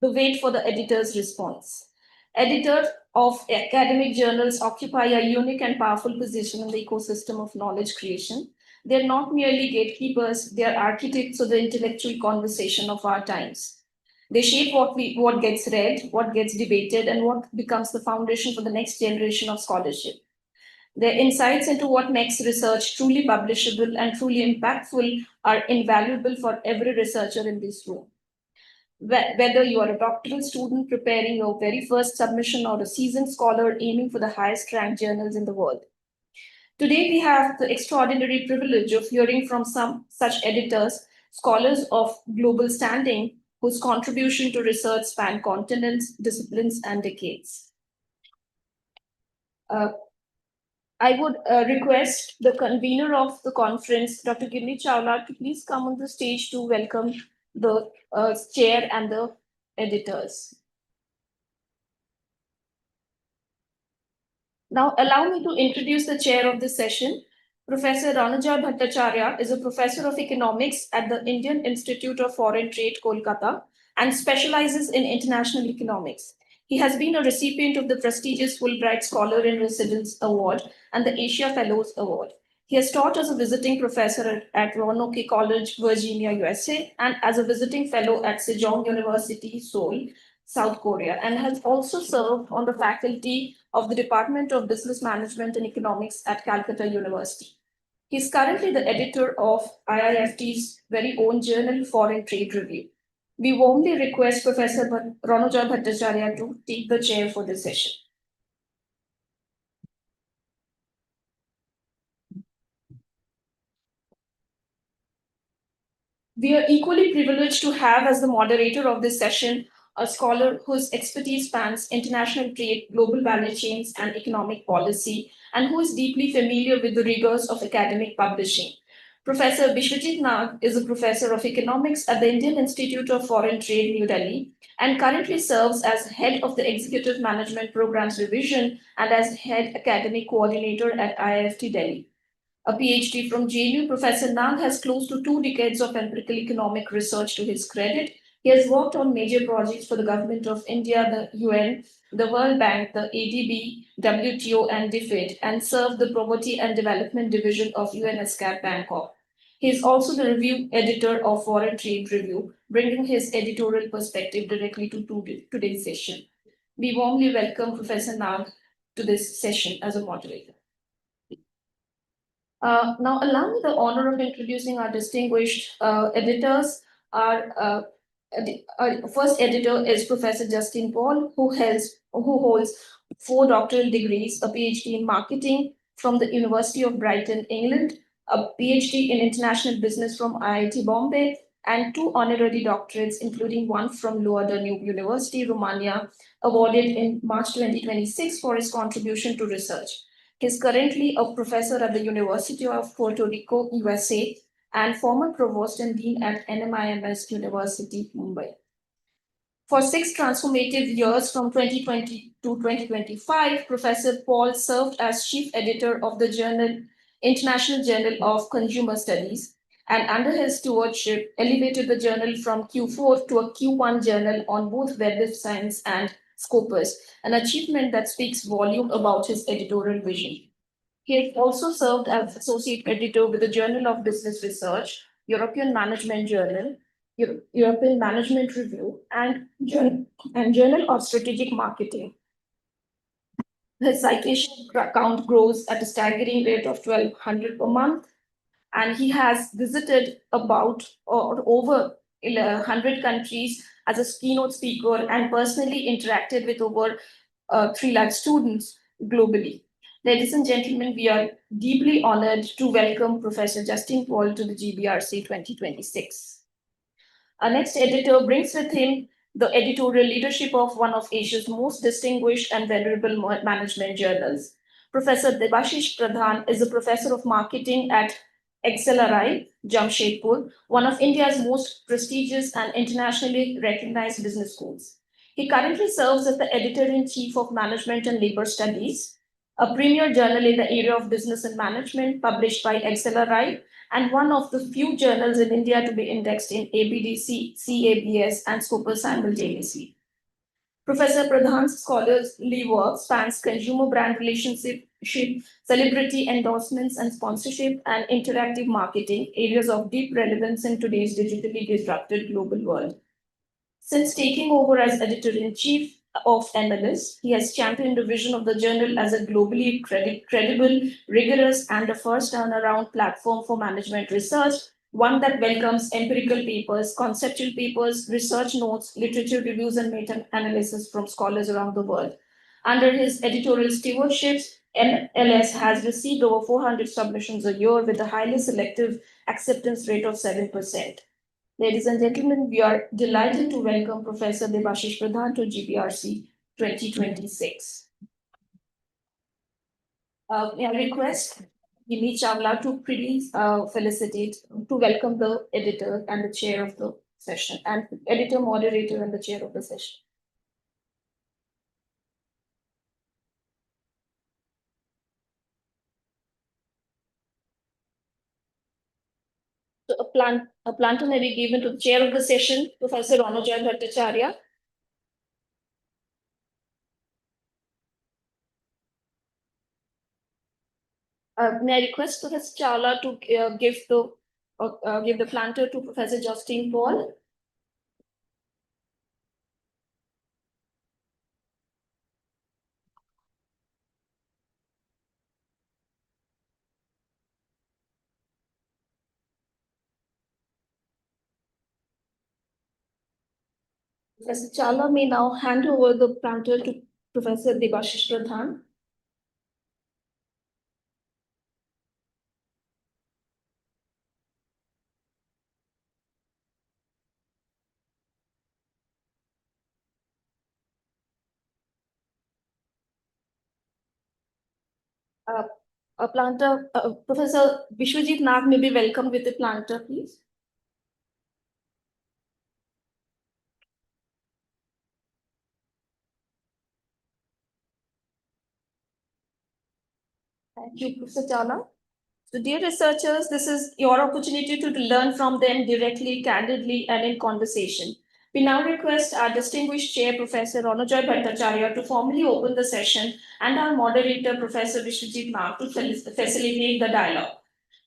The wait for the editor's response. Editors of academic journals occupy a unique and powerful position in the ecosystem of knowledge creation. They're not merely gatekeepers, they're architects of the intellectual conversation of our times. They shape what gets read, what gets debated, and what becomes the foundation for the next generation of scholarship. Their insights into what makes research truly publishable and truly impactful are invaluable for every researcher in this room. Whether you are a doctoral student preparing your very first submission or a seasoned scholar aiming for the highest ranked journals in the world. Today, we have the extraordinary privilege of hearing from some such editors, scholars of global standing, whose contribution to research span continents, disciplines, and decades. I would request the convener of the conference, Dr. Gilli Chawla, to please come on the stage to welcome the chair and the editors. Now, allow me to introduce the chair of this session. Professor Ranuja Bhattacharya is a professor of economics at the Indian Institute of Foreign Trade, Kolkata, and specializes in international economics. He has been a recipient of the prestigious Fulbright Scholar in Residence Award and the Asia Fellows Award. He has taught as a visiting professor at Roanoke College, Virginia, USA, and as a visiting fellow at Sejong University, Seoul, South Korea, and has also served on the faculty of the Department of Business Management and Economics at Calcutta University. He is currently the editor of IIFT's very own journal, Foreign Trade Review. We warmly request Professor Ranuja Bhattacharya to take the chair for this session. We are equally privileged to have as the moderator of this session a scholar whose expertise spans international trade, global value chains, and economic policy, and who is deeply familiar with the rigors of academic publishing. Professor Bishwajit Nag is a professor of economics at the Indian Institute of Foreign Trade, New Delhi, and currently serves as head of the Executive Management Programs Division and as head academic coordinator at IIFT Delhi. A PhD from JNU, Professor Nag has close to 2 decades of empirical economic research to his credit. He has worked on major projects for the Government of India, the UN, the World Bank, the ADB, WTO, and DFID, and served the Poverty and Development Division of UNESCAP Bangkok. He is also the review editor of Foreign Trade Review, bringing his editorial perspective directly to today's session. We warmly welcome Professor Nag to this session as a moderator. Now, allow me the honor of introducing our distinguished editors. Our first editor is Professor Jitin Paul, who holds 4 doctoral degrees, a PhD in marketing from the University of Brighton, England, a PhD in international business from IIT Bombay, and 2 honorary doctorates, including one from Lower Danube University, Romania, awarded in March 2026 for his contribution to research. He is currently a professor at the University of Puerto Rico, USA, and former provost and dean at NMIMS University, Mumbai. For 6 transformative years from 2020 to 2025, Professor Paul served as chief editor of the journal International Journal of Consumer Studies, and under his stewardship, elevated the journal from Q4 to a Q1 journal on both Web of Science and Scopus, an achievement that speaks volume about his editorial vision. He has also served as associate editor with the Journal of Business Research, European Management Journal, European Management Review, and Journal of Strategic Marketing. His citation count grows at a staggering rate of 1,200 per month, and he has visited about or over 100 countries as a keynote speaker and personally interacted with over 3 lakh students globally. Ladies and gentlemen, we are deeply honored to welcome Professor Jitin Paul to the GBRC 2026. Our next editor brings with him the editorial leadership of one of Asia's most distinguished and venerable management journals. Professor Debashish Pradhan is a professor of marketing at XLRI, Jamshedpur, one of India's most prestigious and internationally recognized business schools. He currently serves as the editor-in-chief of Management and Labor Studies, a premier journal in the area of business and management published by Accelerate, and one of the few journals in India to be indexed in ABDC, CABS, and Scopus simultaneously. Professor Pradhan's scholarly work spans consumer brand relationship, celebrity endorsements and sponsorship, and interactive marketing, areas of deep relevance in today's digitally disrupted global world. Since taking over as editor-in-chief of MLS, he has championed the vision of the journal as a globally credible, rigorous, and a first turnaround platform for management research, one that welcomes empirical papers, conceptual papers, research notes, literature reviews, and meta-analysis from scholars around the world. Under his editorial stewardship, MLS has received over 400 submissions a year with a highly selective acceptance rate of 7%. Ladies and gentlemen, we are delighted to welcome Professor Debashish Pradhan to GBRC 2026. May I request Gimi Chawla to please welcome the editor and the chair of the session, and editor, moderator, and the chair of the session. So a planter may be given to the chair of the session, Professor Ronojoy Bhattacharya. May I request Professor Chawla to give the planter to Professor Justin Paul? Professor Chawla may now hand over the planter to Professor Debashish Pradhan. Professor Vishwajit Nag may be welcomed with the planter, please. Thank you, Professor Chawla. So, dear researchers, this is your opportunity to learn from them directly, candidly, and in conversation. We now request our distinguished chair, Professor Ronojoy Bhattacharya, to formally open the session, and our moderator, Professor Vishwajit Nag, to facilitate the dialogue.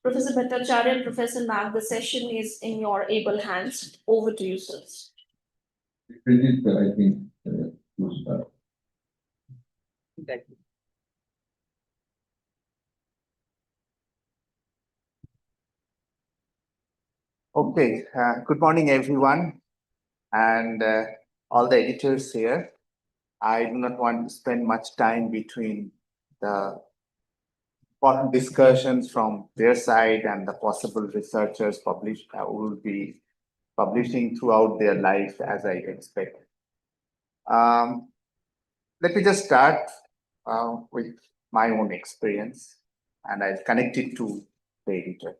Professor Bhattacharya and Professor Nag, the session is in your able hands. Over to you, sirs. I think, to start. Thank you. Okay, good morning, everyone, and all the editors here. I do not want to spend much time between the important discussions from their side and the possible researchers who will be publishing throughout their life, as I expect. Let me just start with my own experience, and I'll connect it to the editor.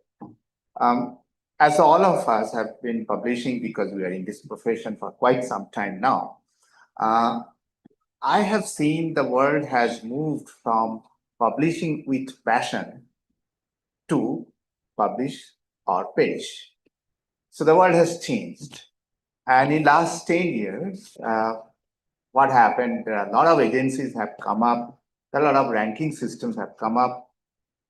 As all of us have been publishing, because we are in this profession for quite some time now, I have seen the world has moved from publishing with passion to publish or perish. So the world has changed. And in last 10 years, what happened, a lot of agencies have come up, a lot of ranking systems have come up,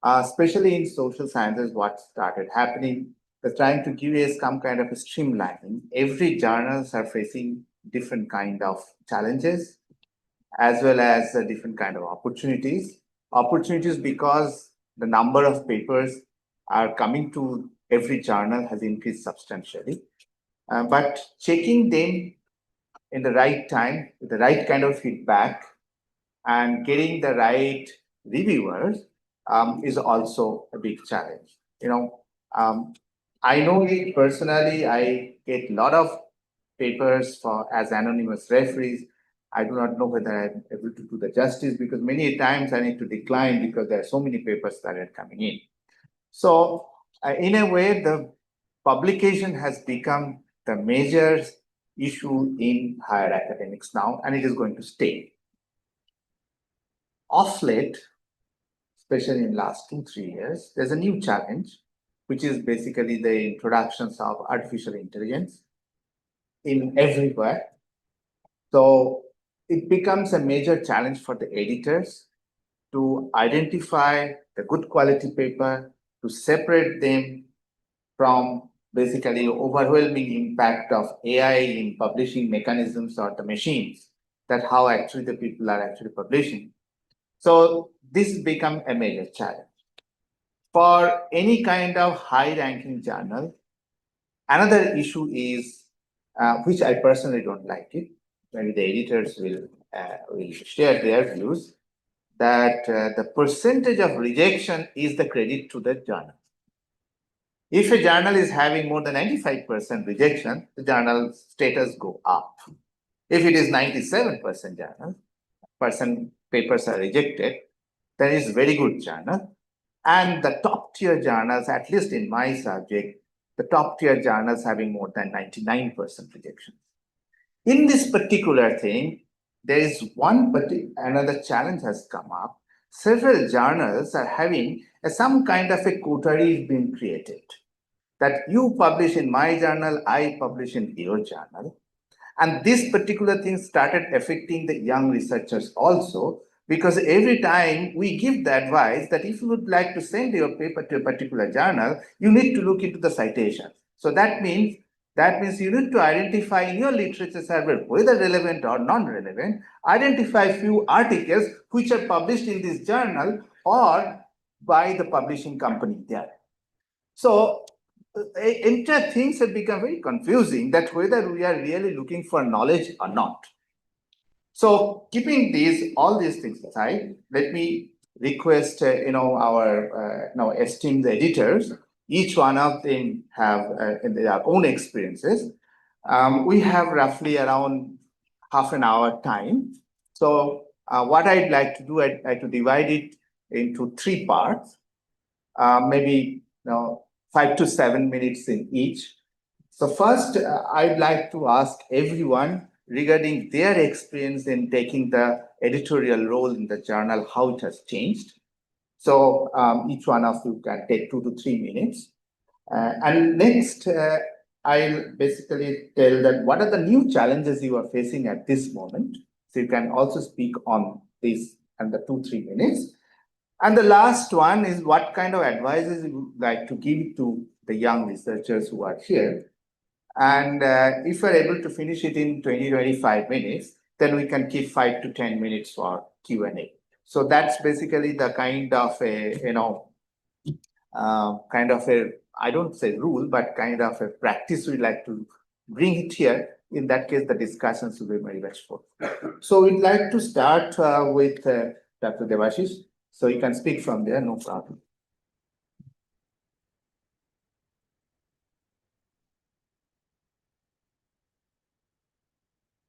especially in social sciences. What started happening, they're trying to give us some kind of a streamlining. Every journals are facing different kind of challenges, as well as different kind of opportunities. Opportunities because the number of papers are coming to every journal has increased substantially. But checking them in the right time, with the right kind of feedback, and getting the right reviewers is also a big challenge. I know it personally. I get a lot of papers as anonymous referees. I do not know whether I'm able to do the justice, because many times I need to decline because there are so many papers that are coming in. So in a way, the publication has become the major issue in higher academics now, and it is going to stay. Of late, especially in last 2-3 years, there's a new challenge, which is basically the introductions of artificial intelligence in everywhere. So it becomes a major challenge for the editors to identify the good quality paper, to separate them from basically overwhelming impact of AI in publishing mechanisms or the machines, that how actually the people are actually publishing. So this become a major challenge. For any kind of high ranking journal, another issue is, which I personally don't like it, maybe the editors will share their views, that the percentage of rejection is the credit to the journal. If a journal is having more than 95% rejection, the journal status go up. If it is 97% papers are rejected, then it's very good journal. And the top tier journals, at least in my subject, the top tier journals having more than 99% rejection. In this particular thing, there is another challenge has come up. Several journals are having some kind of a coterie being created, that you publish in my journal, I publish in your journal. And this particular thing started affecting the young researchers also, because every time we give the advice that if you would like to send your paper to a particular journal, you need to look into the citations. So that means you need to identify in your literature survey whether relevant or non-relevant, identify few articles which are published in this journal or by the publishing company there. So entire things have become very confusing, that whether we are really looking for knowledge or not. So keeping all these things aside, let me request our esteemed editors. Each one of them have their own experiences. We have roughly around half an hour time. So what I'd like to do, I'd like to divide it into 3 parts, maybe 5 to 7 minutes in each. So first, I'd like to ask everyone regarding their experience in taking the editorial role in the journal, how it has changed. So each one of you can take 2 to 3 minutes. And next, I'll basically tell that what are the new challenges you are facing at this moment. So you can also speak on this and the 2-3 minutes. And the last one is what kind of advices you would like to give to the young researchers who are here. And if we're able to finish it in 20-25 minutes, then we can keep 5 to 10 minutes for Q&A. So that's basically the kind of I don't say rule, but kind of a practice we like to bring it here. In that case, the discussions will be very much full. So we'd like to start with Dr. Devashish. So you can speak from there, no problem.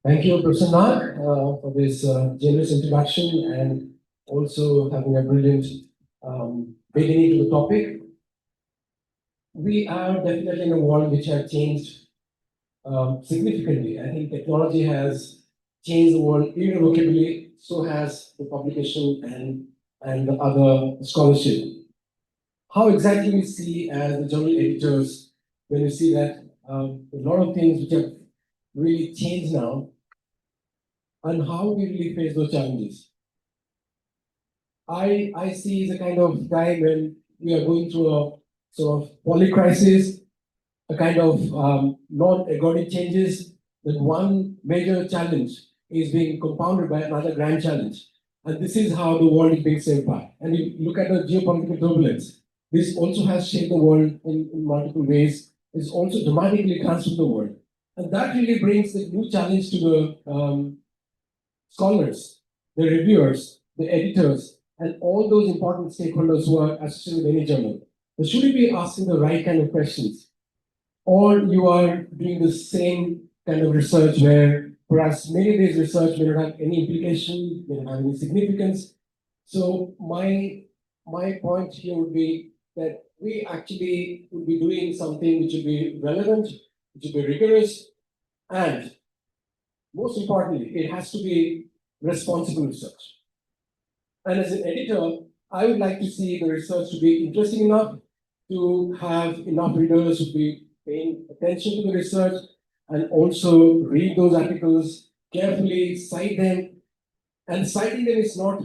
Thank you, Prasanna, for this generous introduction and also having a brilliant beginning to the topic. We are definitely in a world which has changed significantly. I think technology has changed the world irrevocably, so has the publication and the other scholarship. How exactly we see as the journal editors when we see that a lot of things which have really changed now, and how we really face those challenges. I see the kind of time when we are going through a sort of polycrisis, a kind of non-ergodic changes, that one major challenge is being compounded by another grand challenge. And this is how the world is being shaped by. And you look at the geopolitical turbulence. This also has shaped the world in multiple ways. It's also dramatically transformed the world. And that really brings the new challenge to the scholars, the reviewers, the editors, and all those important stakeholders who are associated with any journal. So should you be asking the right kind of questions? Or you are doing the same kind of research where perhaps many of these research may not have any implication, may not have any significance. So my point here would be that we actually would be doing something which would be relevant, which would be rigorous, and most importantly, it has to be responsible research. And as an editor, I would like to see the research to be interesting enough to have enough readers who be paying attention to the research and also read those articles carefully, cite them. And citing them is not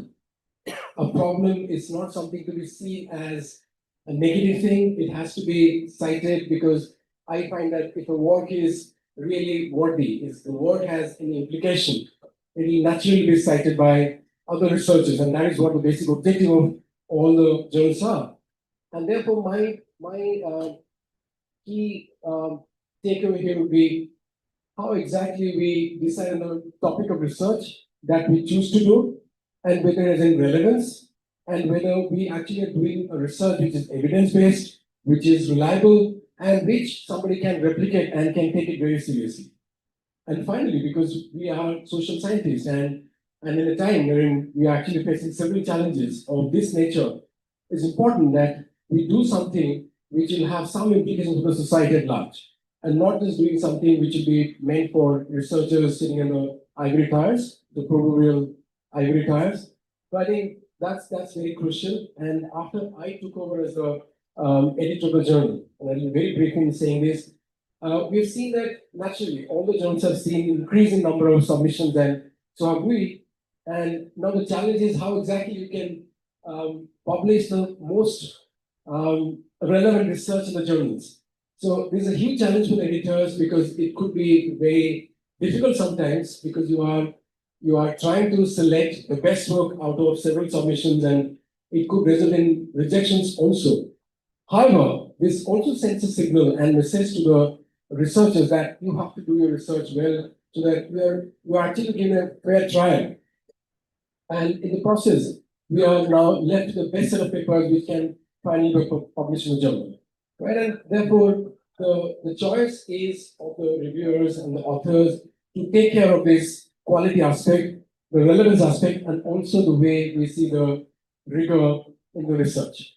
a problem, it's not something to be seen as a negative thing. It has to be cited because I find that if a work is really worthy, if the work has an implication, it will naturally be cited by other researchers, and that is what the basic objective of all the journals are. And therefore, my key takeaway here would be how exactly we decide on the topic of research that we choose to do, and whether it is in relevance, and whether we actually are doing a research which is evidence-based, which is reliable, and which somebody can replicate and can take it very seriously. And finally, because we are social scientists, and in a time wherein we are actually facing several challenges of this nature, it's important that we do something which will have some implications for the society at large, and not just doing something which will be meant for researchers sitting in the ivory towers, the proverbial ivory towers. So I think that's very crucial. And after I took over as the editor of the journal, and I'll be very brief in saying this, we've seen that naturally all the journals have seen increasing number of submissions, and so have we. And now the challenge is how exactly you can publish the most relevant research in the journals. So there's a huge challenge for the editors because it could be very difficult sometimes because you are trying to select the best work out of several submissions, and it could result in rejections also. However, this also sends a signal and message to the researchers that you have to do your research well so that you are actually given a fair trial. And in the process, we are now left with the best set of papers which can finally be published in the journal. Right? And therefore, the choice is of the reviewers and the authors to take care of this quality aspect, the relevance aspect, and also the way we see the rigor in the research.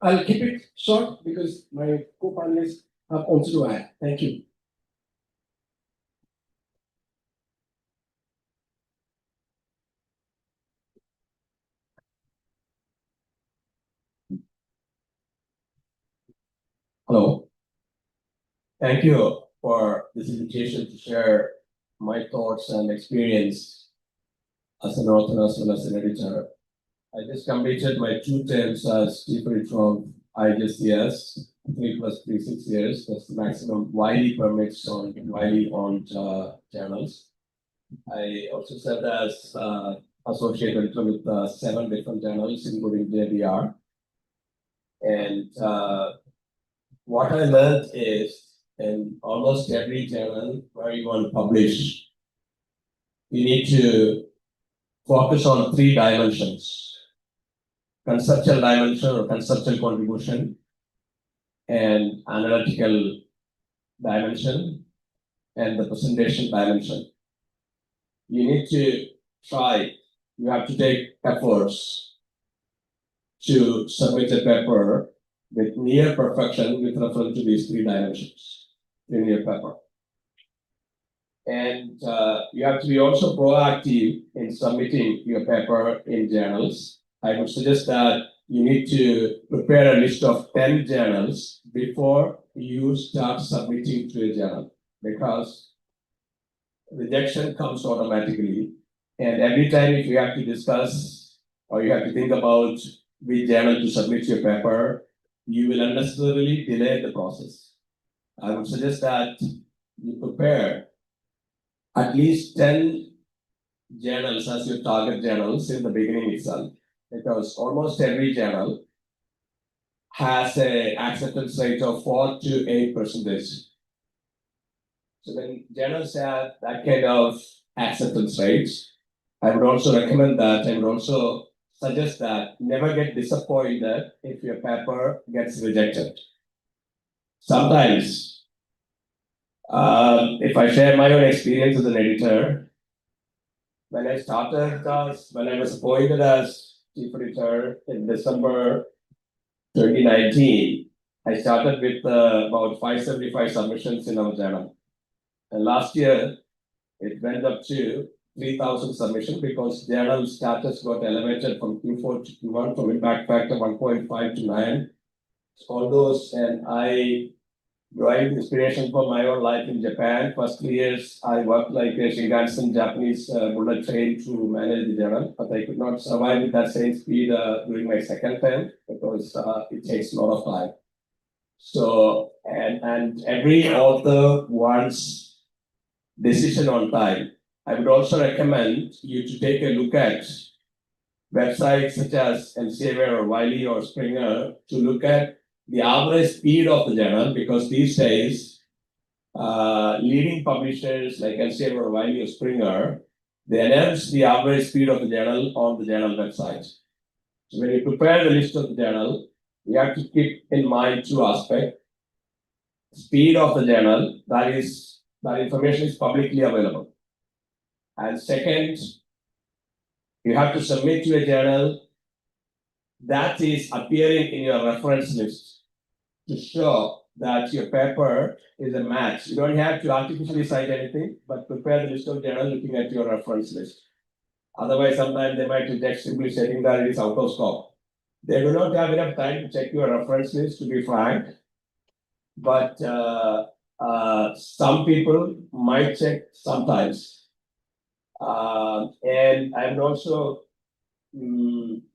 I'll keep it short because my co-panelists have also to add. Thank you. Hello. Thank you for this invitation to share my thoughts and experience as an author as well as an editor. I just completed my 2 terms as chief editor of IGCS, 3 + 3, 6 years. That's the maximum Wiley permits on Wiley owned journals. I also served as associate editor with 7 different journals, including JBR. And what I learned is in almost every journal where you want to publish, you need to focus on 3 dimensions: conceptual dimension or conceptual contribution, and analytical dimension, and the presentation dimension. You need to try, you have to take efforts to submit a paper with near perfection with reference to these 3 dimensions in your paper. And you have to be also proactive in submitting your paper in journals. I would suggest that you need to prepare a list of 10 journals before you start submitting to a journal, because rejection comes automatically. And every time if you have to discuss or you have to think about which journal to submit your paper, you will unnecessarily delay the process. I would suggest that you prepare at least 10 journals as your target journals in the beginning itself, because almost every journal has an acceptance rate of 4 to 8%. So when journals have that kind of acceptance rates, I would also recommend that, I would also suggest that never get disappointed if your paper gets rejected. Sometimes, if I share my own experience as an editor, when I was appointed as chief editor in December 2019, I started with about 575 submissions in our journal. And last year, it went up to 3,000 submission because journal status got elevated from Q4 to Q1 from impact factor 1.5 to 9. All those, and I drawing inspiration for my own life in Japan. First 3 years, I worked like a Shinkansen Japanese bullet train to manage the journal, but I could not survive with that same speed during my second term because it takes a lot of time. So, and every author wants decision on time. I would also recommend you to take a look at websites such as Elsevier or Wiley or Springer to look at the average speed of the journal, because these days, leading publishers like Elsevier or Wiley or Springer, they announce the average speed of the journal on the journal website. So when you prepare the list of the journal, you have to keep in mind 2 aspects. Speed of the journal, that information is publicly available. And second, you have to submit to a journal that is appearing in your reference list to show that your paper is a match. You don't have to artificially cite anything, but prepare the list of journal looking at your reference list. Otherwise, sometimes they might reject simply saying that it is out of scope. They do not have enough time to check your reference list, to be frank. But some people might check sometimes. And I would also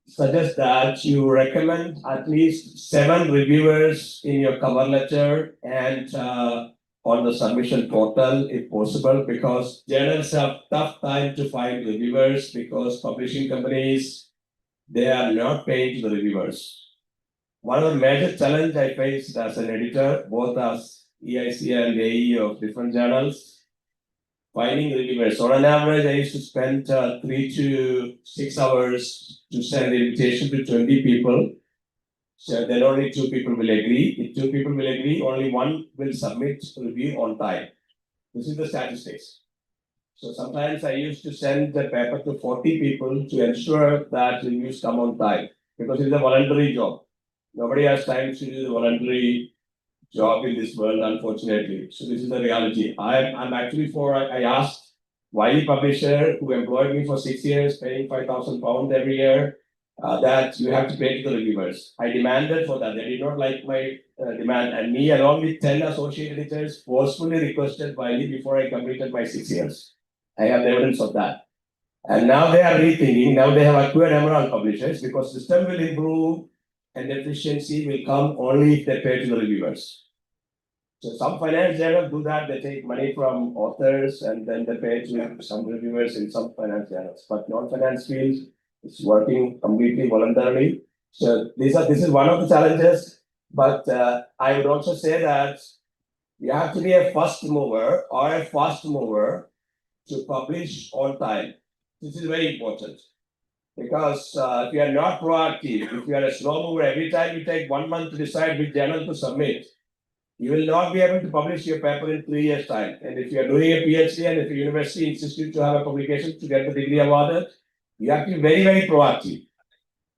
suggest that you recommend at least 7 reviewers in your cover letter and on the submission portal if possible, because journals have tough time to find reviewers because publishing companies, they are not paying to the reviewers. One of the major challenges I faced as an editor, both as EIC and AE of different journals, finding reviewers. On an average, I used to spend 3 to 6 hours to send the invitation to 20 people. So then only 2 people will agree. If 2 people will agree, only 1 will submit review on time. This is the statistics. So sometimes I used to send the paper to 40 people to ensure that reviews come on time, because it's a voluntary job. Nobody has time to do the voluntary job in this world, unfortunately. So this is the reality. I'm actually I asked Wiley publisher who employed me for 6 years, paying £5,000 every year, that you have to pay to the reviewers. I demanded for that. They did not like my demand, and me along with 10 associate editors forcefully requested Wiley before I completed my 6 years. I have the evidence of that. And now they are rethinking. Now they have acquired Emerald publishers because system will improve and efficiency will come only if they pay to the reviewers. So some finance journals do that. They take money from authors and then they pay to some reviewers in some finance journals. But non-finance fields, it's working completely voluntarily. So this is one of the challenges. But I would also say that you have to be a first mover or a fast mover to publish on time. This is very important. Because if you are not proactive, if you are a slow mover, every time you take 1 month to decide which journal to submit, you will not be able to publish your paper in 3 years' time. And if you are doing a PhD and if your university insists you to have a publication to get the degree awarded, you have to be very, very proactive.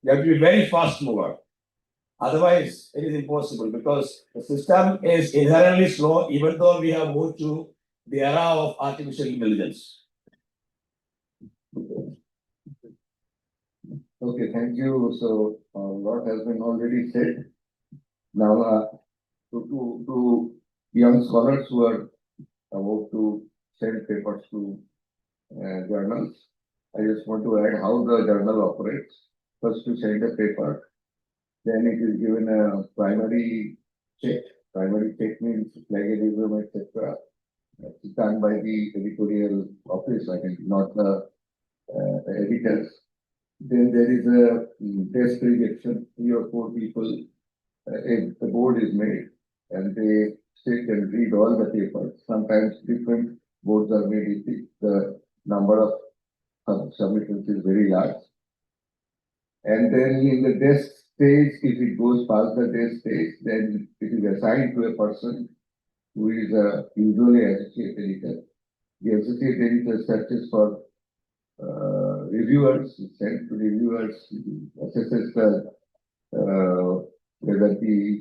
You have to be very fast mover. Otherwise, it is impossible because the system is inherently slow, even though we have moved to the era of artificial intelligence. Okay, thank you. So a lot has been already said. Now, to young scholars who are about to send papers to journals, I just want to add how the journal operates. First, you send a paper, then it is given a primary check. Primary check means plagiarism, etc. It's done by the editorial office, I think, not the editors. Then there is a test rejection. 3 or 4 people, the board is made, and they sit and read all the papers. Sometimes different boards are made if the number of submissions is very large. And then in the test stage, if it goes past the test stage, then it is assigned to a person who is usually associate editor. The associate editor searches for reviewers, sent to reviewers, assesses whether the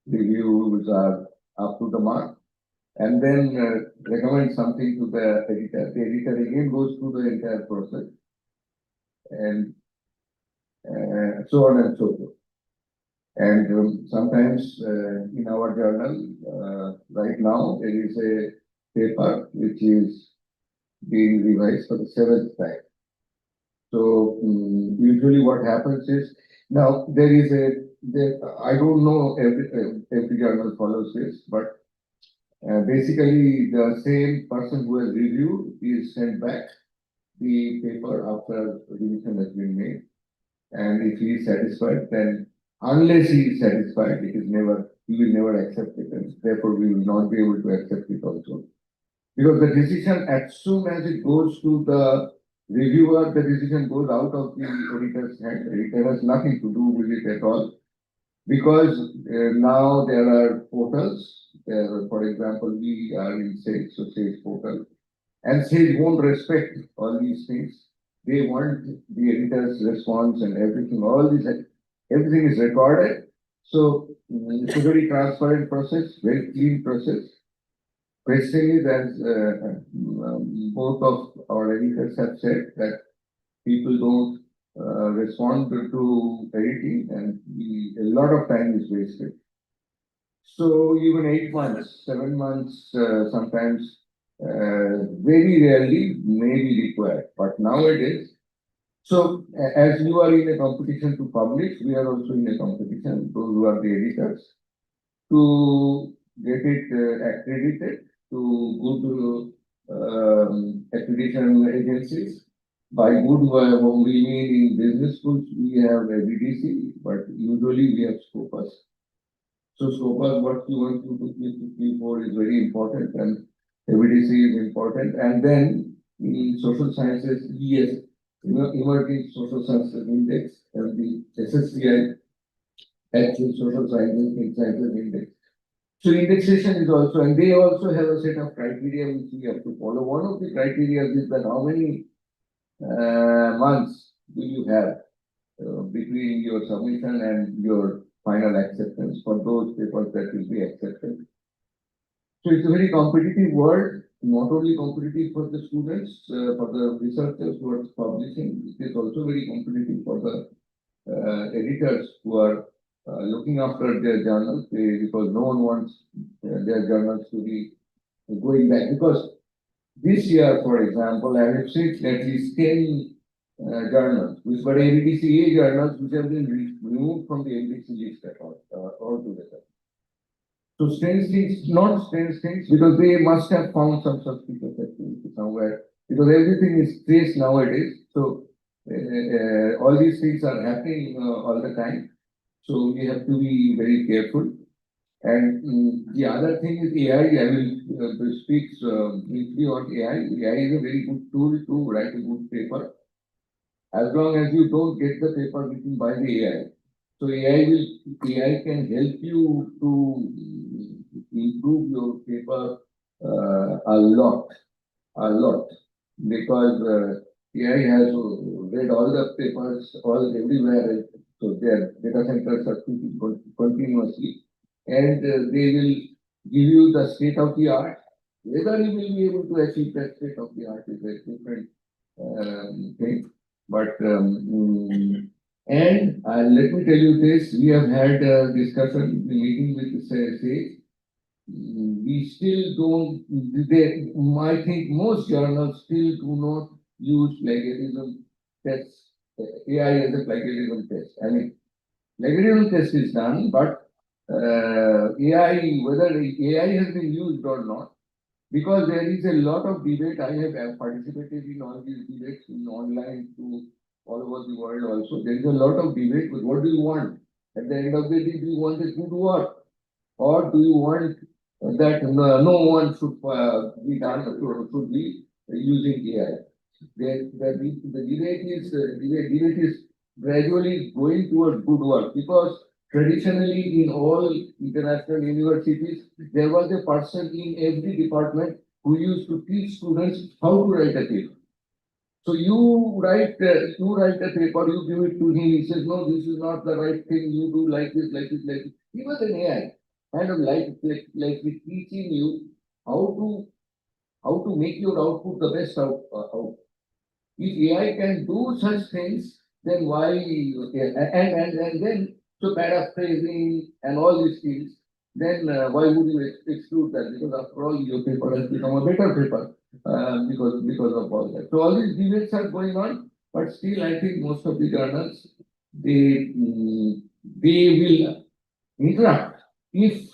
reviews are up to the mark, and then recommend something to the editor. The editor again goes through the entire process, and so on and so forth. And sometimes in our journal, right now, there is a paper which is being revised for the seventh time. So usually what happens is, now there is I don't know every journal follows this, but basically the same person who has reviewed is sent back the paper after revision has been made. And if he is satisfied, then unless he is satisfied, he will never accept it, and therefore we will not be able to accept it also. Because the decision, as soon as it goes to the reviewer, the decision goes out of the editor's hand. The editor has nothing to do with it at all. Because now there are portals, for example, we are in Sage, so Sage portal, and Sage won't respect all these things. They want the editor's response and everything, everything is recorded. So it's a very transparent process, very clean process. Question is, as both of our editors have said, that people don't respond to editing, and a lot of time is wasted. So even 8 months, 7 months, sometimes very rarely may be required. But nowadays, so as you are in a competition to publish, we are also in a competition, those who are the editors, to get it accredited to good accreditation agencies. By good, we mean in business schools, we have a BDC, but usually we have Scopus. So Scopus, what you want to do for is very important, and BDC is important. And then in social sciences, ES, Emerging Social Sciences Index, and the SSCI, Actual Social Sciences Index. So indexation is also, and they also have a set of criteria which we have to follow. One of the criteria is that how many months do you have between your submission and your final acceptance for those papers that will be accepted. So it's a very competitive world, not only competitive for the students, for the researchers who are publishing, it is also very competitive for the editors who are looking after their journals, because no one wants their journals to be going back. Because this year, for example, I have seen at least 10 journals, which were ABDCA journals, which have been removed from the ABDC list at all, altogether. So strange things, not strange things, because they must have found some suspicious activity somewhere, because everything is traced nowadays. So all these things are happening all the time. So we have to be very careful. And the other thing is AI. I will speak briefly on AI. AI is a very good tool to write a good paper, as long as you don't get the paper written by the AI. So AI can help you to improve your paper a lot, because AI has read all the papers all everywhere. So their data centers are keeping continuously, and they will give you the state of the art. Whether you will be able to achieve that state of the art is a different thing. But and let me tell you this: we have had a discussion, meeting with SAGE. We still don't. I think most journals still do not use plagiarism tests. AI as a plagiarism test. I mean, plagiarism test is done, but AI, whether AI has been used or not, because there is a lot of debate. I have participated in all these debates in online to all over the world also. There is a lot of debate with what do you want? At the end of the day, do you want a good work? Or do you want that no one should be done, should be using AI? The debate is gradually going towards good work, because traditionally in all international universities, there was a person in every department who used to teach students how to write a paper. So you write a paper, you give it to him, he says, no, this is not the right thing, you do like this, like this, like this. He was an AI, kind of like teaching you how to make your output the best out. If AI can do such things, then why, and then, so paraphrasing and all these things, then why would you exclude that? Because after all, your paper has become a better paper, because of all that. So all these debates are going on, but still I think most of the journals, they will interrupt if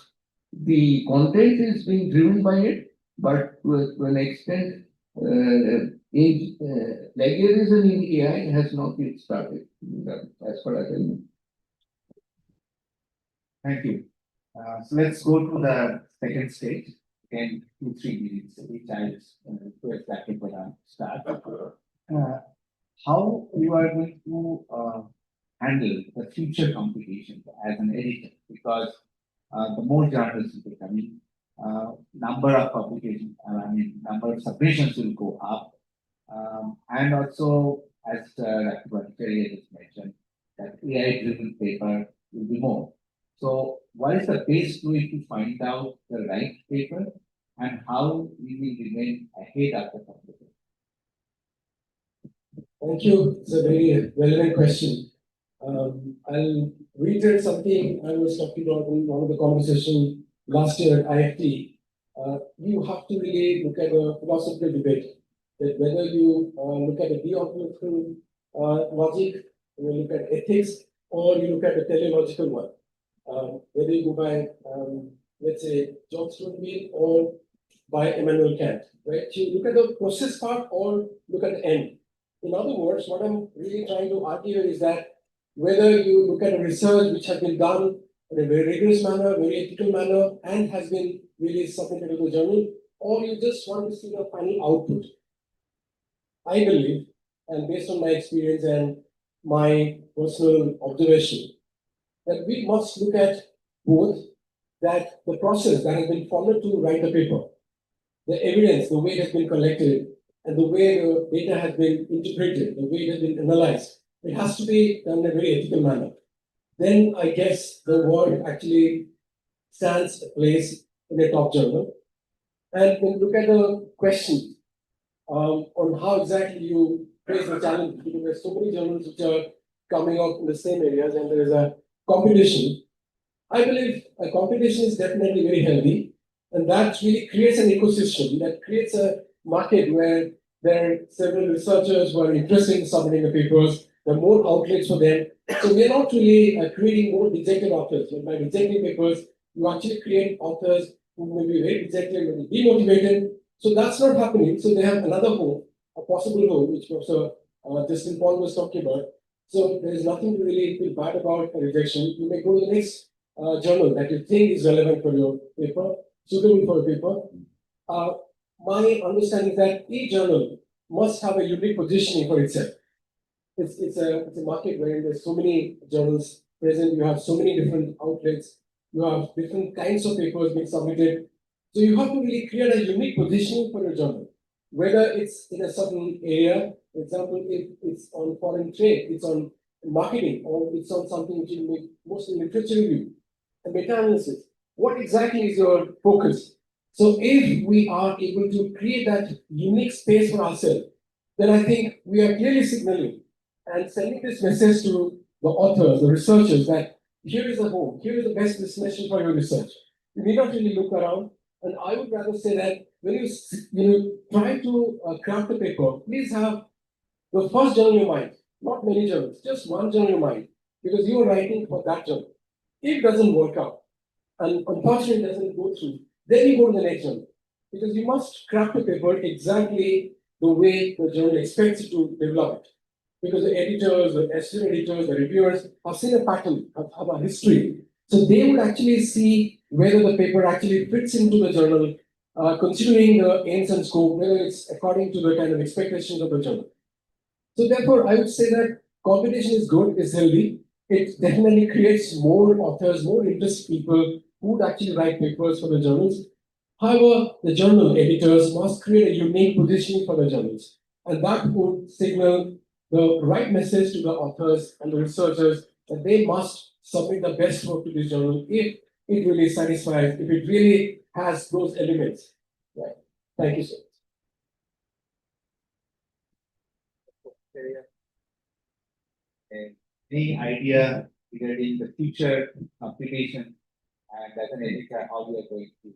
the content is being driven by it, but to an extent, plagiarism in AI has not yet started, as far as I know. Thank you. So let's go to the second stage. Again, 2-3 minutes each. To exactly what I start. How you are going to handle the future competition as an editor? Because the more journals will be coming, number of publications, number of submissions will go up. And also, as Dr. Bhattacharya just mentioned, that AI-driven paper will be more. So, what is the best way to find out the right paper, and how we will remain ahead of the competition? Thank you. It's a very relevant question. I'll reiterate something I was talking about in one of the conversations last year at IIFT. You have to really look at a philosophical debate, that whether you look at a deontological logic, you look at ethics, or you look at the teleological one. Whether you go by, let's say, John Stuart Mill or by Immanuel Kant, right? You look at the process part or look at the end. In other words, what I'm really trying to argue is that whether you look at a research which has been done in a very rigorous manner, very ethical manner, and has been really submitted to the journal, or you just want to see the final output. I believe, and based on my experience and my personal observation, that we must look at both, that the process that has been followed to write the paper, the evidence, the way it has been collected, and the way the data has been interpreted, the way it has been analyzed, it has to be done in a very ethical manner. Then I guess the world actually stands a place in a top journal. And when you look at the question on how exactly you face the challenge, because there's so many journals which are coming up in the same areas and there is a competition. I believe a competition is definitely very healthy, and that really creates an ecosystem, that creates a market where there are several researchers who are interested in submitting the papers, there are more outlets for them. So we are not really creating more dejected authors. By rejecting papers, you actually create authors who may be very dejected, may be demotivated. So that's not happening. So they have another home, a possible home, which Professor Jitin Paul was talking about. So there is nothing to really feel bad about a rejection. You may go to the next journal that you think is relevant for your paper, suitable for your paper. My understanding is that each journal must have a unique positioning for itself. It's a market where there's so many journals present, you have so many different outlets, you have different kinds of papers being submitted. So you have to really create a unique positioning for your journal, whether it's in a certain area. For example, if it's on foreign trade, it's on marketing, or it's on something which is mostly literature review and meta-analysis. What exactly is your focus? So if we are able to create that unique space for ourselves, then I think we are clearly signaling and sending this message to the authors, the researchers, that here is the home, here is the best destination for your research. You need not really look around. And I would rather say that when you try to craft a paper, please have the first journal in your mind, not many journals, just one journal in your mind, because you are writing for that journal. If it doesn't work out, and unfortunately it doesn't go through, then you go to the next journal. Because you must craft a paper exactly the way the journal expects you to develop it. Because the editors, the assistant editors, the reviewers have seen a pattern, have a history. So they would actually see whether the paper actually fits into the journal, considering the aims and scope, whether it's according to the kind of expectations of the journal. So therefore, I would say that competition is good, is healthy. It definitely creates more authors, more interested people who would actually write papers for the journals. However, the journal editors must create a unique positioning for the journals. And that would signal the right message to the authors and the researchers that they must submit the best work to this journal if it really satisfies, if it really has those elements. Thank you, sir. Any idea regarding the future application and as an editor, how we are going to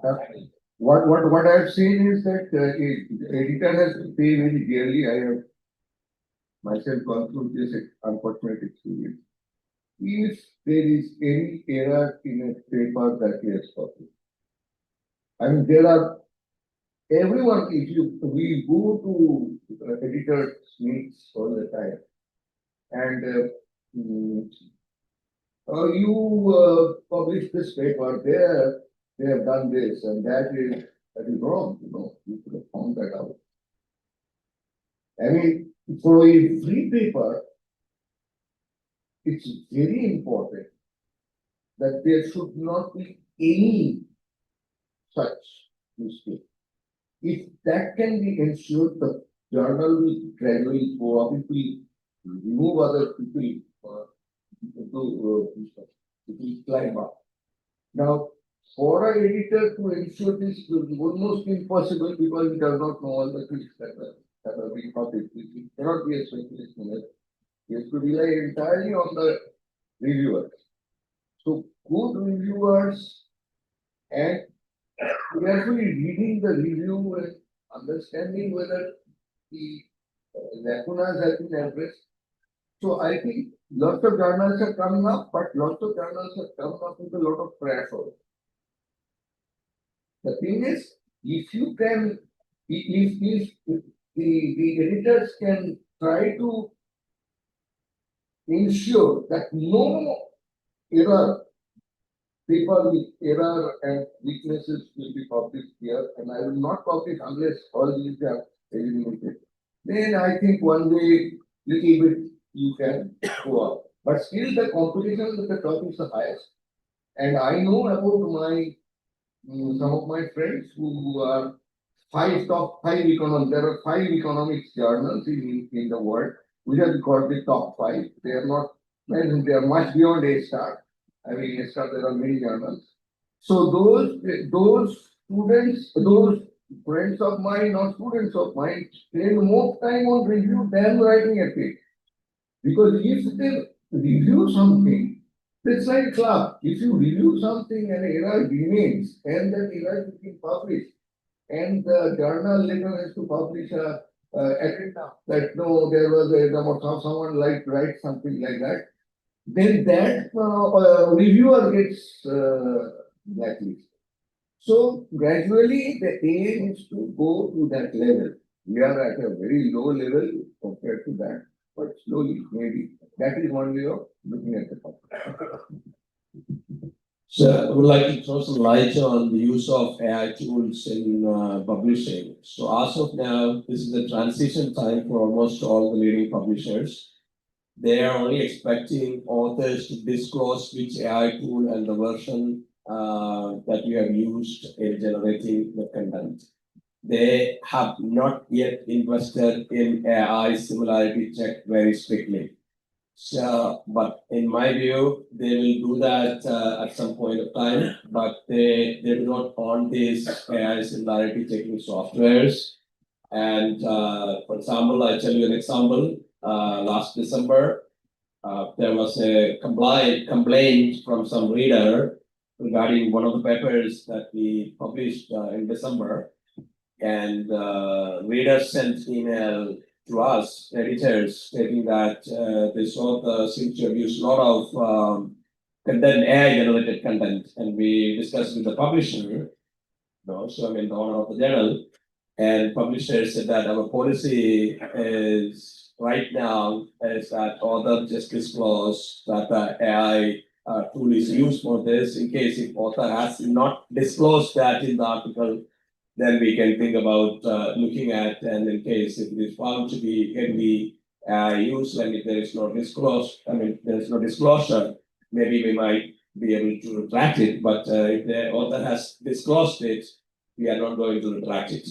handle it? What I have seen is that editor has to pay very dearly. I have myself gone through this unfortunate experience. If there is any error in a paper that he has published, I mean, there are everyone, we go to editors meets all the time, and you publish this paper there, they have done this, and that is wrong, you could have found that out. I mean, for a free paper, it's very important that there should not be any such mistake. If that can be ensured, the journal will gradually go up. It will remove other people it will climb up. Now, for an editor to ensure this is almost impossible because he does not know all the things that are being published. It cannot be a specialist in it. He has to rely entirely on the reviewers. So, good reviewers and carefully reading the review and understanding whether the lacunas have been addressed. So I think lots of journals are coming up, but lots of journals are coming up with a lot of trash also. The thing is, if you can, if the editors can try to ensure that no error, paper with error and weaknesses will be published here, and I will not publish unless all these are eliminated. Then I think one way, little bit you can go up. But still the competition with the top is the highest. And I know about my some of my friends who are top five economics. There are 5 economics journals in the world. We have got the top 5. They are not, they are much beyond A star. I mean, A star, there are many journals. So those students, those friends of mine, not students of mine, spend more time on review than writing a page. Because if they review something, it's like a club. If you review something and an error remains, and that error is being published, and the journal later has to publish a addendum that no, there was a or someone like write something like that, then that reviewer gets blacklisted. So gradually the aim is to go to that level. We are at a very low level compared to that, but slowly maybe that is one way of looking at the problem. So I would like to throw some light on the use of AI tools in publishing. So as of now, this is the transition time for almost all the leading publishers. They are only expecting authors to disclose which AI tool and the version that you have used in generating the content. They have not yet invested in AI similarity check very strictly. So, but in my view, they will do that at some point of time, but they do not own these AI similarity checking softwares. And for example, I tell you an example. Last December, there was a complaint from some reader regarding one of the papers that we published in December. And readers sent email to us, editors, stating that this author seems to have used a lot of content, AI-generated content. And we discussed with the publisher, so I mean the owner of the journal, and publisher said that our policy is right now is that author just disclose that the AI tool is used for this. In case if author has not disclosed that in the article, then we can think about looking at, and in case if it is found to be heavily used, and if there is no disclosure, maybe we might be able to retract it. But if the author has disclosed it, we are not going to retract it.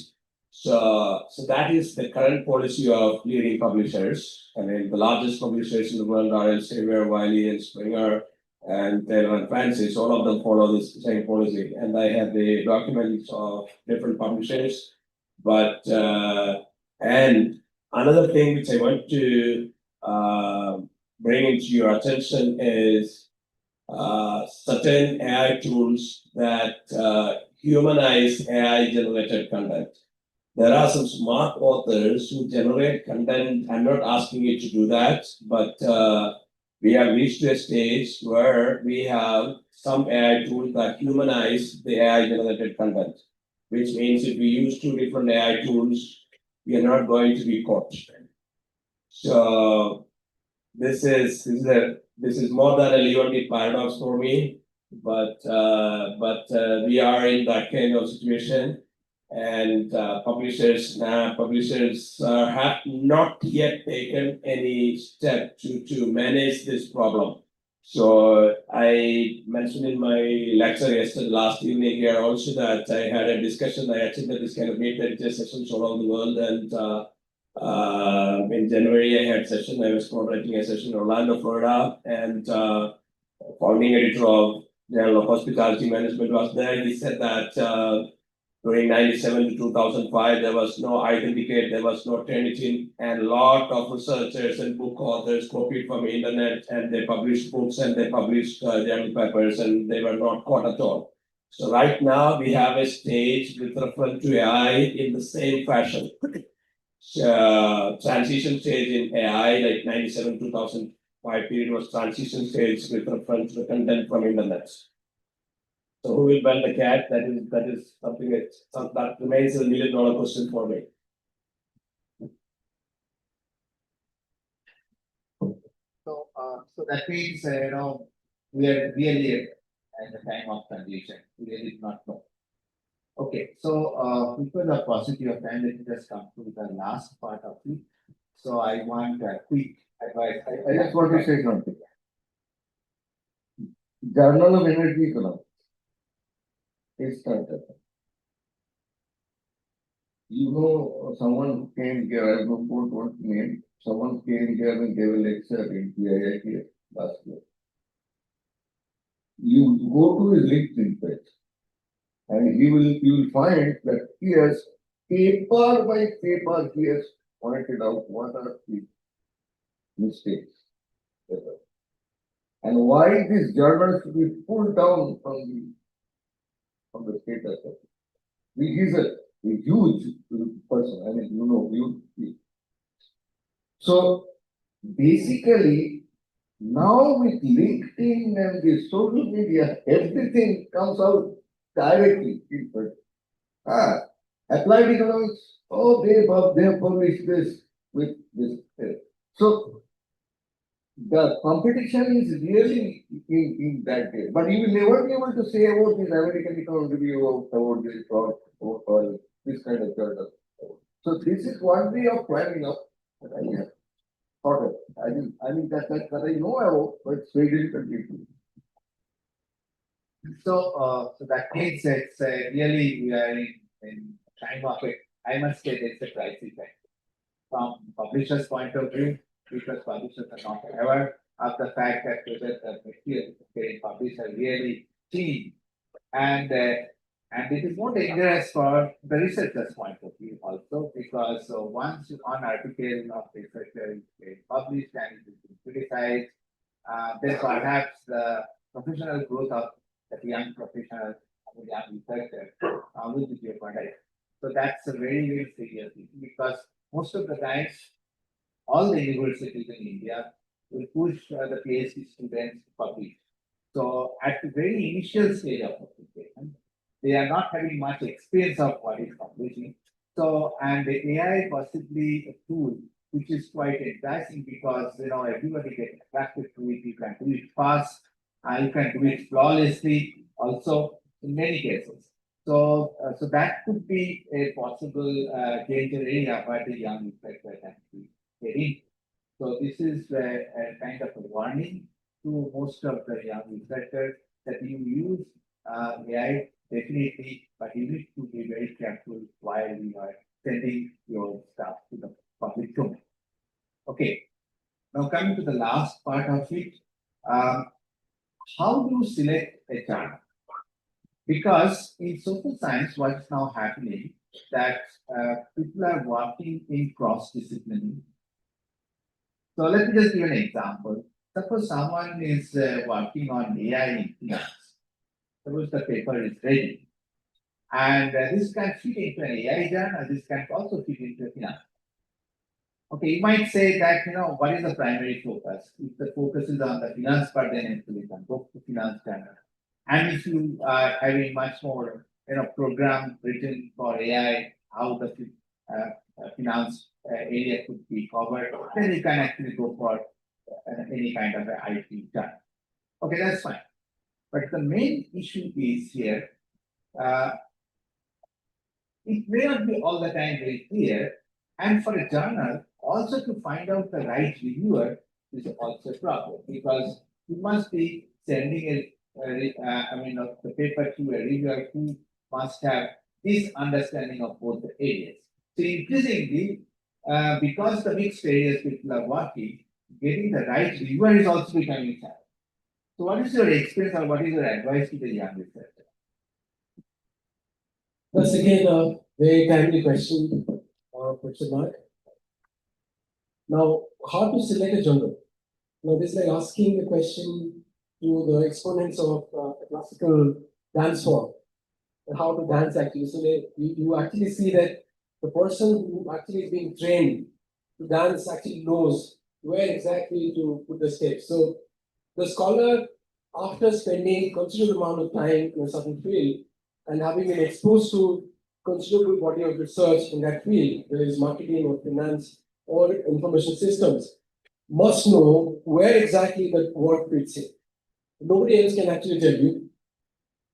So that is the current policy of leading publishers. I mean, the largest publishers in the world are Elsevier, Wiley, and Springer. and Taylor and Francis, all of them follow this same policy. And I have the documents of different publishers. But and another thing which I want to bring into your attention is certain AI tools that humanize AI generated content. There are some smart authors who generate content. I'm not asking you to do that, but we have reached a stage where we have some AI tools that humanize the AI generated content, which means if we use two different AI tools, we are not going to be caught. So this is more than a Leonid paradox for me, but we are in that kind of situation, and publishers have not yet taken any step to manage this problem. So I mentioned in my lecture yesterday, last evening here also, that I had a discussion. I attended this kind of meet-and-teach sessions all over the world, and in January, I had session. I was coordinating a session in Orlando, Florida, and founding editor of Journal of Hospitality Management was there. He said that during 97 to 2005, there was no identicate, there was no Turnitin, and a lot of researchers and book authors copied from the internet, and they published books and they published journal papers, and they were not caught at all. So right now, we have a stage with reference to AI in the same fashion. Transition stage in AI, like 97 2005 period was transition stage with reference to the content from internet. So who will ban the cat? That is something that remains a $1 million question for me. So that means, we are really at the time of transition. We really do not know. Okay, so because of paucity of time, let me just come to the last part of it. So I want a quick advice. I just want to say something. Journal of Energy Economics is started. You know, someone came here, I don't want to name, someone came here and gave a lecture in IIFT last year. You go to his LinkedIn page, and you will find that he has paper by paper, he has pointed out what are the mistakes. And why this journal should be pulled down from the status of it. He is a huge person, I mean, So basically, now with LinkedIn and the social media, everything comes out directly. Applied economics, oh, they have published this with this. So the competition is really in that day. But you will never be able to say about this American economic review, about this, or this kind of journal. So this is one way of climbing up. But I have thought of. I mean that I know about, but it's very difficult to do. So that means it's really we are in time of it. I must say there's a crisis from publishers' point of view, because publishers are not aware of the fact that whether the material getting published are really clean, and it is more dangerous for the researcher's point of view also, because once one article of researcher is published and it is criticized, then perhaps the professional growth of the young professional, the young researcher will be jeopardized. So that's a very, very serious thing, because most of the times, all the universities in India will push the PhD students to publish. So at the very initial stage of publication, they are not having much experience of what is publishing. So, and the AI possibly a tool which is quite enticing, because everybody gets attracted to it. You can do it fast, you can do it flawlessly also in many cases. So, so that could be a possible danger area where the young researcher can be getting. So this is a kind of a warning to most of the young researchers that you use AI definitely, but you need to be very careful while you are sending your stuff to the public domain. Okay. Now coming to the last part of it, how do you select a journal? Because in social science, what is now happening that people are working in cross-disciplinary. So let me just give an example. Suppose someone is working on AI in finance. Suppose the paper is ready. And this can fit into an AI journal, this can also fit into a finance. Okay, you might say that, what is the primary focus? If the focus is on the finance part, then actually you can go to finance journal. And if you are having much more, program written for AI, how the finance area could be covered, then you can actually go for any kind of a IT journal. Okay, that's fine. But the main issue is here, it may not be all the time very clear, and for a journal, also to find out the right reviewer is also a problem, because you must be sending the paper to a reviewer who must have this understanding of both the areas. So increasingly, because the mixed areas people are working, getting the right reviewer is also becoming challenging. So what is your experience or what is your advice to the young researcher? Once again, a very timely question, question mark. Now, how to select a journal? Now, this is like asking the question to the exponents of a classical dance form, and how to dance actually. So you actually see that the person who actually is being trained to dance actually knows where exactly to put the steps. So the scholar, after spending considerable amount of time in a certain field and having been exposed to considerable body of research in that field, whether it's marketing or finance or information systems, must know where exactly that word fits in. Nobody else can actually tell you.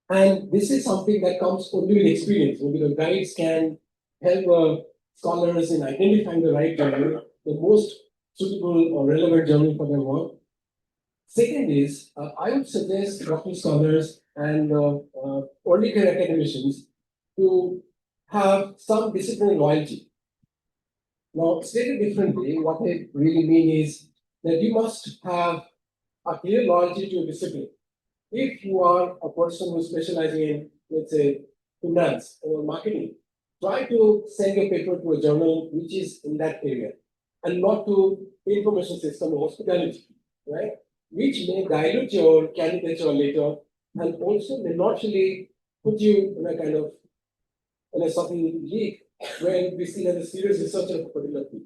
And this is something that comes only with experience. Maybe the guides can help scholars in identifying the right journal, the most suitable or relevant journal for their work. Second is, I would suggest doctoral scholars and early career academicians to have some disciplinary loyalty. Now, stated differently, what I really mean is that you must have a clear loyalty to a discipline. If you are a person who's specializing in, let's say, finance or marketing, try to send your paper to a journal which is in that area and not to information system or hospitality, right? Which may dilute your candidature later and also may not really put you in a kind of in a certain league where we see as a serious researcher of a particular field.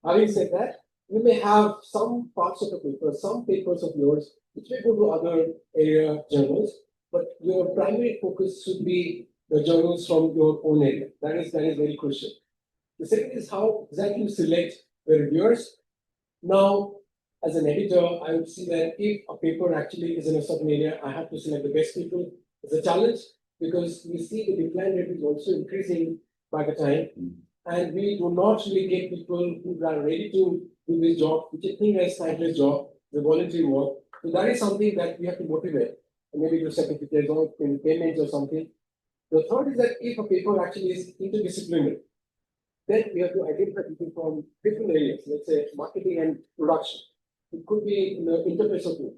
Having said that, you may have some parts of the paper, some papers of yours, which may go to other area journals, but your primary focus should be the journals from your own area. That is very crucial. The second is how exactly you select the reviewers. Now, as an editor, I would see that if a paper actually is in a certain area, I have to select the best people. It's a challenge because we see the decline rate is also increasing by the time. And we do not really get people who are ready to do this job, which I think is thankless job, the voluntary work. So that is something that we have to motivate, and maybe do certificates or payments or something. The third is that if a paper actually is interdisciplinary, then we have to identify people from different areas, let's say marketing and production. It could be in the interface of both.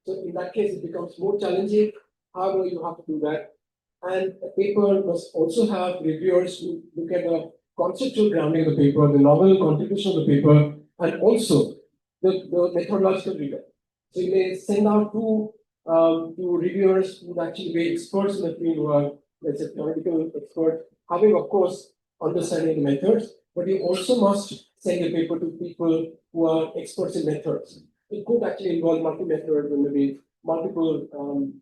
So in that case, it becomes more challenging. However, you have to do that. And a paper must also have reviewers who look at the conceptual grounding of the paper, the novel contribution of the paper, and also the methodological rigor. So you may send out two reviewers who would actually be experts in the field, who are, let's say, theoretical expert, having, of course, understanding the methods, but you also must send a paper to people who are experts in methods. It could actually involve multi-method and maybe multiple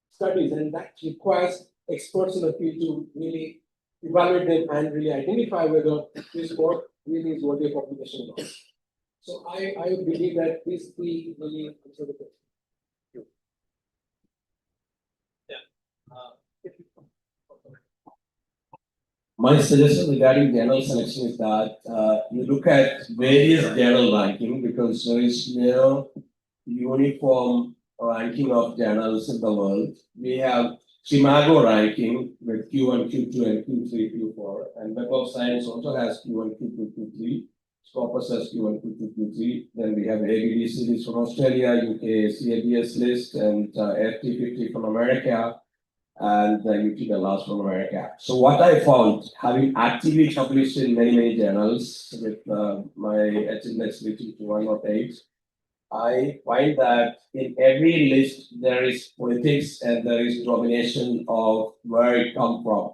studies, and that requires experts in the field to really evaluate them and really identify whether this work really is what your publication is. So I would believe that these three really answer the question. My suggestion regarding journal selection is that you look at various journal ranking because there is no uniform ranking of journals in the world. We have Chimago ranking with Q1, Q2, and Q3, Q4, and Web of Science also has Q1, Q2, Q3. Scopus has Q1, Q2, Q3. Then we have ABD series from Australia, UK CABS list, and FT50 from America, and UT the last from America. So what I found, having actively published in many journals with my index reaching to 108, I find that in every list there is politics and there is domination of where it comes from.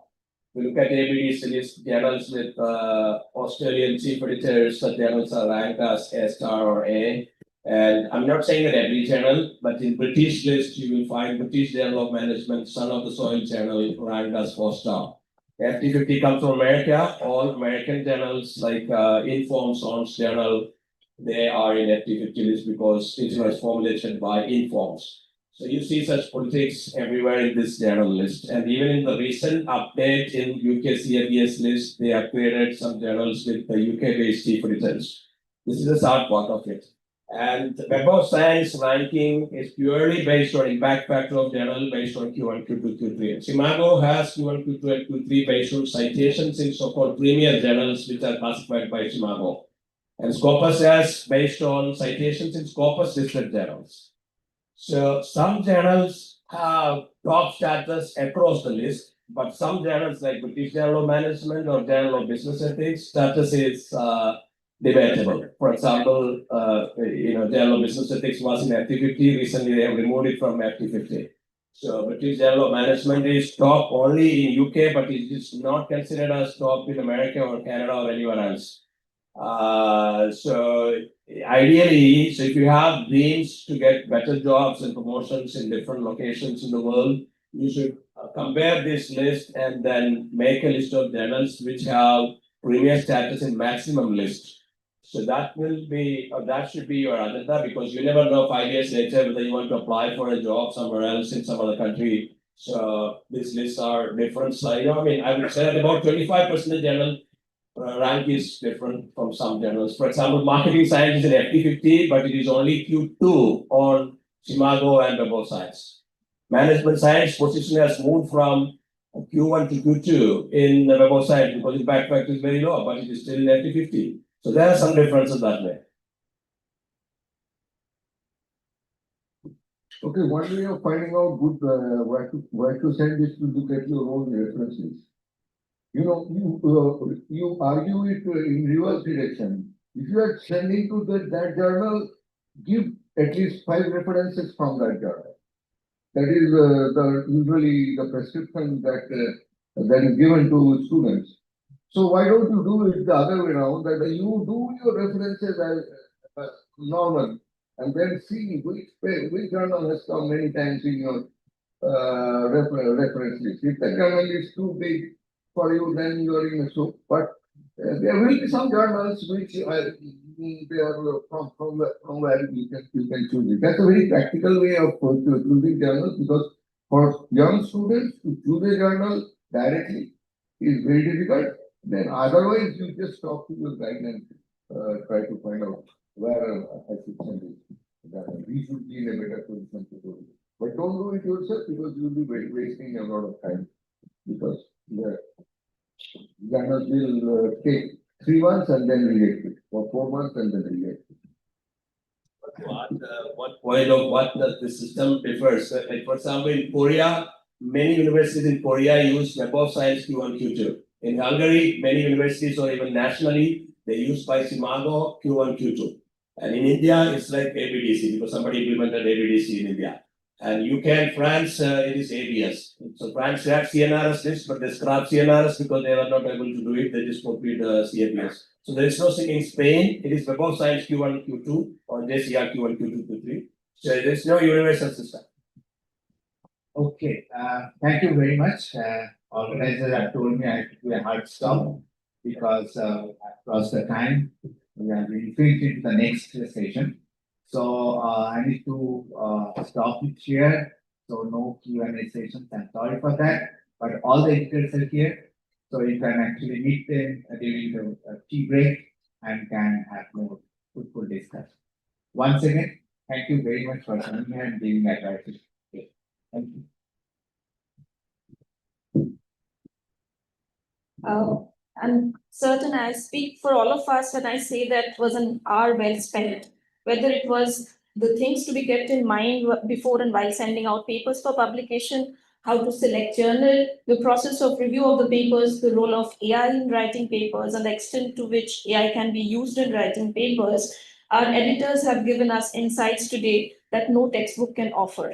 We look at ABD series journals with Australian chief editors, the journals are ranked as A star or A. And I'm not saying that every journal, but in British list, you will find British Journal of Management, Son of the Soil journal ranked as 4-star. FT50 comes from America, all American journals like Inform, Sons Journal, they are in FT50 list because it was formulated by Informs. So you see such politics everywhere in this journal list. And even in the recent update in UK CABS list, they have created some journals with the UK-based chief editors. This is the sad part of it. And the Web of Science ranking is purely based on impact factor of journal based on Q1, Q2, Q3. And Simago has Q1, Q2, and Q3 based on citations in so-called premier journals which are classified by Simago. And Scopus has based on citations in Scopus listed journals. So some journals have top status across the list, but some journals like British Journal of Management or Journal of Business Ethics status is debatable. For example, Journal of Business Ethics was in FT50. Recently, they have removed it from FT50. So British Journal of Management is top only in UK, but it is not considered as top in America or Canada or anywhere else. So ideally, so if you have dreams to get better jobs and promotions in different locations in the world, you should compare this list and then make a list of journals which have premier status in maximum list. So that will be, or that should be your agenda, because you never know 5 years later whether you want to apply for a job somewhere else in some other country. So these lists are different. So, I mean, I would say that about 25% journal rank is different from some journals. For example, marketing science is an FT50, but it is only Q2 on Simago and Web of Science. Management science position has moved from Q1 to Q2 in the Web of Science because impact factor is very low, but it is still in FT50. So there are some differences that way. Okay, one way of finding out good where to send this to look at your own references. You argue it in reverse direction. If you are sending to that journal, give at least 5 references from that journal. That is usually the prescription that is given to students. So why don't you do it the other way around, that you do your references as normal, and then see which journal has come many times in your reference list. If the journal is too big for you, then you are in a soup. But there will be some journals which they are from where you can choose it. That's a very practical way of choosing journals, because for young students to choose a journal directly is very difficult. Then otherwise you just talk to your guide and try to find out where I should send it. We should be in a better position to do it. But don't do it yourself, because you'll be wasting a lot of time. Because the journals will take 3 months and then reject it, or 4 months and then reject it. What point of what the system differs? Like for example, in Korea, many universities in Korea use Web of Science Q1, Q2. In Hungary, many universities or even nationally, they use by Simago Q1, Q2. And in India, it's like ABDC, because somebody implemented ABDC in India. And UK and France, it is ABS. So France had CNRS list, but they scrapped CNRS because they were not able to do it. They just copied CABS. So there is no thing in Spain. It is Web of Science Q1, Q2, or JCR Q1, Q2, Q3. So there is no universal system. Okay, thank you very much. Organizers have told me I have to do a hard stop because I've crossed the time. We are going into the next session. So I need to stop it here. So no Q&A sessions. I'm sorry for that. But all the editors are here. So you can actually meet them during the tea break and can have more fruitful discussion. Once again, thank you very much for coming here and giving that advice. Thank you. And certain I speak for all of us when I say that was an hour well spent. Whether it was the things to be kept in mind before and while sending out papers for publication, how to select journal, the process of review of the papers, the role of AI in writing papers, and the extent to which AI can be used in writing papers, our editors have given us insights today that no textbook can offer.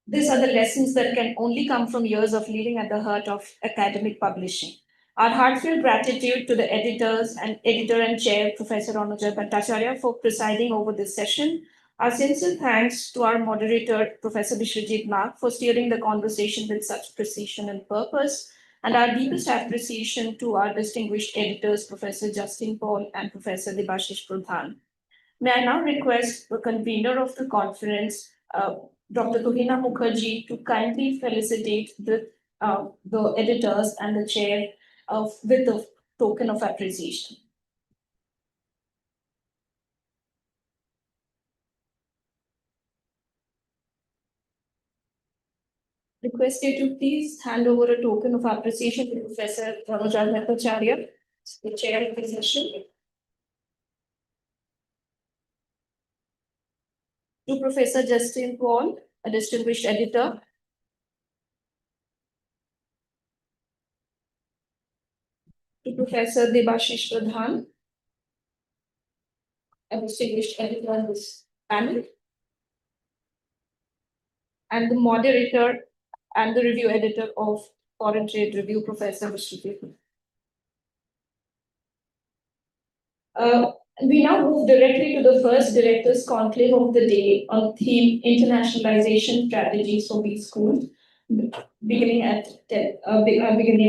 These are the lessons that can only come from years of living at the heart of academic publishing. Our heartfelt gratitude to the editors and editor and chair, Professor Anuja Bhattacharya, for presiding over this session. Our sincere thanks to our moderator, Professor Bishwajit Nag, for steering the conversation with such precision and purpose. And our deepest appreciation to our distinguished editors, Professor Justin Paul and Professor Debashish Pradhan. May I now request the convener of the conference, Dr. Tuhina Mukherjee, to kindly felicitate the editors and the chair with the token of appreciation. Request you to please hand over a token of appreciation to Professor Anuja Bhattacharya, the chair of the session. To Professor Justin Paul, a distinguished editor. To Professor Debashish Pradhan, a distinguished editor on this panel. And the moderator and the review editor of Foreign Trade Review, Professor Shri. We now move directly to the first Directors Conclave of the day on theme Internationalization Strategies for B-Schools, beginning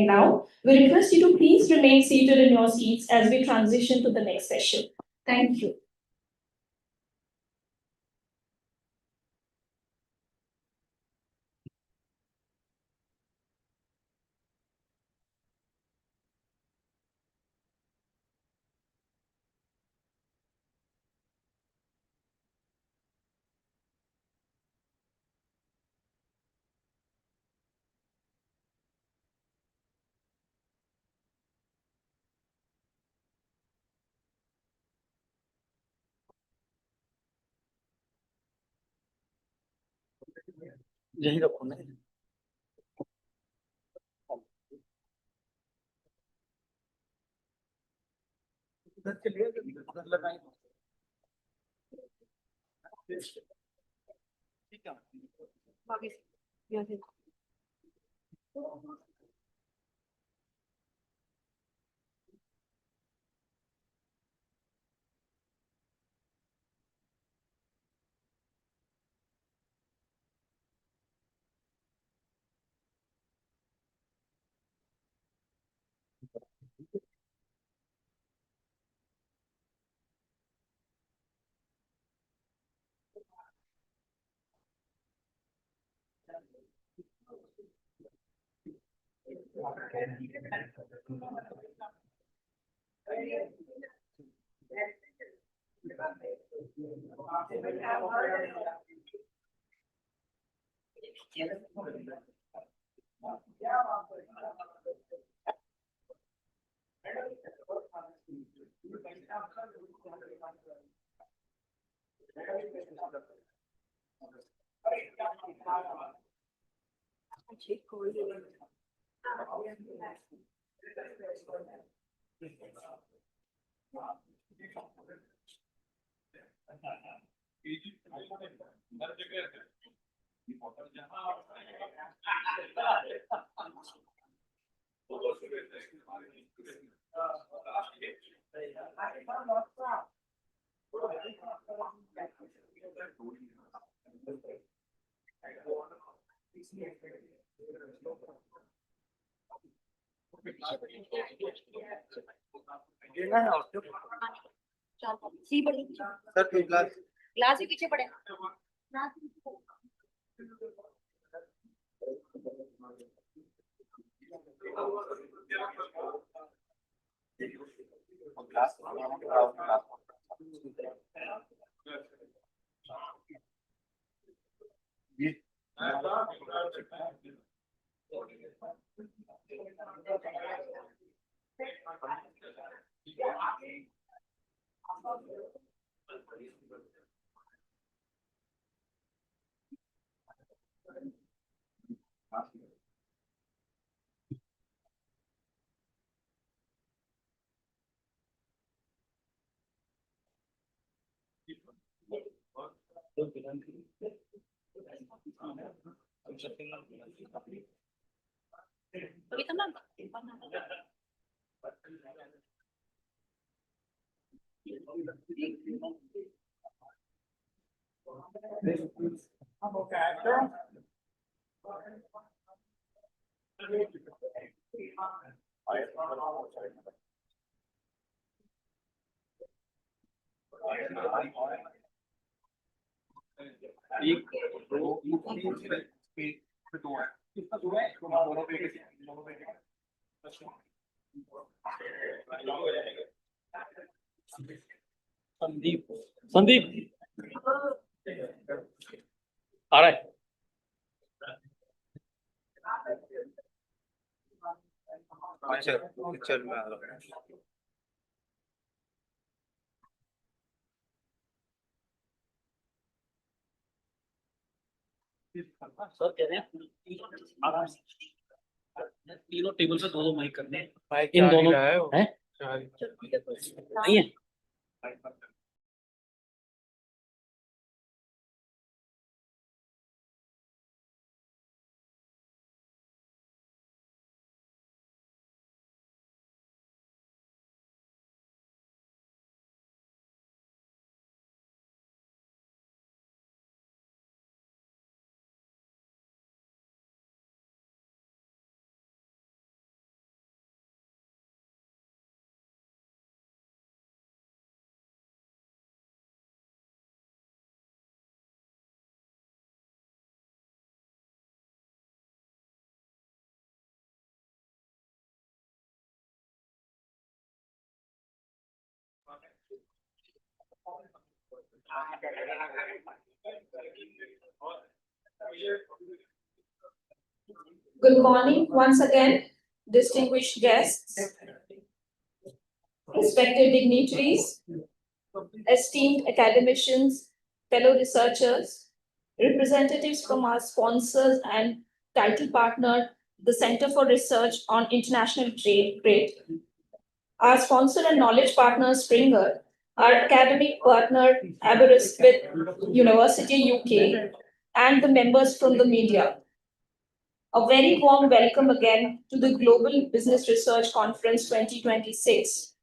now. We request you to please remain seated in your seats as we transition to the next session. Thank you. यही रखो ना उधर चलिए उधर लगाएं ठीक है sir glass ही पीछे पड़े संदीप आ रहा है पिक्चर में आ रहा है सर कह रहे हैं आराम से तीनों टेबल पे दो माइक करने हैं इन दोनों हैं नहीं है Good morning once again, distinguished guests, respected dignitaries, esteemed academicians, fellow researchers, representatives from our sponsors and title partner, the Center for Research on International Trade, our sponsor and knowledge partner, Springer, our academic partner, Aberystwyth University, UK, and the members from the media. A very warm welcome again to the Global Business Research Conference 2026.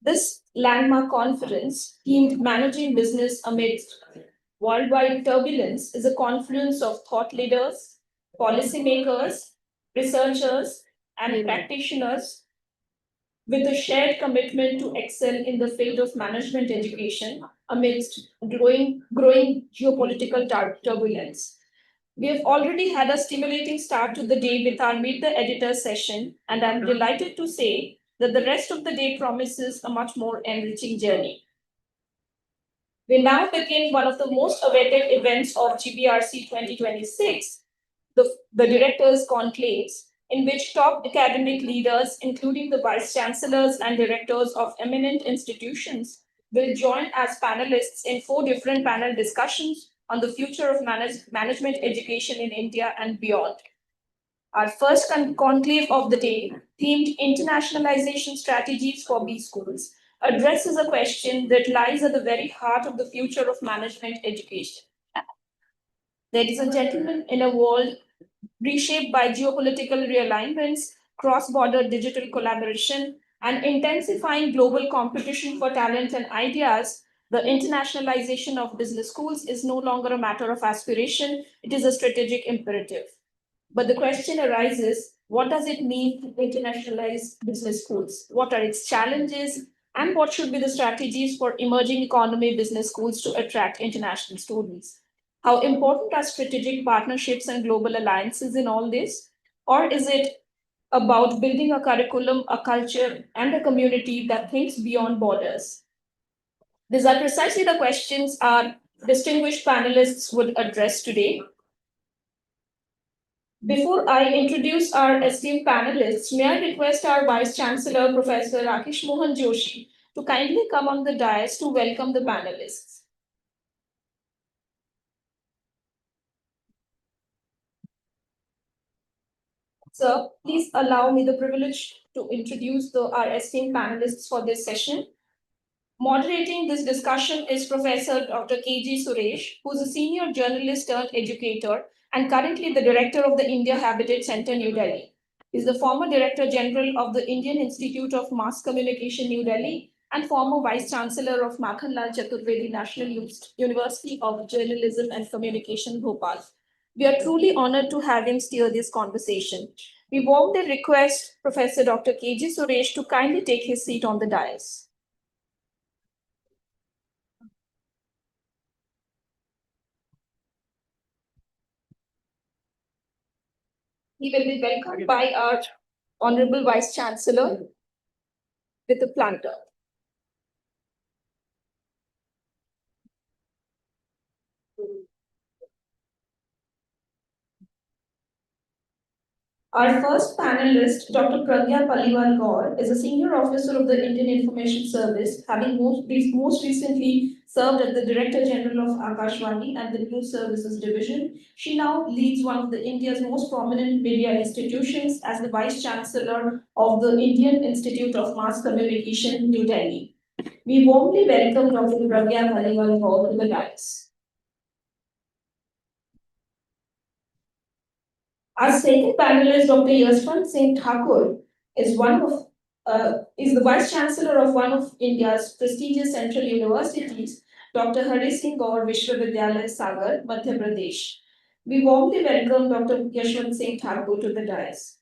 This landmark conference, themed Managing Business Amidst Worldwide Turbulence, is a confluence of thought leaders, policymakers, researchers, and practitioners with a shared commitment to excel in the field of management education amidst growing geopolitical turbulence. We have already had a stimulating start to the day with our Meet the Editor session, and I'm delighted to say that the rest of the day promises a much more enriching journey. We now begin one of the most awaited events of GBRC 2026, the Directors' Conclaves, in which top academic leaders, including the Vice Chancellors and Directors of eminent institutions, will join as panelists in 4 different panel discussions on the future of management education in India and beyond. Our first conclave of the day, themed Internationalization Strategies for B Schools, addresses a question that lies at the very heart of the future of management education. Ladies and gentlemen, in a world reshaped by geopolitical realignments, cross-border digital collaboration, and intensifying global competition for talent and ideas, the internationalization of business schools is no longer a matter of aspiration, it is a strategic imperative. But the question arises, what does it mean to internationalize business schools? What are its challenges? And what should be the strategies for emerging economy business schools to attract international students? How important are strategic partnerships and global alliances in all this? Or is it about building a curriculum, a culture, and a community that thinks beyond borders? These are precisely the questions our distinguished panelists would address today. Before I introduce our esteemed panelists, may I request our Vice Chancellor, Professor Rakesh Mohan Joshi, to kindly come on the dais to welcome the panelists. Sir, please allow me the privilege to introduce our esteemed panelists for this session. Moderating this discussion is Professor Dr. K.G. Suresh, who is a senior journalist turned educator and currently the director of the India Habitat Center, New Delhi. He is the former Director General of the Indian Institute of Mass Communication, New Delhi, and former Vice Chancellor of Makhanlal Chaturvedi National University of Journalism and Communication, Bhopal. We are truly honored to have him steer this conversation. We warmly request Professor Dr. K.G. Suresh to kindly take his seat on the dais. He will be welcomed by our Honorable Vice Chancellor with a planter. Our first panelist, Dr. Pragya Paliwal Gaur, is a senior officer of the Indian Information Service, having most recently served as the Director General of Akashvani and the News Services Division. She now leads one of India's most prominent media institutions as the Vice Chancellor of the Indian Institute of Mass Communication, New Delhi. We warmly welcome Dr. Pragya Paliwal Gaur to the dais. Our second panelist, Dr. Yashwant Singh Thakur, is the Vice Chancellor of one of India's prestigious central universities, Dr. Hari Singh Gaur Vishwavidyalaya, Sagar, Madhya Pradesh. We warmly welcome Dr. Yashwant Singh Thakur to the dais.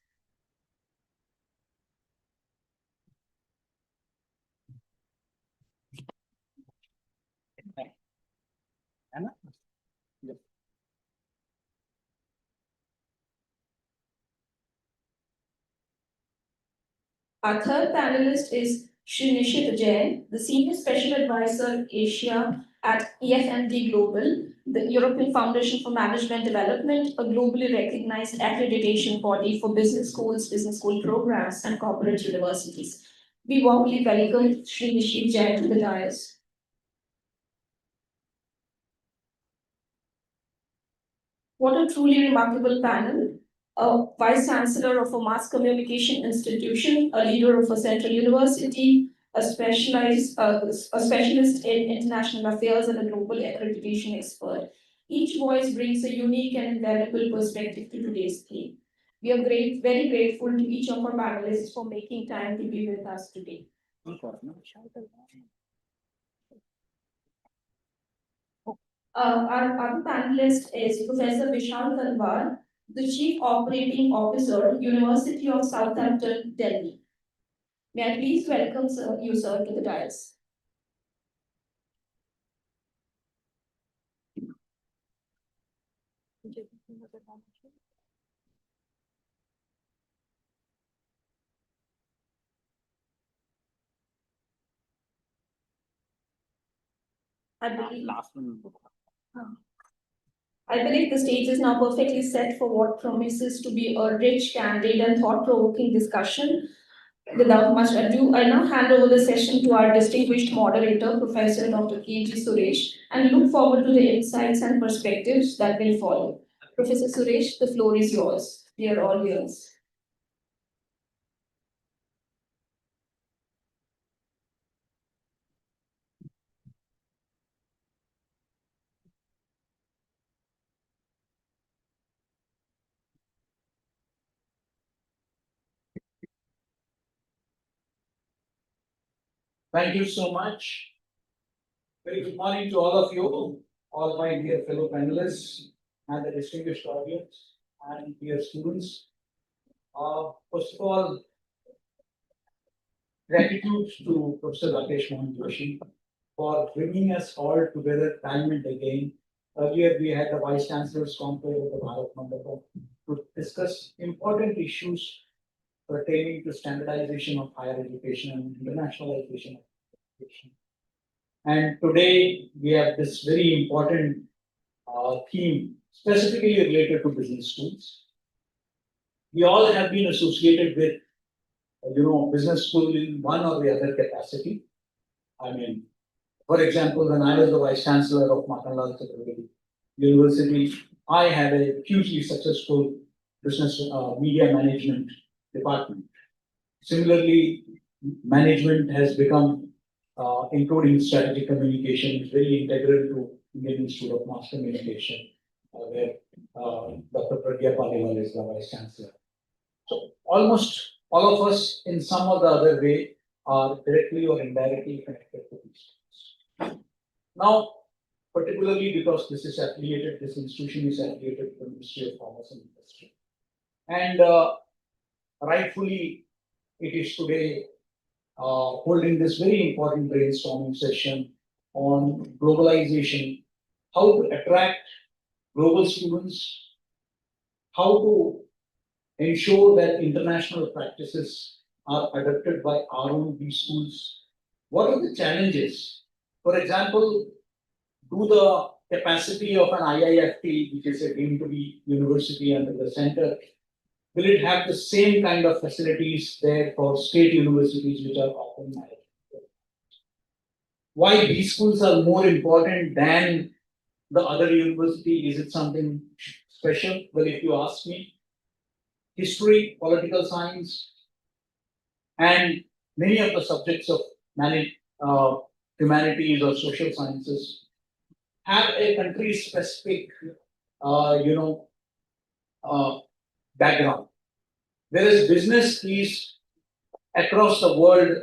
Our third panelist is Shri Jain, the Senior Special Advisor Asia at EFMD Global, the European Foundation for Management Development, a globally recognized accreditation body for business schools, business school programs, and corporate universities. We warmly welcome Shri Jain to the dais. What a truly remarkable panel. A Vice Chancellor of a mass communication institution, a leader of a central university, a specialist in international affairs, and a global accreditation expert. Each voice brings a unique and invaluable perspective to today's theme. We are very grateful to each of our panelists for making time to be with us today. Our other panelist is Professor Vishal Talwar, the Chief Operating Officer, University of Southampton, Delhi. May I please welcome you, sir, to the dais. I believe the stage is now perfectly set for what promises to be a rich, candid, and thought-provoking discussion. Without much ado, I now hand over the session to our distinguished moderator, Professor Dr. K.G. Suresh, and look forward to the insights and perspectives that will follow. Professor Suresh, the floor is yours. We are all yours. Thank you so much. Very good morning to all of you, all my dear fellow panelists and the distinguished audience and dear students. First of all, gratitude to Professor Rakesh Mohan Joshi for bringing us all together time and again. Earlier, we had the Vice Chancellor's Conclave at the Bharat Mandapam to discuss important issues pertaining to standardization of higher education and internationalization of education. And today we have this very important theme specifically related to business schools. we all have been associated with, business school in one or the other capacity. I mean, for example, when I was the Vice Chancellor of Makanlal Chakravarti University, I had a hugely successful business media management department. Similarly, management has become, including strategic communication, very integral to Indian Institute of Mass Communication, where Dr. Pragya Paliwal is the Vice Chancellor. So almost all of us, in some or the other way, are directly or indirectly connected to these. Now, particularly because this institution is affiliated to the Ministry of Commerce and Industry. And rightfully, it is today holding this very important brainstorming session on globalization, how to attract global students, how to ensure that international practices are adopted by our own B schools. What are the challenges? For example, do the capacity of an IIFT, which is a deemed to be university under the center, will it have the same kind of facilities there for state universities which are often managed? Why B schools are more important than the other university? Is it something special? Well, if you ask me, history, political science, and many of the subjects of humanities or social sciences have a country-specific, background. Whereas business is across the world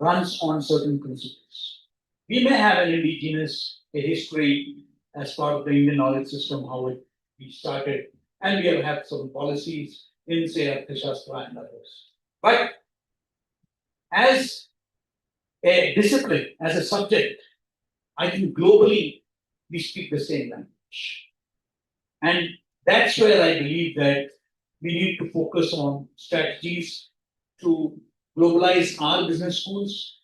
runs on certain principles. We may have an indigenous history as part of the Indian knowledge system, how we started, and we have some policies in, say, Arthashastra and others. But as a discipline, as a subject, I think globally we speak the same language. And that's where I believe that we need to focus on strategies to globalize our business schools,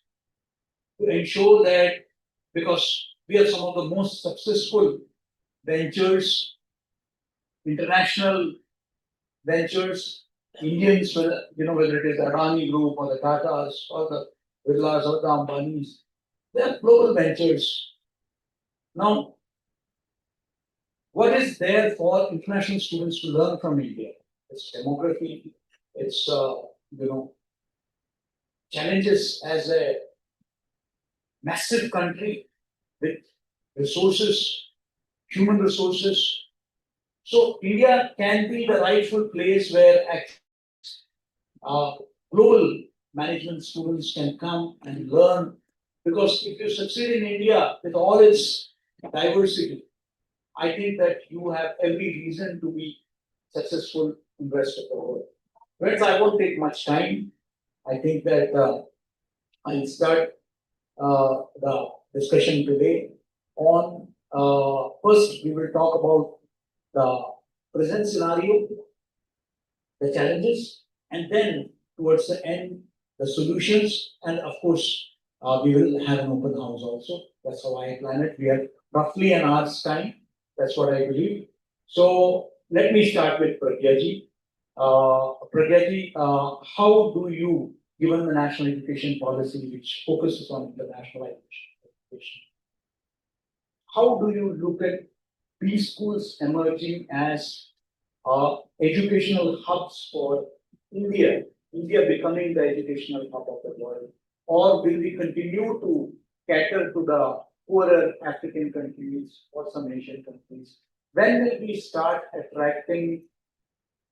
to ensure that, because we are some of the most successful ventures, international ventures, Indians, whether it is the Adani Group or the Tatas or the Birlas or the Ambanis, they are global ventures. Now, what is there for international students to learn from India? It's demography, it's challenges as a massive country with resources, human resources. So India can be the rightful place where global management students can come and learn. Because if you succeed in India with all its diversity, I think that you have every reason to be successful in the rest of the world. Friends, I won't take much time. I think that I'll start the discussion today on, first we will talk about the present scenario, the challenges, and then towards the end, the solutions, and of course, we will have an open house also. That's how I plan it. We have roughly an hour's time. That's what I believe. So let me start with Pragyaji. Pragyaji, how do you, given the national education policy which focuses on internationalization, how do you look at B schools emerging as educational hubs for India becoming the educational hub of the world? Or will we continue to cater to the poorer African countries or some Asian countries? When will we start attracting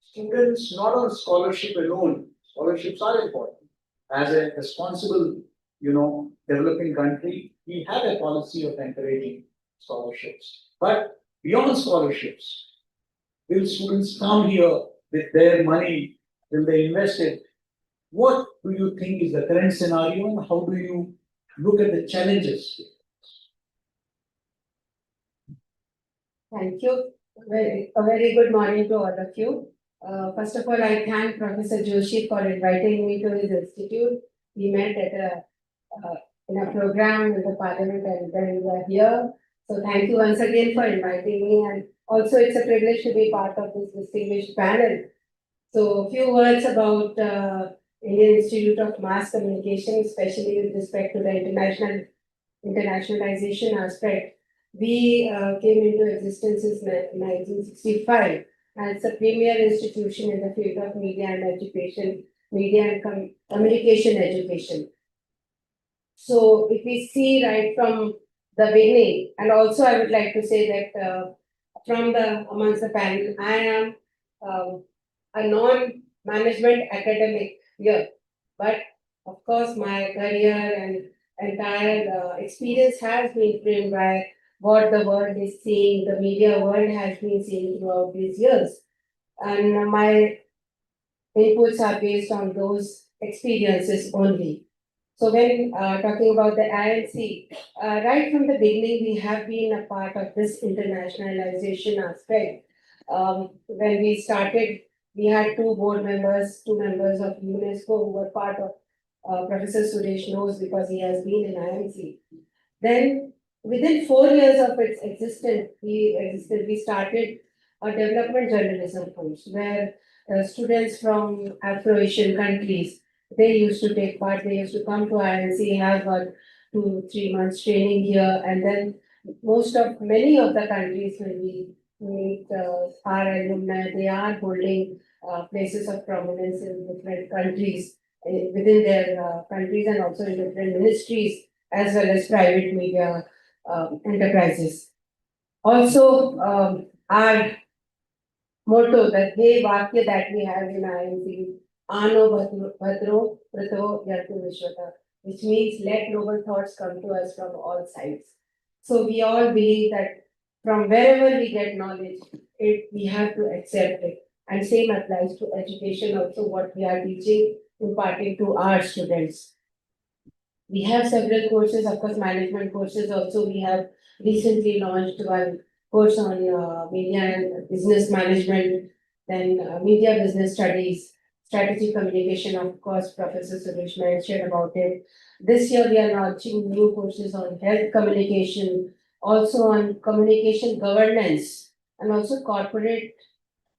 students not on scholarship alone? Scholarships are important. As a responsible, developing country, we have a policy of encouraging scholarships. But beyond scholarships, will students come here with their money? Will they invest it? What do you think is the current scenario, and how do you look at the challenges? Thank you. A very good morning to all of you. First of all, I thank Professor Joshi for inviting me to his institute. We met at in a program in the Parliament, and then we are here. So thank you once again for inviting me, and also it's a privilege to be part of this distinguished panel. So a few words about Indian Institute of Mass Communication, especially with respect to the internationalization aspect. We came into existence in 1965 as a premier institution in the field of media and education, media and communication education. So if we see right from the beginning, and also I would like to say that from the amongst the panel, I am a non-management academic here, but of course my career and entire experience has been framed by what the world is seeing, the media world has been seeing throughout these years, and my inputs are based on those experiences only. So when talking about the INC, right from the beginning, we have been a part of this internationalization aspect. When we started, we had two board members, two members of UNESCO who were part of Professor Suresh knows because he has been in INC. Then within 4 years of its existence, we started a development journalism course where students from Afro-Asian countries, they used to take part, they used to come to INC, have a 2-3 months training here, and then many of the countries when we meet our alumni, they are holding places of prominence in different countries, within their countries and also in different ministries as well as private media enterprises. Also, our motto, the Hey Vakya that we have in INC, Ano Bhadro Prato Yartu Vishwata, which means let noble thoughts come to us from all sides. So we all believe that from wherever we get knowledge, we have to accept it. And same applies to education also, what we are teaching, imparting to our students. We have several courses, of course, management courses also. We have recently launched one course on media and business management, then media business studies, strategic communication, of course, Professor Suresh mentioned about it. This year we are launching new courses on health communication, also on communication governance, and also corporate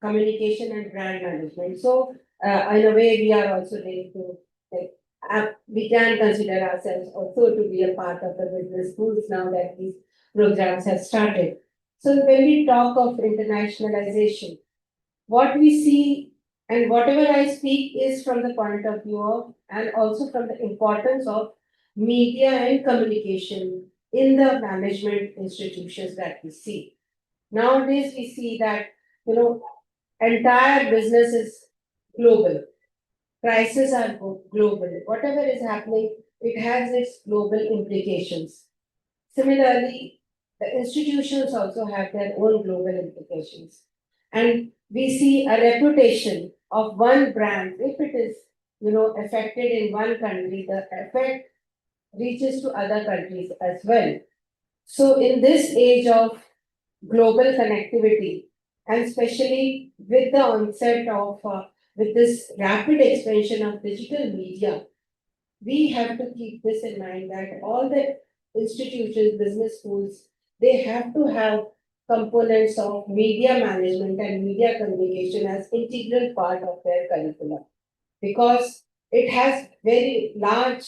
communication and brand management. So in a way, we are also ready to we can consider ourselves also to be a part of the business schools now that these programs have started. So when we talk of internationalization, what we see and whatever I speak is from the point of view of and also from the importance of media and communication in the management institutions that we see. Nowadays, we see that, entire business is global. Prices are global. Whatever is happening, it has its global implications. Similarly, the institutions also have their own global implications. And we see a reputation of one brand, if it is, affected in one country, the effect reaches to other countries as well. So in this age of global connectivity, and especially with the onset of with this rapid expansion of digital media, we have to keep this in mind that all the institutions, business schools, they have to have components of media management and media communication as integral part of their curriculum, because it has very large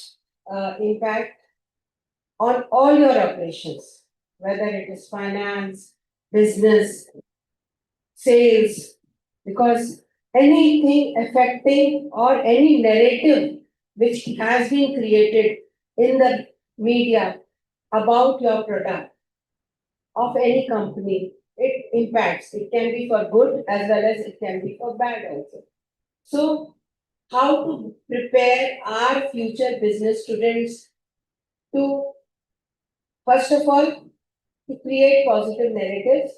impact on all your operations, whether it is finance, business, sales, because anything affecting or any narrative which has been created in the media about your product of any company, it impacts. It can be for good as well as it can be for bad also. So, how to prepare our future business students to, first of all, to create positive narratives.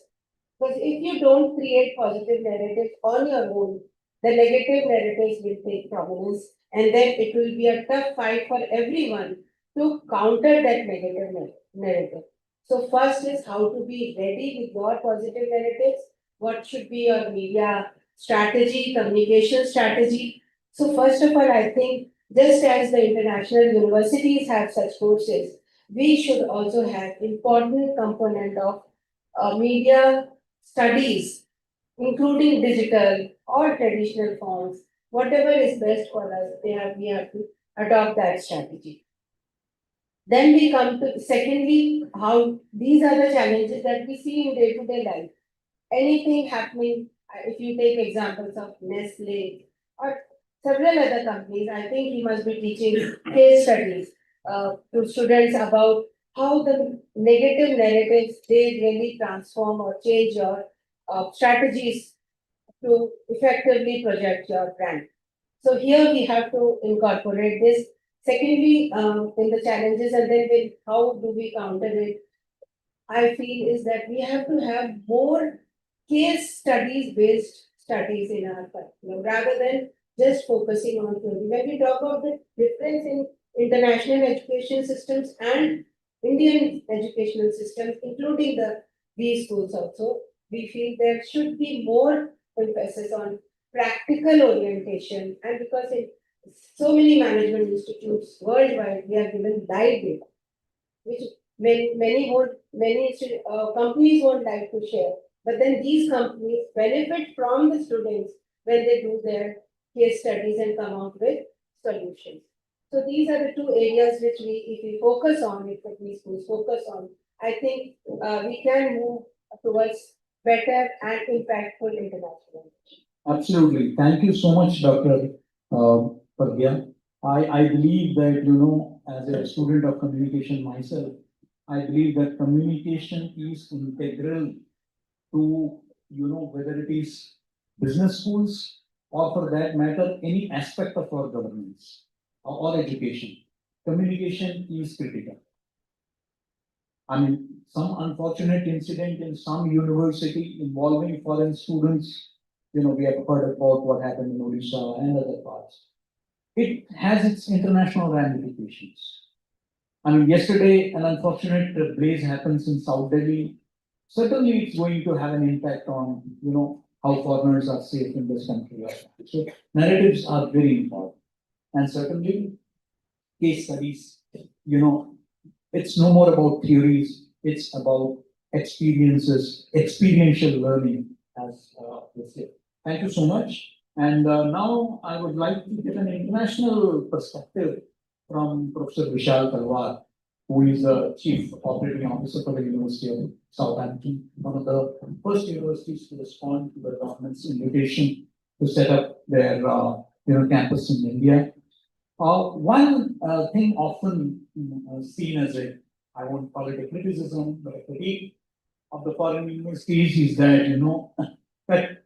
Because if you don't create positive narratives on your own, the negative narratives will take prominence, and then it will be a tough fight for everyone to counter that negative narrative. So first is how to be ready with your positive narratives. What should be your media strategy, communication strategy? So first of all, I think just as the international universities have such courses, we should also have important component of media studies including digital or traditional forms, whatever is best for us, we have to adopt that strategy. Then we come to secondly, how these are the challenges that we see in day-to-day life. Anything happening, if you take examples of Nestle or several other companies, I think we must be teaching case studies to students about how the negative narratives they really transform or change your strategies to effectively project your brand. So here we have to incorporate this. Secondly, in the challenges and then with how do we counter it, I feel is that we have to have more case studies based studies in our curriculum rather than just focusing on theory. When we talk about the difference in international education systems and Indian educational systems, including these schools also, we feel there should be more emphasis on practical orientation, and because in so many management institutes worldwide, we are given live data, which many companies won't like to share. But then these companies benefit from the students when they do their case studies and come out with solutions. So these are the two areas which if we focus on, if the schools focus on, I think we can move towards better and impactful international. Absolutely. Thank you so much, Dr. Pragya. I believe that, as a student of communication myself, I believe that communication is integral to, whether it is business schools or for that matter, any aspect of our governance or education. Communication is critical. I mean, some unfortunate incident in some university involving foreign students, we have heard about what happened in Odisha and other parts. It has its international ramifications. I mean, yesterday, an unfortunate blaze happens in South Delhi. Certainly, it's going to have an impact on, how foreigners are safe in this country. So, narratives are very important. And certainly, case studies, it's no more about theories, it's about experiences, experiential learning, as they say. Thank you so much. And now I would like to get an international perspective from Professor Vishal Talwar, who is the Chief Operating Officer for the University of Southampton, one of the first universities to respond to the government's invitation to set up their campus in India. One thing often seen as I won't call it a criticism, but a critique of the foreign universities is that, that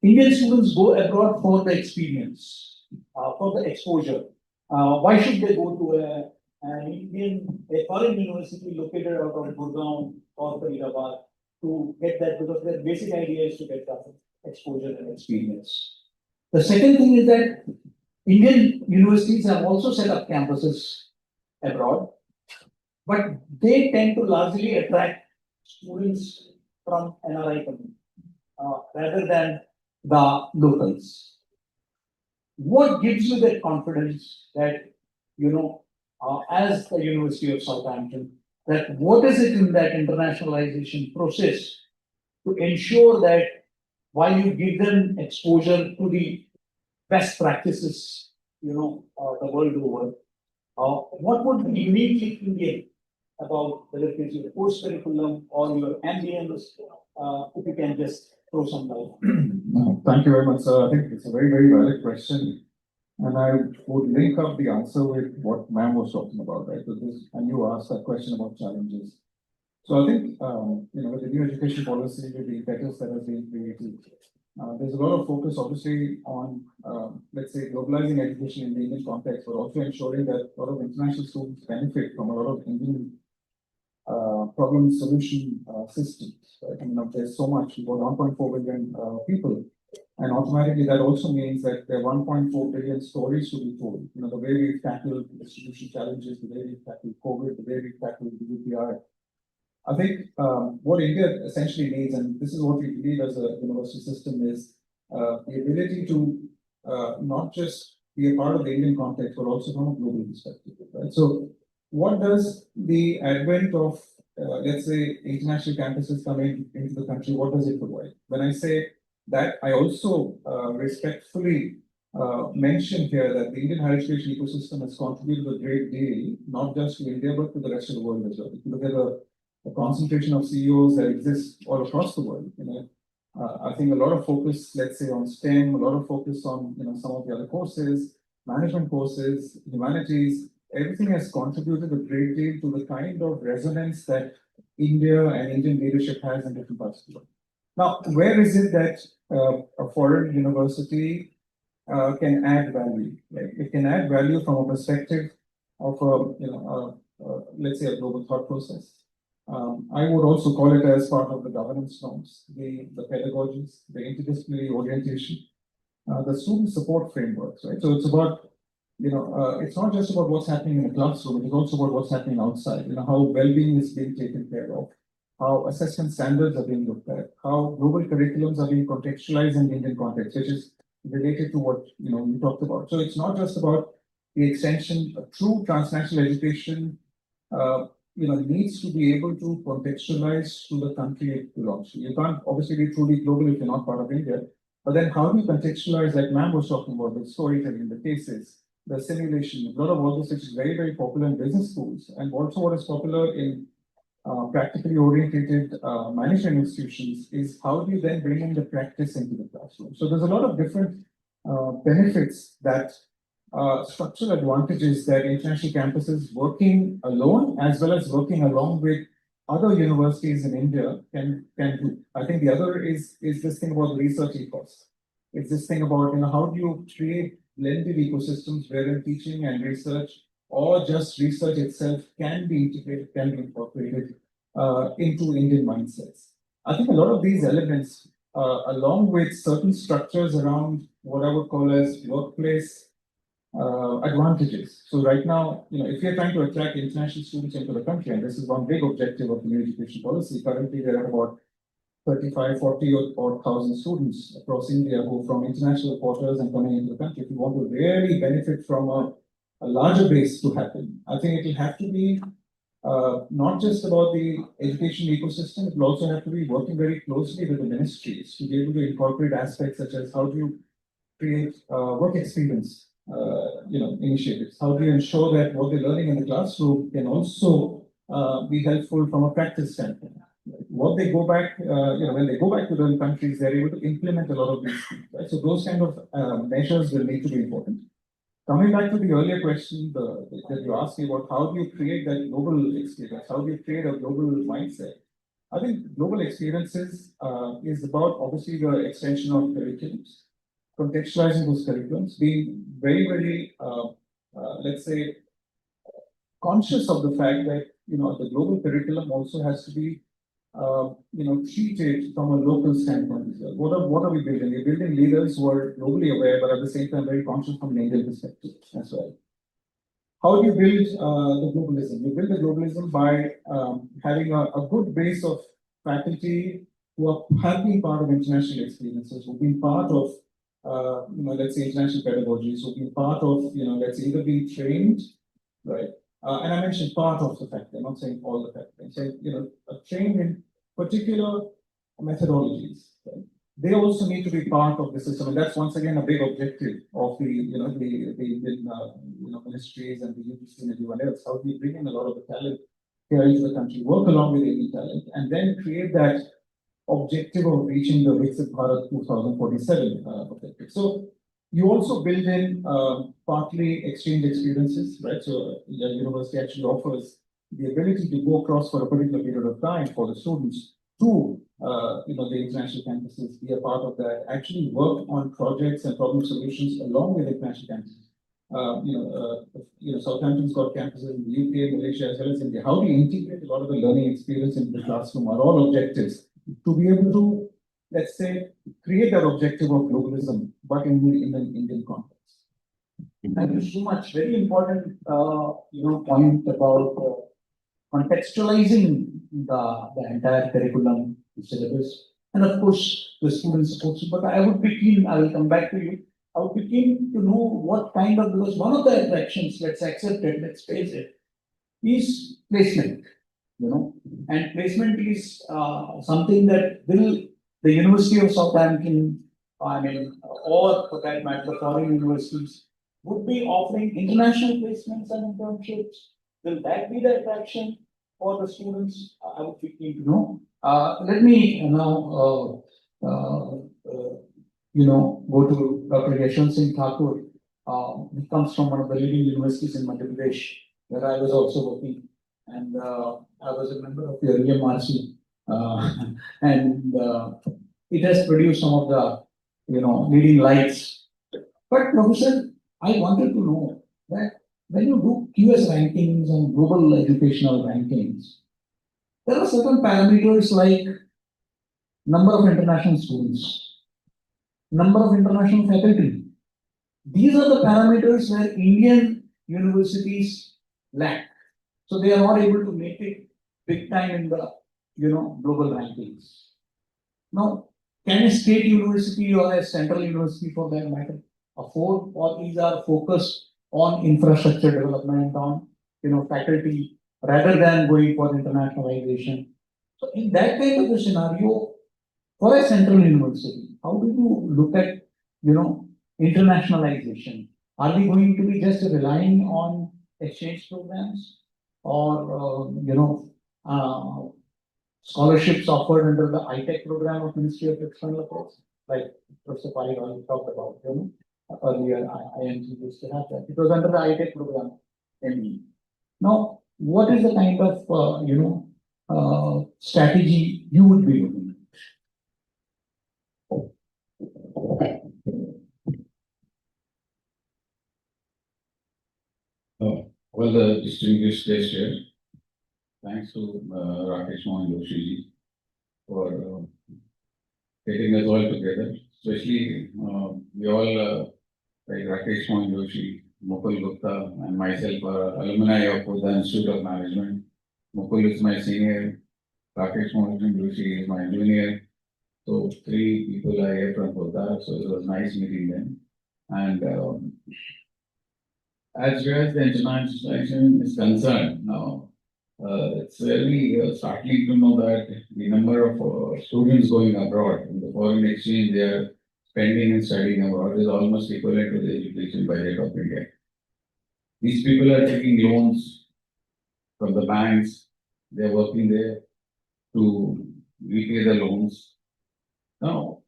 Indian students go abroad for the experience, for the exposure. Why should they go to a foreign university located out of Gurgaon or Faridabad to get that? Because their basic idea is to get that exposure and experience. The second thing is that Indian universities have also set up campuses abroad, but they tend to largely attract students from NRI community rather than the locals. What gives you that confidence that, as the University of Southampton, that what is it in that internationalization process to ensure that while you give them exposure to the best practices, the world over, what would be uniquely Indian about whether it is your course curriculum or your ambience, if you can just throw some light. Thank you very much, sir. I think it's a very, very valid question. And I would link up the answer with what ma'am was talking about, right? So and you asked that question about challenges. So I think, with the new education policy, with the impetus that has been created, there's a lot of focus, obviously, on, let's say, globalizing education in the Indian context, but also ensuring that a lot of international students benefit from a lot of Indian problem solution systems. Right? There's so much, we've got 1.4 billion people, and automatically that also means that there are 1.4 billion stories to be told. The way we've tackled distribution challenges, the way we've tackled COVID, the way we've tackled GBRC. I think what India essentially needs, and this is what we believe as a university system, is the ability to not just be a part of the Indian context, but also from a global perspective. Right? So, what does the advent of let's say, international campuses coming into the country, what does it provide? When I say that, I also respectfully mention here that the Indian higher education ecosystem has contributed a great deal, not just to India, but to the rest of the world as well. If you look at the concentration of CEOs that exist all across the world, I think a lot of focus, let's say, on STEM, a lot of focus on some of the other courses, management courses, humanities, everything has contributed a great deal to the kind of resonance that India and Indian leadership has in different parts of the world. Now, where is it that a foreign university can add value? Like, it can add value from a perspective of let's say, a global thought process. I would also call it as part of the governance norms, the pedagogies, the interdisciplinary orientation, the student support frameworks, right? So it's about, it's not just about what's happening in the classroom, it is also about what's happening outside, how well-being is being taken care of, how assessment standards are being looked at, how global curriculums are being contextualized in the Indian context, which is related to what, we talked about. So it's not just about the extension, a true transnational education, needs to be able to contextualize to the country it belongs to. You can't obviously be truly global if you're not part of India. But then how do you contextualize, like Ma'am was talking about, the storytelling, the cases, the simulation, a lot of all this which is very, very popular in business schools, and also what is popular in practically oriented management institutions is how do you then bring in the practice into the classroom? So there's a lot of different benefits that structural advantages that international campuses working alone as well as working along with other universities in India can do. I think the other is this thing about the research ethos. It's this thing about how do you create blended ecosystems wherein teaching and research or just research itself can be integrated, can be incorporated into Indian mindsets. I think a lot of these elements, along with certain structures around what I would call as workplace advantages. So right now, if you're trying to attract international students into the country, and this is one big objective of the new education policy, currently there are about 35, 40 or thousand students across India who from international quarters and coming into the country. If you want to really benefit from a larger base to happen, I think it will have to be not just about the education ecosystem, it will also have to be working very closely with the ministries to be able to incorporate aspects such as how do you create work experience initiatives? How do you ensure that what they're learning in the classroom can also be helpful from a practice standpoint? What they go back, when they go back to their countries, they're able to implement a lot of these things. Right? So those kind of measures will need to be important. Coming back to the earlier question that you asked me about how do you create that global experience? How do you create a global mindset? I think global experiences is about obviously the extension of curriculums, contextualizing those curriculums, being very, very, let's say, conscious of the fact that the global curriculum also has to be treated from a local standpoint as well. What are we building? We're building leaders who are globally aware, but at the same time very conscious from an Indian perspective as well. How do you build the globalism? You build the globalism by having a good base of faculty who have been part of international experiences, who've been part of let's say international pedagogies, who've been part of let's say either being trained, right? And I mentioned part of the faculty. I'm not saying all the faculty. I'm saying trained in particular methodologies. Right? They also need to be part of the system, and that's once again a big objective of the ministries and the UGC and everyone else. How do you bring in a lot of the talent here into the country, work along with Indian talent, and then create that objective of reaching the Viksit Bharat 2047 objective. So you also build in partly exchange experiences, right? So the university actually offers the ability to go across for a particular period of time for the students to the international campuses, be a part of that, actually work on projects and problem solutions along with international campuses. Southampton's got campuses in the UK, Malaysia, as well as India. How do you integrate a lot of the learning experience into the classroom are all objectives to be able to, let's say, create that objective of globalism, but in an Indian context. Thank you so much. Very important, point about contextualizing the entire curriculum, the syllabus, and of course the student supports. But I would be keen. I will come back to you. I would be keen to know what kind of, because one of the attractions, let's accept it, let's face it, is placement. and placement is something that will the University of Southampton, or for that matter, foreign universities would be offering international placements and internships. Will that be the attraction for the students? I would be keen to know. Let me now, go to Dr. Yashwant Singh Thakur. He comes from one of the leading universities in Madhya Pradesh, where I was also working, and I was a member of the EMRC, and it has produced some of the leading lights. But Professor, I wanted to know that when you do QS rankings and global educational rankings, there are certain parameters like number of international students, number of international faculty. These are the parameters where Indian universities lack. So they are not able to make it big time in the global rankings. Now, can a state university or a central university for that matter afford, or these are focused on infrastructure development, on faculty, rather than going for internationalization? So in that kind of a scenario, for a central university, how do you look at internationalization? Are we going to be just relying on exchange programs, or scholarships offered under the ITEC program of Ministry of External Affairs, like Professor Pali talked about, earlier IMG used to have that. It was under the ITEC program. Now, what is the kind of strategy you would be looking at? Well, the distinguished guest here, thanks to Rakesh Mohan Joshi for getting us all together. Especially, we all, like Rakesh Mohan Joshi, Mukul Gupta, and myself are alumni of the Institute of Management. Mukul is my senior, Rakesh Mohan Joshi is my junior. So 3 people I have from Buddha, so it was nice meeting them. And as far as the internationalization is concerned, now it's very startling to know that the number of students going abroad in the foreign exchange they are spending and studying abroad is almost equivalent to the education budget of India. These people are taking loans from the banks, they are working there to repay the loans. Now,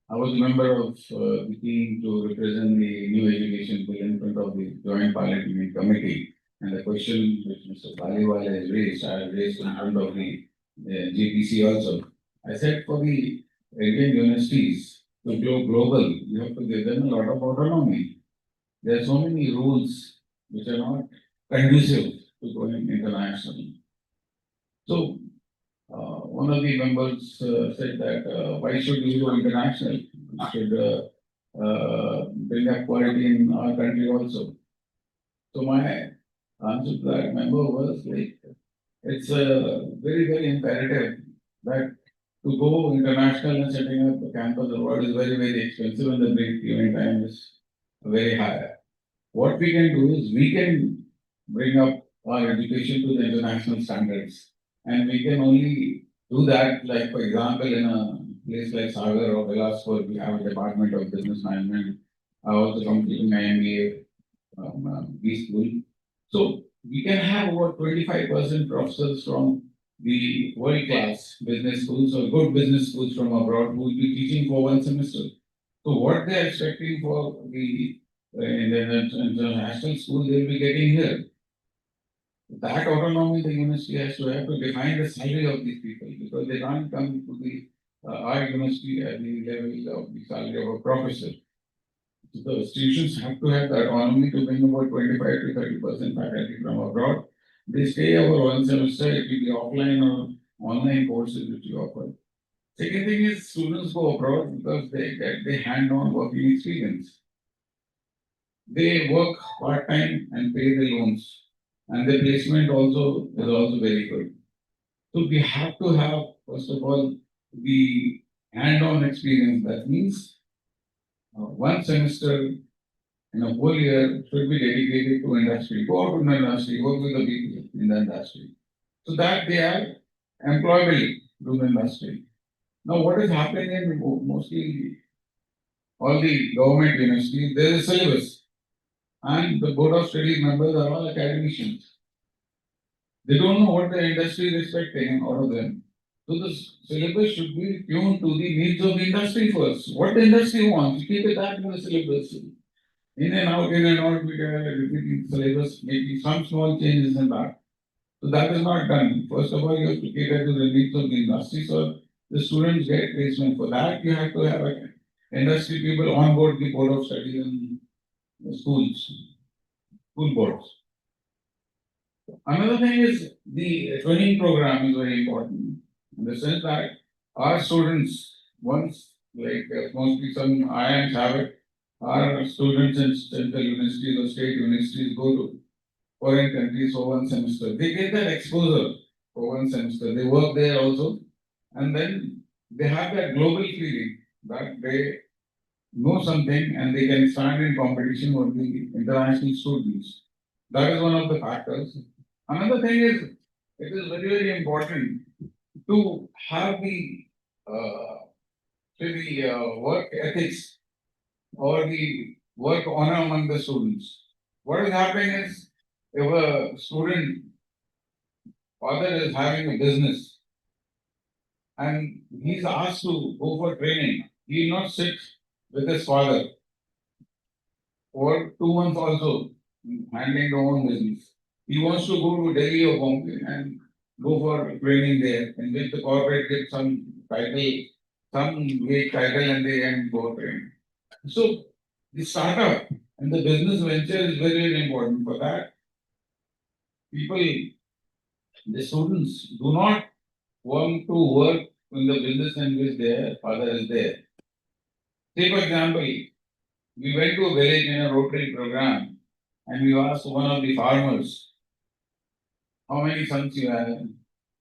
I was a member of the team to represent the new education bill in front of the Joint Parliamentary Committee. And the question which Mr. Paliwala has raised, I have raised in front of the GPC also. I said for the Indian universities to go global, you have to give them a lot of autonomy. There are so many rules which are not conducive to going international. So, one of the members said that why should we go international? We should bring up quality in our country also. So my answer to that member was like, it's very, very imperative that to go international and setting up a campus abroad is very, very expensive and the break-even time is very high. What we can do is we can bring up our education to the international standards, and we can only do that, like for example, in a place like Sagar or Bilaspur, we have a Department of Business Management. I also completed my MBA from B school. So we can have over 25% professors from the world-class business schools or good business schools from abroad who will be teaching for 1 semester. So what they are expecting for the international school, they will be getting here. That autonomy the university has to define the salary of these people, because they can't come to the our university at the level of the salary of a professor. So the institutions have to have the autonomy to bring about 25 to 30% faculty from abroad. They stay over 1 semester, it will be offline or online courses which you offer. Second thing is students go abroad because they get the hand-on working experience. They work part-time and pay the loans. And the placement also is also very good. So we have to have, first of all, the hand-on experience. That means 1 semester in a whole year should be dedicated to industry. Go out to the industry, work with the people in the industry. so that they are employable to the industry. Now, what is happening in mostly all the government universities, there is a syllabus, and the board of studies members are all academicians. They don't know what the industry is expecting out of them. So the syllabus should be tuned to the needs of the industry first. What the industry wants, keep it that in the syllabus. In and out, we can repeat the syllabus, maybe some small changes in that. So that is not done. First of all, you have to cater to the needs of the industry. So the students get placement. For that, you have to have industry people on board the board of studies and the schools, school boards. Another thing is the training program is very important in the sense that our students, once mostly some IIMs have it, our students in central universities or state universities go to foreign countries for one semester. They get that exposure for one semester. They work there also, and then they have that global feeling that they know something and they can stand in competition with the international students. That is one of the factors. Another thing is, it is very, very important to have the work ethics or the work honor among the students. What is happening is, if a student father is having a business and he's asked to go for training, he will not sit with his father for 2 months also, handling the own business. He wants to go to Delhi or Bombay and go for training there, in which the corporate gets some title, some great title, and they can go training. So the startup and the business venture is very, very important. For that, people, the students do not want to work in the business in which their father is there. Say, for example, we went to a village in a Rotary program and we asked one of the farmers, how many sons you have?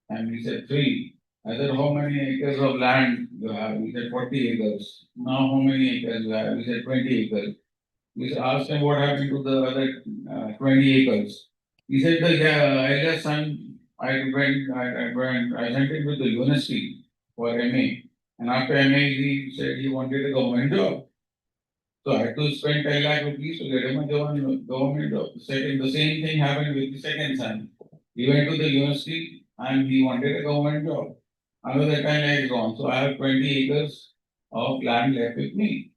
And we said 3. I said, how many acres of land you have? We said 40 acres. Now how many acres you have? We said 20 acres. We asked him what happened to the other 20 acres. He said the eldest son, I sent him to the university for MA. And after MA, he said he wanted a government job. So I had to spend 10 lakh rupees to get him a government job. The same thing happened with the second son. He went to the university and he wanted a government job. Another 10 lakh is gone. So I have 20 acres of land left with me.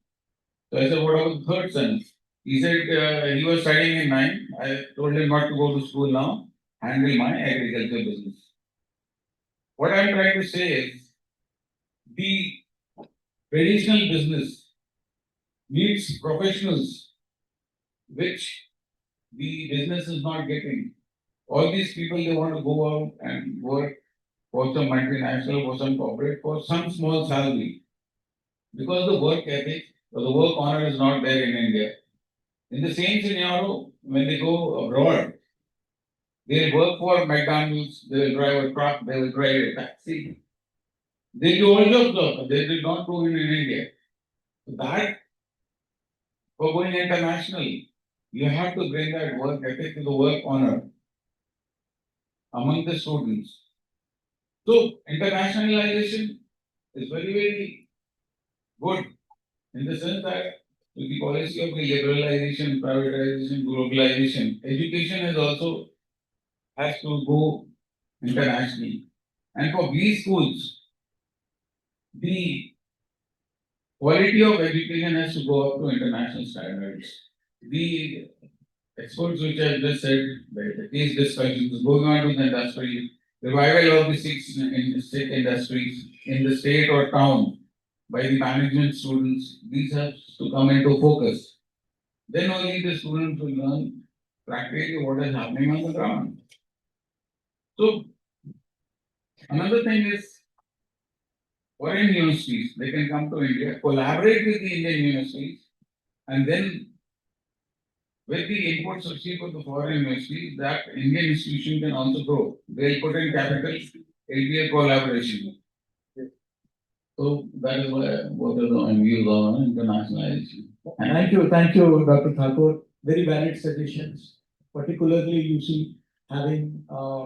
So I said, what about the third son? He said he was studying in 9. I told him not to go to school now, handle my agriculture business. What I'm trying to say is, the traditional business needs professionals, which the business is not getting. All these people, they want to go out and work for some multinational, for some corporate, for some small salary. Because the work ethic or the work honor is not there in India. In the same scenario, when they go abroad, they work for McDonald's, they will drive a truck, they will drive a taxi. They do all jobs, they did not do it in India. So that, for going international, you have to bring that work ethic to the work honor among the students. So internationalization is very, very good in the sense that with the policy of the liberalization, privatization, globalization, education has to go internationally. And for these schools, the quality of education has to go up to international standards. The experts which I just said, the case discussions going on to the industry, revival of the six industries in the state or town by the management students, these have to come into focus. Then only the students will learn practically what is happening on the ground. So, another thing is, foreign universities, they can come to India, collaborate with the Indian universities, and then with the input subsidy of the foreign universities, that Indian institution can also grow. They'll put in capital, it'll be a collaboration. So that is what are my views on internationalization. Thank you, Dr. Thakur. Very valid suggestions. Particularly, you see, having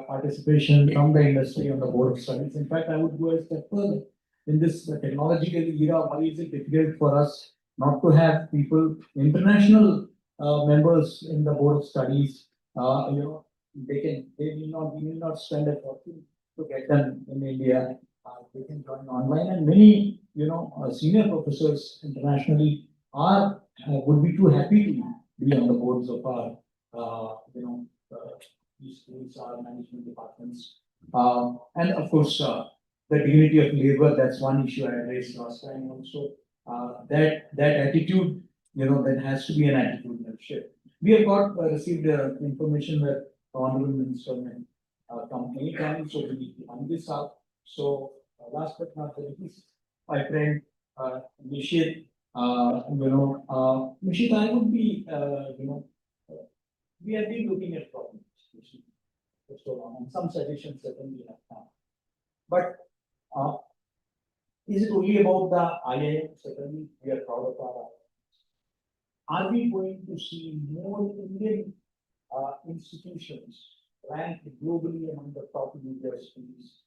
participation from the industry on the board of studies. In fact, I would go a step further. In this technological era, why is it difficult for us not to have people, international members in the board of studies? They need not spend a fortune to get them in India. They can join online, and many, senior professors internationally would be too happy to be on the boards of our, these schools, our management departments. And of course, the dignity of labor, that's one issue I raised last time also. That attitude, that has to be an attitudinal shift. We have received information that the Honorable Minister may come anytime, so we need to hand this up. So last but not the least, my friend Nishit, Nishit, I would be, we have been looking at problems for so long, and some suggestions certainly have come. But is it only about the IIM? Certainly, we are proud of our IIM. Are we going to see more Indian institutions ranked globally among the top universities?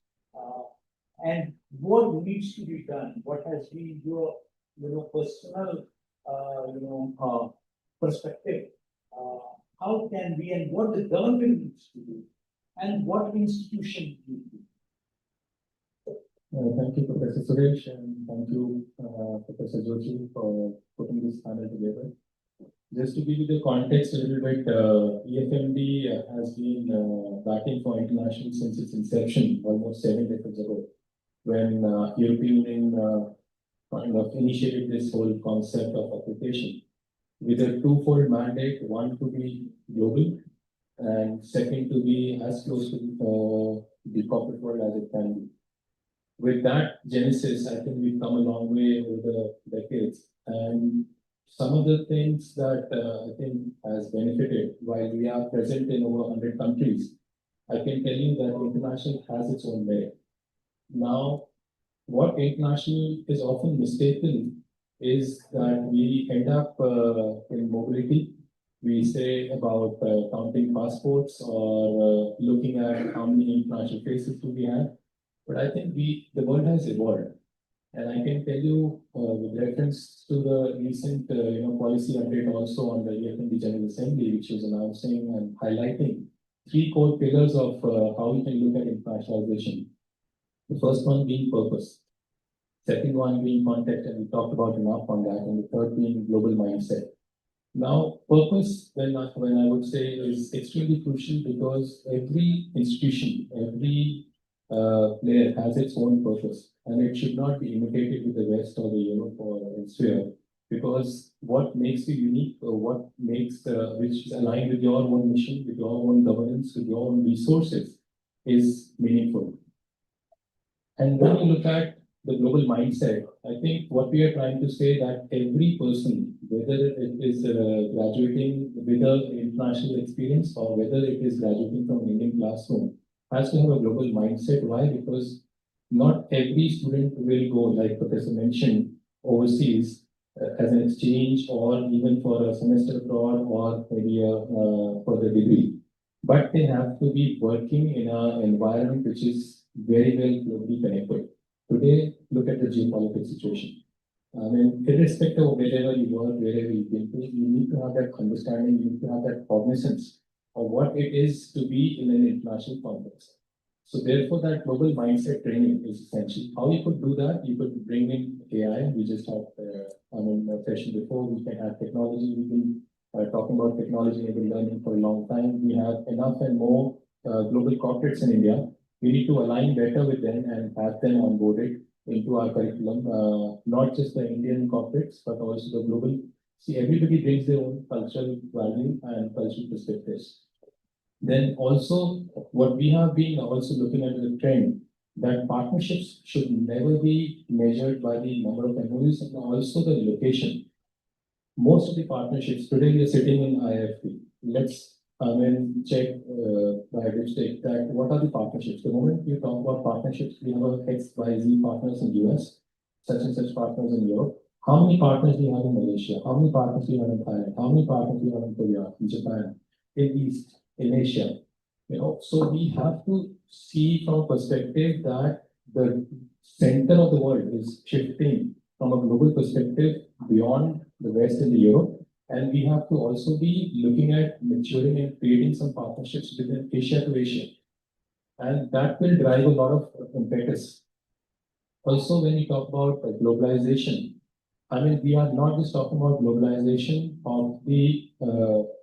And what needs to be done? What has been your, personal, perspective? How can we, and what the government needs to do, and what institution need to do? Thank you, Professor Suresh, and thank you, Professor Joshi, for putting this panel together. Just to give you the context a little bit, EFMD has been batting for international since its inception almost 7 decades ago, when European Union kind of initiated this whole concept of occupation with a twofold mandate: one to be global, and second to be as close to the corporate world as it can be. With that genesis, I think we've come a long way over the decades, and some of the things that I think has benefited while we are present in over 100 countries, I can tell you that international has its own merit. Now, what international is often mistaken is that we end up in mobility. We say about counting passports or looking at how many international faces do we have. But I think the world has evolved. And I can tell you with reference to the recent policy update also on the EFMD General Assembly, which was announcing and highlighting 3 core pillars of how we can look at internationalization. The first one being purpose. Second one being context, and we talked about enough on that. And the third being global mindset. Now, purpose, when I would say, is extremely crucial because every institution, every player has its own purpose, and it should not be imitated with the West or the Europe or elsewhere, because what makes you unique, or what makes which is aligned with your own mission, with your own governance, with your own resources, is meaningful. And when you look at the global mindset, I think what we are trying to say that every person, whether it is graduating with an international experience or whether it is graduating from an Indian classroom, has to have a global mindset. Why? Because not every student will go, like Professor mentioned, overseas as an exchange or even for a semester abroad or maybe for the degree. But they have to be working in an environment which is very well globally connected. Today, look at the geopolitical situation. I mean, irrespective of wherever you work, wherever you've been to, you need to have that understanding, you need to have that cognizance of what it is to be in an international context. So therefore, that global mindset training is essential. How you could do that? You could bring in AI. We just had, a session before. We can have technology. We've been talking about technology-enabled learning for a long time. We have enough and more global corporates in India. We need to align better with them and have them onboarded into our curriculum, not just the Indian corporates, but also the global. See, everybody brings their own cultural value and cultural perspectives. Then also, what we have been also looking at the trend that partnerships should never be measured by the number of MOUs and also the location. Most of the partnerships today we are sitting in IIFT. Let's check by which take that. What are the partnerships? The moment you talk about partnerships, we have X, Y, Z partners in US, such and such partners in Europe. How many partners do you have in Malaysia? How many partners do you have in Thailand? How many partners do you have in Korea, in Japan, in East, in Asia? So we have to see from a perspective that the center of the world is shifting from a global perspective beyond the West and the Europe. And we have to also be looking at maturing and creating some partnerships within Asia to Asia. And that will drive a lot of impetus. Also, when we talk about globalization, I mean, we are not just talking about globalization of the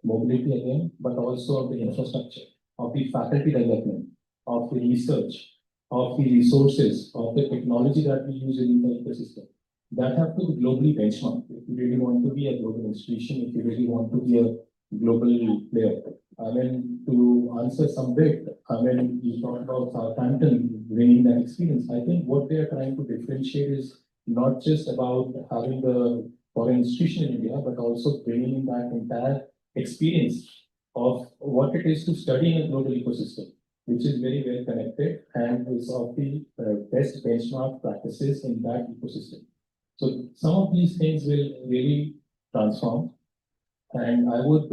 mobility again, but also of the infrastructure, of the faculty development, of the research, of the resources, of the technology that we use in the ecosystem. That have to be globally benchmarked. If you really want to be a global institution, if you really want to be a global player. I mean, to answer some bit, I mean, you talked about Southampton bringing that experience. I think what they are trying to differentiate is not just about having the foreign institution in India, but also bringing in that entire experience of what it is to study in a global ecosystem, which is very well connected and is of the best benchmark practices in that ecosystem. So some of these things will really transform. And I would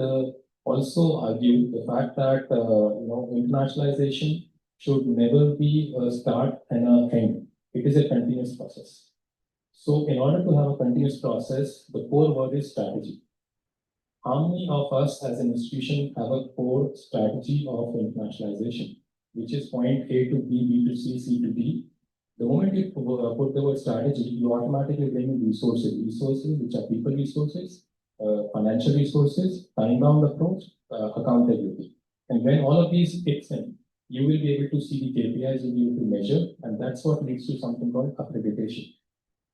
also argue the fact that internationalization should never be a start and an end. It is a continuous process. So in order to have a continuous process, the core word is strategy. How many of us as an institution have a core strategy of internationalization, which is point A to B, B to C, C to D? The moment you put the word strategy, you automatically bring in resources, which are people resources, financial resources, time-bound approach, accountability. And when all of these kicks in, you will be able to see the KPIs, you'll be able to measure, and that's what leads to something called accreditation.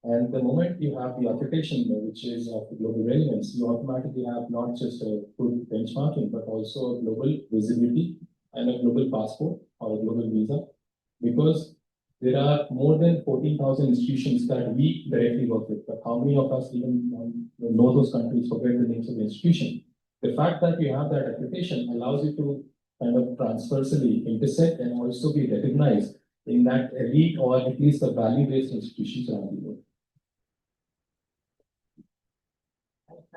And the moment you have the accreditation, which is of global relevance, you automatically have not just a good benchmarking, but also a global visibility and a global passport or a global visa. Because there are more than 14,000 institutions that we directly work with, but how many of us even know those countries, forget the names of the institution? The fact that you have that accreditation allows you to kind of transversally intersect and also be recognized in that elite or at least the value-based institutions around the world.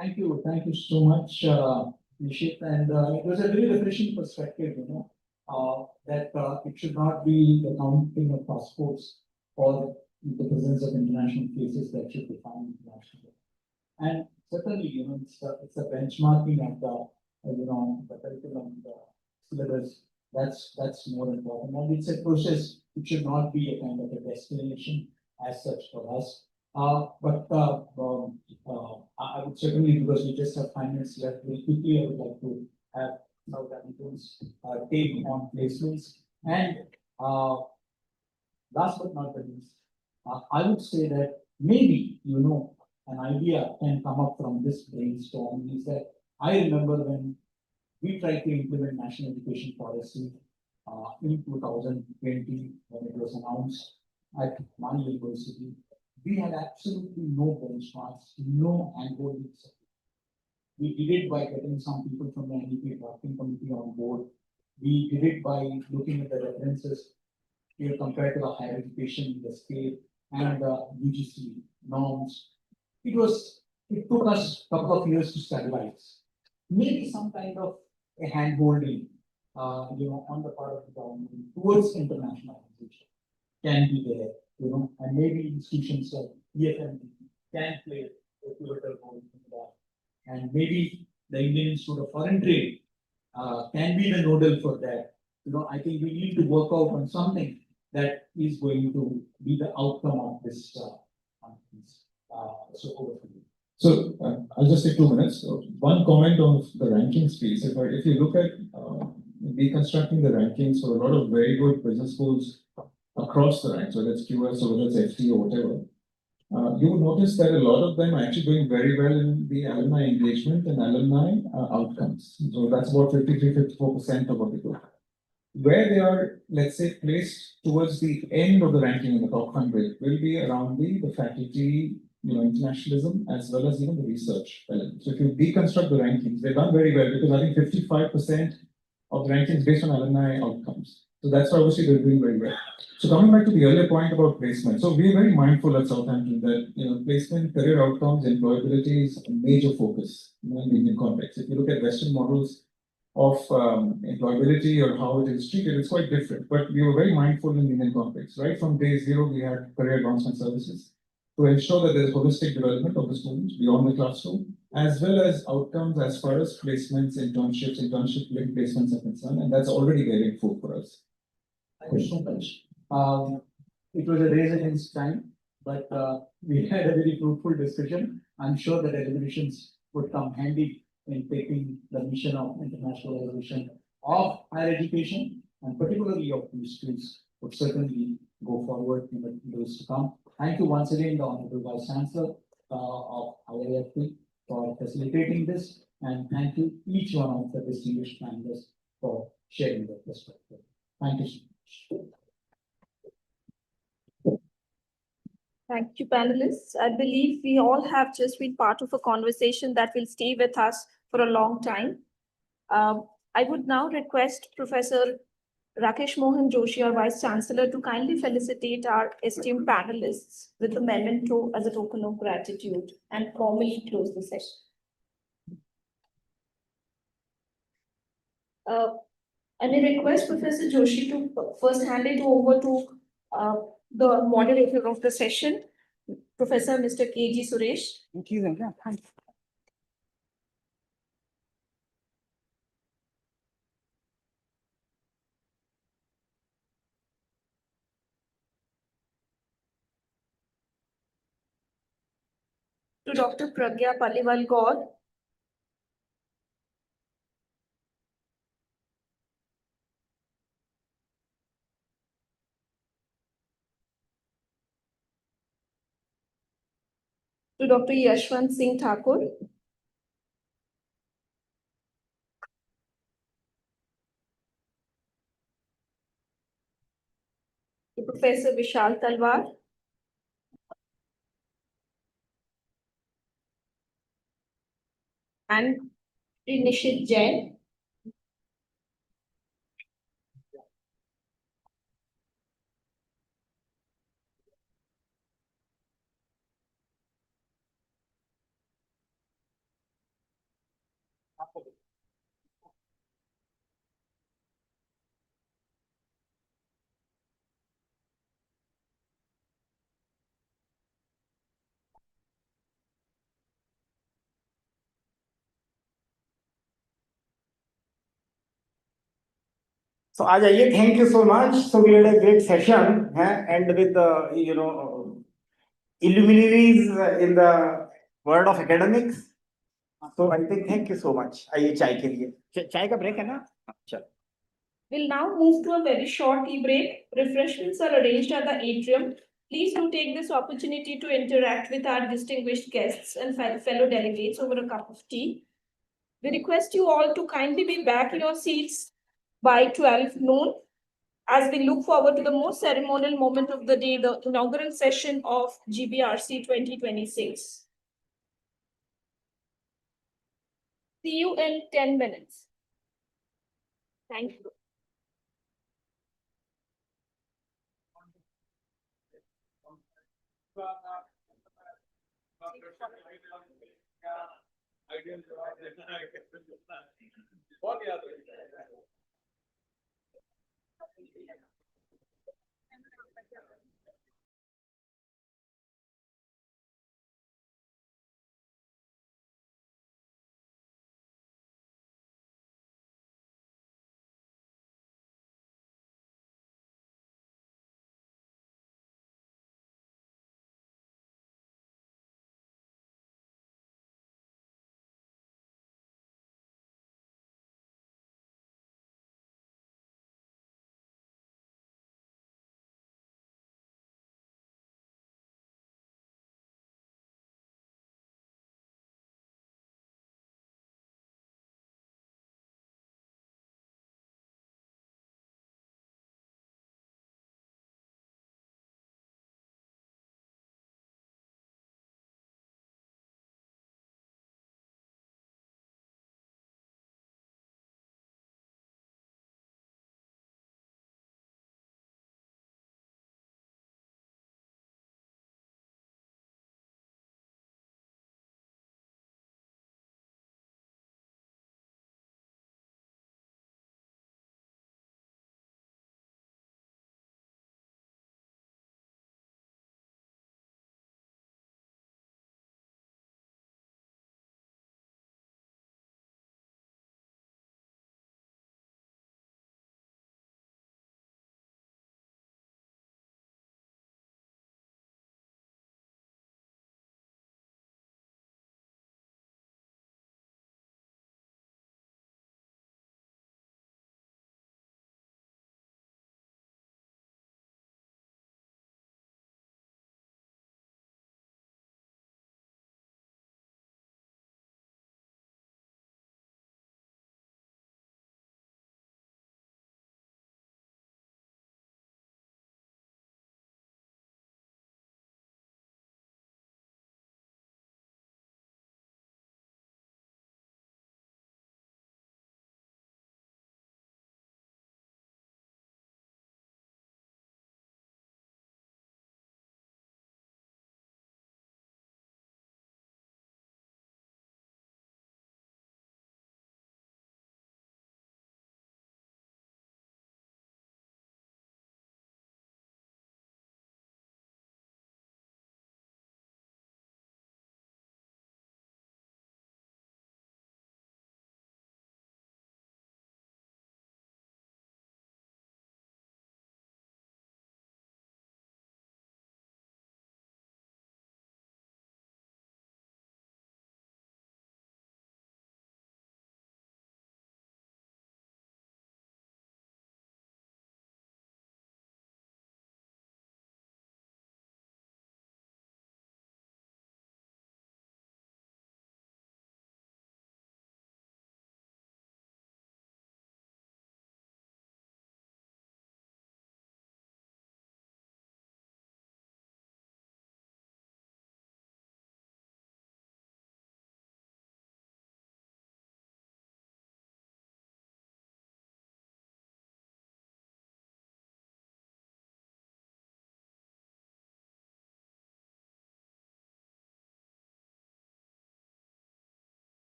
Thank you so much, Nishit. And it was a very refreshing perspective, that it should not be the counting of passports or the presence of international cases that should define international. And certainly, it's a benchmarking of the curriculum, the syllabus. That's more important. And it's a process. It should not be a kind of a destination as such for us. But I would certainly, because we just have 5 minutes left, very quickly, I would like to have Southampton's take on placements. And last but not the least, I would say that maybe, an idea can come up from this brainstorm is that I remember when we tried to implement national education policy in 2020, when it was announced at my university. We had absolutely no benchmarks, no handholding. We did it by getting some people from the NEP drafting committee on board. We did it by looking at the references compared to the higher education, the state, and the UGC norms. It took us a couple of years to stabilize. Maybe some kind of a handholding, on the part of the government towards internationalization can be there. And maybe institutions like IIFT can play a pivotal role in that. And maybe the Indian Institute of Foreign Trade can be the nodal for that. I think we need to work out on something that is going to be the outcome of this conference. So over to you. So I'll just take 2 minutes. One comment on the rankings piece. If you look at deconstructing the rankings for a lot of very good business schools across the ranks, whether it's QS or whether it's FT or whatever, you will notice that a lot of them are actually doing very well in the alumni engagement and alumni outcomes. So that's about 53-54% of what they do. Where they are, let's say, placed towards the end of the ranking in the top 100 will be around the faculty, internationalism, as well as even the research element. So if you deconstruct the rankings, they've done very well because I think 55% of the rankings based on alumni outcomes. So that's why obviously they're doing very well. So coming back to the earlier point about placement, so we're very mindful at Southampton that placement, career outcomes, employability is a major focus in the Indian context. If you look at Western models, of employability or how it is treated, it's quite different. But we were very mindful in the Indian context. Right from day zero, we had career advancement services to ensure that there is holistic development of the students beyond the classroom, as well as outcomes as far as placements, internships, internship-linked placements are concerned, and that's already bearing fruit for us. Thank you so much. It was a race against time, but we had a very fruitful discussion. I'm sure that academicians would come handy in taking the mission of internationalization of higher education, and particularly of these schools would certainly go forward in the days to come. Thank you once again, the Honorable Vice Chancellor of IIFT for facilitating this, and thank you each one of the distinguished panelists for sharing their perspective. Thank you so much. Thank you, panelists. I believe we all have just been part of a conversation that will stay with us for a long time. I would now request Professor Rakesh Mohan Joshi, our Vice Chancellor, to kindly felicitate our esteemed panelists with a memento as a token of gratitude and formally close the session. I may request Professor Joshi to first hand it over to the moderator of the session, Professor Mr. K.G. Suresh. To Dr. Pragya Paliwal Gaur. To Dr. Yashwant Singh Thakur. To Professor Vishal Talwar. And Shri Nishit Jain. So Ajay, thank you so much. So we had a great session, and with the illuminaries in the world of academics. So I think thank you so much. आइए चाय के लिए चाय का break है ना? चलो. We'll now move to a very short tea break. Refreshments are arranged at the atrium. Please do take this opportunity to interact with our distinguished guests and fellow delegates over a cup of tea. We request you all to kindly be back in your seats by 12 noon as we look forward to the most ceremonial moment of the day, the inaugural session of GBRC 2026. See you in 10 minutes. Thank you.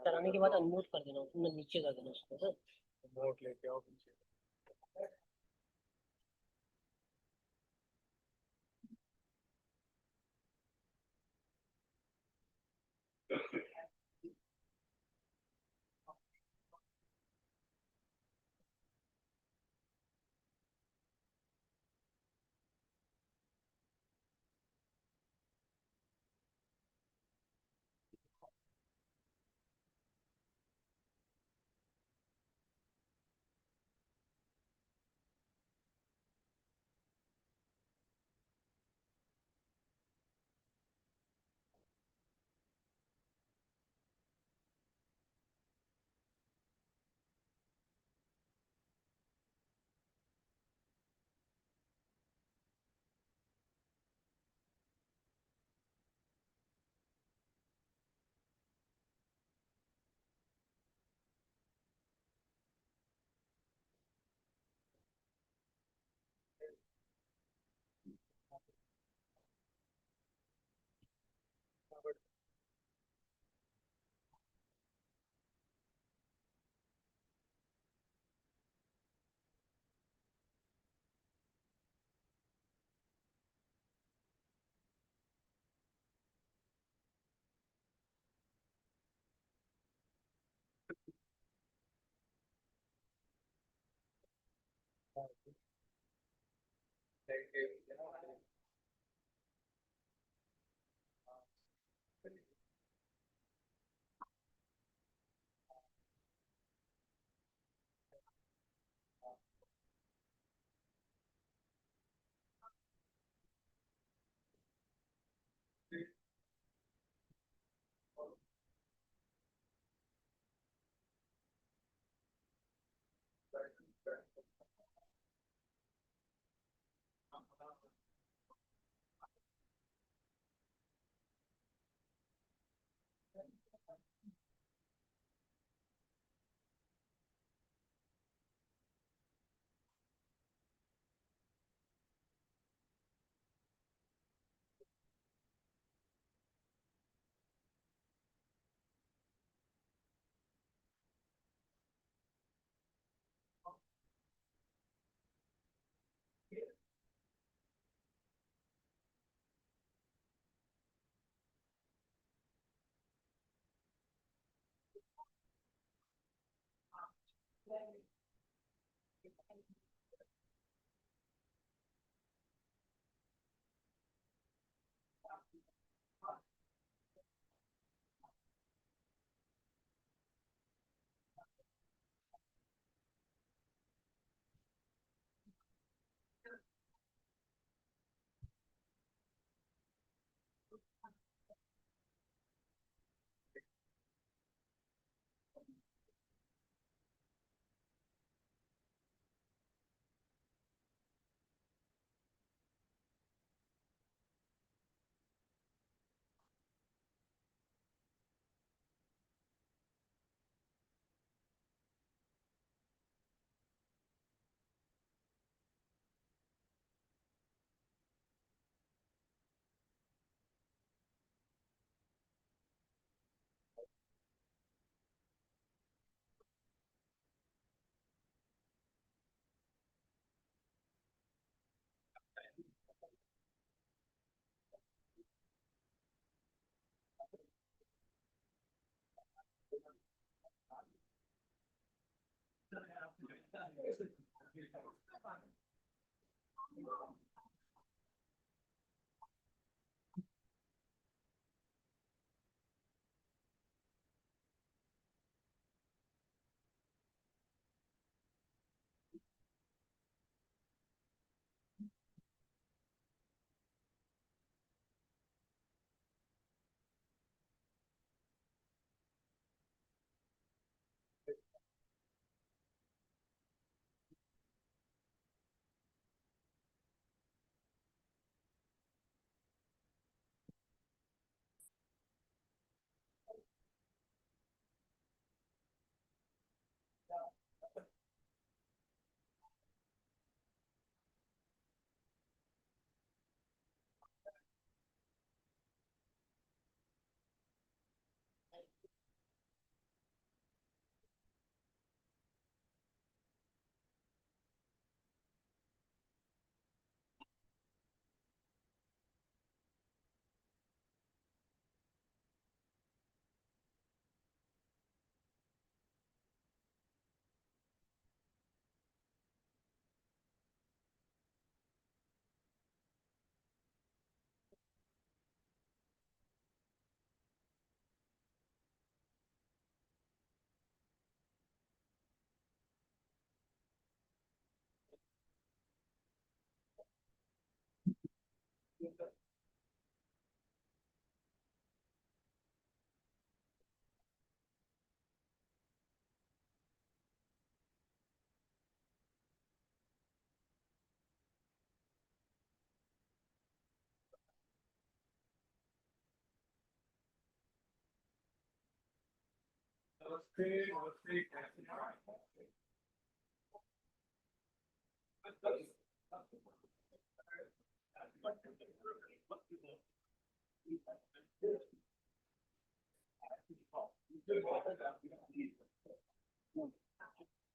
कराने के बाद unmute कर देना, उसमें नीचे कर देना उसको ना। नोट लेके आओ पीछे।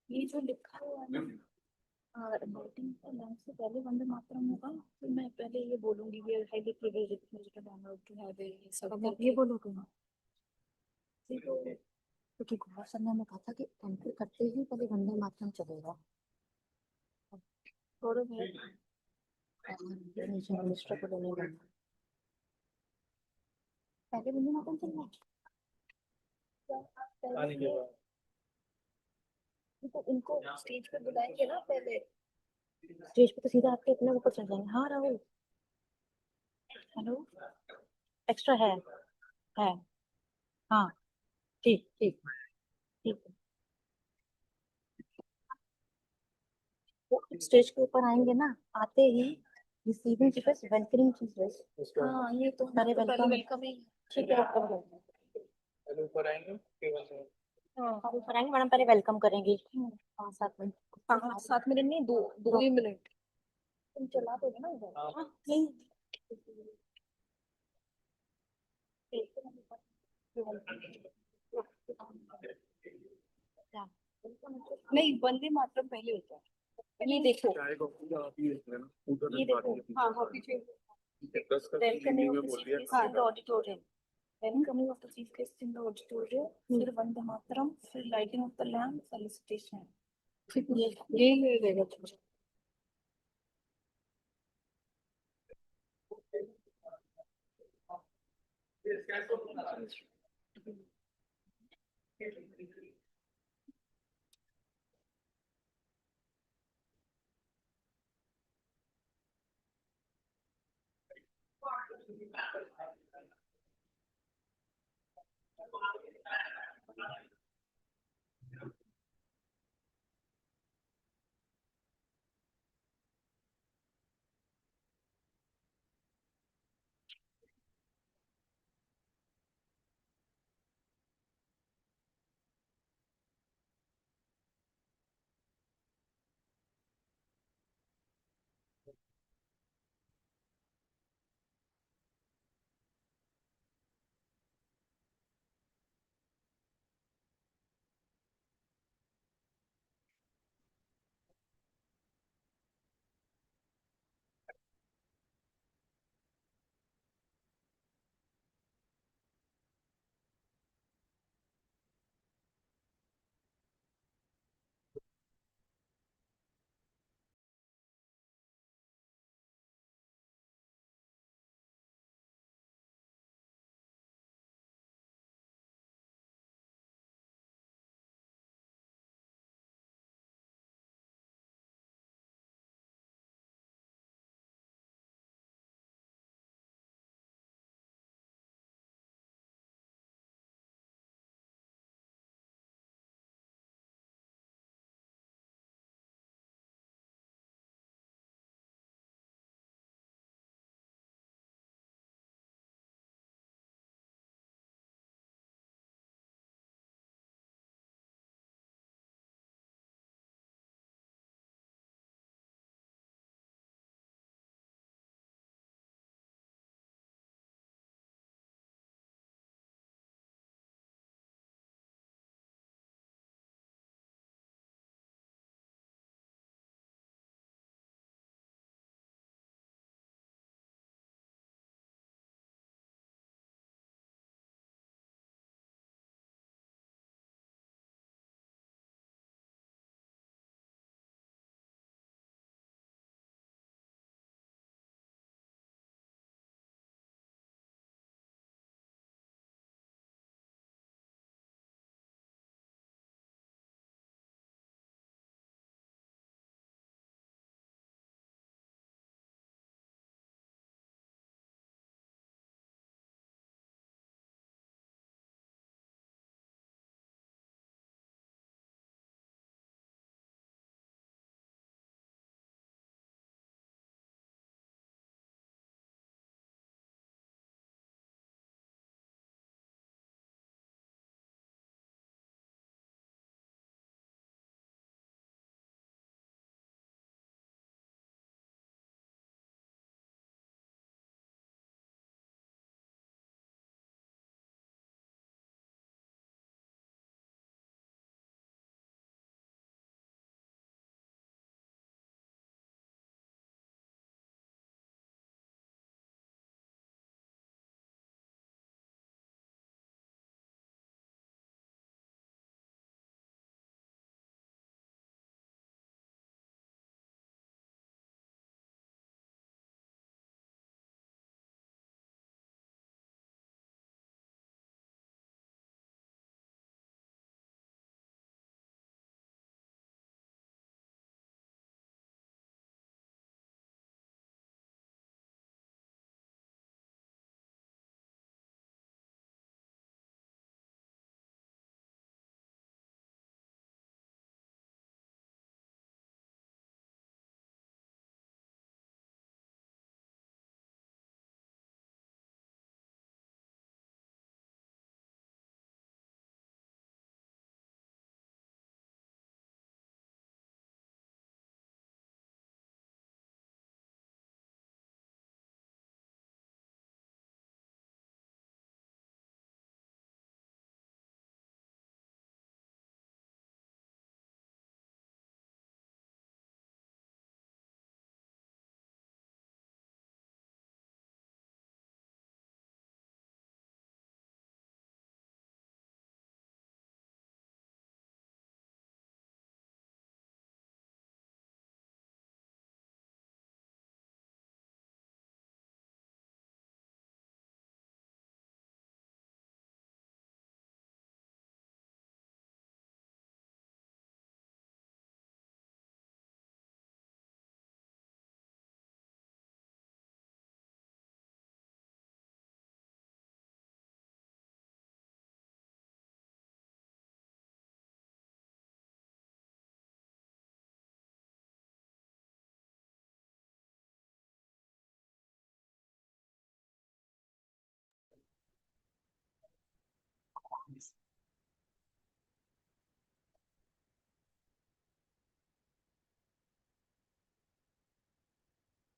ये जो लिखा हुआ है ना राइटिंग का नाम से पहले वंदे मातरम होगा, फिर मैं पहले ये बोलूंगी we are highly privileged to have ये सब ये बोलोगे ना क्योंकि गौरव सर ने हमें कहा था कि एंटर करते ही पहले वंदे मातरम चलेगा। गौरव है मिनिस्टर को देने का पहले वंदे मातरम चलना तो इनको स्टेज पे बुलाएंगे ना, पहले स्टेज पे तो सीधा आपके इतने ऊपर चल जाएंगे। हाँ राहुल, हेलो, एक्स्ट्रा है हाँ ठीक ठीक ठीक है। वो स्टेज के ऊपर आएंगे ना, आते ही रिसीविंग चीफ वेलकमिंग चीफ। हाँ ये तो सारे वेलकम ही ठीक है। ऊपर आएंगे हाँ ऊपर आएंगे, मैडम पहले वेलकम करेंगी 5-7 मिनट। 5-7 मिनट नहीं, 2 ही मिनट तुम चला दोगे ना उधर। हाँ नहीं नहीं, वंदे मातरम पहले होता है। ये देखो ये देखो हाँ हाँ पीछे welcoming of the chief guest in the auditorium, welcoming of the chief guest in the auditorium, फिर वंदे मातरम, फिर lighting of the lamp, felicitation. ये ले लेगा तुझे।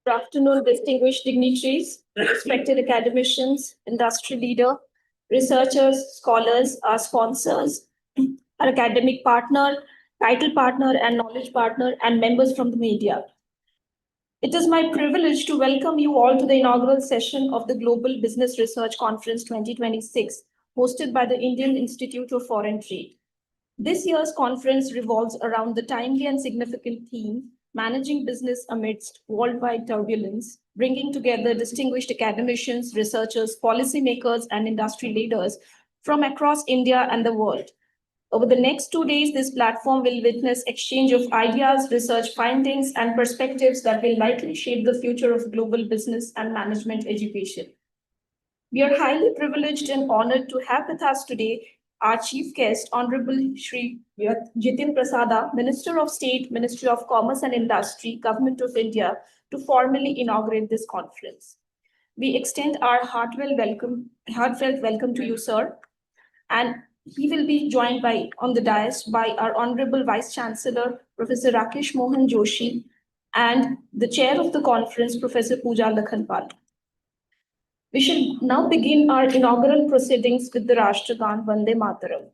Good afternoon, distinguished dignitaries, respected academicians, industry leader, researchers, scholars, our sponsors, our academic partner, title partner, and knowledge partner, and members from the media. It is my privilege to welcome you all to the inaugural session of the Global Business Research Conference 2026, hosted by the Indian Institute of Foreign Trade. This year's conference revolves around the timely and significant theme, Managing Business Amidst Worldwide Turbulence, bringing together distinguished academicians, researchers, policymakers, and industry leaders from across India and the world. Over the next 2 days, this platform will witness exchange of ideas, research findings, and perspectives that will likely shape the future of global business and management education. We are highly privileged and honored to have with us today our chief guest, Honorable Shri Jitin Prasada, Minister of State, Ministry of Commerce and Industry, Government of India, to formally inaugurate this conference. We extend our heartfelt welcome to you, sir. And he will be joined on the dais by our Honorable Vice Chancellor, Professor Rakesh Mohan Joshi, and the chair of the conference, Professor Pooja Lakhanpal. We shall now begin our inaugural proceedings with the Rashtragan Vande Mataram.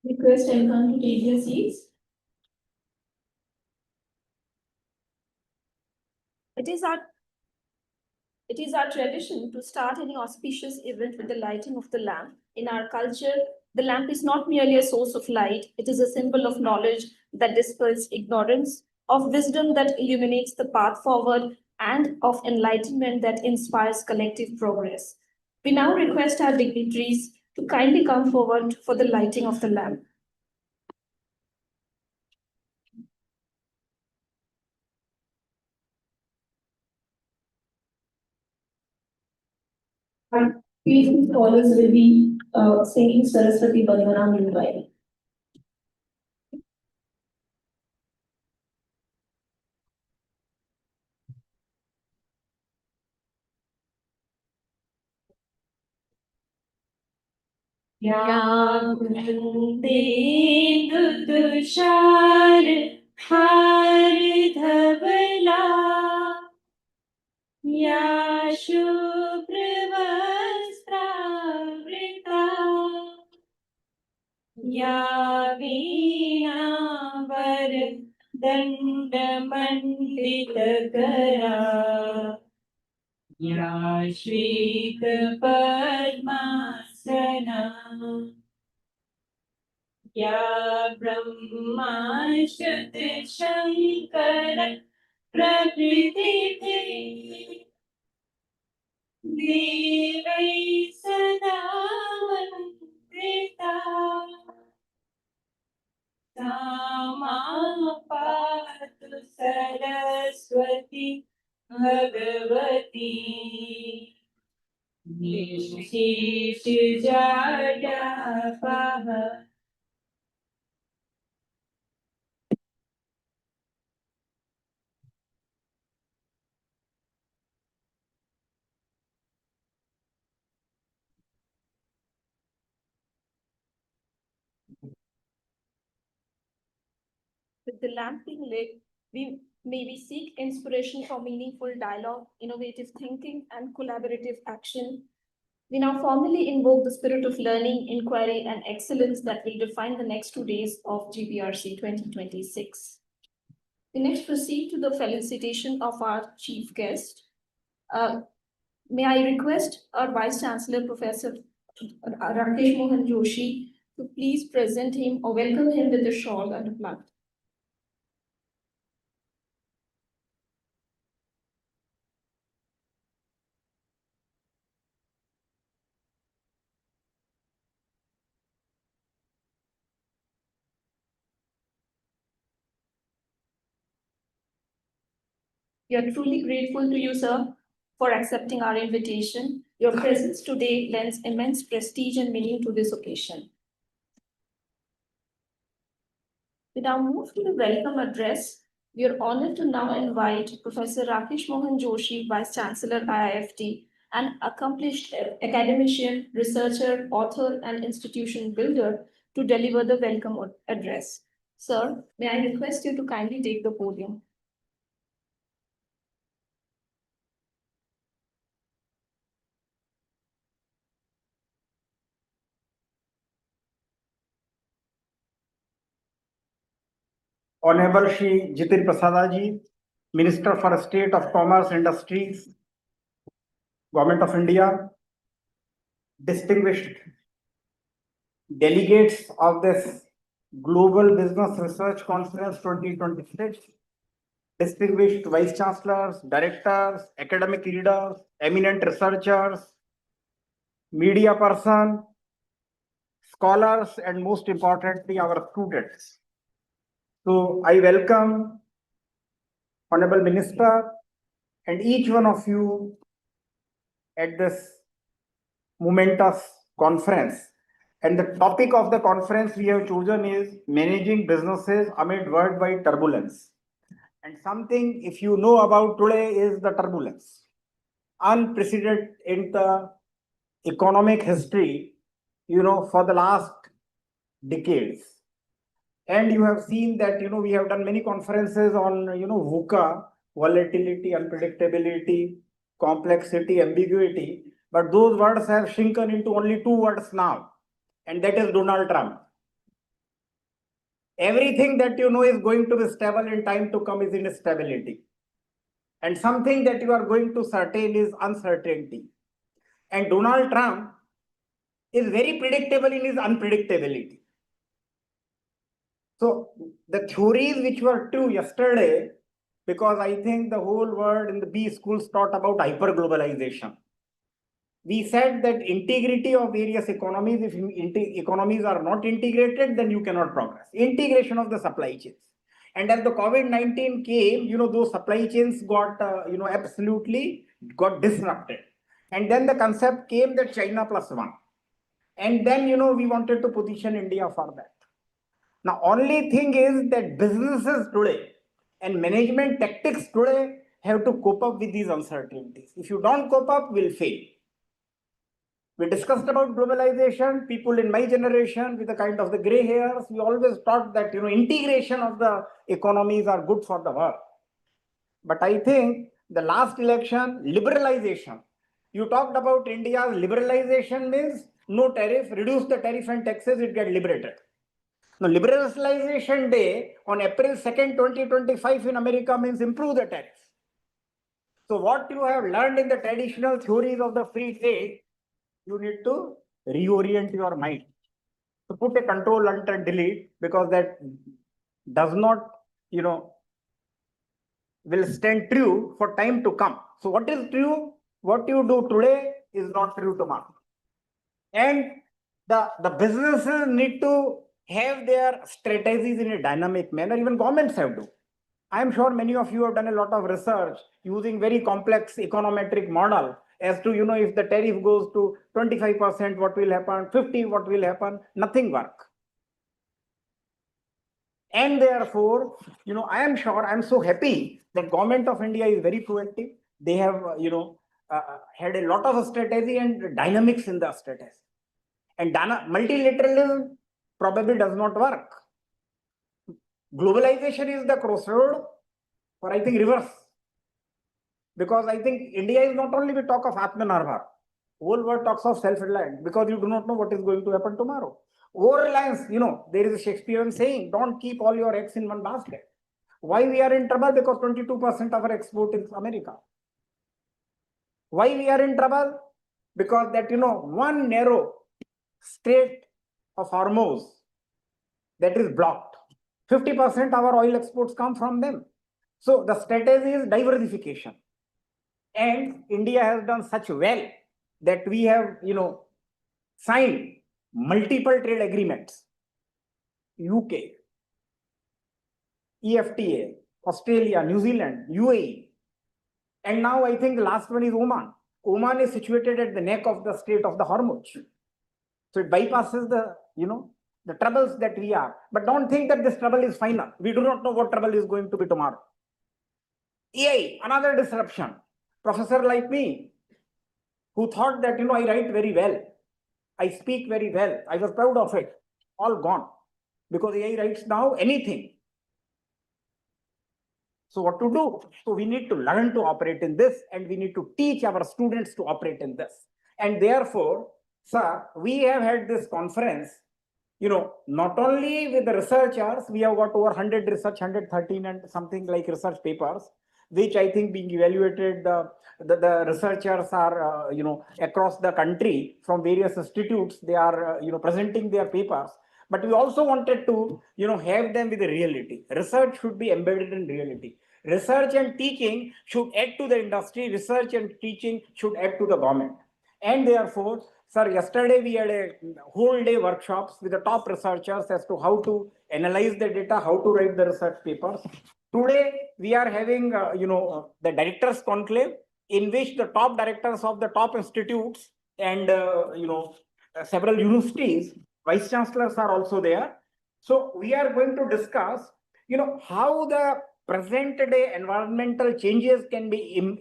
Request everyone to take their seats. It is our It is our tradition to start any auspicious event with the lighting of the lamp. In our culture, the lamp is not merely a source of light, it is a symbol of knowledge that dispels ignorance, of wisdom that illuminates the path forward, and of enlightenment that inspires collective progress. We now request our dignitaries to kindly come forward for the lighting of the lamp. And few scholars will be singing Saraswati Bandhana meanwhile. Tushar हार धवला या शुभ्रवस्त्रावृता या वीणावर दण्डमण्डितकरा या श्वेतपद्मासना या ब्रह्माच्युतशङ्कर प्रकृतिः देवै सदा वन्दिता सा मां पातु Saraswati Bhagwati निशेषजाड्यापः With the lamp being lit, we maybe seek inspiration for meaningful dialogue, innovative thinking, and collaborative action. We now formally invoke the spirit of learning, inquiry, and excellence that will define the next 2 days of GBRC 2026. We next proceed to the felicitation of our chief guest. May I request our Vice Chancellor, Professor Rakesh Mohan Joshi, to please present him or welcome him with a shawl and a plant. We are truly grateful to you, sir, for accepting our invitation. Your presence today lends immense prestige and meaning to this occasion. We now move to the welcome address. We are honored to now invite Professor Rakesh Mohan Joshi, Vice Chancellor IIFT, an accomplished academician, researcher, author, and institution builder, to deliver the welcome address. Sir, may I request you to kindly take the podium. Honorable Shri Jitin Prasada ji, Minister for State of Commerce Industries, Government of India, distinguished delegates of this Global Business Research Conference 2026, distinguished vice chancellors, directors, academic leaders, eminent researchers, media person, scholars, and most importantly, our students. So I welcome Honorable Minister and each one of you at this momentous conference. And the topic of the conference we have chosen is managing businesses amid worldwide turbulence. And something, if you know about today, is the turbulence. Unprecedented in the economic history, for the last decades. And you have seen that, we have done many conferences on, VUCA, volatility, unpredictability, complexity, ambiguity. But those words have shrunken into only 2 words now. And that is Donald Trump. Everything that is going to be stable in time to come is instability. and something that you are going to certain is uncertainty. And Donald Trump is very predictable in his unpredictability. So the theories which were true yesterday, because I think the whole world in the B schools taught about hyperglobalization. We said that integrity of various economies, if economies are not integrated, then you cannot progress. Integration of the supply chains. And as the COVID-19 came, those supply chains got, absolutely got disrupted. And then the concept came that China plus one. And then, we wanted to position India for that. Now, only thing is that businesses today and management tactics today have to cope up with these uncertainties. If you don't cope up, we'll fail. We discussed about globalization. People in my generation with the kind of the gray hairs, we always thought that integration of the economies are good for the world. But I think the last election, liberalization. You talked about India's liberalization means no tariff, reduce the tariff and taxes, it get liberated. Now, liberalization day on April 2nd, 2025 in America means improve the tariff. So what you have learned in the traditional theories of the free trade, you need to reorient your mind. So put a control alt and delete, because that does not, will stand true for time to come. So what is true? What you do today is not true tomorrow. And the businesses need to have their strategies in a dynamic manner. Even governments have to. I am sure many of you have done a lot of research using very complex econometric model as to, if the tariff goes to 25%, what will happen, 50, what will happen, nothing work. And therefore, I am sure, I am so happy that government of India is very proactive. They have, had a lot of strategy and dynamics in the strategy. And multilateralism probably does not work. Globalization is the crossroad for, I think, reverse. Because I think India is not only we talk of Atmanirbhar, whole world talks of self-reliant, because you do not know what is going to happen tomorrow. Over-reliance, there is a Shakespearean saying, don't keep all your eggs in one basket. Why we are in trouble? Because 22% of our export is America. Why we are in trouble? Because that, one narrow Strait of Hormuz that is blocked. 50% our oil exports come from them. So the strategy is diversification. And India has done such well that we have, signed multiple trade agreements. UK, EFTA, Australia, New Zealand, UAE. And now I think the last one is Oman. Oman is situated at the neck of the Strait of the Hormuz. So it bypasses the, the troubles that we are. But don't think that this trouble is final. We do not know what trouble is going to be tomorrow. AI, another disruption. Professor like me, who thought that, I write very well. I speak very well. I was proud of it. All gone. Because AI writes now anything. So what to do? So we need to learn to operate in this, and we need to teach our students to operate in this. And therefore, sir, we have had this conference, not only with the researchers, we have got over 100 research, 113 and something like research papers, which I think being evaluated, the researchers are, across the country from various institutes, they are, presenting their papers. But we also wanted to, have them with the reality. Research should be embedded in reality. Research and teaching should add to the industry. Research and teaching should add to the government. And therefore, sir, yesterday we had a whole day workshops with the top researchers as to how to analyze the data, how to write the research papers. Today, we are having, the directors conclave, in which the top directors of the top institutes and, several universities, vice chancellors are also there. So we are going to discuss, how the present day environmental changes can be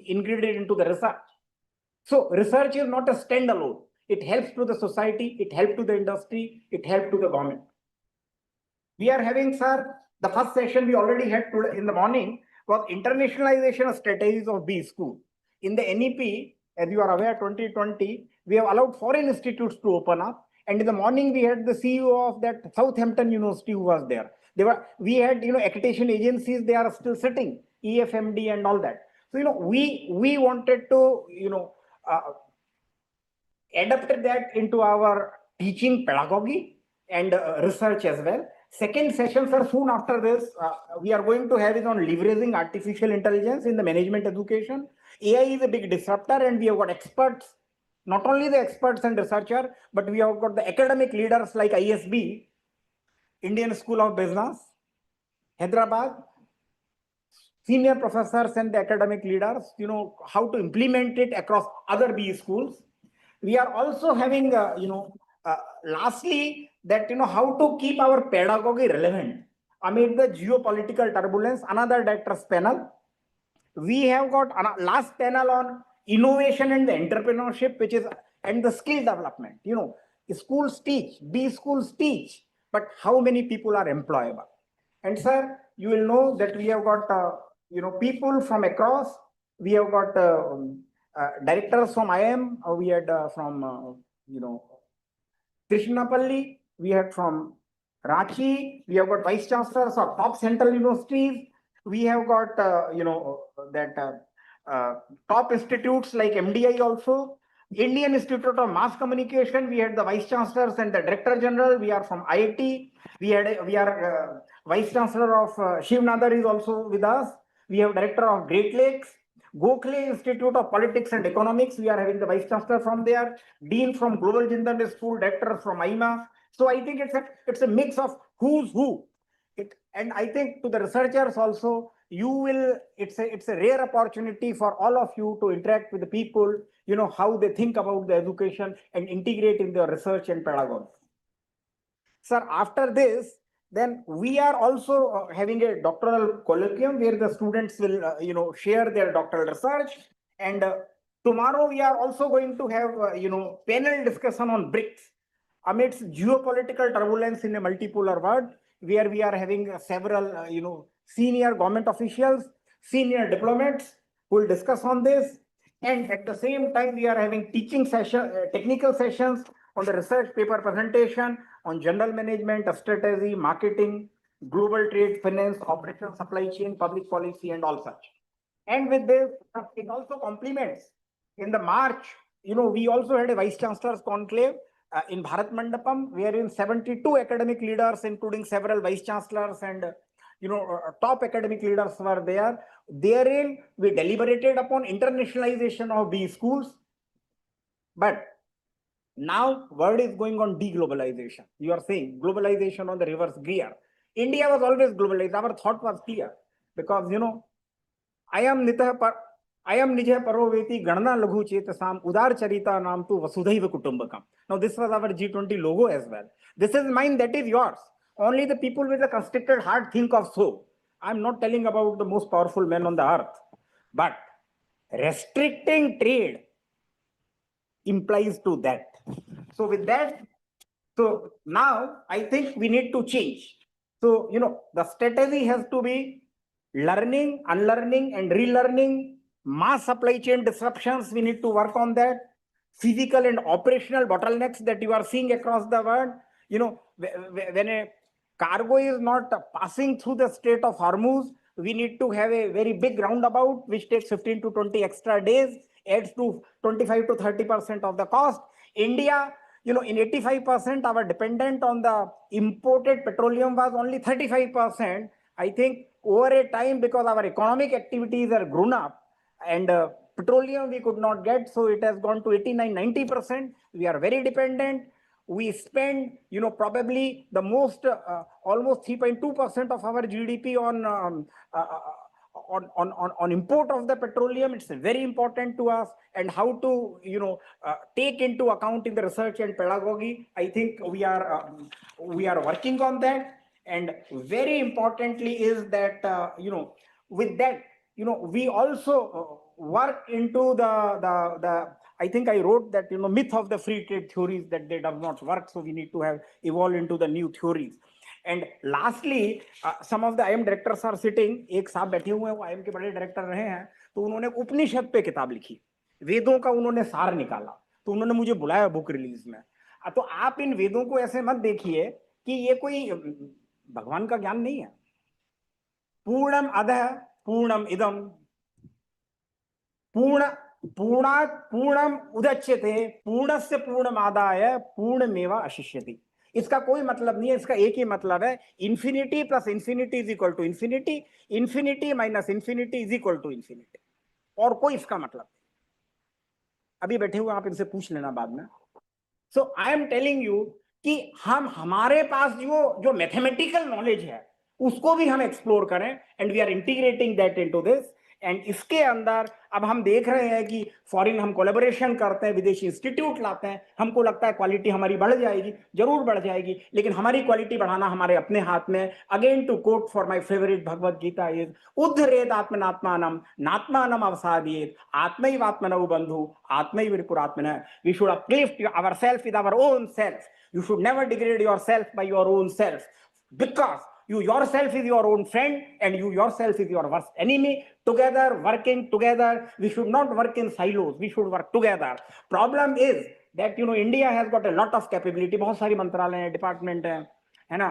integrated into the research. So research is not a standalone. It helps to the society, it helps to the industry, it helps to the government. We are having, sir, the first session we already had today in the morning was internationalization strategies of B school. In the NEP, as you are aware, 2020, we have allowed foreign institutes to open up. And in the morning, we had the CEO of that Southampton University who was there. We had, accreditation agencies, they are still sitting, EFMD and all that. So, we wanted to, adapt that into our teaching pedagogy and research as well. Second session, sir, soon after this, we are going to have it on leveraging artificial intelligence in the management education. AI is a big disruptor, and we have got experts, not only the experts and researcher, but we have got the academic leaders like ISB, Indian School of Business, Hyderabad, senior professors and the academic leaders, how to implement it across other B schools. We are also having, lastly, that, how to keep our pedagogy relevant amid the geopolitical turbulence, another director's panel. We have got last panel on innovation and the entrepreneurship, which is, and the skill development. Schools teach, B schools teach, but how many people are employable? And sir, you will know that we have got, people from across. We have got directors from IIM. We had from, Krishnapalli. We had from Ranchi. We have got vice chancellors of top central universities. We have got, top institutes like MDI also. Indian Institute of Mass Communication. We had the vice chancellors and the director general. We are from IIT. We are vice chancellor of Shiv Nadar is also with us. We have director of Great Lakes. Gokhale Institute of Politics and Economics. We are having the vice chancellor from there. Dean from Global Jindal School. Director from IMA. So I think it's a mix of who's who. And I think to the researchers also, it's a rare opportunity for all of you to interact with the people, how they think about the education and integrate in their research and pedagogy. Sir, after this, then we are also having a doctoral colloquium where the students will, share their doctoral research. And tomorrow we are also going to have, panel discussion on BRICS amidst geopolitical turbulence in a multipolar world, where we are having several, senior government officials, senior diplomats who will discuss on this. And at the same time, we are having teaching session, technical sessions on the research paper presentation, on general management, strategy, marketing, global trade, finance, operations, supply chain, public policy, and all such. And with this, it also complements. In the March, we also had a vice chancellor's conclave in Bharat Mandapam, wherein 72 academic leaders, including several vice chancellors and top academic leaders were there. Therein, we deliberated upon internationalization of these schools. But now, world is going on deglobalization. You are saying globalization on the reverse gear. India was always globalized. Our thought was clear because, I am Nijah Paroveti Ganana Laghu Chetasam Udar Charita Nam tu Vasudhaiva Kutumbakam. Now, this was our G20 logo as well. This is mine, that is yours. Only the people with a constricted heart think of so. I'm not telling about the most powerful men on the earth. But restricting trade implies to that. So with that, so now I think we need to change. So, the strategy has to be learning, unlearning, and relearning. Mass supply chain disruptions, we need to work on that. Physical and operational bottlenecks that you are seeing across the world. When a cargo is not passing through the Strait of Hormuz, we need to have a very big roundabout, which takes 15 to 20 extra days, adds to 25 to 30% of the cost. India, in 85%, our dependent on the imported petroleum was only 35%. I think over a time, because our economic activities are grown up and petroleum we could not get, so it has gone to 89-90%. We are very dependent. We spend, probably the most, almost 3.2% of our GDP on import of the petroleum. It's very important to us, and how to, take into account in the research and pedagogy. I think we are working on that. And very importantly is that, with that, we also work into the I think I wrote that, myth of the free trade theories, that they does not work. So we need to have evolved into the new theories. And lastly, some of the IIM directors are sitting. एक साहब बैठे हुए हैं, वो IIM के बड़े director रहे हैं, तो उन्होंने उपनिषद पे किताब लिखी, वेदों का उन्होंने सार निकाला, तो उन्होंने मुझे बुलाया बुक रिलीज में. तो आप इन वेदों को ऐसे मत देखिए कि ये कोई भगवान का ज्ञान नहीं है. पूर्णम अधः पूर्णम इदम पूर्णम उदच्यते पूर्णस्य पूर्णमादाय पूर्णमेवा अशिष्यति। इसका कोई मतलब नहीं है, इसका एक ही मतलब है, infinity plus infinity is equal to infinity, infinity minus infinity is equal to infinity, और कोई इसका मतलब नहीं। अभी बैठे हुए आप इनसे पूछ लेना बाद में। सो आई एम टेलिंग यू कि हमारे पास जो मैथमेटिकल नॉलेज है उसको भी हम एक्सप्लोर करें, and we are integrating that into this. And इसके अंदर अब हम देख रहे हैं कि फॉरेन हम कोलैबोरेशन करते हैं, विदेशी इंस्टीट्यूट लाते हैं, हमको लगता है क्वालिटी हमारी बढ़ जाएगी, जरूर बढ़ जाएगी, लेकिन हमारी क्वालिटी बढ़ाना हमारे अपने हाथ में। Again to quote for my favourite Bhagavad Gita is उद्धरेत आत्मनात्मानम नात्मानम अवसादेत आत्मैव आत्मनौ बंधु आत्मैव रिपुरात्मनः। We should uplift ourselves with our own self. You should never degrade yourself by your own self, because you yourself is your own friend and you yourself is your worst enemy. Together, working together, we should not work in silos, we should work together. Problem is that India has got a lot of capability, बहुत सारी मंत्रालय हैं, department है ना,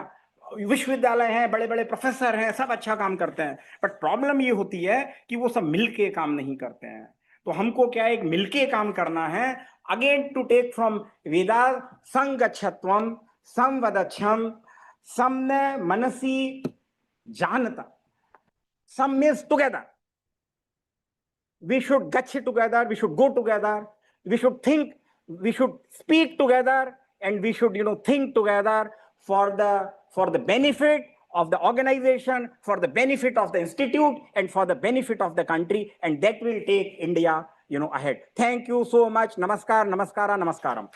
विश्वविद्यालय हैं, बड़े बड़े प्रोफेसर हैं, सब अच्छा काम करते हैं, बट प्रॉब्लम ये होती है कि वो सब मिलके काम नहीं करते हैं। तो हमको क्या एक मिलके काम करना है। Again to take from Vedas, संगच्छत्वम संवदच्छम सम्य मनसी जानता। Some means together. We should gach together, we should go together, we should think, we should speak together, and we should think together for the benefit of the organization, for the benefit of the institute, and for the benefit of the country, and that will take India ahead. Thank you so much. Namaskar, namaskara, namaskaram.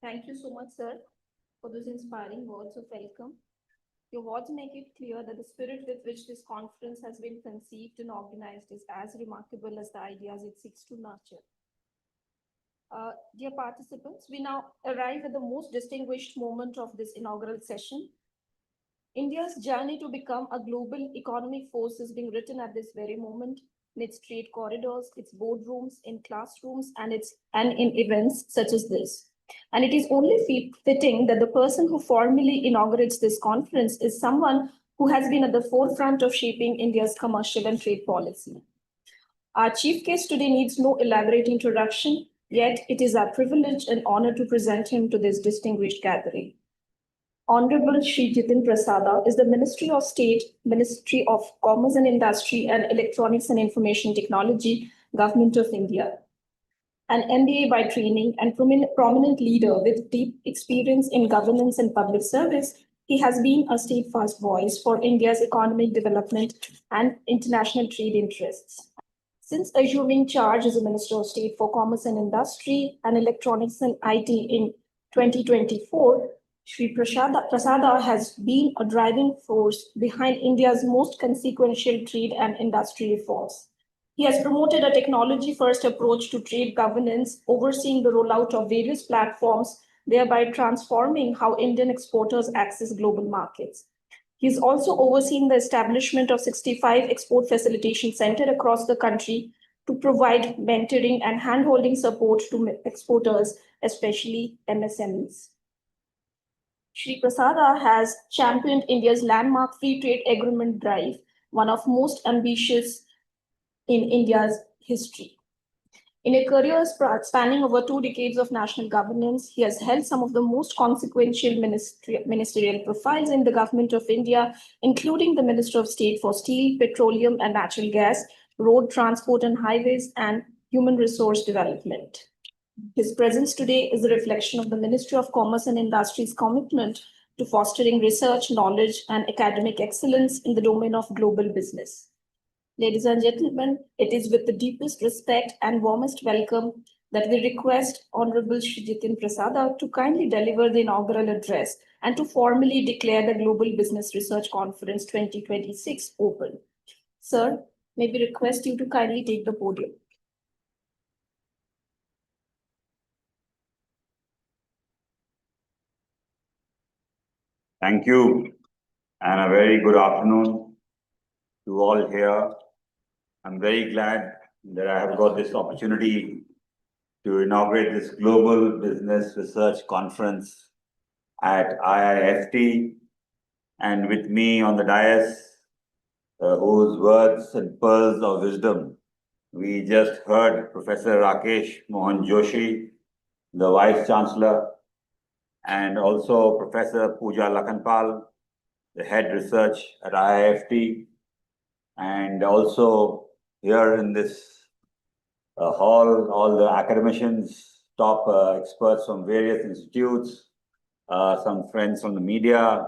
Thank you so much, sir, for those inspiring words of welcome. Your words make it clear that the spirit with which this conference has been conceived and organized is as remarkable as the ideas it seeks to nurture. Dear participants, we now arrive at the most distinguished moment of this inaugural session. India's journey to become a global economic force is being written at this very moment, in its trade corridors, its boardrooms, in classrooms, and in events such as this. And it is only fitting that the person who formally inaugurates this conference is someone who has been at the forefront of shaping India's commercial and trade policy. Our chief guest today needs no elaborate introduction, yet it is our privilege and honor to present him to this distinguished gathering. Honorable Shri Jitin Prasada is the Ministry of State, Ministry of Commerce and Industry and Electronics and Information Technology, Government of India. An MBA by training and prominent leader with deep experience in governance and public service, he has been a steadfast voice for India's economic development and international trade interests. Since assuming charge as a Minister of State for Commerce and Industry and Electronics and IT in 2024, Shri Prasada has been a driving force behind India's most consequential trade and industry reforms. He has promoted a technology-first approach to trade governance, overseeing the rollout of various platforms, thereby transforming how Indian exporters access global markets. He has also overseen the establishment of 65 export facilitation centers across the country to provide mentoring and hand-holding support to exporters, especially MSMEs. Shri Prasada has championed India's landmark free trade agreement drive, one of most ambitious in India's history. In a career spanning over 2 decades of national governance, he has held some of the most consequential ministerial profiles in the government of India, including the Minister of State for Steel, Petroleum and Natural Gas, Road Transport and Highways, and Human Resource Development. His presence today is a reflection of the Ministry of Commerce and Industry's commitment to fostering research, knowledge, and academic excellence in the domain of global business. Ladies and gentlemen, it is with the deepest respect and warmest welcome that we request Honorable Shri Jitin Prasada to kindly deliver the inaugural address and to formally declare the Global Business Research Conference 2026 open. Sir, may we request you to kindly take the podium. Thank you, and a very good afternoon to all here. I'm very glad that I have got this opportunity to inaugurate this Global Business Research Conference at IIFT. And with me on the dais, whose words and pearls of wisdom we just heard Professor Rakesh Mohan Joshi, the Vice Chancellor, and also Professor Pooja Lakhanpal, the Head Research at IIFT, and also here in this hall, all the academicians, top experts from various institutes, some friends from the media,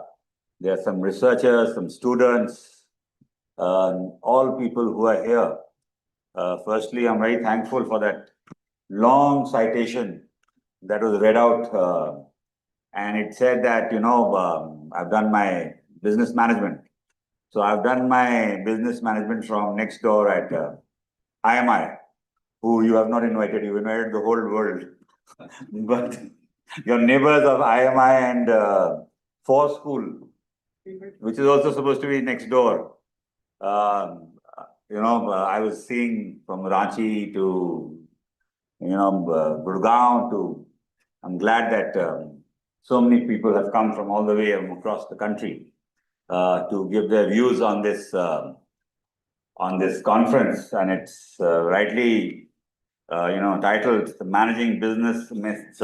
there are some researchers, some students, all people who are here. Firstly, I'm very thankful for that long citation that was read out, and it said that, I've done my business management. So I've done my business management from next door at IMI, who you have not invited, you invited the whole world. But your neighbors of IMI and For School, which is also supposed to be next door. I was seeing from Ranchi to, Gurgaon to, I'm glad that so many people have come from all the way across the country to give their views on this conference, and it's rightly titled "Managing Business Amidst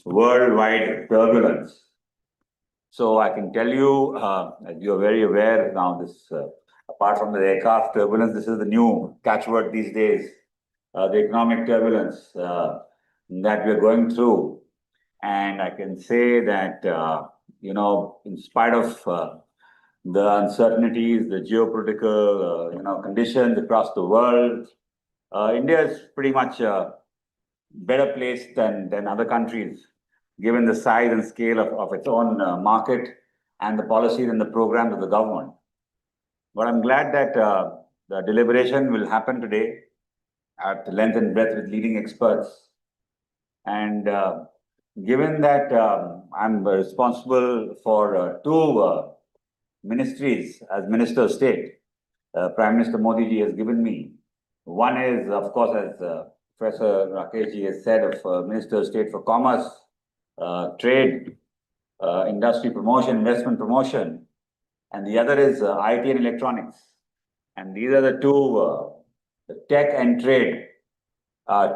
Worldwide Turbulence." So I can tell you, as you're very aware now, this apart from the aircraft turbulence, this is the new catchword these days, the economic turbulence that we're going through. And I can say that, in spite of the uncertainties, the geopolitical, conditions across the world, India is pretty much better placed than other countries, given the size and scale of its own market and the policies and the programs of the government. But I'm glad that the deliberation will happen today at length and breadth with leading experts. And given that I'm responsible for two ministries as Minister of State, Prime Minister Modi ji has given me. One is, of course, as Professor Rakesh ji has said, of Minister of State for Commerce, Trade, Industry Promotion, Investment Promotion, and the other is IT and Electronics. And these are the two, the tech and trade,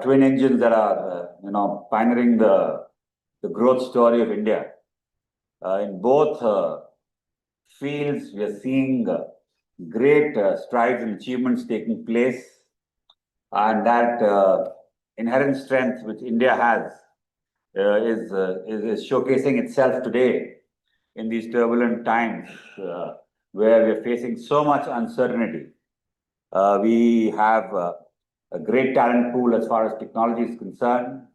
twin engines that are, pioneering the growth story of India. In both fields, we are seeing great strides and achievements taking place, and that inherent strength which India has is showcasing itself today in these turbulent times where we are facing so much uncertainty. We have a great talent pool as far as technology is concerned.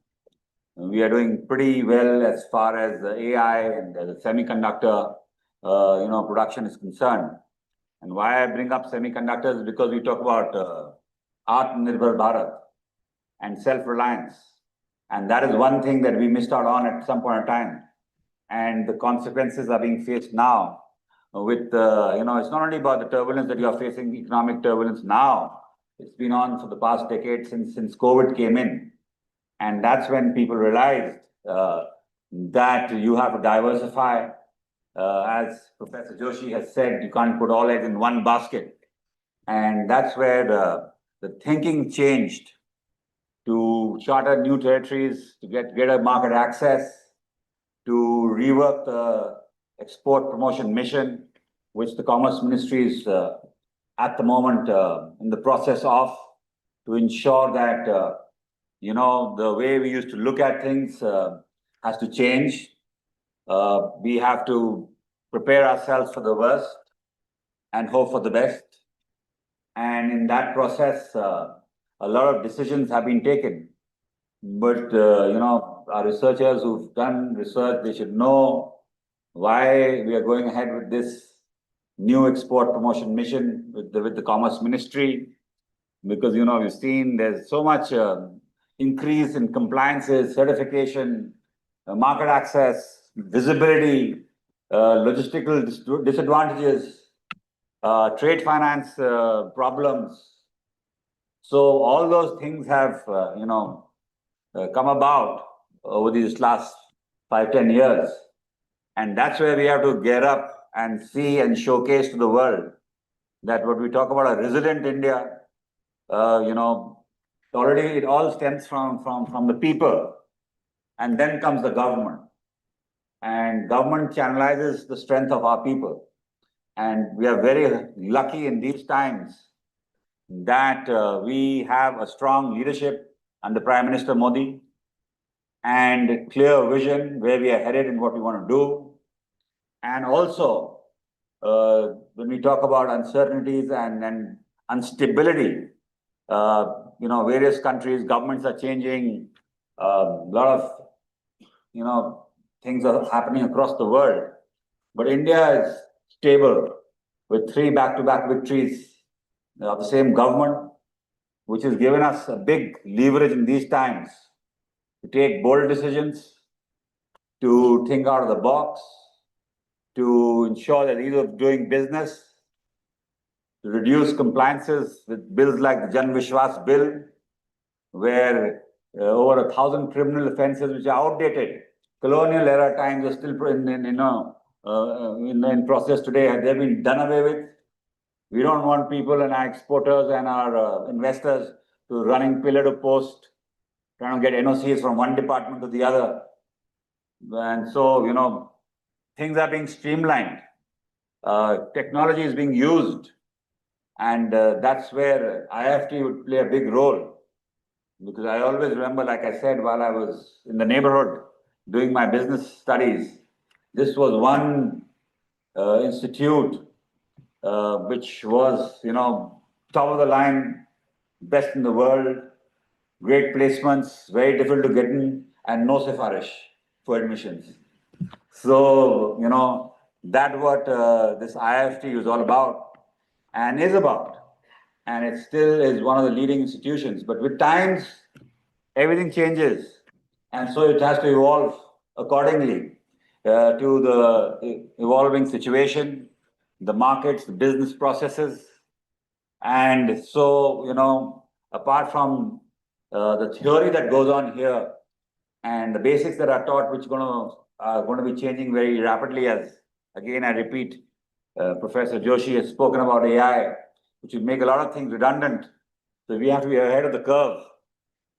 We are doing pretty well as far as the AI and the semiconductor, production is concerned. And why I bring up semiconductors is because we talk about Atmanirbhar Bharat and self-reliance. And that is one thing that we missed out on at some point in time. And the consequences are being faced now with, it's not only about the turbulence that you are facing, economic turbulence now. It's been on for the past decade since COVID came in. And that's when people realized that you have to diversify. As Professor Joshi has said, you can't put all eggs in one basket. And that's where the thinking changed to charter new territories, to get greater market access, to rework the export promotion mission, which the Commerce Ministry is at the moment in the process of, to ensure that, the way we used to look at things has to change. We have to prepare ourselves for the worst and hope for the best. And in that process, a lot of decisions have been taken. But, our researchers who've done research, they should know why we are going ahead with this new export promotion mission with the Commerce Ministry. Because, we've seen there's so much increase in compliances, certification, market access, visibility, logistical disadvantages, trade finance problems. So all those things have, come about over these last 5-10 years. And that's where we have to gear up and see and showcase to the world that what we talk about a resilient India, already it all stems from the people. And then comes the government. And government channelizes the strength of our people. And we are very lucky in these times that we have a strong leadership under Prime Minister Modi and clear vision where we are headed and what we want to do. And also, when we talk about uncertainties and instability, various countries, governments are changing, a lot of, things are happening across the world. But India is stable with 3 back-to-back victories of the same government, which has given us a big leverage in these times to take bold decisions, to think out of the box, to ensure that either doing business, to reduce compliances with bills like the Jan Vishwas bill, where over 1,000 criminal offences which are outdated, colonial era times are still in process today. Have they been done away with? We don't want people and our exporters and our investors to running pillar to post, trying to get NOCs from one department to the other. And so, things are being streamlined. Technology is being used. And that's where IIFT would play a big role. Because I always remember, like I said, while I was in the neighborhood doing my business studies, this was one institute which was, top of the line, best in the world, great placements, very difficult to get in, and no sifarish for admissions. So, that's what this IIFT is all about and is about. And it still is one of the leading institutions. But with times, everything changes. And so it has to evolve accordingly to the evolving situation, the markets, the business processes. And so, apart from the theory that goes on here and the basics that are taught, which are going to be changing very rapidly, as again I repeat, Professor Joshi has spoken about AI, which will make a lot of things redundant. So we have to be ahead of the curve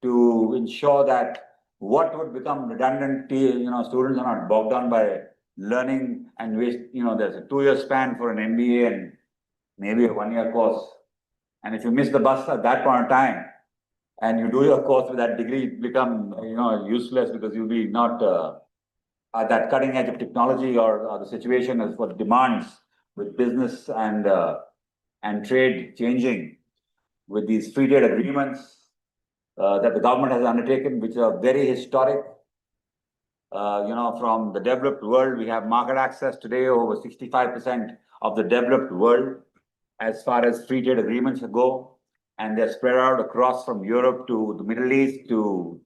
to ensure that what would become redundant, students are not bogged down by learning and waste. There's a 2-year span for an MBA and maybe a 1-year course. And if you miss the bus at that point of time and you do your course with that degree, it become useless because you'll be not at that cutting edge of technology or the situation as what demands with business and trade changing with these free trade agreements that the government has undertaken, which are very historic. From the developed world, we have market access today over 65% of the developed world as far as free trade agreements go. And they're spread out across from Europe to the Middle East to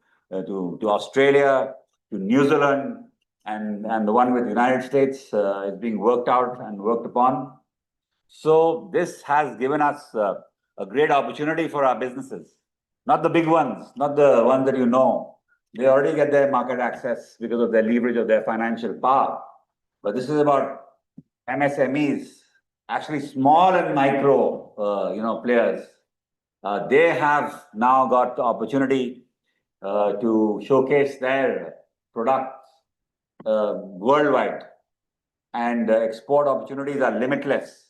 Australia, to New Zealand, and the one with the United States is being worked out and worked upon. So this has given us a great opportunity for our businesses. Not the big ones, not the ones that they already get their market access because of their leverage of their financial power. But this is about MSMEs, actually small and micro, players. They have now got the opportunity to showcase their products worldwide, and export opportunities are limitless.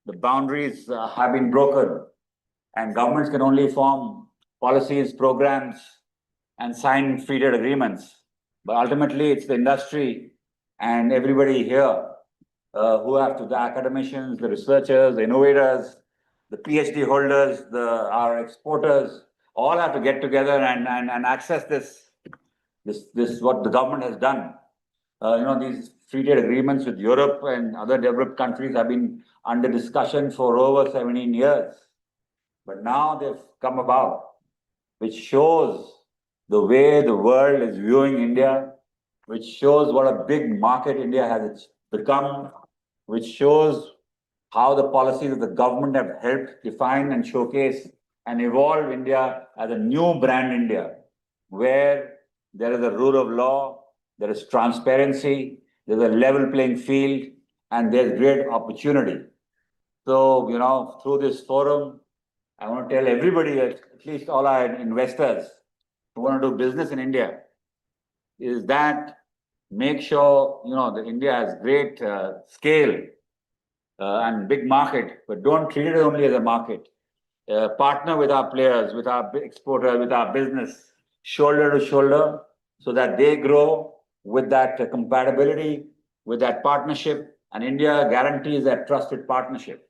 The boundaries have been broken, and governments can only form policies, programs, and sign free trade agreements. But ultimately, it's the industry and everybody here who have to, the academicians, the researchers, the innovators, the PhD holders, our exporters, all have to get together and access this what the government has done. These free trade agreements with Europe and other developed countries have been under discussion for over 17 years. But now they've come about, which shows the way the world is viewing India, which shows what a big market India has become, which shows how the policies of the government have helped define and showcase and evolve India as a new brand India, where there is a rule of law, there is transparency, there's a level playing field, and there's great opportunity. So, through this forum, I want to tell everybody, at least all our investors who want to do business in India, is that make sure, that India has great scale and big market, but don't treat it only as a market. Partner with our players, with our exporters, with our business, shoulder to shoulder, so that they grow with that compatibility, with that partnership, and India guarantees that trusted partnership.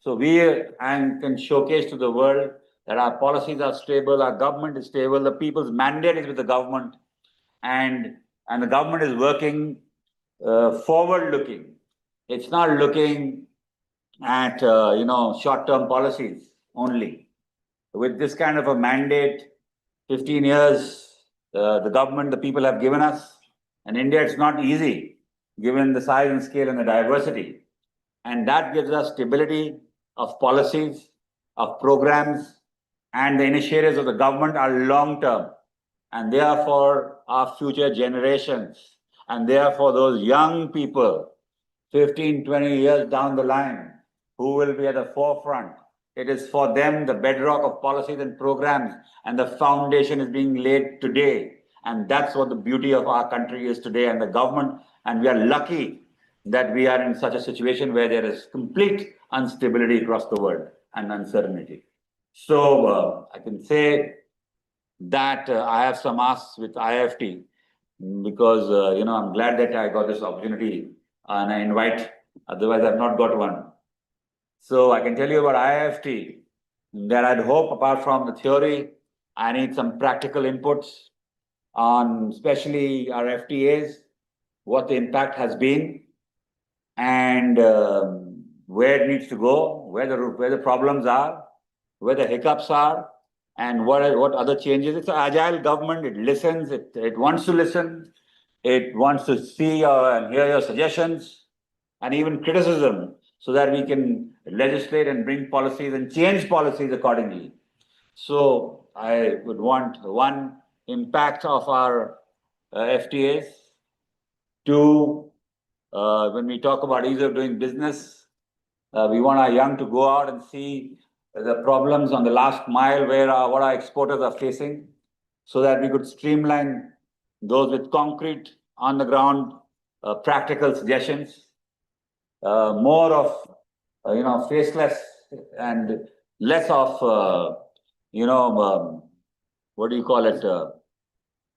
So we can showcase to the world that our policies are stable, our government is stable, the people's mandate is with the government, and the government is working forward-looking. It's not looking at short-term policies only. With this kind of a mandate, 15 years, the government, the people have given us, and India, it's not easy, given the size and scale and the diversity. And that gives us stability of policies, of programs, and the initiatives of the government are long-term. And they are for our future generations. And they are for those young people, 15, 20 years down the line, who will be at the forefront. It is for them the bedrock of policies and programs, and the foundation is being laid today. And that's what the beauty of our country is today, and the government. And we are lucky that we are in such a situation where there is complete instability across the world and uncertainty. So I can say that I have some asks with IIFT because, I'm glad that I got this opportunity and I invite, otherwise I've not got one. So I can tell you about IIFT that I'd hope, apart from the theory, I need some practical inputs on especially our FTAs, what the impact has been, and where it needs to go, where the problems are, where the hiccups are, and what other changes. It's an agile government. It listens. It wants to listen. It wants to see and hear your suggestions and even criticism, so that we can legislate and bring policies and change policies accordingly. So I would want one, impact of our FTAs. Two, when we talk about ease of doing business, we want our young to go out and see the problems on the last mile where what our exporters are facing, so that we could streamline those with concrete, on the ground, practical suggestions. More of, faceless and less of, what do you call it?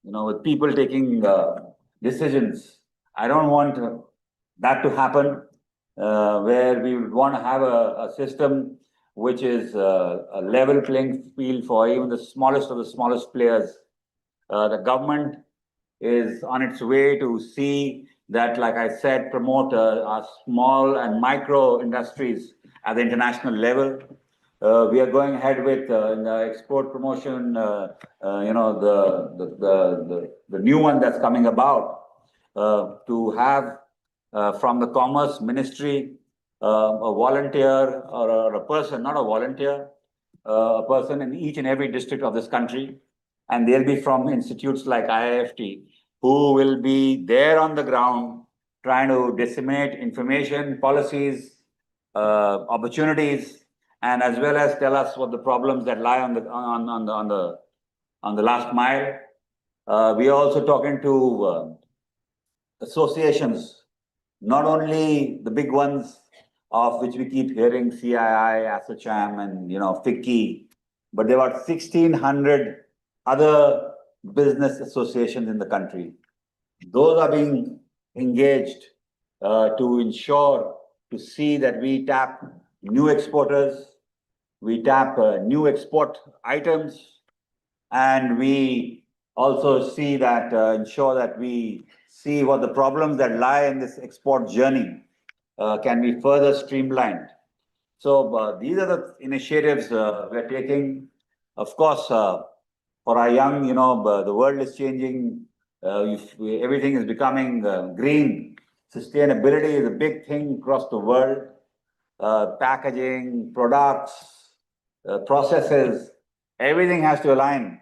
With people taking decisions. I don't want that to happen, where we would want to have a system which is a level playing field for even the smallest of the smallest players. The government is on its way to see that, like I said, promote our small and micro industries at the international level. We are going ahead with in the export promotion, the new one that's coming about, to have from the Commerce Ministry a volunteer or a person, not a volunteer, a person in each and every district of this country. And they'll be from institutes like IIFT, who will be there on the ground trying to disseminate information, policies, opportunities, and as well as tell us what the problems that lie on the last mile. We are also talking to associations, not only the big ones of which we keep hearing, CII, ASSOCHAM, and FICCI, but there are 1,600 other business associations in the country. Those are being engaged to ensure, to see that we tap new exporters, we tap new export items, and we also see that, ensure that we see what the problems that lie in this export journey can be further streamlined. So these are the initiatives we're taking. Of course, for our young, the world is changing. Everything is becoming green. Sustainability is a big thing across the world. Packaging, products, processes, everything has to align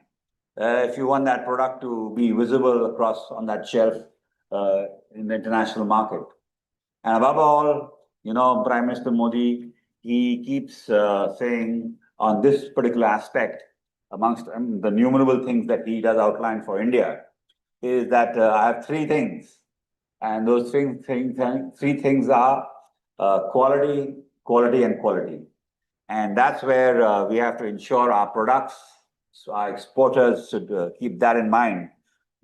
if you want that product to be visible across on that shelf in the international market. And above all, Prime Minister Modi, he keeps saying on this particular aspect, amongst the numerable things that he does outline for India, is that I have three things. And those three things are quality, quality, and quality. And that's where we have to ensure our products, so our exporters should keep that in mind,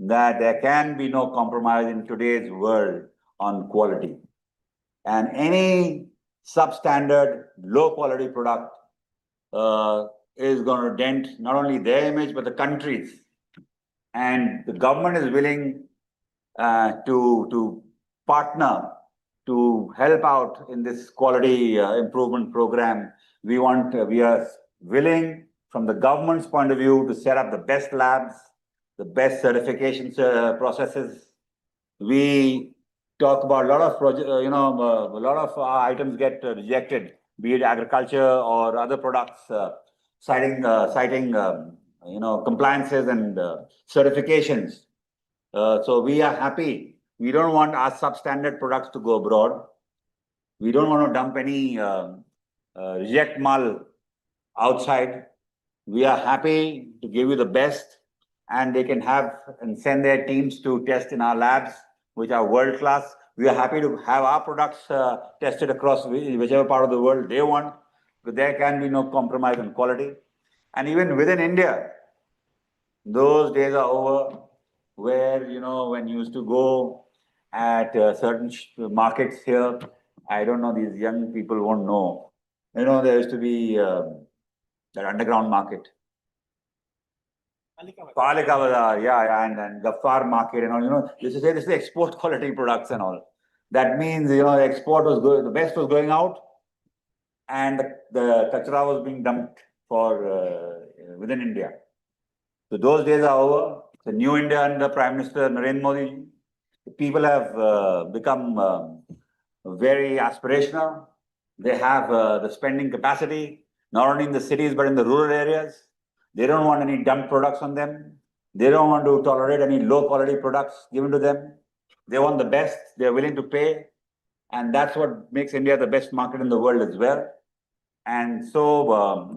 that there can be no compromise in today's world on quality. And any substandard, low quality product is going to dent not only their image, but the country's. And the government is willing to partner to help out in this quality improvement program. We are willing from the government's point of view to set up the best labs, the best certification processes. We talk about a lot of projects, a lot of items get rejected, be it agriculture or other products, citing compliances and certifications. So we are happy. We don't want our substandard products to go abroad. We don't want to dump any reject mal outside. We are happy to give you the best, and they can have and send their teams to test in our labs, which are world class. We are happy to have our products tested across whichever part of the world they want, but there can be no compromise on quality. And even within India, those days are over where, when you used to go at certain markets here, I don't know, these young people won't know. There used to be that underground market. Palika Bazaar, yeah, and Gaffar market and all, this is export quality products and all. That means, the export was good, the best was going out, and the kachra was being dumped for within India. So those days are over. The new India under Prime Minister Narendra Modi, people have become very aspirational. They have the spending capacity, not only in the cities, but in the rural areas. They don't want any dumped products on them. They don't want to tolerate any low quality products given to them. They want the best. They're willing to pay. And that's what makes India the best market in the world as well. And so,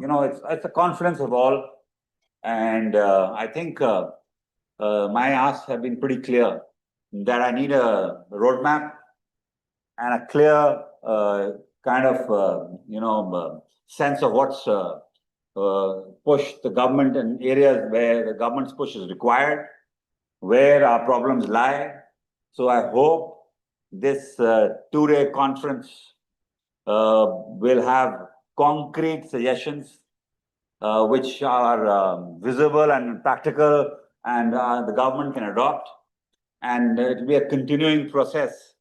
it's a confidence of all. And I think my asks have been pretty clear that I need a roadmap and a clear kind of, sense of what's push the government in areas where the government's push is required, where our problems lie. So I hope this two-day conference will have concrete suggestions which are visible and practical, and the government can adopt. And it will be a continuing process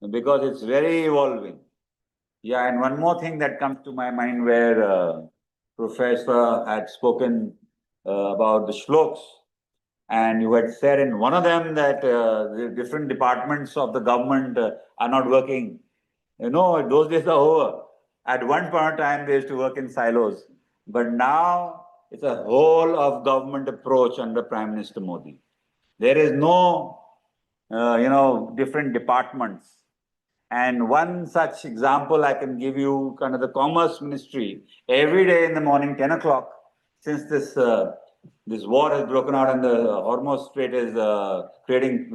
because it's very evolving. Yeah, and one more thing that comes to my mind where Professor had spoken about the shloks, and you had said in one of them that the different departments of the government are not working. Those days are over. At one point of time, they used to work in silos, but now it's a whole of government approach under Prime Minister Modi. There is no, different departments. And one such example I can give you, kind of the Commerce Ministry, every day in the morning, 10 o'clock, since this war has broken out and the Hormuz Strait is creating,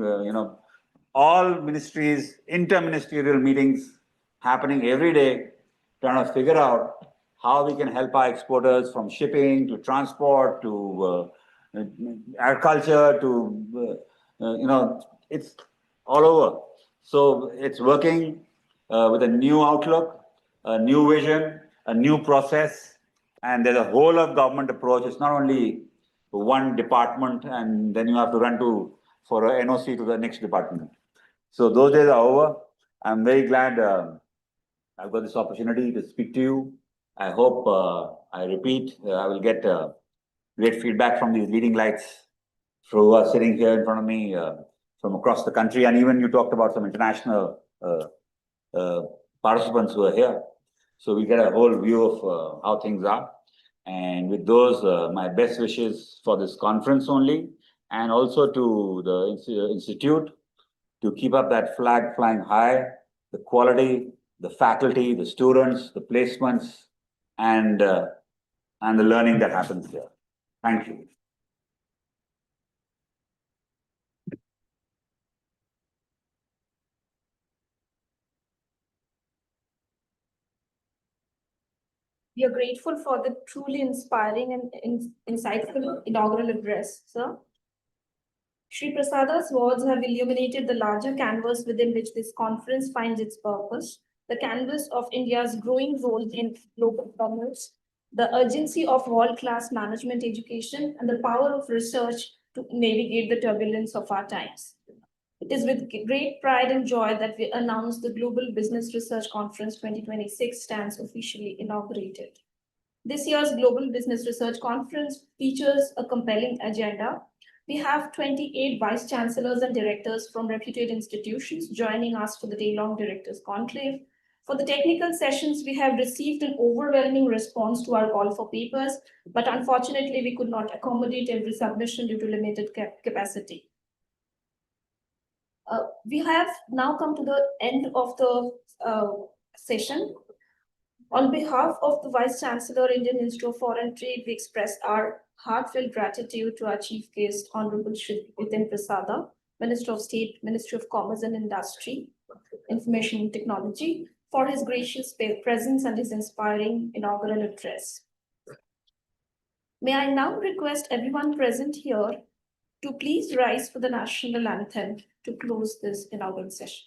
all ministries, interministerial meetings happening every day, trying to figure out how we can help our exporters from shipping to transport to agriculture to, it's all over. So it's working with a new outlook, a new vision, a new process, and there's a whole of government approach. It's not only one department and then you have to run for a NOC to the next department. So those days are over. I'm very glad I've got this opportunity to speak to you. I hope, I repeat, I will get great feedback from these leading lights who are sitting here in front of me from across the country. And even you talked about some international participants who are here. So we get a whole view of how things are. And with those, my best wishes for this conference only, and also to the institute to keep up that flag flying high, the quality, the faculty, the students, the placements, and the learning that happens there. Thank you. We are grateful for the truly inspiring and insightful inaugural address, sir. Shri Prasada's words have illuminated the larger canvas within which this conference finds its purpose, the canvas of India's growing role in global commerce, the urgency of world-class management education, and the power of research to navigate the turbulence of our times. It is with great pride and joy that we announce the Global Business Research Conference 2026 stands officially inaugurated. This year's Global Business Research Conference features a compelling agenda. We have 28 vice chancellors and directors from reputed institutions joining us for the day-long directors conclave. For the technical sessions, we have received an overwhelming response to our call for papers, but unfortunately, we could not accommodate every submission due to limited capacity. We have now come to the end of the session. On behalf of the Vice Chancellor, Indian Institute of Foreign Trade, we express our heartfelt gratitude to our Chief Guest, Honorable Shri Jitin Prasada, Minister of State, Ministry of Commerce and Industry, Information and Technology, for his gracious presence and his inspiring inaugural address. May I now request everyone present here to please rise for the national anthem to close this inaugural session.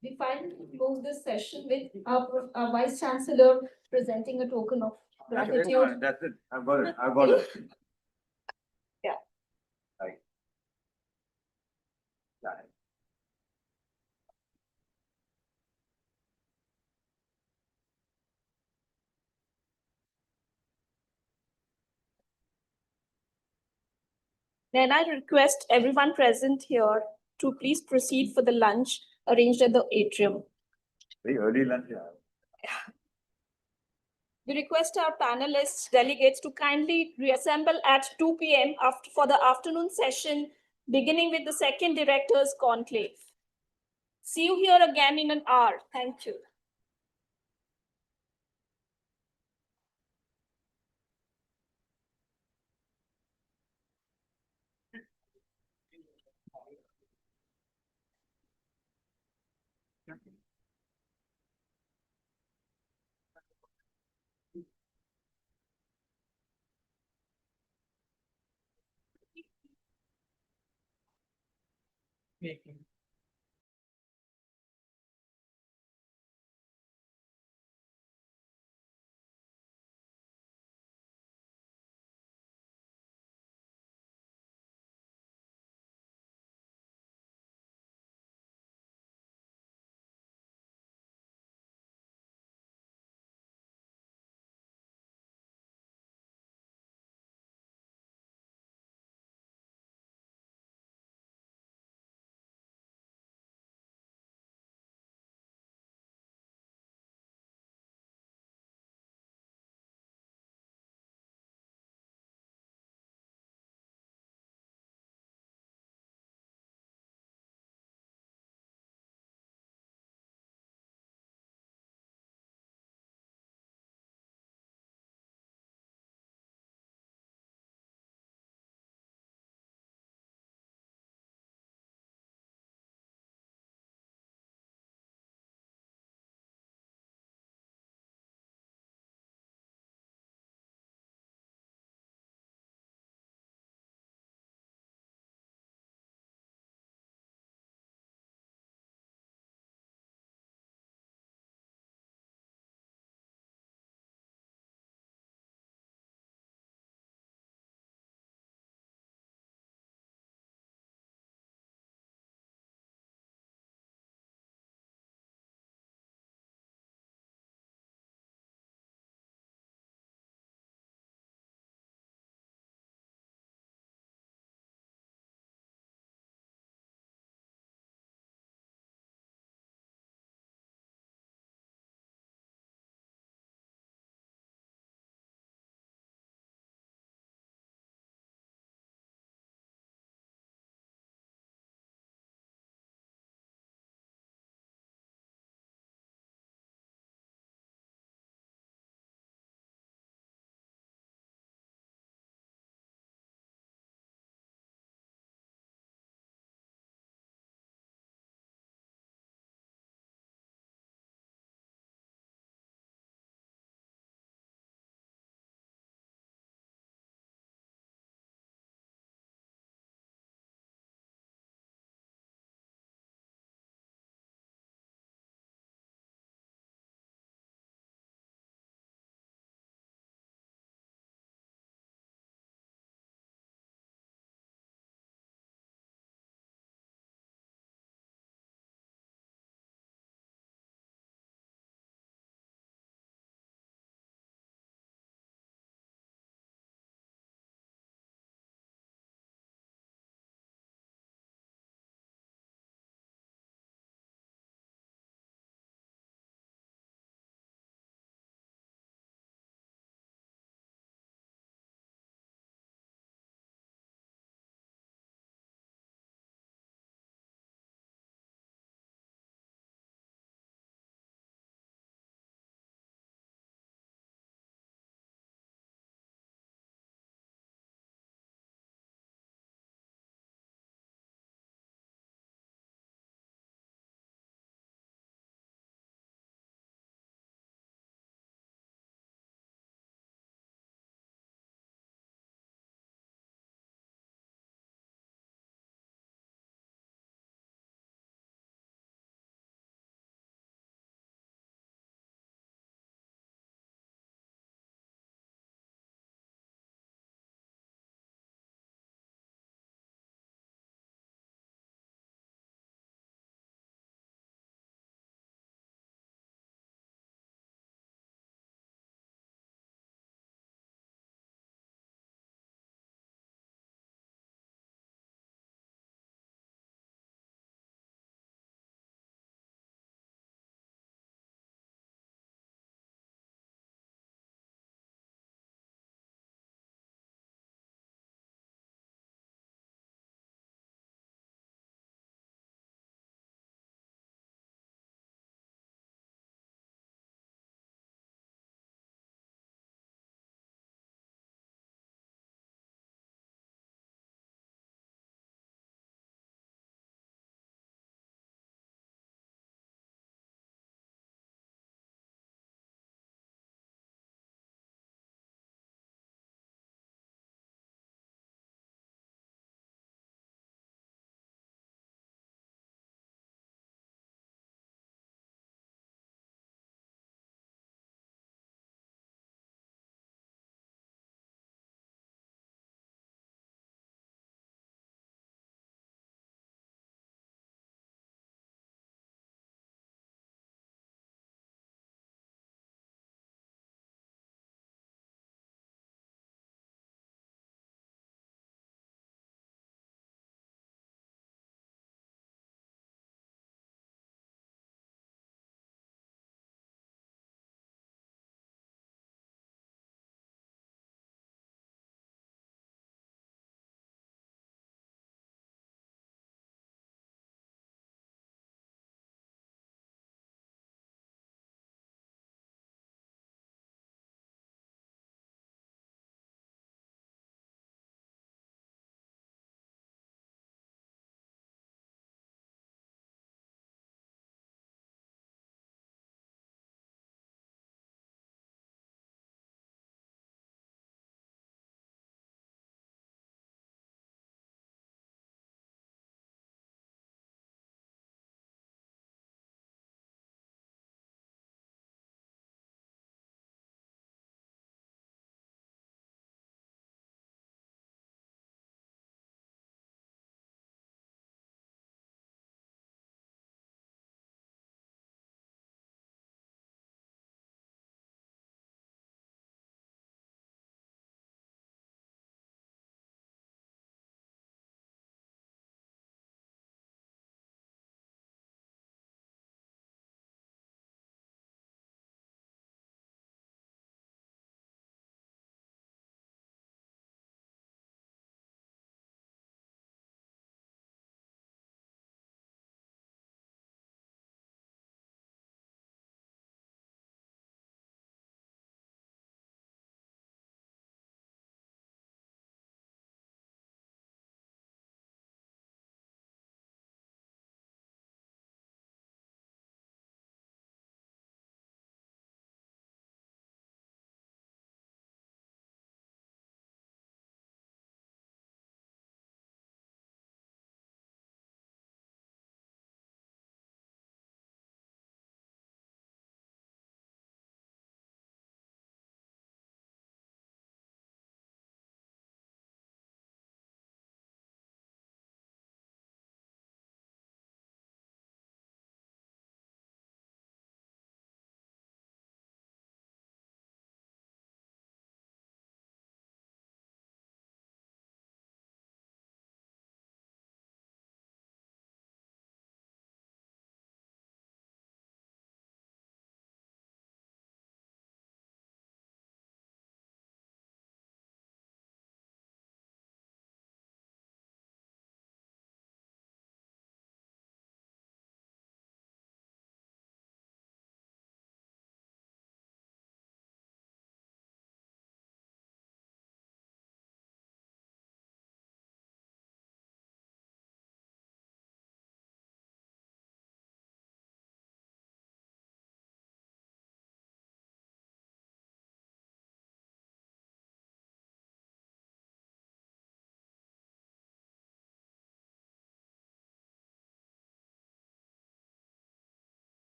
We finally close this session with our Vice Chancellor presenting a token of gratitude. That's it. I've got it. I've got it. Yeah. Right. Got it. Then I request everyone present here to please proceed for the lunch arranged at the atrium. Very early lunch. Yeah. We request our panelists, delegates to kindly reassemble at 2 p.m. for the afternoon session, beginning with the second director's conclave. See you here again in an hour. Thank you.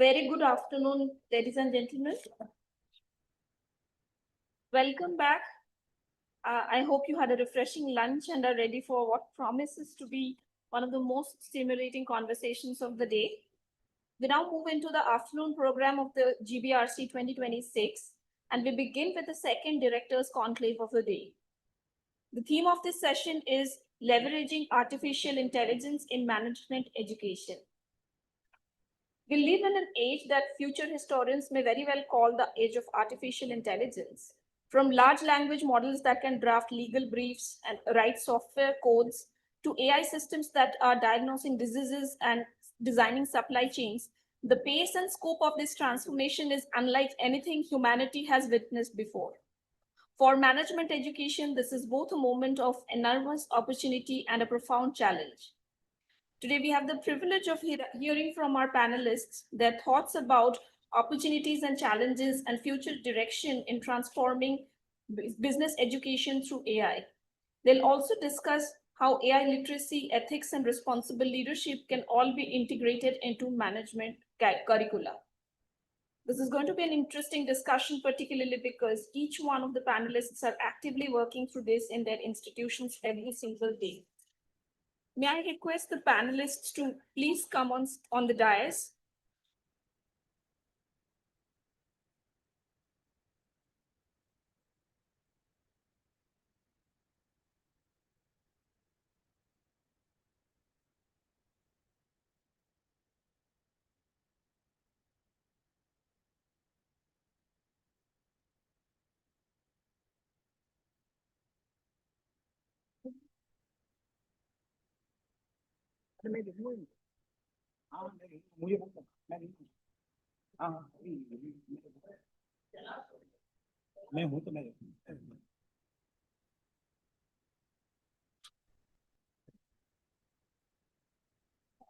Very good afternoon, ladies and gentlemen. Welcome back. I hope you had a refreshing lunch and are ready for what promises to be one of the most stimulating conversations of the day. We now move into the afternoon program of the GBRC 2026, and we begin with the second Directors Conclave of the day. The theme of this session is leveraging artificial intelligence in management education. We live in an age that future historians may very well call the age of artificial intelligence. From large language models that can draft legal briefs and write software codes to AI systems that are diagnosing diseases and designing supply chains, the pace and scope of this transformation is unlike anything humanity has witnessed before. For management education, this is both a moment of enormous opportunity and a profound challenge. Today, we have the privilege of hearing from our panelists their thoughts about opportunities and challenges and future direction in transforming business education through AI. They'll also discuss how AI literacy, ethics, and responsible leadership can all be integrated into management curricula. This is going to be an interesting discussion, particularly because each one of the panelists are actively working through this in their institutions every single day. May I request the panelists to please come on the dais?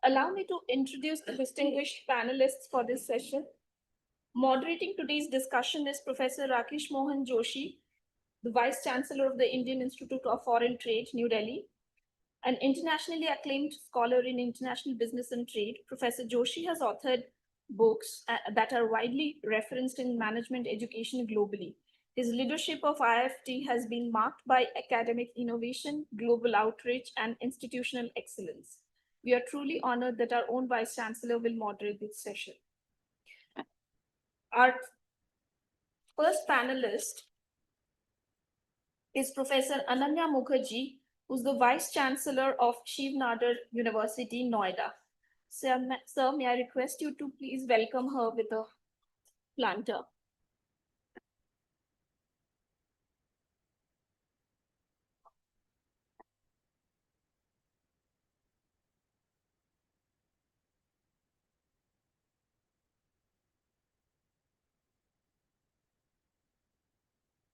Allow me to introduce the distinguished panelists for this session. Moderating today's discussion is Professor Rakesh Mohan Joshi, the Vice Chancellor of the Indian Institute of Foreign Trade, New Delhi. An internationally acclaimed scholar in international business and trade, Professor Joshi has authored books that are widely referenced in management education globally. His leadership of IIFT has been marked by academic innovation, global outreach, and institutional excellence. We are truly honored that our own Vice Chancellor will moderate this session. Our first panelist is Professor Ananya Mukherjee, who's the Vice Chancellor of Shiv Nadar University, Noida. Sir, may I request you to please welcome her with a planter.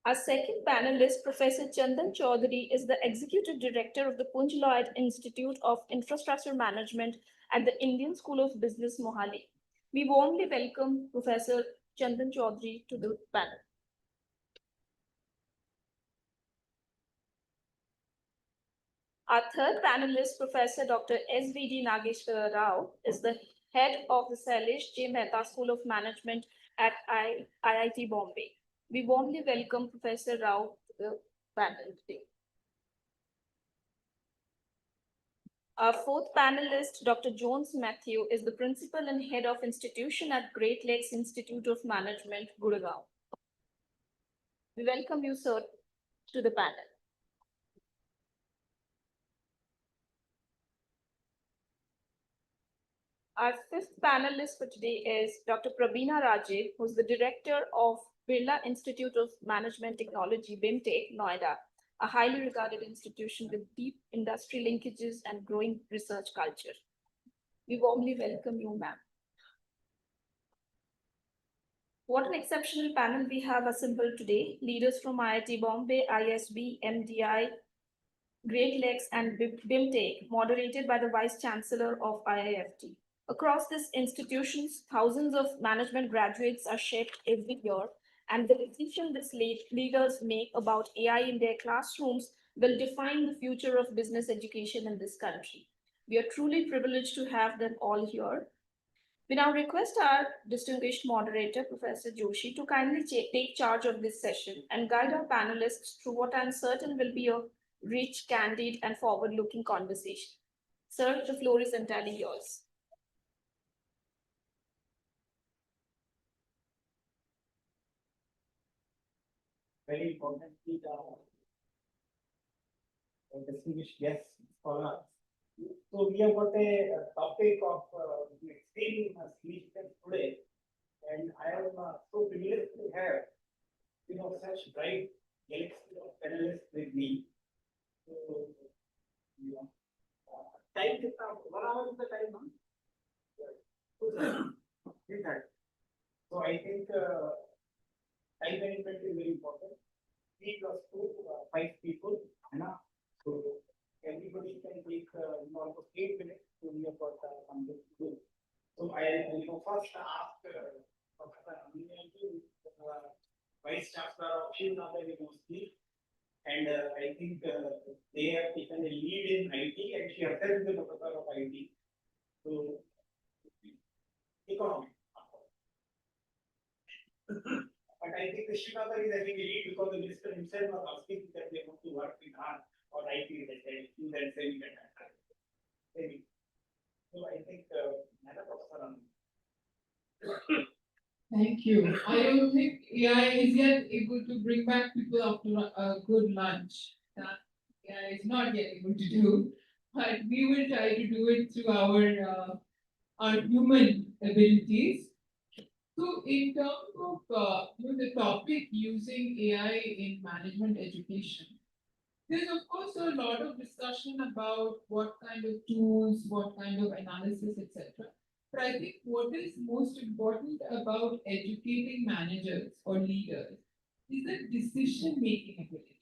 Our second panelist, Professor Chandan Chaudhary, is the Executive Director of the Punj Lloyd Institute of Infrastructure Management at the Indian School of Business, Mohali. We warmly welcome Professor Chandan Chaudhary to the panel. Our third panelist, Professor Dr. S.V.D. Nageshwara Rao, is the head of the Sailesh J. Mehta School of Management at IIT Bombay. We warmly welcome Professor Rao to the panel today. Our fourth panelist, Dr. Jones Matthew, is the Principal and Head of Institution at Great Lakes Institute of Management, Gurgaon. We welcome you, sir, to the panel. Our fifth panelist for today is Dr. Prabina Raje, who's the Director of Birla Institute of Management Technology, BIMTech, Noida, a highly regarded institution with deep industry linkages and growing research culture. We warmly welcome you, ma'am. What an exceptional panel we have assembled today. Leaders from IIT Bombay, ISB, MDI, Great Lakes, and BIMTech, moderated by the Vice Chancellor of IIFT. Across these institutions, thousands of management graduates are shaped every year, and the decision these leaders make about AI in their classrooms will define the future of business education in this country. We are truly privileged to have them all here. We now request our distinguished moderator, Professor Joshi, to kindly take charge of this session and guide our panelists through what I'm certain will be a rich, candid, and forward-looking conversation. Sir, the floor is entirely yours. Very importantly, the distinguished guests for us. So we have got a topic of explaining significance today, and I am so privileged to have such bright galaxy of panelists with me. So, time is 1 hour is the time, no? So I think time management is very important. 3 plus 2, 5 people, so everybody can take almost 8 minutes to hear what something to do. So I first ask Professor Aminati, Vice Chancellor of Shri University, and I think they have taken a lead in IT, and she herself is the professor of IT. So economics. But I think the Srinagar is having a lead because the minister himself was asking that they want to work with her or IT related issues and semiconductor. So I think Madam Professor. Thank you. I don't think AI is yet able to bring back people after a good lunch. That AI is not yet able to do, but we will try to do it through our human abilities. So in terms of the topic using AI in management education, there's of course a lot of discussion about what kind of tools, what kind of analysis, etc. But I think what is most important about educating managers or leaders is the decision-making ability.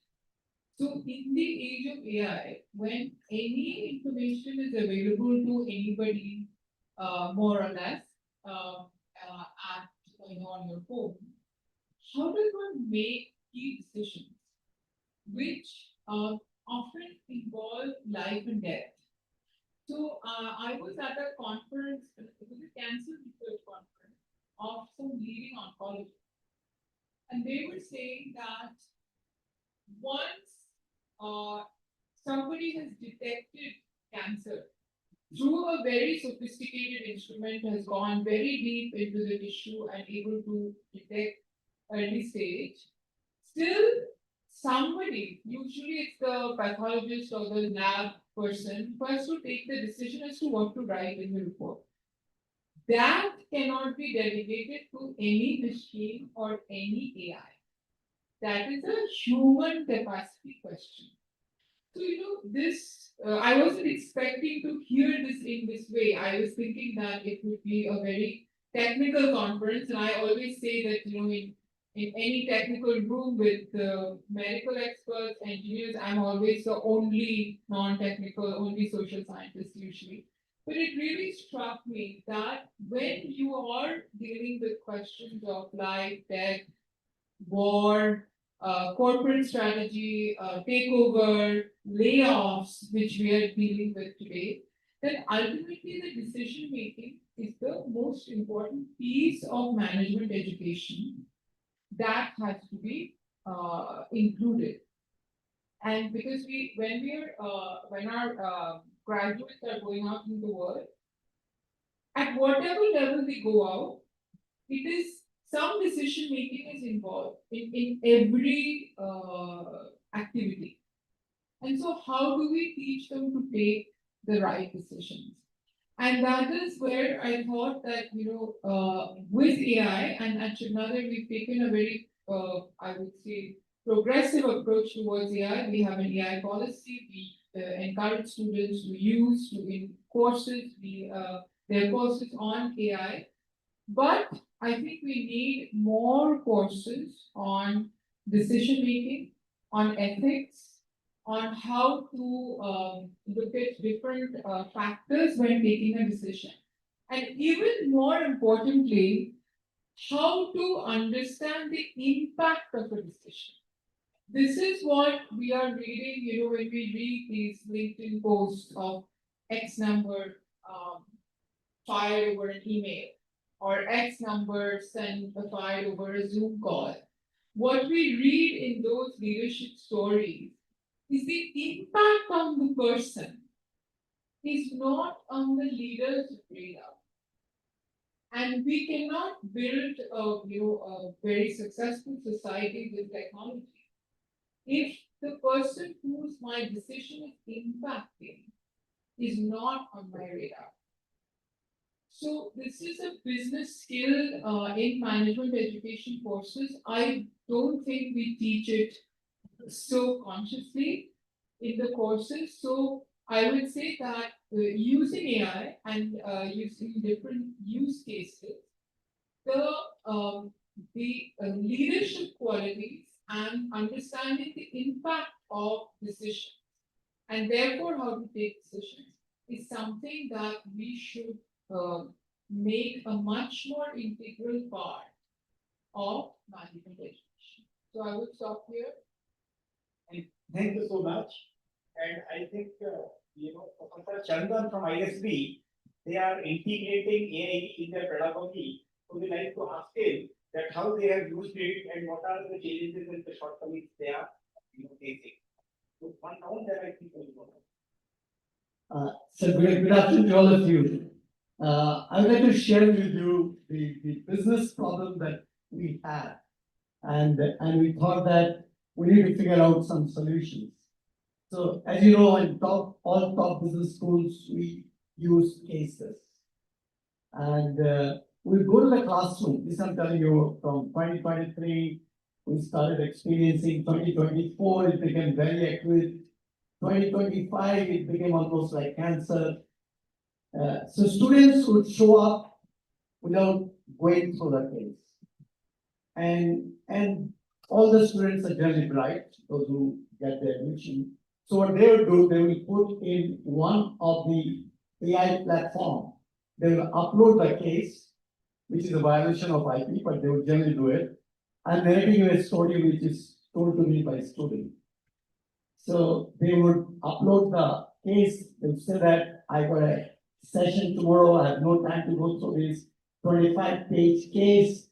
So in the age of AI, when any information is available to anybody, more or less, on your phone, how does one make key decisions which often involve life and death? So I was at a conference, it was a cancer research conference of some leading oncologists, and they were saying that once somebody has detected cancer through a very sophisticated instrument, has gone very deep into the tissue and able to detect early stage, still somebody, usually it's the pathologist or the lab person, who has to take the decision as to what to write in the report. That cannot be delegated to any machine or any AI. That is a human capacity question. So, this, I wasn't expecting to hear this in this way. I was thinking that it would be a very technical conference. And I always say that, in any technical room with medical experts, engineers, I'm always the only non-technical, only social scientist usually. But it really struck me that when you are dealing with questions of life, death, war, corporate strategy, takeover, layoffs, which we are dealing with today, then ultimately the decision making is the most important piece of management education that has to be included. And because when our graduates are going out in the world, at whatever level they go out, it is some decision making is involved in every activity. And so how do we teach them to take the right decisions? And that is where I thought that, with AI and at Srinagar, we've taken a very, I would say, progressive approach towards AI. We have an AI policy. We encourage students to use in courses. There are courses on AI. But I think we need more courses on decision making, on ethics, on how to look at different factors when taking a decision. And even more importantly, how to understand the impact of a decision. This is what we are reading, when we read these LinkedIn posts of X number fired over an email. or X number sent a file over a Zoom call. What we read in those leadership stories is the impact on the person is not on the leader's radar. And we cannot build a very successful society with technology if the person whose my decision is impacting is not on my radar. So this is a business skill in management education courses. I don't think we teach it so consciously in the courses. So I would say that using AI and using different use cases, the leadership qualities and understanding the impact of decisions and therefore how to take decisions is something that we should make a much more integral part of management education. So I would stop here. And thank you so much. And I think, Professor Chandan from ISB, they are integrating AI in their pedagogy. So we like to ask him that how they have used it and what are the challenges and the shortcomings they are facing. So one round that I think will go. So good afternoon to all of you. I would like to share with you the business problem that we have. And we thought that we need to figure out some solutions. So as you know, in all top business schools, we use cases. And we go to the classroom. This I'm telling you from 2023, we started experiencing 2024, it became very acute. 2025, it became almost like cancer. So students would show up without going through the case. And all the students are generally bright, those who get their admission. So what they will do, they will put in one of the AI platform. They will upload the case, which is a violation of IP, but they will generally do it. I'm narrating you a story which is told to me by a student. So they would upload the case, they would say that I got a session tomorrow, I have no time to go through this 25-page case.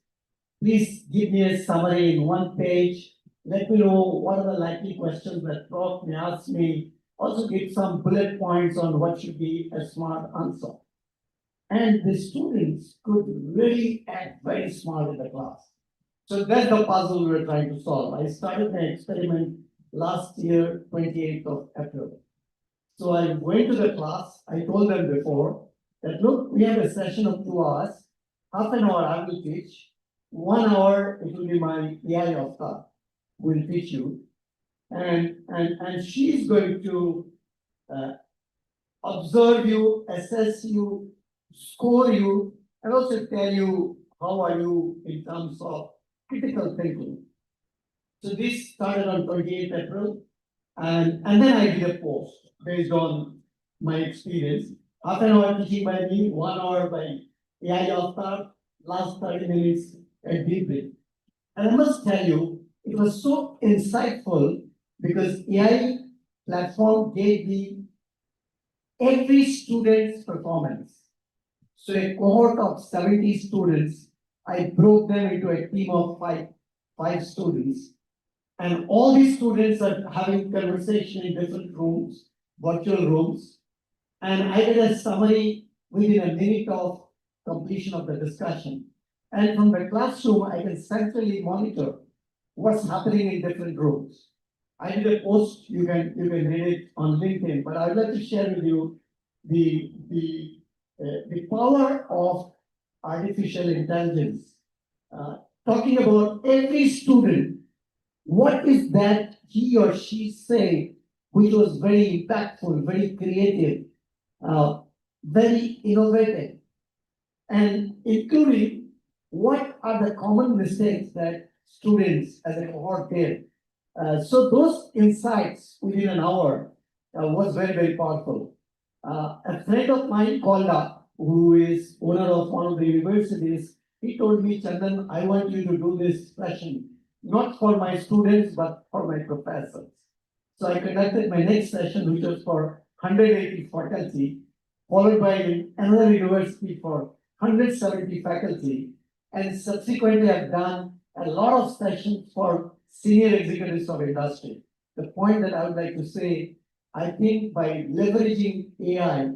Please give me a summary in 1 page. Let me know what are the likely questions that Prof may ask me. Also give some bullet points on what should be a smart answer. And the students could really act very smart in the class. So that's the puzzle we're trying to solve. I started my experiment last year, 28th of April. So I went to the class, I told them before that look, we have a session of 2 hours, half an hour I will teach, 1 hour it will be my AI avatar will teach you. And she's going to observe you, assess you, score you, and also tell you how are you in terms of critical thinking. So this started on 28th April, and then I did a post based on my experience. Half an hour teaching by me, 1 hour by AI avatar, last 30 minutes a debrief. And I must tell you, it was so insightful because AI platform gave me every student's performance. So a cohort of 70 students, I broke them into a team of five students. And all these students are having conversation in different rooms, virtual rooms. And I did a summary within a minute of completion of the discussion. And from the classroom, I can centrally monitor what's happening in different rooms. I did a post, you can read it on LinkedIn, but I'd like to share with you the power of artificial intelligence. Talking about every student, what is that he or she say, which was very impactful, very creative, very innovative, and including what are the common mistakes that students as a cohort did. So those insights within an hour was very, very powerful. A friend of mine called up, who is owner of one of the universities, he told me, Chandan, I want you to do this session, not for my students, but for my professors. So I conducted my next session, which was for 180 faculty, followed by another university for 170 faculty, and subsequently I've done a lot of sessions for senior executives of industry. The point that I would like to say, I think by leveraging AI,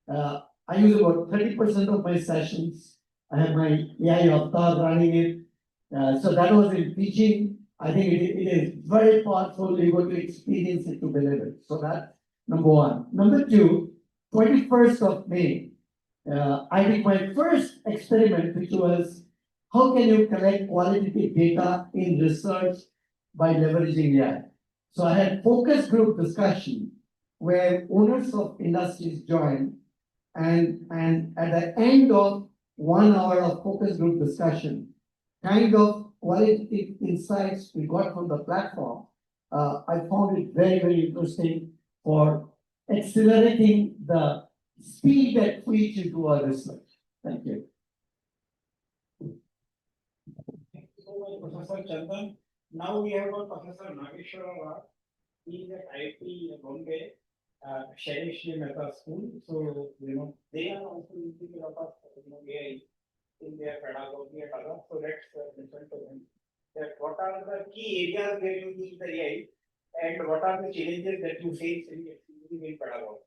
I use about 30% of my sessions. I have my AI avatar running it. So that was in teaching. I think it is very powerful. You got to experience it to believe it. So that's number one. Number two, 21st of May, I did my first experiment, which was how can you collect qualitative data in research by leveraging AI? So I had focus group discussion where owners of industries joined, and at the end of 1 hour of focus group discussion, kind of qualitative insights we got from the platform, I found it very, very interesting for accelerating the speed at which you do our research. Thank you. Thank you so much, Professor Chandan. Now we have got Professor Nageshwara Rao. He is at IIFT in Bombay, Shri Mehta School. So, they are also using a lot of AI in their pedagogy and others. So let's listen to them. That what are the key areas where you use the AI, and what are the challenges that you face in using in pedagogy?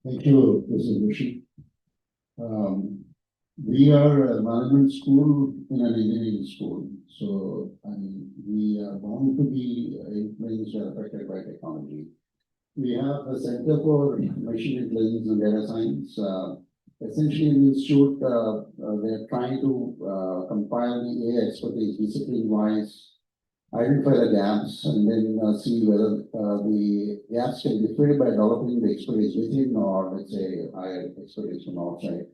Thank you, Mr. Rishi. We are a management school in an engineering school, so we are bound to be influenced or affected by technology. We have a Center for Machine Intelligence and Data Science. Essentially, in the institute, they are trying to compile the AI expertise discipline-wise, identify the gaps, and then see whether the gaps can be filled by developing the expertise within, or let's say higher expertise from outside.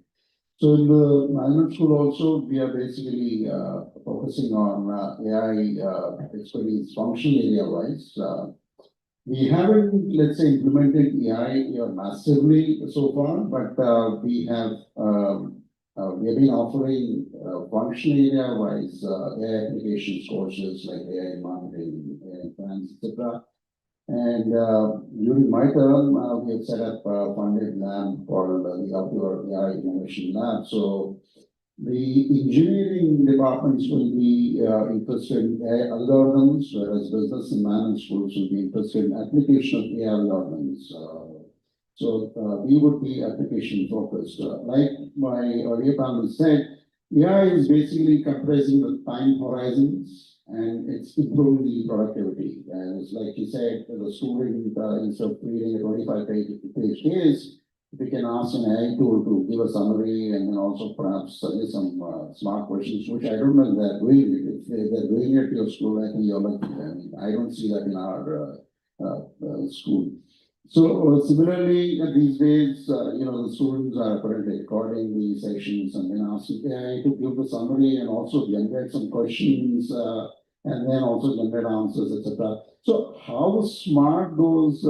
So in the management school also, we are basically focusing on AI expertise function area-wise. We haven't, let's say, implemented AI massively so far, but we have been offering function area-wise AI applications courses like AI marketing, AI finance, etc. And during my term, we have set up a funded lab called the Outdoor AI Innovation Lab. So the engineering departments will be interested in AI algorithms, whereas business and management schools will be interested in application of AI algorithms. So we would be application focused. Like my earlier panel said, AI is basically compressing the time horizons, and it's improving the productivity. And it's like you said, the student, instead of reading a 25-page case, we can ask an AI tool to give a summary and then also perhaps suggest some smart questions, which I don't know if they're doing it. If they're doing it at your school, I think you're lucky. I mean, I don't see that in our school. So similarly, these days, the students are currently recording the sessions and then asking AI to give the summary and also generate some questions and then also generate answers, etc. So how smart those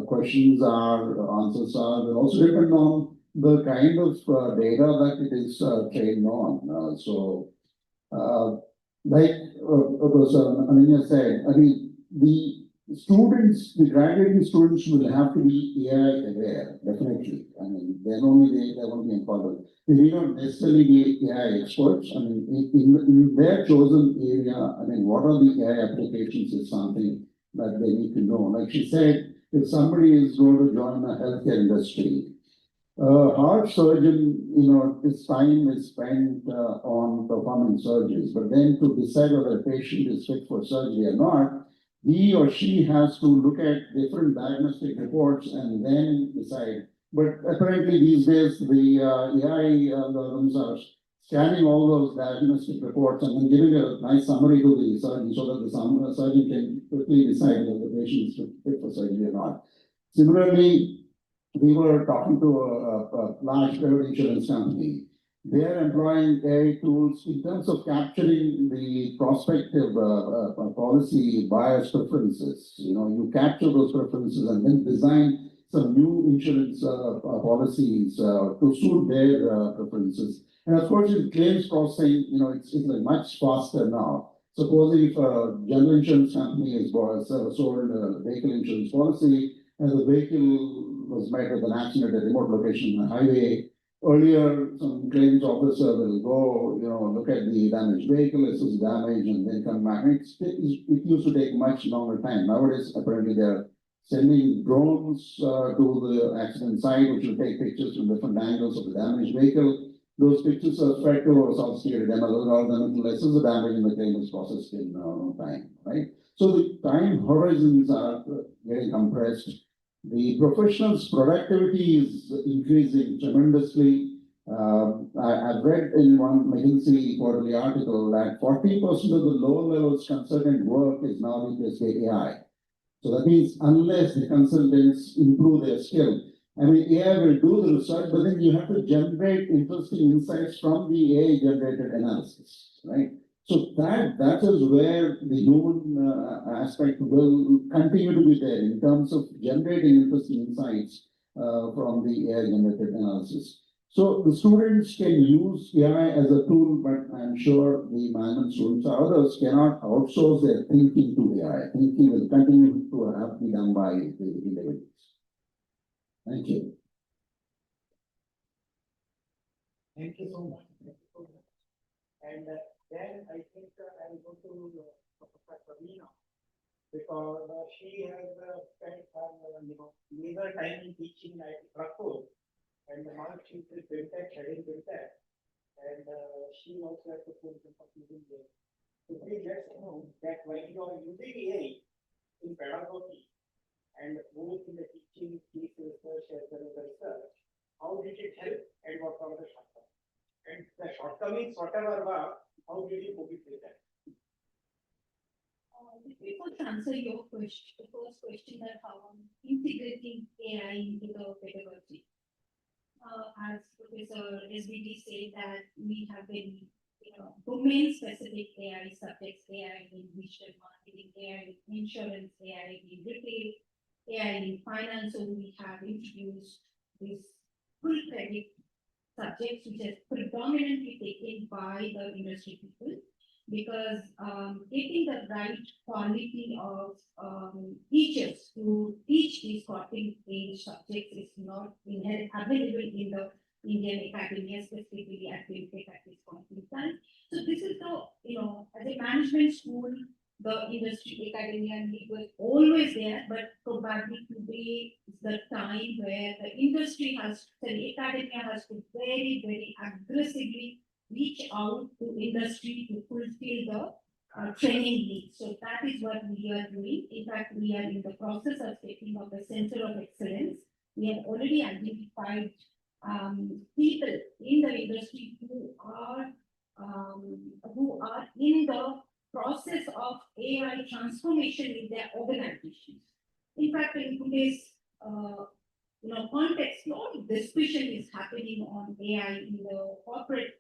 questions are, answers are, will also depend on the kind of data that it is trained on. Like Ananya said, I mean, the students, the graduating students will have to be AI aware, definitely. I mean, then only they're going to be empowered. They may not necessarily be AI experts. I mean, in their chosen area, I mean, what are the AI applications is something that they need to know. Like she said, if somebody is going to join the healthcare industry, heart surgeon, his time is spent on performing surgeries, but then to decide whether a patient is fit for surgery or not, he or she has to look at different diagnostic reports and then decide. But apparently these days, the AI algorithms are scanning all those diagnostic reports and then giving a nice summary to the surgeon so that the surgeon can quickly decide whether the patient is fit for surgery or not. Similarly, we were talking to a large private insurance company. They are employing AI tools in terms of capturing the prospective policy buyers' preferences. You capture those preferences and then design some new insurance policies to suit their preferences. And of course, in claims processing, it's much faster now. Supposing if a general insurance company has sold a vehicle insurance policy, and the vehicle was met with an accident at a remote location on the highway. Earlier, some claims officer will go, look at the damaged vehicle, assess damage, and then come back. It used to take much longer time. Nowadays, apparently, they're sending drones to the accident site, which will take pictures from different angles of the damaged vehicle. Those pictures are fed to a sophisticated ML algorithm to assess the damage, and the claim is processed in no time, right? So the time horizons are getting compressed. The professionals' productivity is increasing tremendously. I've read in one McKinsey quarterly article that 40% of the low levels consultant work is now replaced by AI. So that means unless the consultants improve their skill, I mean, AI will do the research, but then you have to generate interesting insights from the AI generated analysis, right? So that is where the human aspect will continue to be there in terms of generating interesting insights from the AI generated analysis. So the students can use AI as a tool, but I'm sure the management students or others cannot outsource their thinking to AI. Thinking will continue to have to be done by the individuals. Thank you. Thank you so much. And then I think I'll go to Professor Pravina, because she has spent her major time in teaching at Krakow, and now she's in fintech, heading fintech, and she also has to put some using there. So please let us know that when you are using AI in pedagogy and both in the teaching, case research as well as the research, how did it help and what are the shortcomings? And the shortcomings, whatever were, how did you cope with that? Before to answer your question, the first question that how integrating AI into the pedagogy. As Professor SBD said that we have been, domain-specific AI subjects, AI in digital marketing, AI in insurance, AI in retail, AI in finance. So we have introduced this full credit subjects which is predominantly taken by the industry people, because getting the right quality of teachers to teach these cutting edge subjects is not available in the Indian academia, specifically at fintech at this point in time. So this is the, as a management school, the industry academia need was always there, but probably today is the time where the industry the academia has to very, very aggressively reach out to industry to fulfill the training needs. So that is what we are doing. In fact, we are in the process of setting up a center of excellence. We have already identified people in the industry who are in the process of AI transformation in their organizations. In fact, in today's context, a lot of discussion is happening on AI in the corporate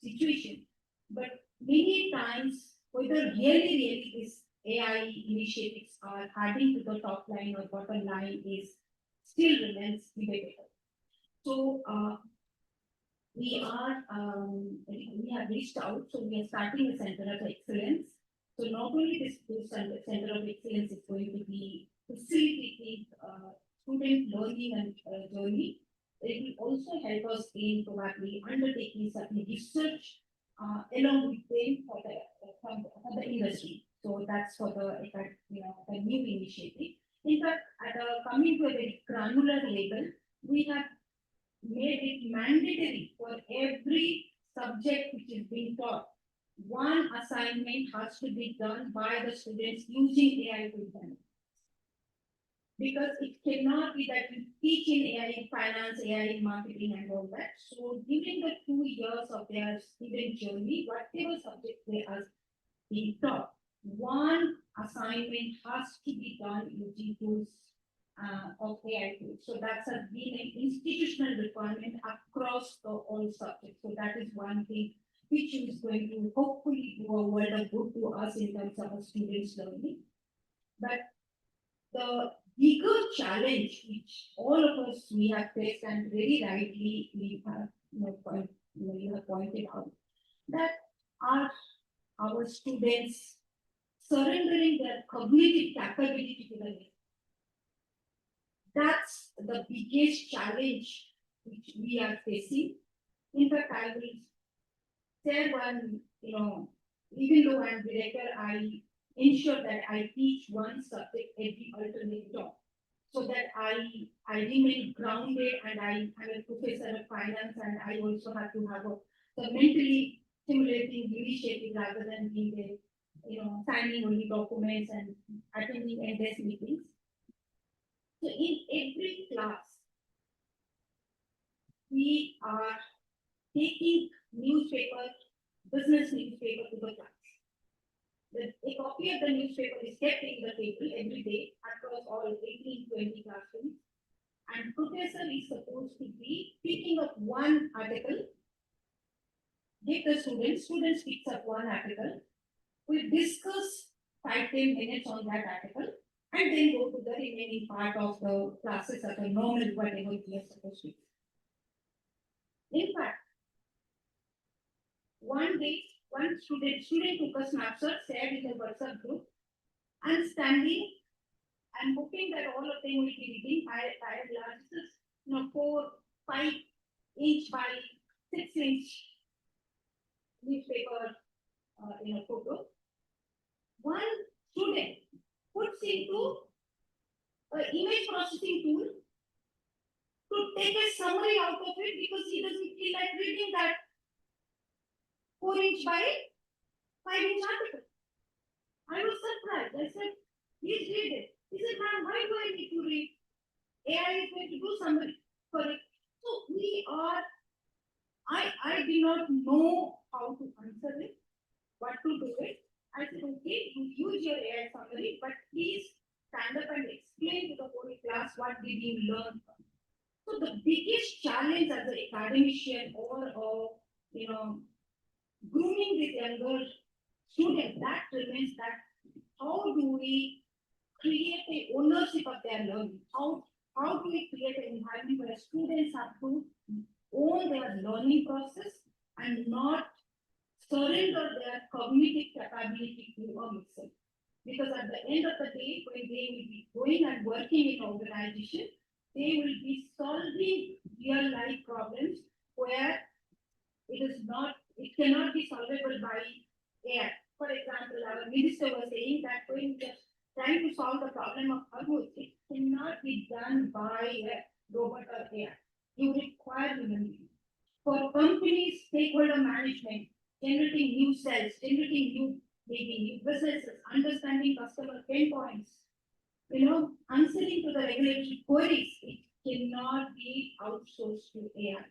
situation, but many times whether really this AI initiatives are adding to the top line or bottom line is still remains debatable. So we have reached out, so we are starting a center of excellence. So not only this center of excellence is going to be facilitating student learning and journey, it will also help us in probably undertaking certain research along with them for the industry. So that's for the new initiative. In fact, coming to a very granular level, we have made it mandatory for every subject which is being taught. One assignment has to be done by the students using AI to them. Because it cannot be that we teach in AI in finance, AI in marketing and all that. So during the 2 years of their student journey, whatever subject they are being taught, one assignment has to be done using tools of AI tools. So that's been an institutional requirement across all subjects. So that is one thing which is going to hopefully do a world of good to us in terms of our students' learning. But the bigger challenge which all of us we have faced, and very rightly we have you have pointed out, that our students surrendering their cognitive capability to the that's the biggest challenge which we are facing. In fact, I will share one, even though I'm director, I ensure that I teach one subject every alternate term, so that I remain grounded, and I am a professor of finance, and I also have to have the mentally stimulating initiative rather than being a, signing only documents and attending endless meetings. So in every class, we are taking newspaper, business newspaper to the class. A copy of the newspaper is kept in the table every day across all 18, 20 classrooms. And professor is supposed to be picking up one article, give the students picks up one article, we discuss 5-10 minutes on that article, and then go to the remaining part of the classes at a normal whatever we are supposed to do. In fact, one day, one student took a snapshot, shared in the WhatsApp group, and standing and hoping that all of them will be reading. I had largest, 4-5 inch by 6 inch newspaper, photo. One student puts into an image processing tool to take a summary out of it because he doesn't feel like reading that 4 inch by 5 inch article. I was surprised. I said, please read it. He said, ma'am, why do I need to read? AI is going to do something for it. So we are, I do not know how to answer it, what to do it. I said, okay, you use your AI summary, but please stand up and explain to the whole class what did you learn. So the biggest challenge as an academician or grooming these younger students, that remains that how do we create a ownership of their learning? How do we create an environment where students have to own their learning process and not surrender their cognitive capability to a mixer? Because at the end of the day, when they will be going and working in organization, they will be solving real life problems where it cannot be solvable by AI. For example, our minister was saying that when we are trying to solve the problem of Armut, it cannot be done by a robot or AI. You require human beings. For companies, stakeholder management, generating new sales, generating new maybe new businesses, understanding customer pain points, answering to the regulatory queries, it cannot be outsourced to AI.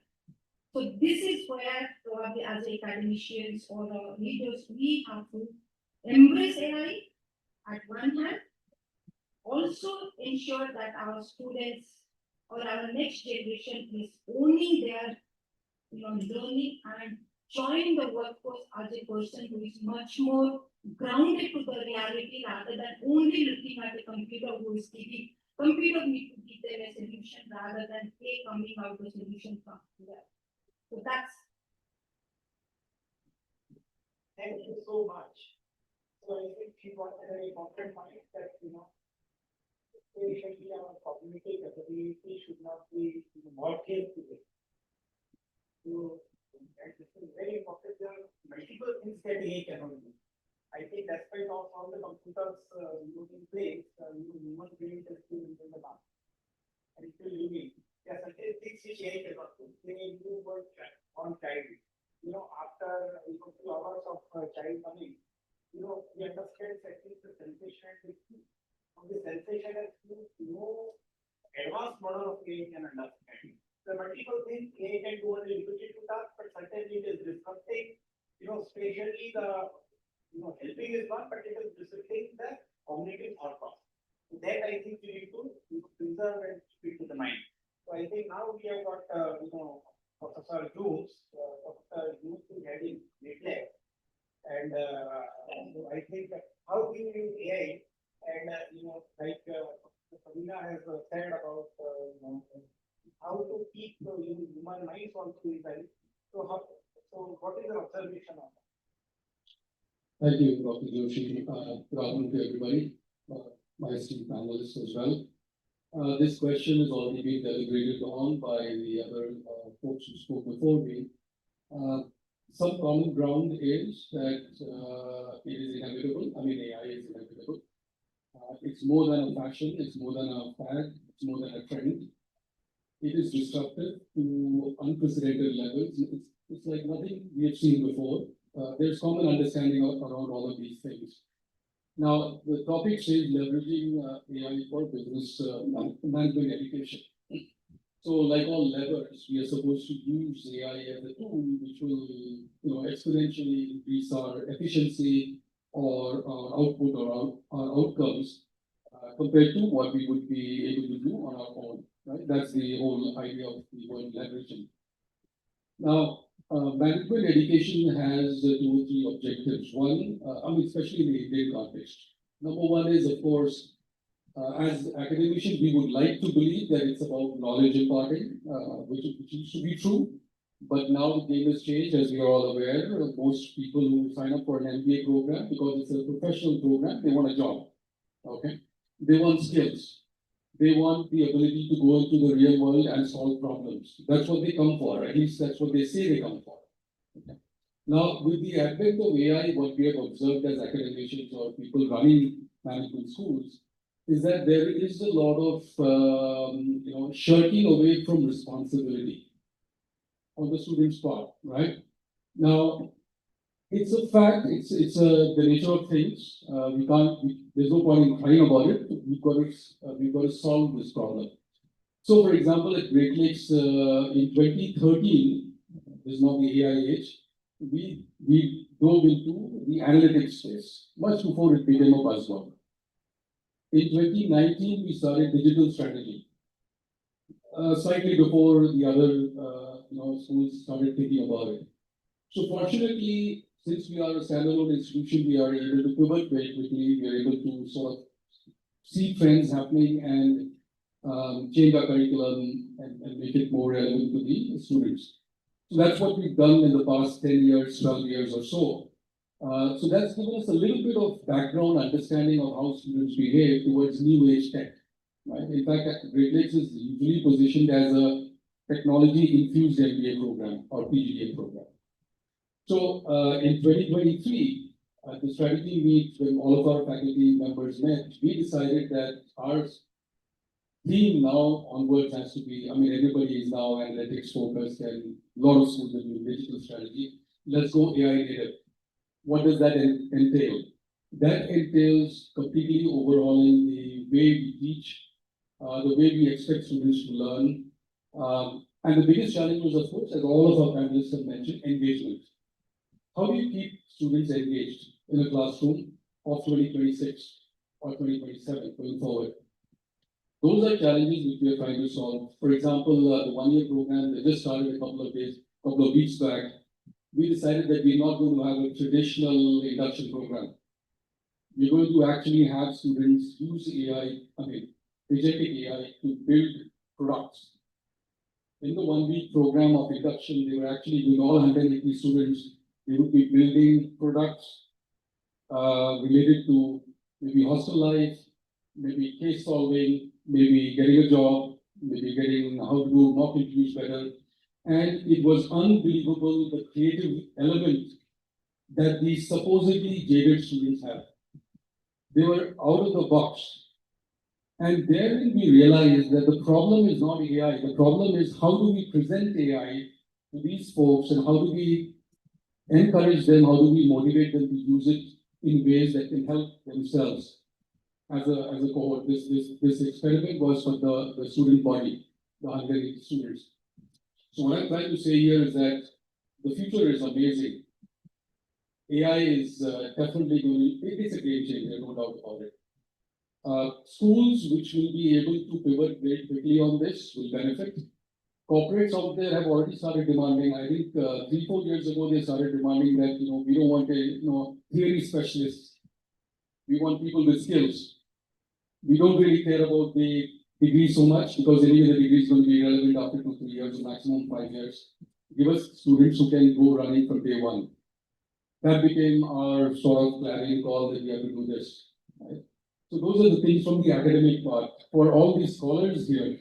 So this is where probably as academicians or leaders, we have to embrace AI at one hand, also ensure that our students or our next generation is owning their learning and join the workforce as a person who is much more grounded to the reality rather than only looking at a computer who is giving. Computer need to give them a solution rather than they coming out with a solution from there. So that's. Thank you so much. So I think she got a very important point that patiently our cognitive ability should not be mortgaged to it. So and this is very important. There are multiple things that AI cannot do. I think despite of all the computers in place, human brain is still in the past. And it's still living. There are certain things which AI cannot do. They need to work on child. After 2 hours of child coming, we understand at least the sensation of the sensation as no advanced model of AI can understand. The multiple things AI can do on a repetitive task, but certainly it is disrupting, especially the helping is one, but it is disrupting the cognitive thought process. So that I think we need to preserve and speak to the mind. So I think now we have got Professor Jones is heading NetLab. And I think how do you use AI and like Sabina has said about how to keep human minds also inside. So what is your observation on that? Thank you, Dr. Joshi. Good afternoon to everybody, my esteemed panelists as well. This question has already been deliberated on by the other folks who spoke before me. Some common ground is that it is inevitable. I mean, AI is inevitable. It's more than a fashion, it's more than a fad, it's more than a trend. It is disruptive to unprecedented levels. It's like nothing we have seen before. There's common understanding around all of these things. Now, the topic says leveraging AI for business management education. So, like all levers, we are supposed to use AI as a tool which will, exponentially increase our efficiency or our output or our outcomes compared to what we would be able to do on our own. Right? That's the whole idea of the word leveraging. Now, management education has 2 or 3 objectives. One, especially in the Indian context. Number one is, of course, as academicians, we would like to believe that it's about knowledge imparting, which used to be true. But now the game has changed, as we are all aware. Most people who sign up for an MBA program, because it's a professional program, they want a job. Okay, they want skills. They want the ability to go into the real world and solve problems. That's what they come for. At least that's what they say they come for. Okay. Now, with the advent of AI, what we have observed as academicians or people running management schools is that there is a lot of shirking away from responsibility on the student's part, right? Now, it's a fact. It's the nature of things. There's no point in crying about it. We've got to solve this problem. So, for example, at Great Lakes in 2013, this is now the AI age. We dove into the analytics space much before it became a buzzword. In 2019, we started digital strategy, slightly before the other schools started thinking about it. So fortunately, since we are a standalone institution, we are able to pivot very quickly. We are able to sort of see trends happening and change our curriculum and make it more relevant to the students. So that's what we've done in the past 10 years, 12 years or so. So that's given us a little bit of background understanding of how students behave towards new age tech. Right? In fact, Great Lakes is usually positioned as a technology-infused MBA program or PGDA program. So in 2023, at the strategy meet when all of our faculty members met, we decided that our theme now onwards has to be, everybody is now analytics focused and a lot of schools are doing digital strategy. Let's go AI native. What does that entail? That entails completely overhauling the way we teach, the way we expect students to learn. And the biggest challenge was, of course, as all of our panelists have mentioned, engagement. How do you keep students engaged in a classroom of 2026 or 2027 going forward? Those are challenges which we are trying to solve. For example, the one-year program that just started a couple of weeks back, we decided that we're not going to have a traditional induction program. We're going to actually have students use AI, agentic AI to build products. In the 1-week program of induction, they were actually doing all 180 students. They would be building products related to maybe hostel life, maybe case solving, maybe getting a job, maybe getting how to do mock interviews better. And it was unbelievable the creative element that these supposedly jaded students have. They were out of the box. And therein we realized that the problem is not AI. The problem is how do we present AI to these folks and how do we encourage them, how do we motivate them to use it in ways that can help themselves as a cohort. This experiment was for the student body, the 180 students. So what I'm trying to say here is that the future is amazing. AI is definitely going to, it's a game changer, no doubt about it. Schools which will be able to pivot very quickly on this will benefit. Corporates out there have already started demanding, I think 3-4 years ago, they started demanding that, we don't want a theory specialists. We want people with skills. We don't really care about the degree so much because anyway the degree is going to be relevant after 2-3 years or maximum 5 years. Give us students who can go running from day one. That became our sort of clarion call that we have to do this. Right? So those are the things from the academic part. For all these scholars here,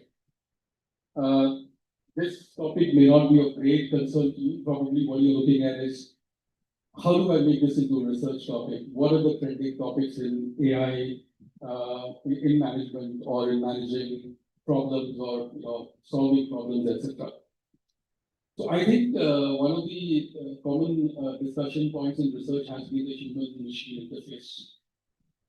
this topic may not be of great concern to you. Probably what you're looking at is, how do I make this into a research topic? What are the trending topics in AI, in management, or in managing problems, or solving problems, etc. So I think one of the common discussion points in research has been the human-machine interface.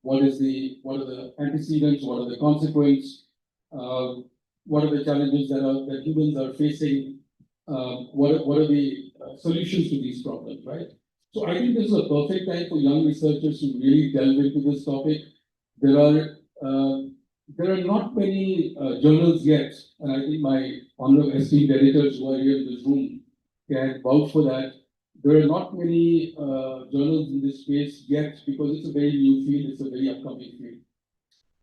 What are the antecedents? What are the consequences? What are the challenges that humans are facing? What are the solutions to these problems, right? So I think this is a perfect time for young researchers to really delve into this topic. There are not many journals yet, and I think my honorable esteemed editors who are here in this room can vouch for that. There are not many journals in this space yet because it's a very new field, it's a very upcoming field.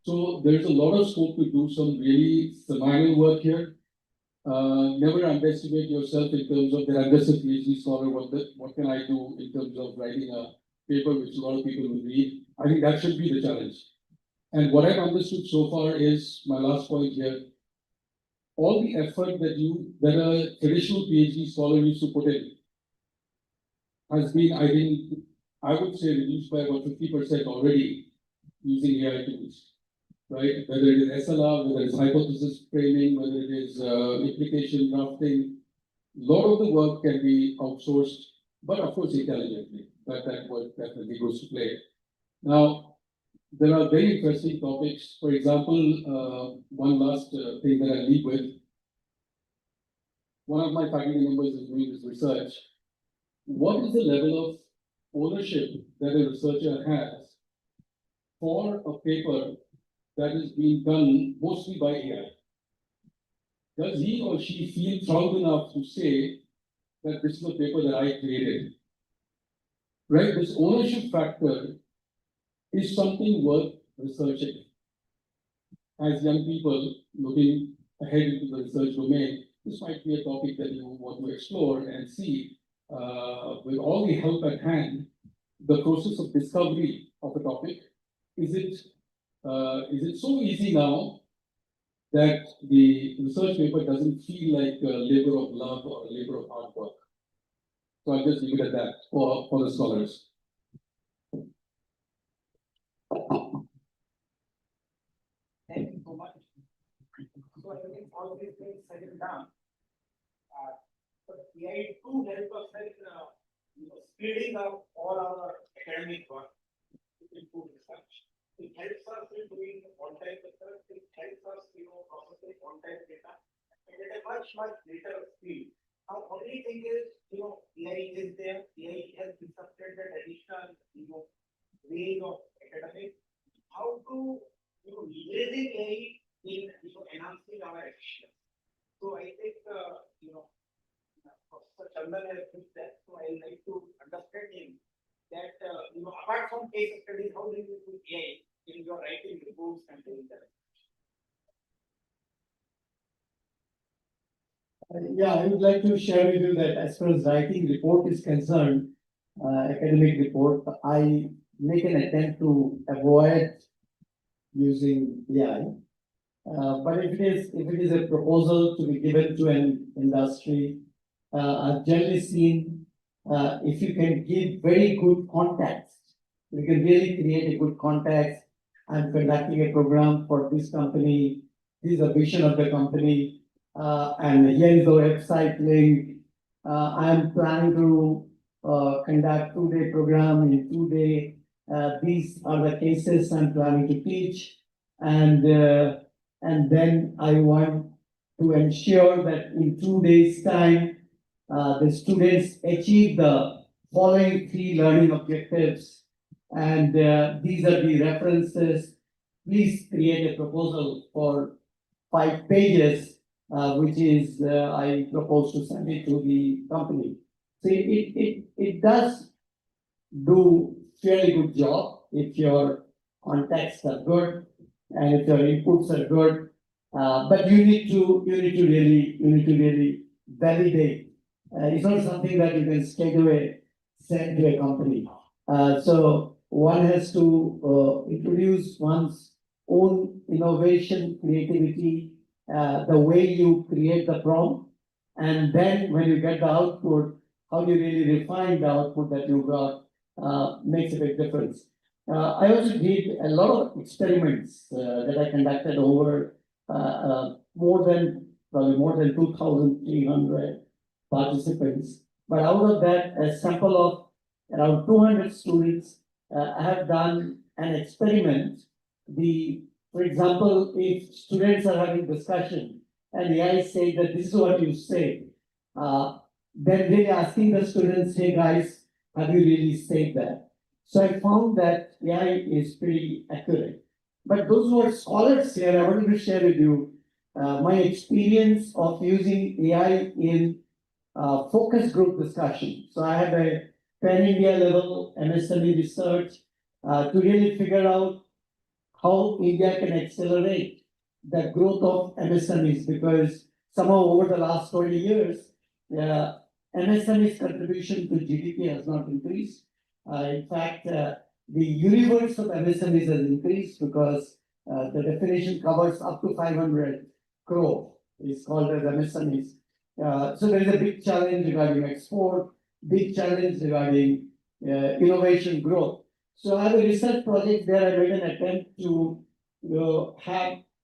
So there's a lot of scope to do some really seminal work here. Never underestimate yourself in terms of that I'm just a PhD scholar, what can I do in terms of writing a paper which a lot of people will read. I think that should be the challenge. And what I've understood so far is, my last point here, all the effort that a traditional PhD scholar used to put in has been, I think, I would say reduced by about 50% already using AI tools, right? Whether it is SLR, whether it's hypothesis framing, whether it is implication drafting, a lot of the work can be outsourced, but of course intelligently. That work definitely goes to play. Now, there are very interesting topics. For example, one last thing that I leave with. One of my faculty members is doing this research. What is the level of ownership that a researcher has for a paper that is being done mostly by AI? Does he or she feel proud enough to say that this is a paper that I created? Right? This ownership factor is something worth researching. As young people looking ahead into the research domain, this might be a topic that you want to explore and see. With all the help at hand, the process of discovery of a topic, is it so easy now that the research paper doesn't feel like a labor of love or a labor of hard work? So I'll just leave it at that for the scholars. Thank you so much. So I think all these things settled down. But AI too help us in speeding up all our academic work to improve research. It helps us in doing on-time research. It helps us, processing on-time data and at a much greater speed. Our only thing is, AI is there. AI has disrupted that additional, ways of academic. How to leveraging AI in enhancing our efficiency. So I think Professor Chandan has put that. So I like to understand him that apart from case studies, how do you use AI in your writing reports and doing that? Yeah, I would like to share with you that as far as writing report is concerned, academic report, I make an attempt to avoid using AI. But if it is a proposal to be given to an industry, I've generally seen if you can give very good context, you can really create a good context. I'm conducting a program for this company. This is a vision of the company, and here is the website link. I'm planning to conduct 2-day program in 2 days. These are the cases I'm planning to teach, and then I want to ensure that in 2 days' time, the students achieve the following 3 learning objectives, and these are the references. Please create a proposal for 5 pages, which is I propose to send it to the company. So it does do fairly good job if your contexts are good and if your inputs are good, but you need to really validate. It's not something that you can straight away send to a company. So one has to introduce one's own innovation, creativity, the way you create the prompt. And then when you get the output, how you really refine the output that you got makes a big difference. I also did a lot of experiments that I conducted over probably more than 2,300 participants. But out of that, a sample of around 200 students, I have done an experiment. For example, if students are having discussion and the AI say that this is what you say, then really asking the students, hey guys, have you really said that? So I found that AI is pretty accurate. But those who are scholars here, I wanted to share with you my experience of using AI in focus group discussion. So I have a pan-India level MSME research to really figure out how India can accelerate the growth of MSMEs, because somehow over the last 20 years, MSMEs contribution to GDP has not increased. In fact, the universe of MSMEs has increased because the definition covers up to 500 crore. It's called as MSMEs. So there is a big challenge regarding export, big challenge regarding innovation growth. So I have a research project there. I made an attempt to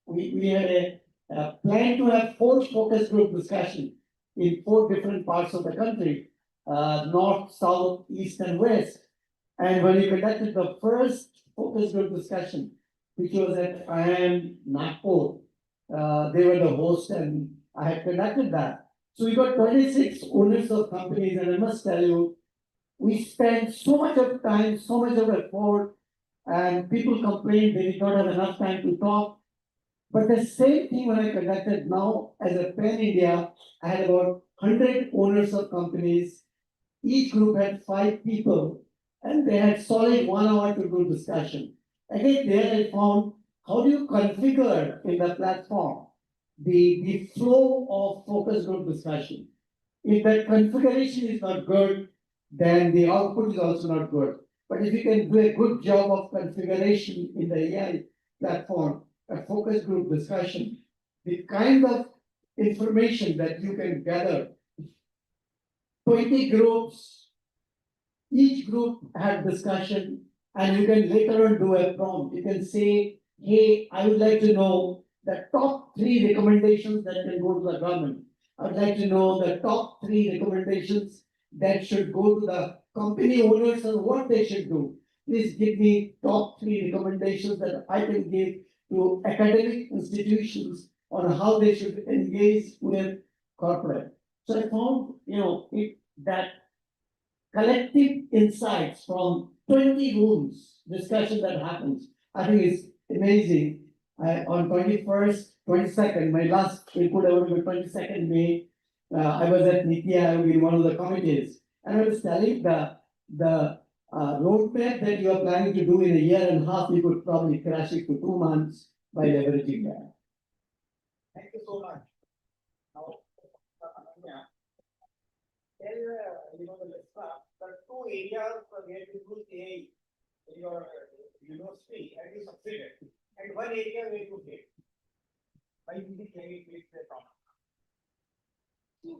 we had a plan to have 4 focus group discussion in 4 different parts of the country, north, south, east, and west. And when we conducted the first focus group discussion, which was at IIM Nagpur, they were the host, and I had conducted that. So we got 26 owners of companies, and I must tell you, we spent so much of time, so much of effort, and people complained they did not have enough time to talk. But the same thing when I conducted now as a Pan India, I had about 100 owners of companies. Each group had 5 people, and they had solid 1 hour to do discussion. Again, there I found how do you configure in the platform the flow of focus group discussion. If that configuration is not good, then the output is also not good. But if you can do a good job of configuration in the AI platform, a focus group discussion, the kind of information that you can gather, 20 groups, each group had discussion, and you can later on do a prompt. You can say, hey, I would like to know the top 3 recommendations that can go to the government. I would like to know the top 3 recommendations that should go to the company owners on what they should do. Please give me top 3 recommendations that I can give to academic institutions on how they should engage with corporate. So I found, that collective insights from 20 rooms discussion that happens, I think is amazing. On 21st, 22nd, my last input over the 22nd May, I was at Niti Aayog in one of the committees, and I was telling the roadmap that you are planning to do in a year and a half, you could probably crash it to 2 months by leveraging that. Thank you so much. Now, Ananya, the 2 areas where you use AI in your university and you succeeded, and 1 area where you failed. By using AI, please say from. So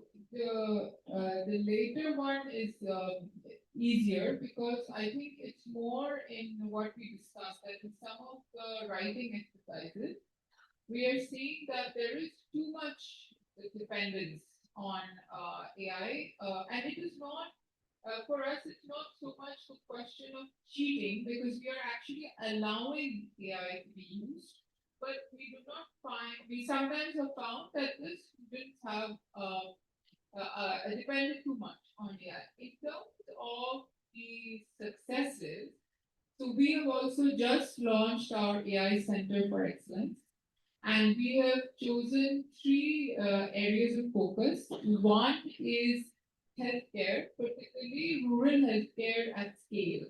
the later one is easier because I think it's more in what we discussed, that in some of the writing exercises, we are seeing that there is too much dependence on AI, and it is not, for us, it's not so much the question of cheating, because we are actually allowing AI to be used, but we do not find, we sometimes have found that the students have depended too much on AI. In terms of the successes, so we have also just launched our AI Center for Excellence, and we have chosen 3 areas of focus. One is healthcare, particularly rural healthcare at scale,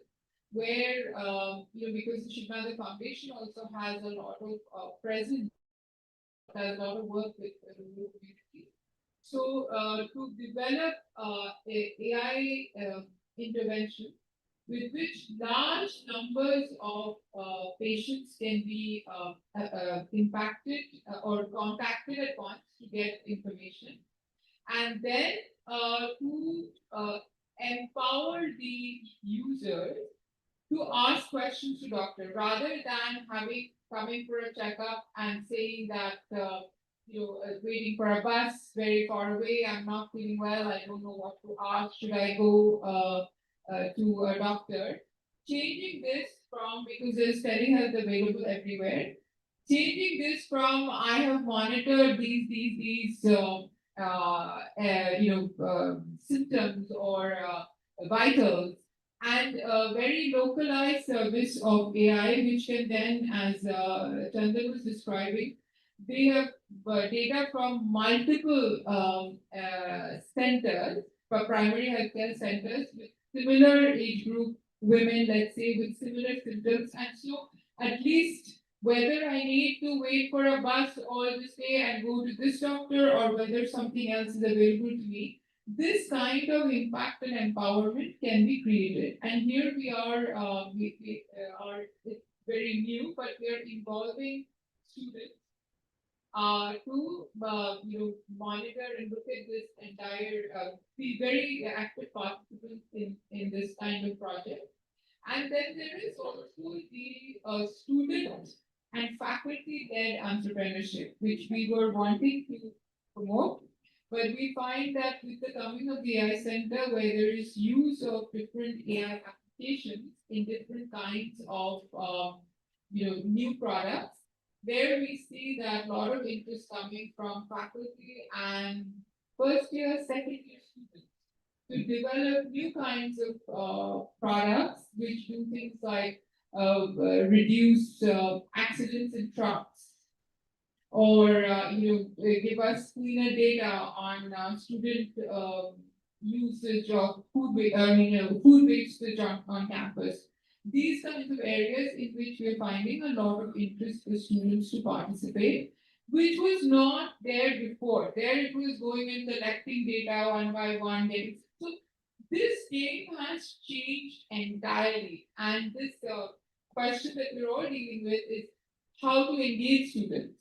where, because the Shri Foundation also has a lot of presence, has a lot of work with the rural community. So to develop AI intervention with which large numbers of patients can be impacted or contacted at once to get information, and then to empower the users to ask questions to doctor rather than coming for a checkup and saying that waiting for a bus very far away, I'm not feeling well, I don't know what to ask, should I go to a doctor? Changing this from, because there's telehealth available everywhere, changing this from I have monitored these symptoms or vitals, and a very localized service of AI, which can then, as Chandan was describing, they have data from multiple centers, for primary healthcare centers with similar age group women, let's say, with similar symptoms, and so at least whether I need to wait for a bus all this day and go to this doctor, or whether something else is available to me, this kind of impact and empowerment can be created. And here we are, it's very new, but we are involving students to monitor and look at this entire, be very active participants in this kind of project. And then there is also the student and faculty-led entrepreneurship, which we were wanting to promote. But we find that with the coming of the AI Center, where there is use of different AI applications in different kinds of new products, there we see that a lot of interest coming from faculty and first year, second year students to develop new kinds of products which do things like reduce accidents in trucks, or give us cleaner data on student usage of food wastage on campus. These kinds of areas in which we are finding a lot of interest for students to participate, which was not there before. There it was going and collecting data one by one. So this game has changed entirely, and this question that we're all dealing with is how to engage students.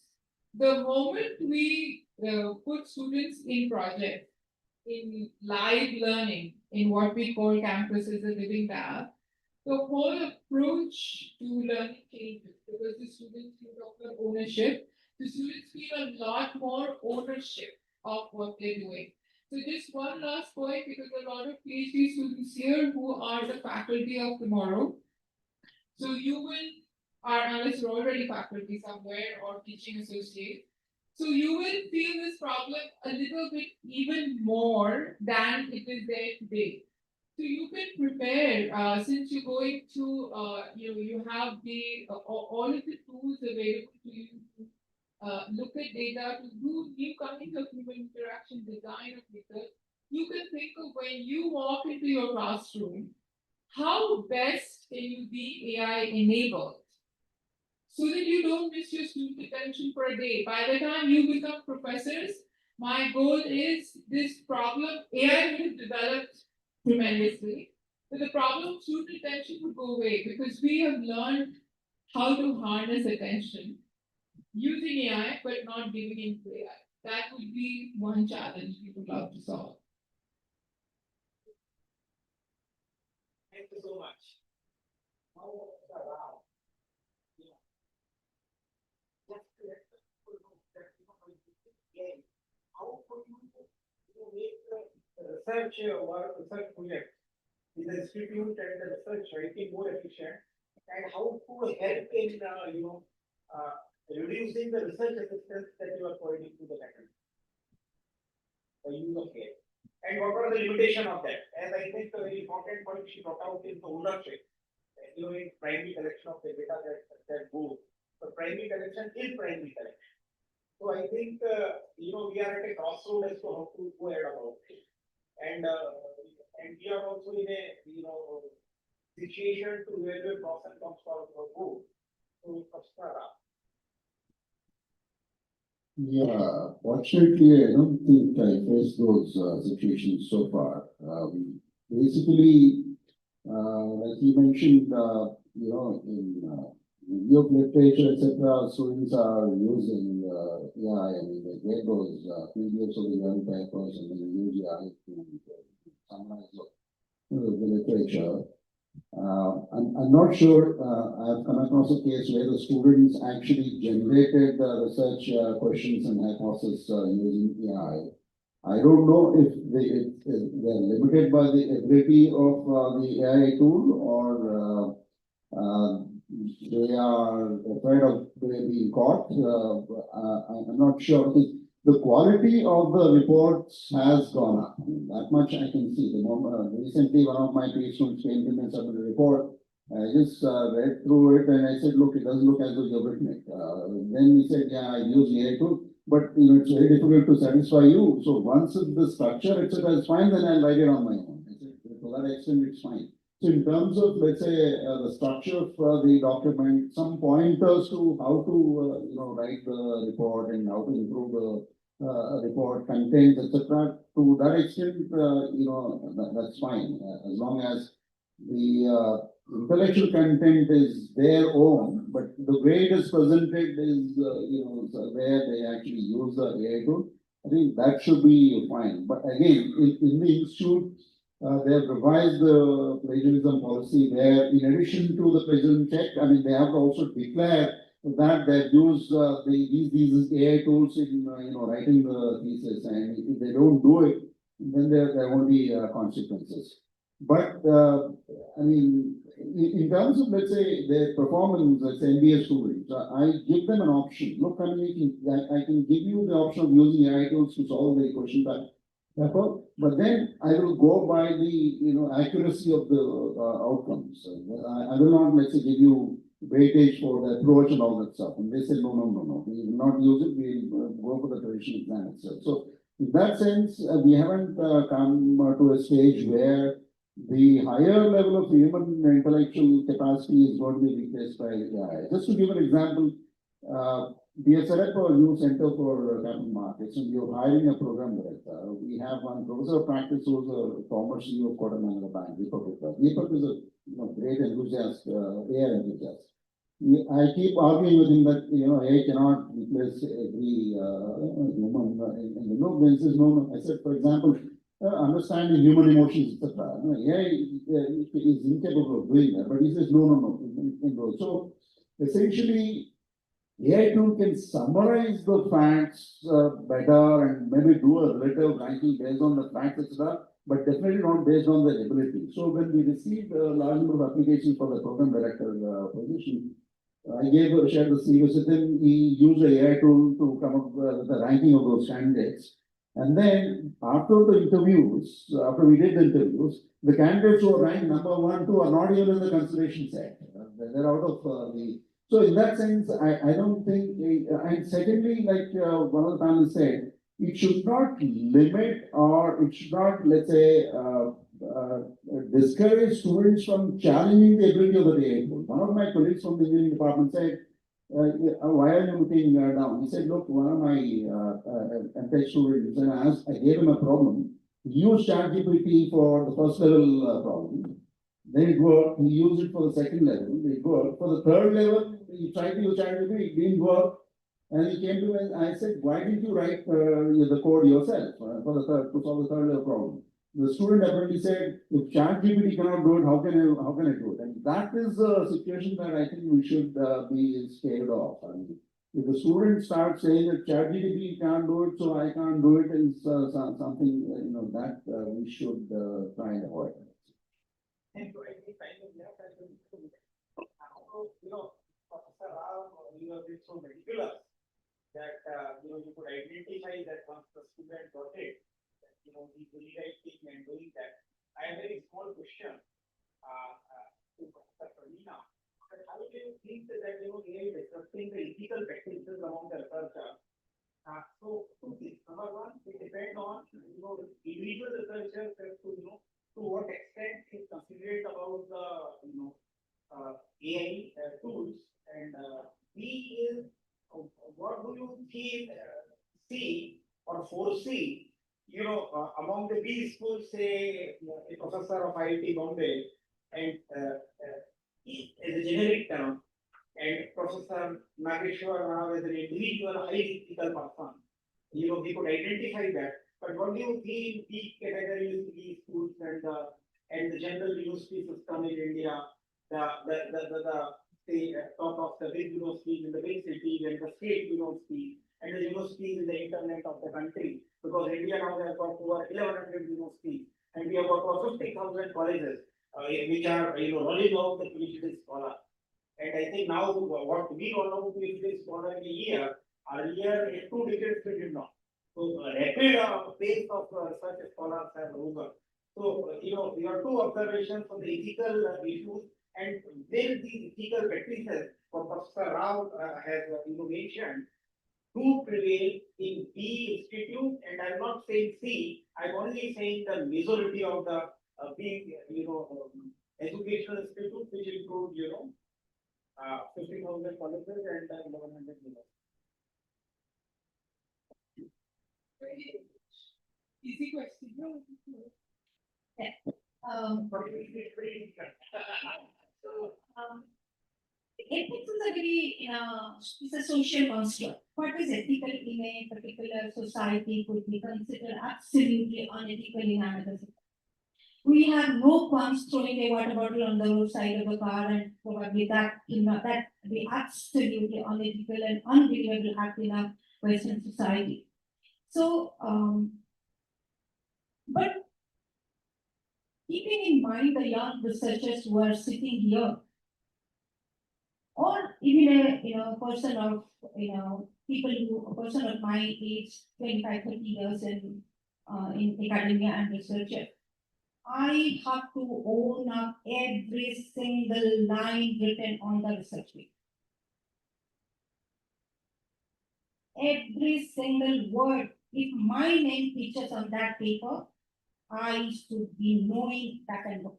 The moment we put students in projects, in live learning, in what we call campus as a living lab, the whole approach to learning changes, because the students feel of ownership. The students feel a lot more ownership of what they're doing. So just one last point, because a lot of PhD students here who are the faculty of tomorrow. So you will, unless you're already faculty somewhere or teaching associate, so you will feel this problem a little bit even more than it is there today. So you can prepare, since you're going to, you have the all of the tools available to you to look at data, to do new kinds of human interaction design of research. You can think of when you walk into your classroom, how best can you be AI enabled, so that you don't miss your student attention for a day. By the time you become professors, my goal is this problem, AI will have developed tremendously, but the problem of student attention would go away, because we have learned how to harness attention using AI, but not giving in to AI. That would be one challenge we would love to solve. Thank you so much. How could you make the research or research project in the institute and the research writing more efficient, and how to help in reducing the research assistance that you are providing to the faculty by use of AI? And what are the limitation of that? As I think the very important point she brought out is the ownership. In primary collection of the data that goes. So primary collection is primary collection. So I think we are at a crossroad as to how to go ahead about it. And we are also in a situation to evaluate pros and cons for both. So Prasada. Yeah, fortunately, I don't think I faced those situations so far. Basically, Like you mentioned, in review of literature, etc., students are using AI. I mean, they get those PDFs of the young papers and then use AI to summarize the literature. I'm not sure, I've come across a case where the students actually generated research questions and hypotheses using AI. I don't know if they're limited by the ability of the AI tool or they are afraid of being caught. I'm not sure. The quality of the reports has gone up. That much I can see. Recently, one of my students came to me and submitted a report. I just read through it and I said, look, it doesn't look as though you've written it. Then he said, yeah, I use AI tool. But it's very difficult to satisfy you. So once the structure, etc., is fine, then I'll write it on my own. To that extent, it's fine. So in terms of, let's say, the structure of the document, some pointers to how to, write the report and how to improve the report content, etc. To that extent, that's fine, as long as the intellectual content is their own, but the way it is presented is, where they actually use the AI tool. I think that should be fine. But again, in the institute, they have revised the plagiarism policy where, in addition to the plagiarism check, I mean, they have to also declare that they use these AI tools in writing the thesis, and if they don't do it, then there won't be consequences. But I mean, in terms of, let's say, their performance as MBA students, I give them an option. Look, I mean, I can give you the option of using AI tools to solve the equation but then I will go by the accuracy of the outcomes. I will not, let's say, give you weightage for the approach and all that stuff. And they said, no, we will not use it. We will go for the traditional exam itself. So in that sense, we haven't come to a stage where the higher level of human intellectual capacity is going to be replaced by AI. Just to give an example, we have set up a new center for capital markets, and we are hiring a program director. We have one professor of practice who's a former CEO of Kotak Mahindra Bank, Deepak is a great enthusiast, AI enthusiast. I keep arguing with him that AI cannot replace every human. He says no. I said, for example, understanding human emotions, etc. AI is incapable of doing that, but he says no. So essentially, AI tool can summarize the facts better and maybe do a relative ranking based on the facts, etc., but definitely not based on the ability. So when we received a large number of applications for the program director position, I shared the CV with him. He used the AI tool to come up with the ranking of those candidates. And then after the interviews, after we did the interviews, the candidates who are ranked number 1, 2 are not even in the consideration set. They're out of the. So in that sense, I don't think. And secondly, like one of the panelists said, it should not limit or it should not, let's say, discourage students from challenging the ability of the AI tool. One of my colleagues from the engineering department said, why are you looking down? He said, look, one of my MTech students, and I gave him a problem. He used ChatGPT for the first level problem. Then it worked. He used it for the second level. It worked. For the third level, he tried to use ChatGPT. It didn't work. And he came to me and I said, why didn't you write the code yourself to solve the third level problem? The student apparently said, if ChatGPT cannot do it, how can I do it? And that is a situation that I think we should be scared of. I mean, if the student starts saying that ChatGPT can't do it, so I can't do it, is something that we should try and avoid. And to any kind of Professor Rao, you have been so meticulous that you could identify that once the student got it, he's really writing and doing that. I have a very small question to Professor Praveena. How do you think that AI is disrupting the ethical practices among the researchers? So two things. Number one, it depends on individual researchers as to what extent is considerate about the AI tools, and B is what do you see or foresee among the B schools, say a professor of IIT Bombay and as a generic term, and Professor Nageshwar Rao as an individual highly ethical person. We could identify that. But what do you see in peak categories, these schools and the general university system in India, the top of the big universities in the big cities and the state universities and the universities in the internet of the country, because India now has got over 1100 universities and we have got over 50,000 colleges which are rolling out the PhD scholar. And I think now what we roll out PhD scholar in a year, earlier in 2 decades we did not. So rapid pace of such scholars have risen. So your two observations on the ethical issues and then the ethical practices what Professor Rao has mentioned do prevail in B institute, and I'm not saying C, I'm only saying the majority of the B educational institutes, which include 50,000 colleges and 1100 universities. Easy question. No. Ethics is a very, it's a social construct. What is ethical in a particular society could be considered absolutely unethical in another society. We have no qualms throwing a water bottle on the roadside of the car, and probably that be absolutely unethical and unbelievable act in a Western society. So, but keeping in mind the young researchers who are sitting here, or even a person of a person of my age, 25, 30 years in academia and research, I have to own up every single line written on the research paper. Every single word. If my name features on that paper, I should be knowing that and know.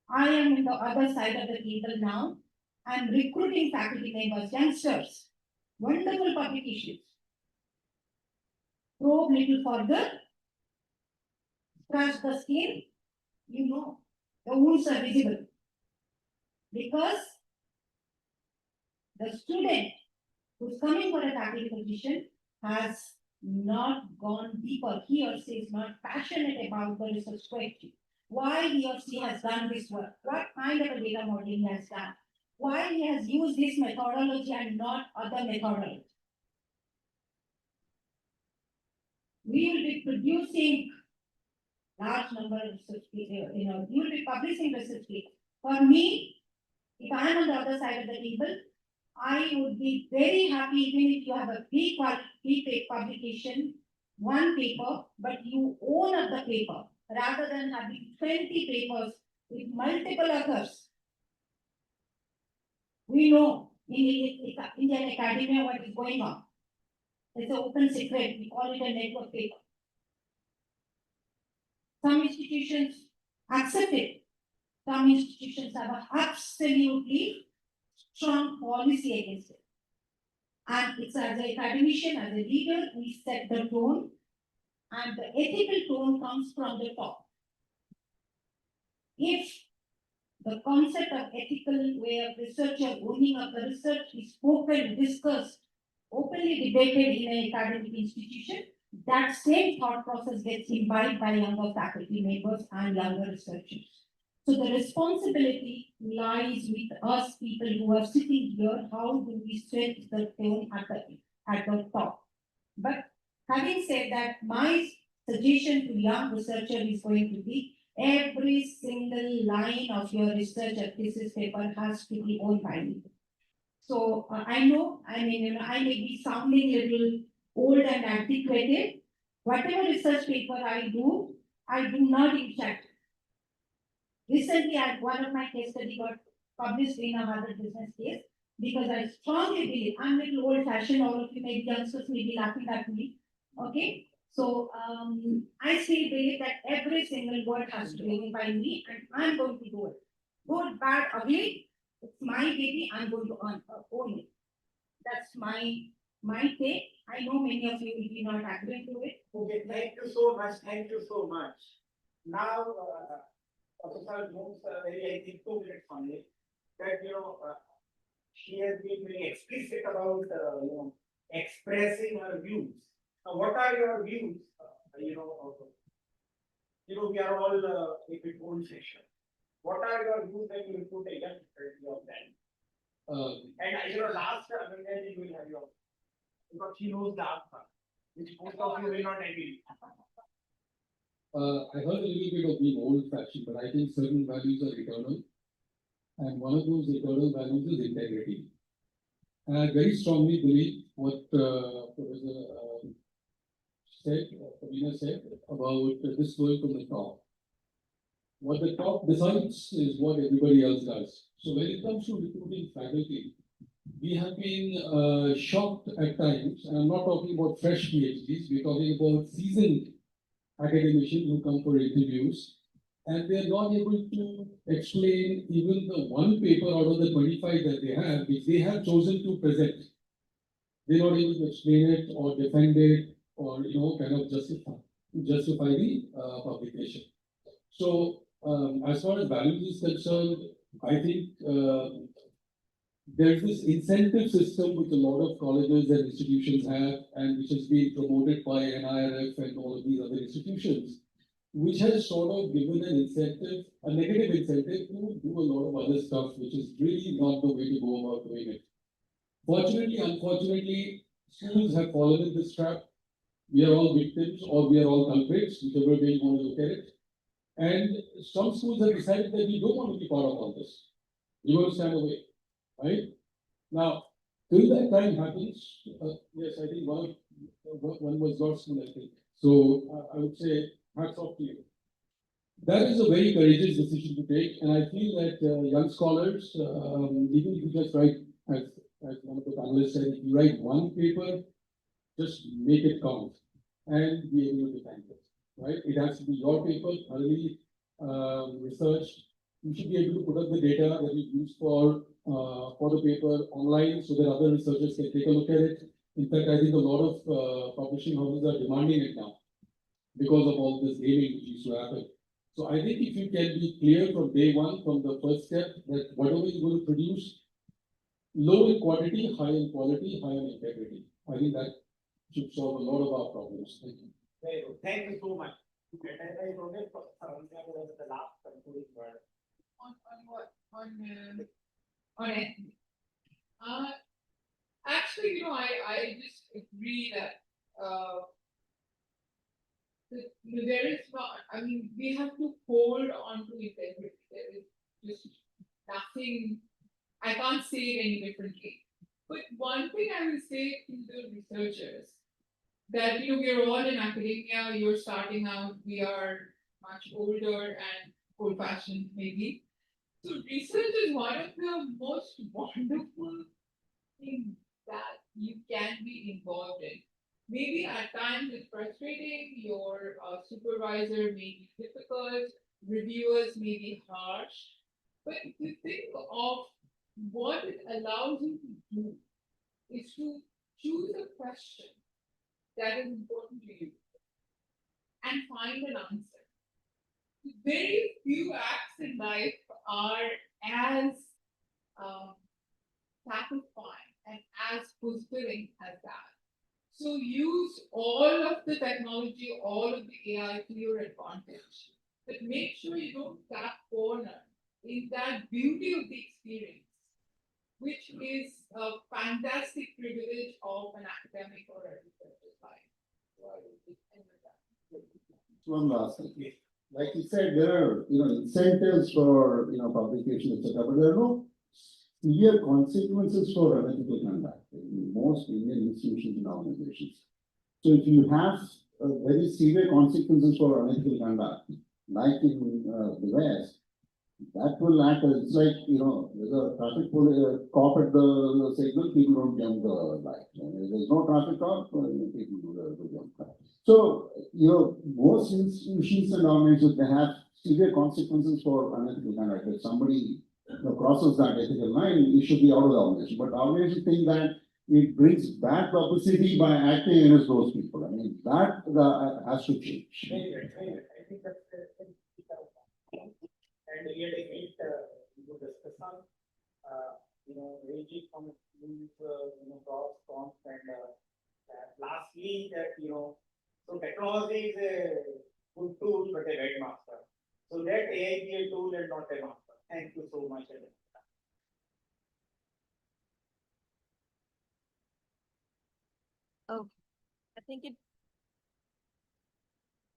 I am in the other side of the table now. I'm recruiting faculty members, youngsters, wonderful publications. Probe little further, scratch the skin, the wounds are visible. Because the student who's coming for a faculty position has not gone deeper. He or she is not passionate about the research question. Why he or she has done this work, what kind of a data modeling he has done, why he has used this methodology and not other methodology. We will be producing large number of research papers, you will be publishing research papers. For me, if I am on the other side of the table, I would be very happy even if you have a big publication, one paper, but you own up the paper rather than having 20 papers with multiple authors. We know in Indian academia what is going on. It's an open secret. We call it a network paper. Some institutions accept it. Some institutions have an absolutely strong policy against it. And it's as an academician, as a leader, we set the tone, and the ethical tone comes from the top. If the concept of ethical way of research or owning of the research is spoken, discussed, openly debated in an academic institution, that same thought process gets imbibed by younger faculty members and younger researchers. So the responsibility lies with us people who are sitting here. How do we set the tone at the top? But having said that, my suggestion to young researcher is going to be every single line of your research or thesis paper has to be owned by you. So I know, I may be sounding a little old and antiquated. Whatever research paper I do not inject. Recently, one of my case study got published in a Harvard business case because I strongly believe, I'm a little old fashioned, all of you maybe youngsters may be laughing at me. Okay. So I still believe that every single word has to be owned by me and I'm going to do it. Good, bad, ugly, it's my baby, I'm going to own it. That's my take. I know many of you will be not agreeing to it. Okay, thank you so much. Thank you so much. Now, Professor moves very, I think, 2 minutes only, that, she has been very explicit about, expressing her views. Now, what are your views? We are all a bit old session. What are your views when you put a young of them? And last minute you will have your, because she knows the answer, which most of you will not agree. I heard a little bit of being old-fashioned, but I think certain values are eternal. And one of those eternal values is integrity. And I very strongly believe what Professor Kavina said about this going from the top. What the top decides is what everybody else does. So when it comes to recruiting faculty, we have been shocked at times, and I'm not talking about fresh PhDs, we're talking about seasoned academicians who come for interviews, and they're not able to explain even the one paper out of the 25 that they have, which they have chosen to present. They're not able to explain it or defend it or kind of justify the publication. So as far as values is concerned, I think there's this incentive system which a lot of colleges and institutions have, and which is being promoted by NIRF and all of these other institutions, which has sort of given an incentive, a negative incentive to do a lot of other stuff, which is really not the way to go about doing it. Fortunately, unfortunately, schools have fallen in this trap. We are all victims or we are all culprits, whichever way you want to look at it. And some schools have decided that we don't want to be part of all this. We want to stand away, right? Now, till that time happens, yes, I think one was God's school, I think. So I would say, hats off to you. That is a very courageous decision to take, and I feel that young scholars, even if you just write, as one of the panelists said, if you write one paper, just make it count and be able to defend it, right? It has to be your paper, thoroughly researched. You should be able to put up the data that you use for the paper online so that other researchers can take a look at it. In fact, I think a lot of publishing houses are demanding it now because of all this gaming which used to happen. So I think if you can be clear from day one, from the first step, that whatever you're going to produce, low in quantity, high in quality, high in integrity. I think that should solve a lot of our problems. Thank you. Very good. Thank you so much. I promise the last concluding word. On what? On it. Actually, I just agree that there is not, I mean, we have to hold on to integrity. There is just nothing, I can't say it any differently. But one thing I will say to the researchers, that we are all in academia, you're starting out, we are much older and old-fashioned maybe. So research is one of the most wonderful things that you can be involved in. Maybe at times it's frustrating, your supervisor may be difficult, reviewers may be harsh, but to think of what it allows you to do is to choose a question that is important to you and find an answer. Very few acts in life are as satisfying and as fulfilling as that. So use all of the technology, all of the AI to your advantage, but make sure you don't cut corner in that beauty of the experience, which is a fantastic privilege of an academic or a researcher's life. So I will just end with that. One last thing. Like you said, there are incentives for publication, etc., but there are no severe consequences for unethical conduct in most Indian institutions and organizations. So if you have very severe consequences for unethical conduct, like in the West, that will act as, it's like, there's a traffic cop at the signal, people don't jump the light. If there's no traffic cop, people do the jump light. So, most institutions and organizations, they have severe consequences for unethical conduct. If somebody crosses that ethical line, he should be out of the organization. But organizations think that it brings bad publicity by acting against those people. I mean, that has to change. Very good. I think that's we had a great, discussion, ranging from these, pros, cons, and, lastly, that, so technology is a good tool, but a bad master. So let AI be a tool and not a master. Thank you so much. I think it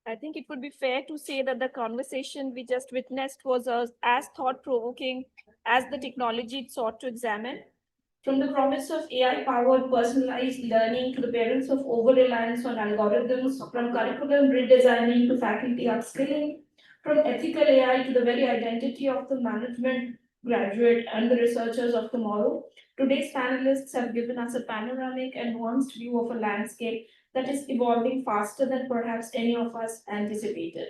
I think it would be fair to say that the conversation we just witnessed was as thought-provoking as the technology it sought to examine. From the promise of AI-powered personalized learning to the perils of over-reliance on algorithms, from curriculum redesigning to faculty upskilling, from ethical AI to the very identity of the management graduate and the researchers of tomorrow, today's panelists have given us a panoramic and nuanced view of a landscape that is evolving faster than perhaps any of us anticipated.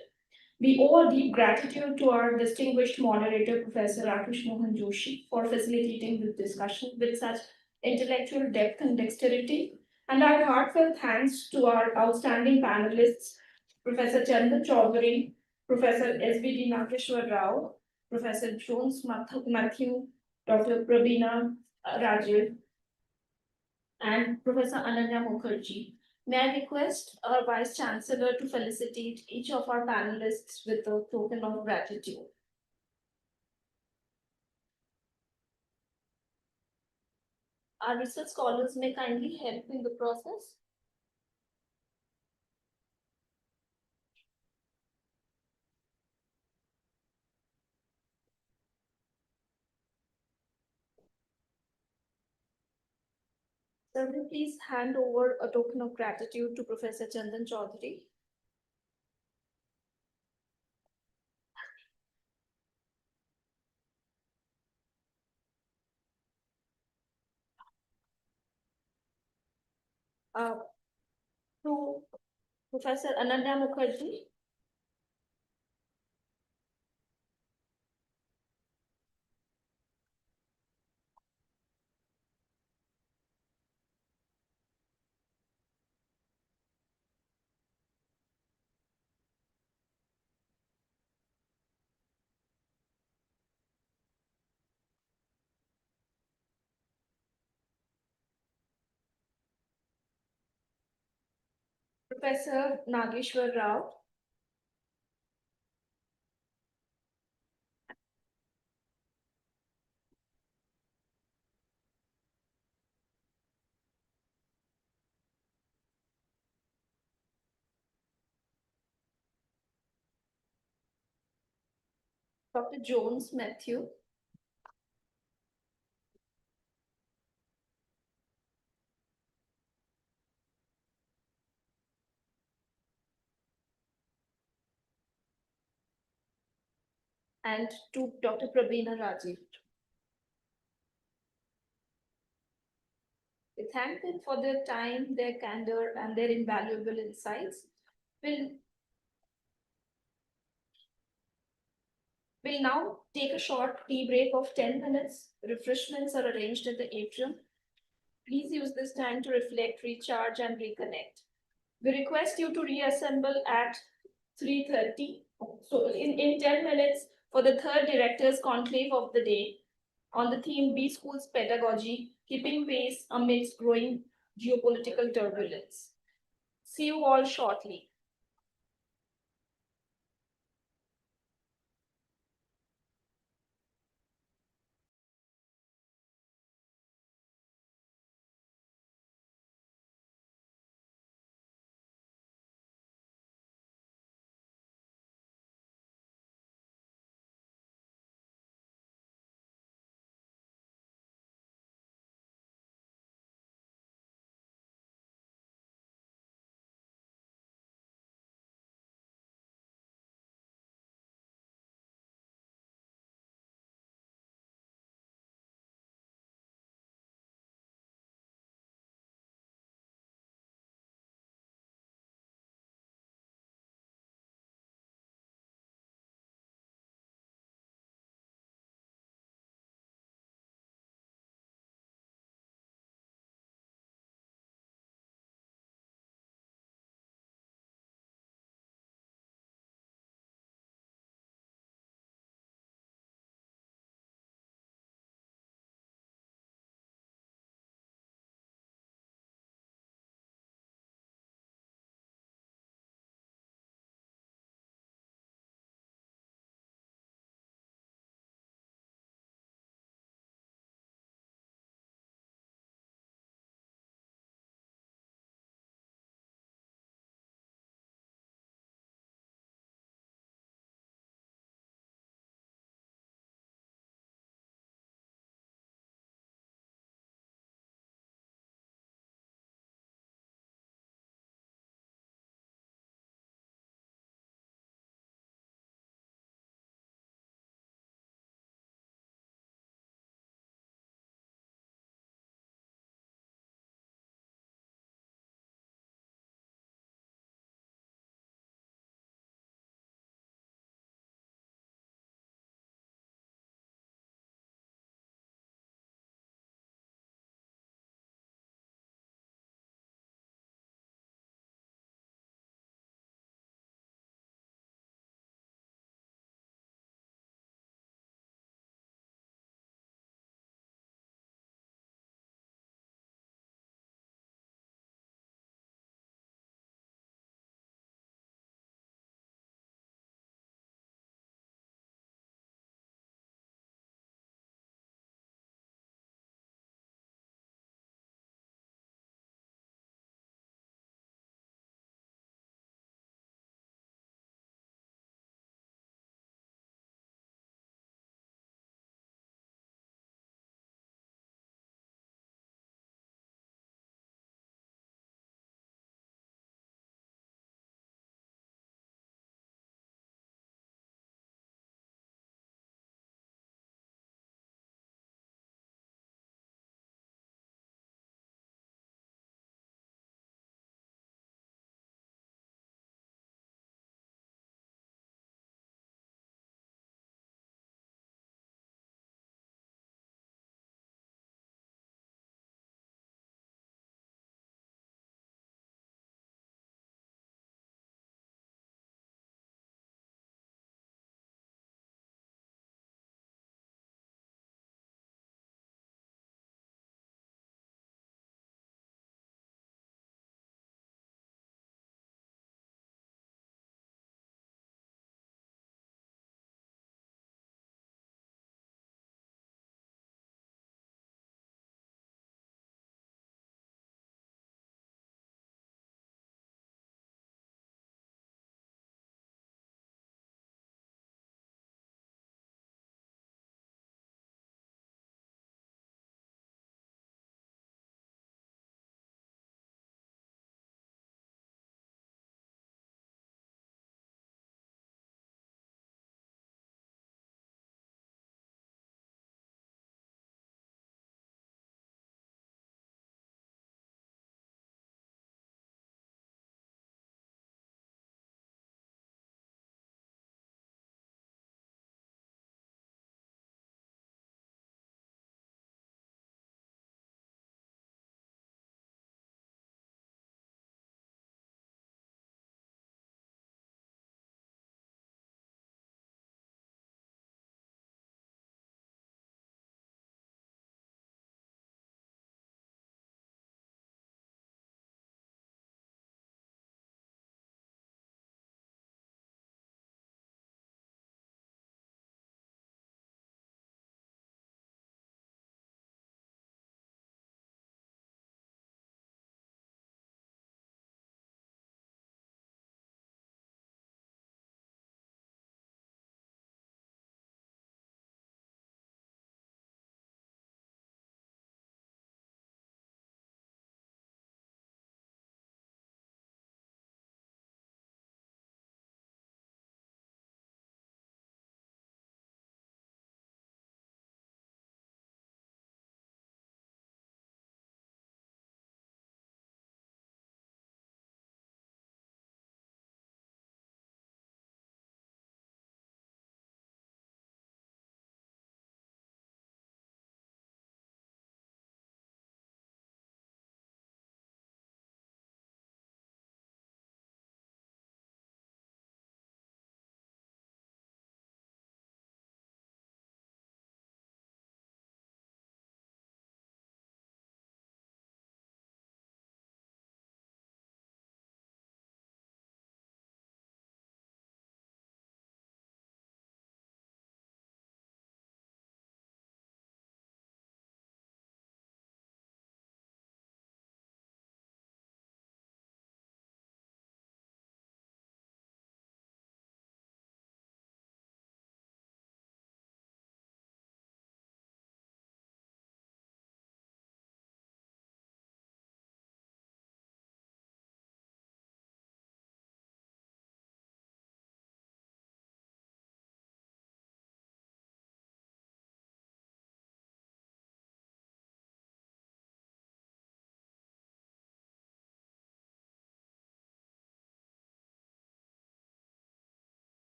We owe a deep gratitude to our distinguished moderator, Professor Rakesh Mohan Joshi, for facilitating this discussion with such intellectual depth and dexterity, and our heartfelt thanks to our outstanding panelists, Professor Chandan Chaudhary, Professor S.B.D. Nageshwar Rao, Professor Jones Matthew, Dr. Prabina Rajiv, and Professor Ananya Mukherjee. May I request our Vice Chancellor to felicitate each of our panelists with a token of gratitude. Our research scholars may kindly help in the process. Sir, will you please hand over a token of gratitude to Professor Chandan Chaudhary? To Professor Ananya Mukherjee. Professor Nageshwar Rao. Dr. Jones Matthew. And to Dr. Prabina Rajiv. We thank them for their time, their candor, and their invaluable insights. We'll now take a short tea break of 10 minutes. Refreshments are arranged at the atrium. Please use this time to reflect, recharge, and reconnect. We request you to reassemble at 3:30. So in 10 minutes for the third director's conclave of the day on the theme B School's Pedagogy, Keeping Pace Amidst Growing Geopolitical Turbulence. See you all shortly.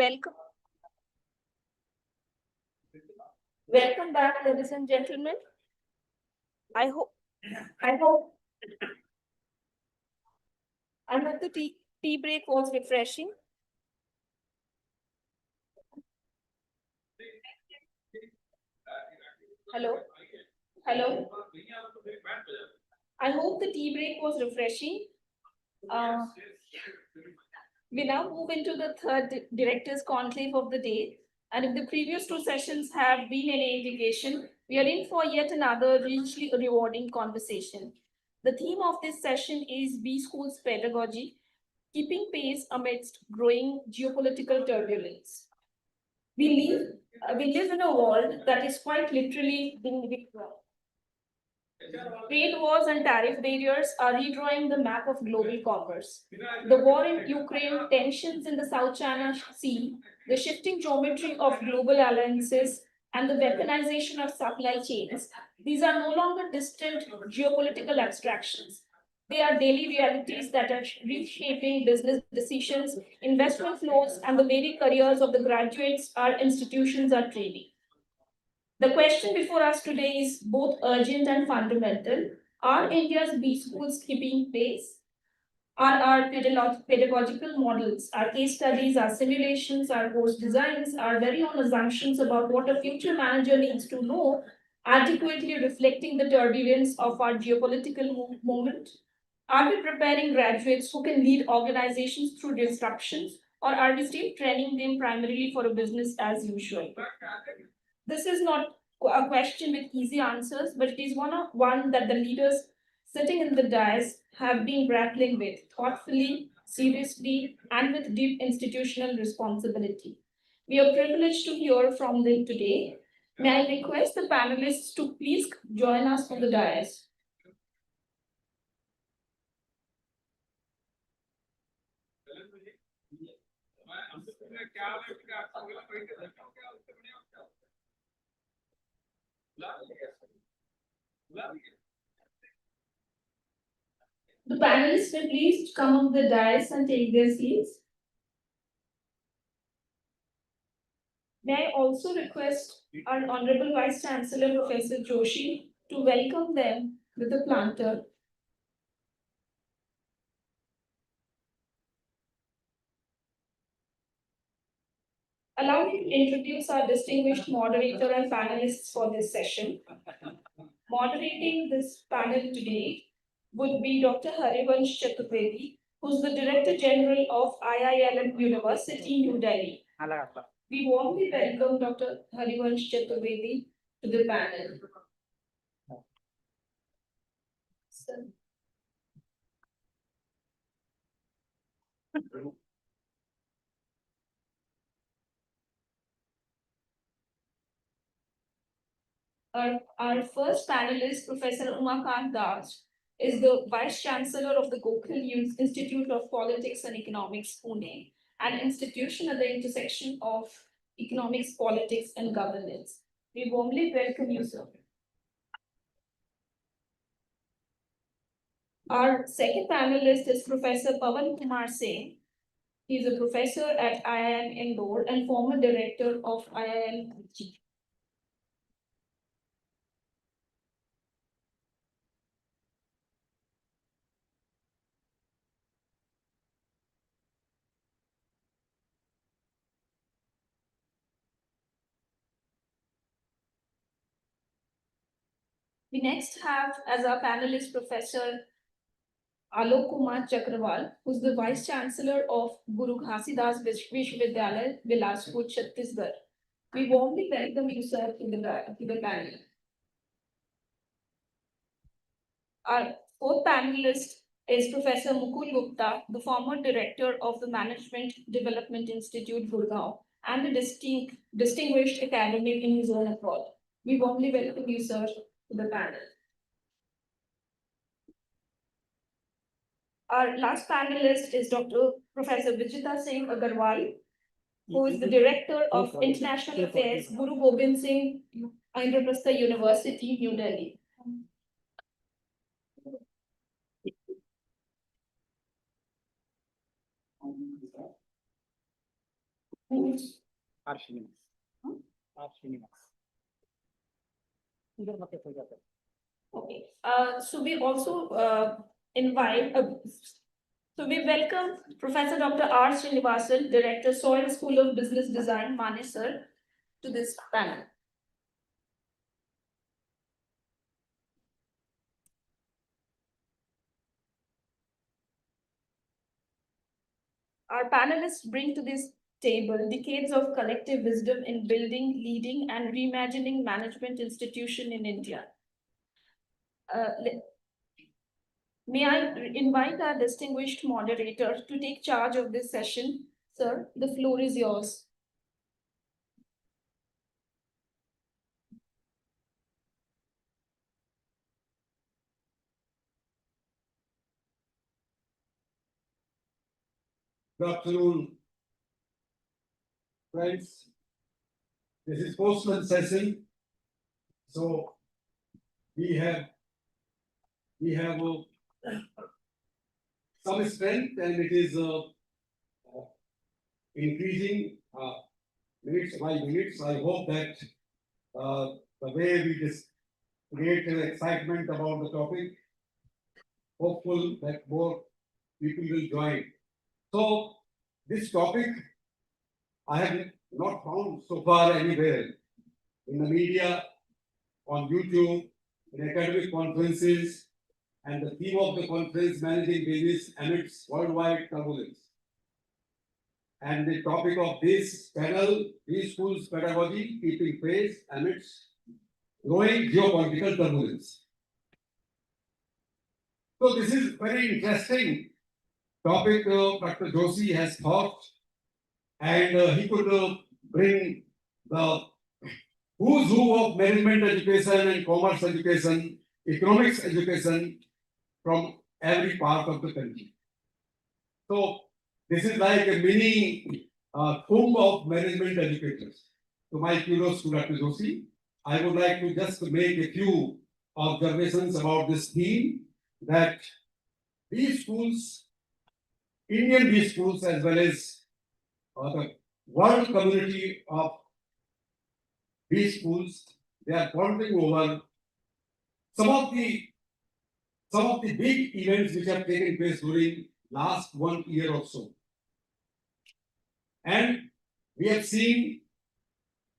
Welcome. Welcome back, ladies and gentlemen. I hope the tea break was refreshing. Hello. I hope the tea break was refreshing. We now move into the third director's conclave of the day. And if the previous two sessions have been any indication, we are in for yet another richly rewarding conversation. The theme of this session is B School's pedagogy, keeping pace amidst growing geopolitical turbulence. We live in a world that is quite literally being reclaimed. Trade wars and tariff barriers are redrawing the map of global commerce. The war in Ukraine, tensions in the South China Sea, the shifting geometry of global alliances, and the weaponization of supply chains, these are no longer distant geopolitical abstractions. They are daily realities that are reshaping business decisions, investment flows, and the very careers of the graduates our institutions are training. The question before us today is both urgent and fundamental. Are India's B schools keeping pace? Are our pedagogical models, our case studies, our simulations, our course designs, our very own assumptions about what a future manager needs to know adequately reflecting the turbulence of our geopolitical moment? Are we preparing graduates who can lead organizations through disruptions, or are we still training them primarily for a business as usual? This is not a question with easy answers, but it is one that the leaders sitting in the dais have been grappling with thoughtfully, seriously, and with deep institutional responsibility. We are privileged to hear from them today. May I request the panelists to please join us on the dais. The panelists will please come on the dais and take their seats. May I also request our Honorable Vice Chancellor, Professor Joshi, to welcome them with a planter. Allow me to introduce our distinguished moderator and panelists for this session. Moderating this panel today would be Dr. Harivansh Chaturvedi, who's the Director General of IILM University, New Delhi. We warmly welcome Dr. Harivansh Chaturvedi to the panel. Our first panelist, Professor Umakant Das, is the Vice Chancellor of the Gokhale Institute of Politics and Economics, Pune, an institution at the intersection of economics, politics, and governance. We warmly welcome you, sir. Our second panelist is Professor Pawan Kumar Singh. He is a professor at IIM Indore and former director of IIM Kochi. We next have as our panelist Professor Alok Kumar Chakrawal, who's the Vice Chancellor of Guru Ghasidas Vishwavidyalaya, Bilaspur, Chhattisgarh. We warmly welcome you, sir, to the panel. Our fourth panelist is Professor Mukul Gupta, the former director of the Management Development Institute, Gurgaon, and a distinguished academic in his own abroad. We warmly welcome you, sir, to the panel. Our last panelist is Dr. Professor Vijita Singh Agarwal, who is the Director of International Affairs, Guru Gobind Singh Indraprastha University, New Delhi. Okay, so we also invite, so we welcome Professor Dr. R. Srinivasan, Director, Soil School of Business Design, Mane sir, to this panel. Our panelists bring to this table decades of collective wisdom in building, leading, and reimagining management institution in India. May I invite our distinguished moderator to take charge of this session. Sir, the floor is yours. Good afternoon, friends. This is postman session. So we have some strength and it is increasing minutes by minutes. I hope that the way we just create excitement about the topic, hopeful that more people will join. So this topic I have not found so far anywhere in the media, on YouTube, in academic conferences, and the theme of the conference, Managing Business Amidst Worldwide Turbulence. And the topic of this panel, Schools Pedagogy, Keeping Pace Amidst Growing Geopolitical Turbulence. So this is very interesting topic Dr. Joshi has thought, and he could bring the who's who of management education and commerce education, economics education from every part of the country. So this is like a mini tomb of management educators. So my kudos to Dr. Joshi. I would like to just make a few observations about this theme, that these schools, Indian B schools, as well as the world community of B schools, they are pondering over some of the big events which have taken place during last 1 year or so. And we have seen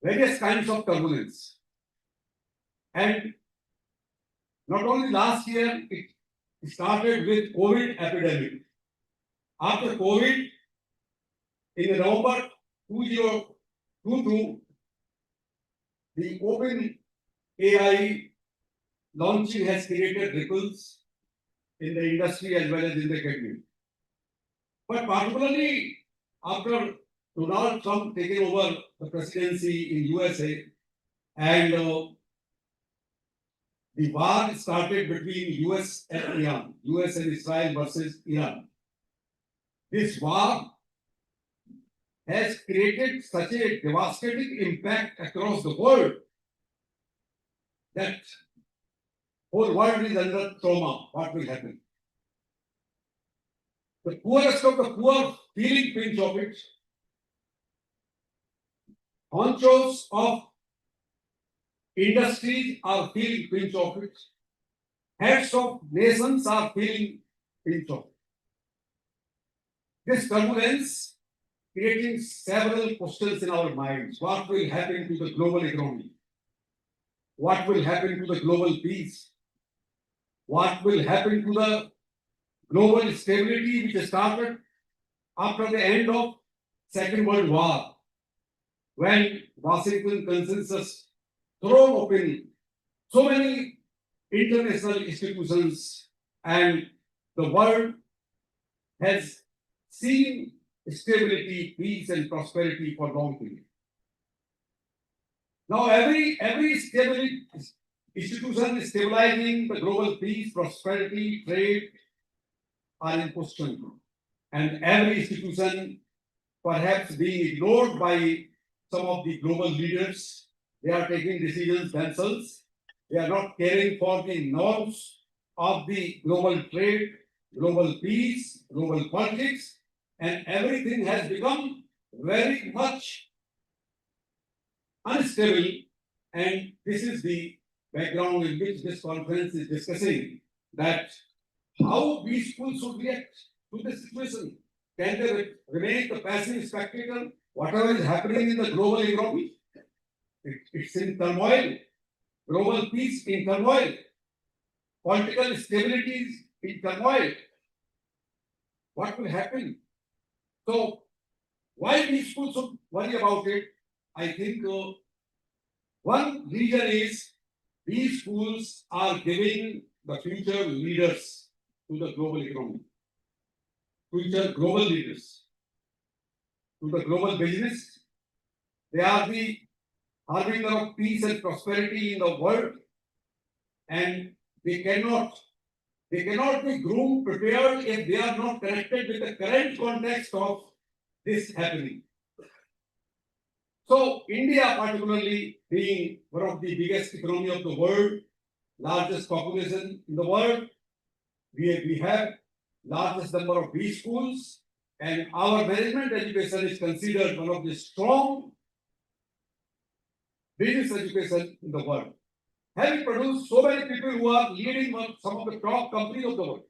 various kinds of turbulence. And not only last year, it started with COVID epidemic. After COVID, in November 2022, the open AI launching has created ripples in the industry as well as in the academy. But particularly after Donald Trump taking over the presidency in USA, and the war started between US and Iran, US and Israel versus Iran. This war has created such a devastating impact across the world that whole world is under trauma. What will happen? The poorest of the poor feeling pinch of it. Honchos of industries are feeling pinch of it. Heads of nations are feeling pinch of it. This turbulence creating several questions in our minds. What will happen to the global economy? What will happen to the global peace? What will happen to the global stability which started after the end of Second World War, when Washington Consensus thrown open so many international institutions, and the world has seen stability, peace, and prosperity for long period. Now every stability institution is stabilizing the global peace, prosperity, trade are in question. And every institution perhaps being ignored by some of the global leaders. They are taking decisions themselves. They are not caring for the norms of the global trade, global peace, global politics, and everything has become very much unstable, and this is the background in which this conference is discussing that how we schools should react to this situation. Can they remain the passive spectator? Whatever is happening in the global economy, it's in turmoil. Global peace in turmoil. Political stability is in turmoil. What will happen? So, why we schools should worry about it? I think one reason is these schools are giving the future leaders to the global economy, future global leaders to the global business. They are the harbinger of peace and prosperity in the world, and they cannot be groomed, prepared if they are not connected with the current context of this happening. So India particularly being one of the biggest economy of the world, largest population in the world, we have largest number of B schools, and our management education is considered one of the strong business education in the world. Having produced so many people who are leading some of the top companies of the world.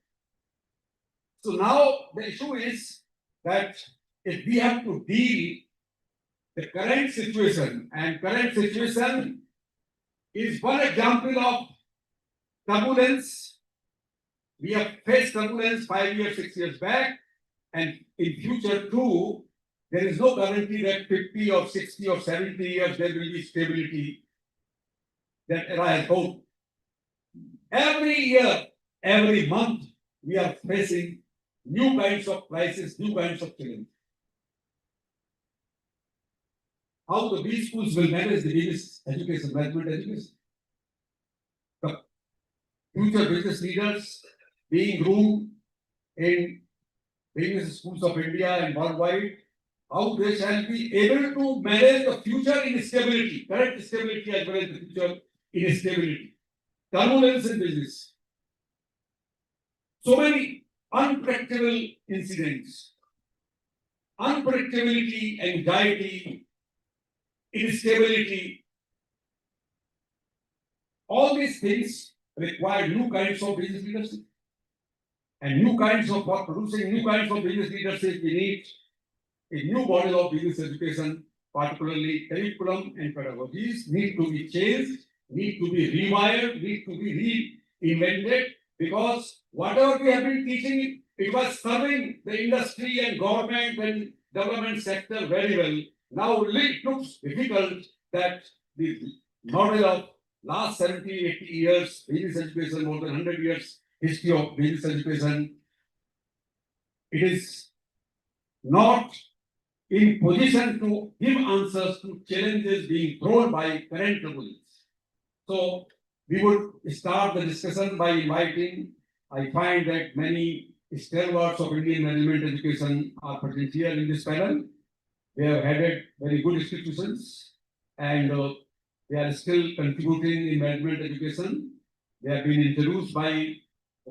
So now the issue is that if we have to deal the current situation, and current situation is one example of turbulence. We have faced turbulence 5 years, 6 years back, and in future too, there is no guarantee that 50 or 60 or 70 years there will be stability. That era has gone. Every year, every month, we are facing new kinds of crises, new kinds of challenges. How the B schools will manage the business education, management education. The future business leaders being groomed in business schools of India and worldwide, how they shall be able to manage the future instability, current stability as well as the future instability, turbulence in business. So many unpredictable incidents, unpredictability, anxiety, instability. All these things require new kinds of business leadership. And new kinds of, for producing new kinds of business leadership, we need a new model of business education, particularly curriculum and pedagogies need to be changed, need to be rewired, need to be reinvented, because whatever we have been teaching, it was serving the industry and government and development sector very well. Now it looks difficult that the model of last 70, 80 years, business education, more than 100 years history of business education, it is not in position to give answers to challenges being thrown by current turbulence. So we would start the discussion by inviting, I find that many stalwarts of Indian management education are present here in this panel. They have headed very good institutions, and they are still contributing in management education. They have been introduced by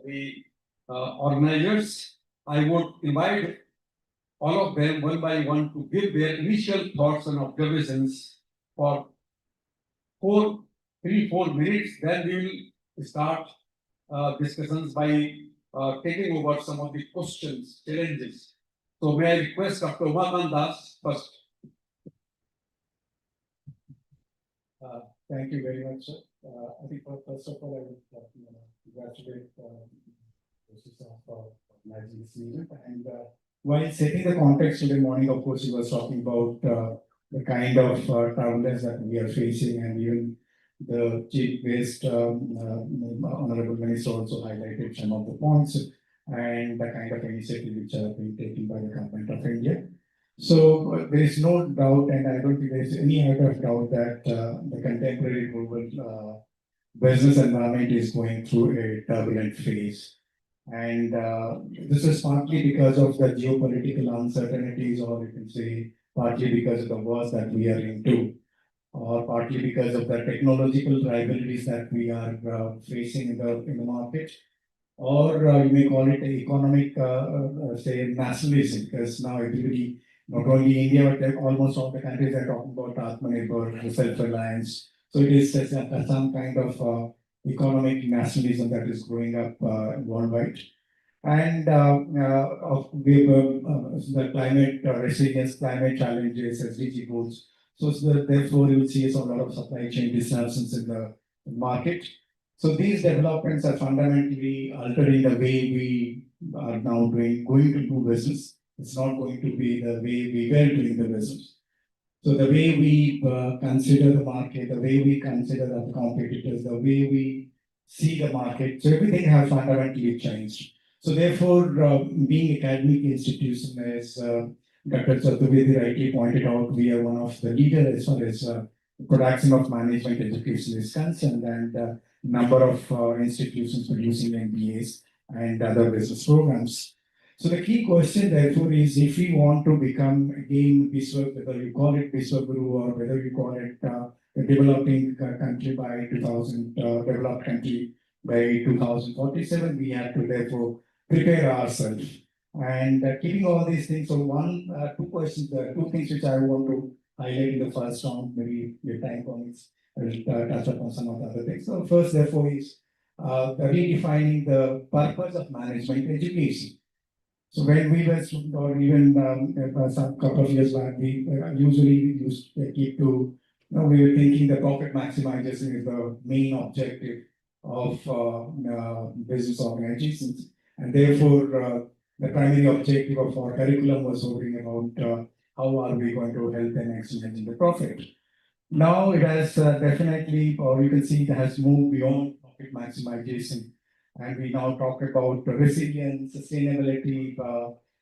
the organizers. I would invite all of them one by one to give their initial thoughts and observations for 3-4 minutes. Then we will start discussions by taking over some of the questions, challenges. So may I request Dr. Umakant Das first. Thank you very much, sir. I think first of all, I would congratulate for organizing this event. And while setting the context today morning, of course, he was talking about the kind of turbulence that we are facing, and even the chief-based Honorable Minister also highlighted some of the points and the kind of initiative which are being taken by the government of India. So there is no doubt, and I don't think there is any out of doubt that the contemporary global business environment is going through a turbulent phase. And this is partly because of the geopolitical uncertainties, or you can say partly because of the wars that we are into, or partly because of the technological rivalries that we are facing in the market, or you may call it economic, say, nationalism, because now everybody not only India, but almost all the countries are talking about Atmanirbhar, self-reliance. So it is some kind of economic nationalism that is growing up worldwide. And the climate resilience, climate challenges, SDG goals. So therefore, you will see a lot of supply chain disruptions in the market. So these developments are fundamentally altering the way we are now going to do business. It's not going to be the way we were doing the business. So the way we consider the market, the way we consider the competitors, the way we see the market, so everything has fundamentally changed. So therefore, being academic institution, as Dr. Chaturvedi rightly pointed out, we are one of the leaders as far as production of management education is concerned, and number of institutions producing MBAs and other business programs. So the key question therefore is, if we want to become again whether you call it Vishwaguru or whether you call it a developing country by 2000, developed country by 2047, we have to therefore prepare ourselves. And keeping all these things, so two questions, two things which I want to highlight in the first round, maybe your time permits, I will touch upon some of the other things. So first, therefore, is redefining the purpose of management education. So when we were student, or even some couple of years back, we usually used to keep to, we were thinking the profit maximization is the main objective of business organizations. And therefore, the primary objective of our curriculum was hovering about how are we going to help them maximizing the profit. Now it has definitely, or you can see it has moved beyond profit maximization. And we now talk about resilience, sustainability,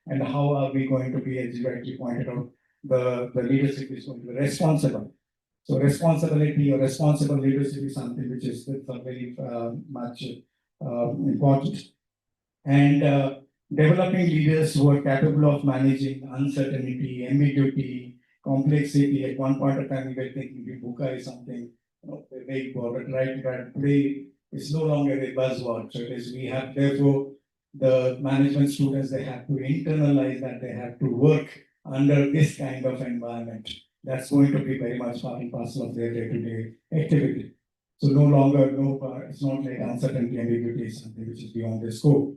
and how are we going to be, as you rightly pointed out, the leadership is going to be responsible. So responsibility or responsible leadership is something which is very much important. And developing leaders who are capable of managing uncertainty, ambiguity, complexity. At one point of time, we were thinking VUCA is something very important, right? Today, it's no longer a buzzword. So it is, we have, therefore, the management students, they have to internalize that, they have to work under this kind of environment. That's going to be very much part and parcel of their day-to-day activity. So no longer, it's not like uncertainty, ambiguity is something which is beyond the scope.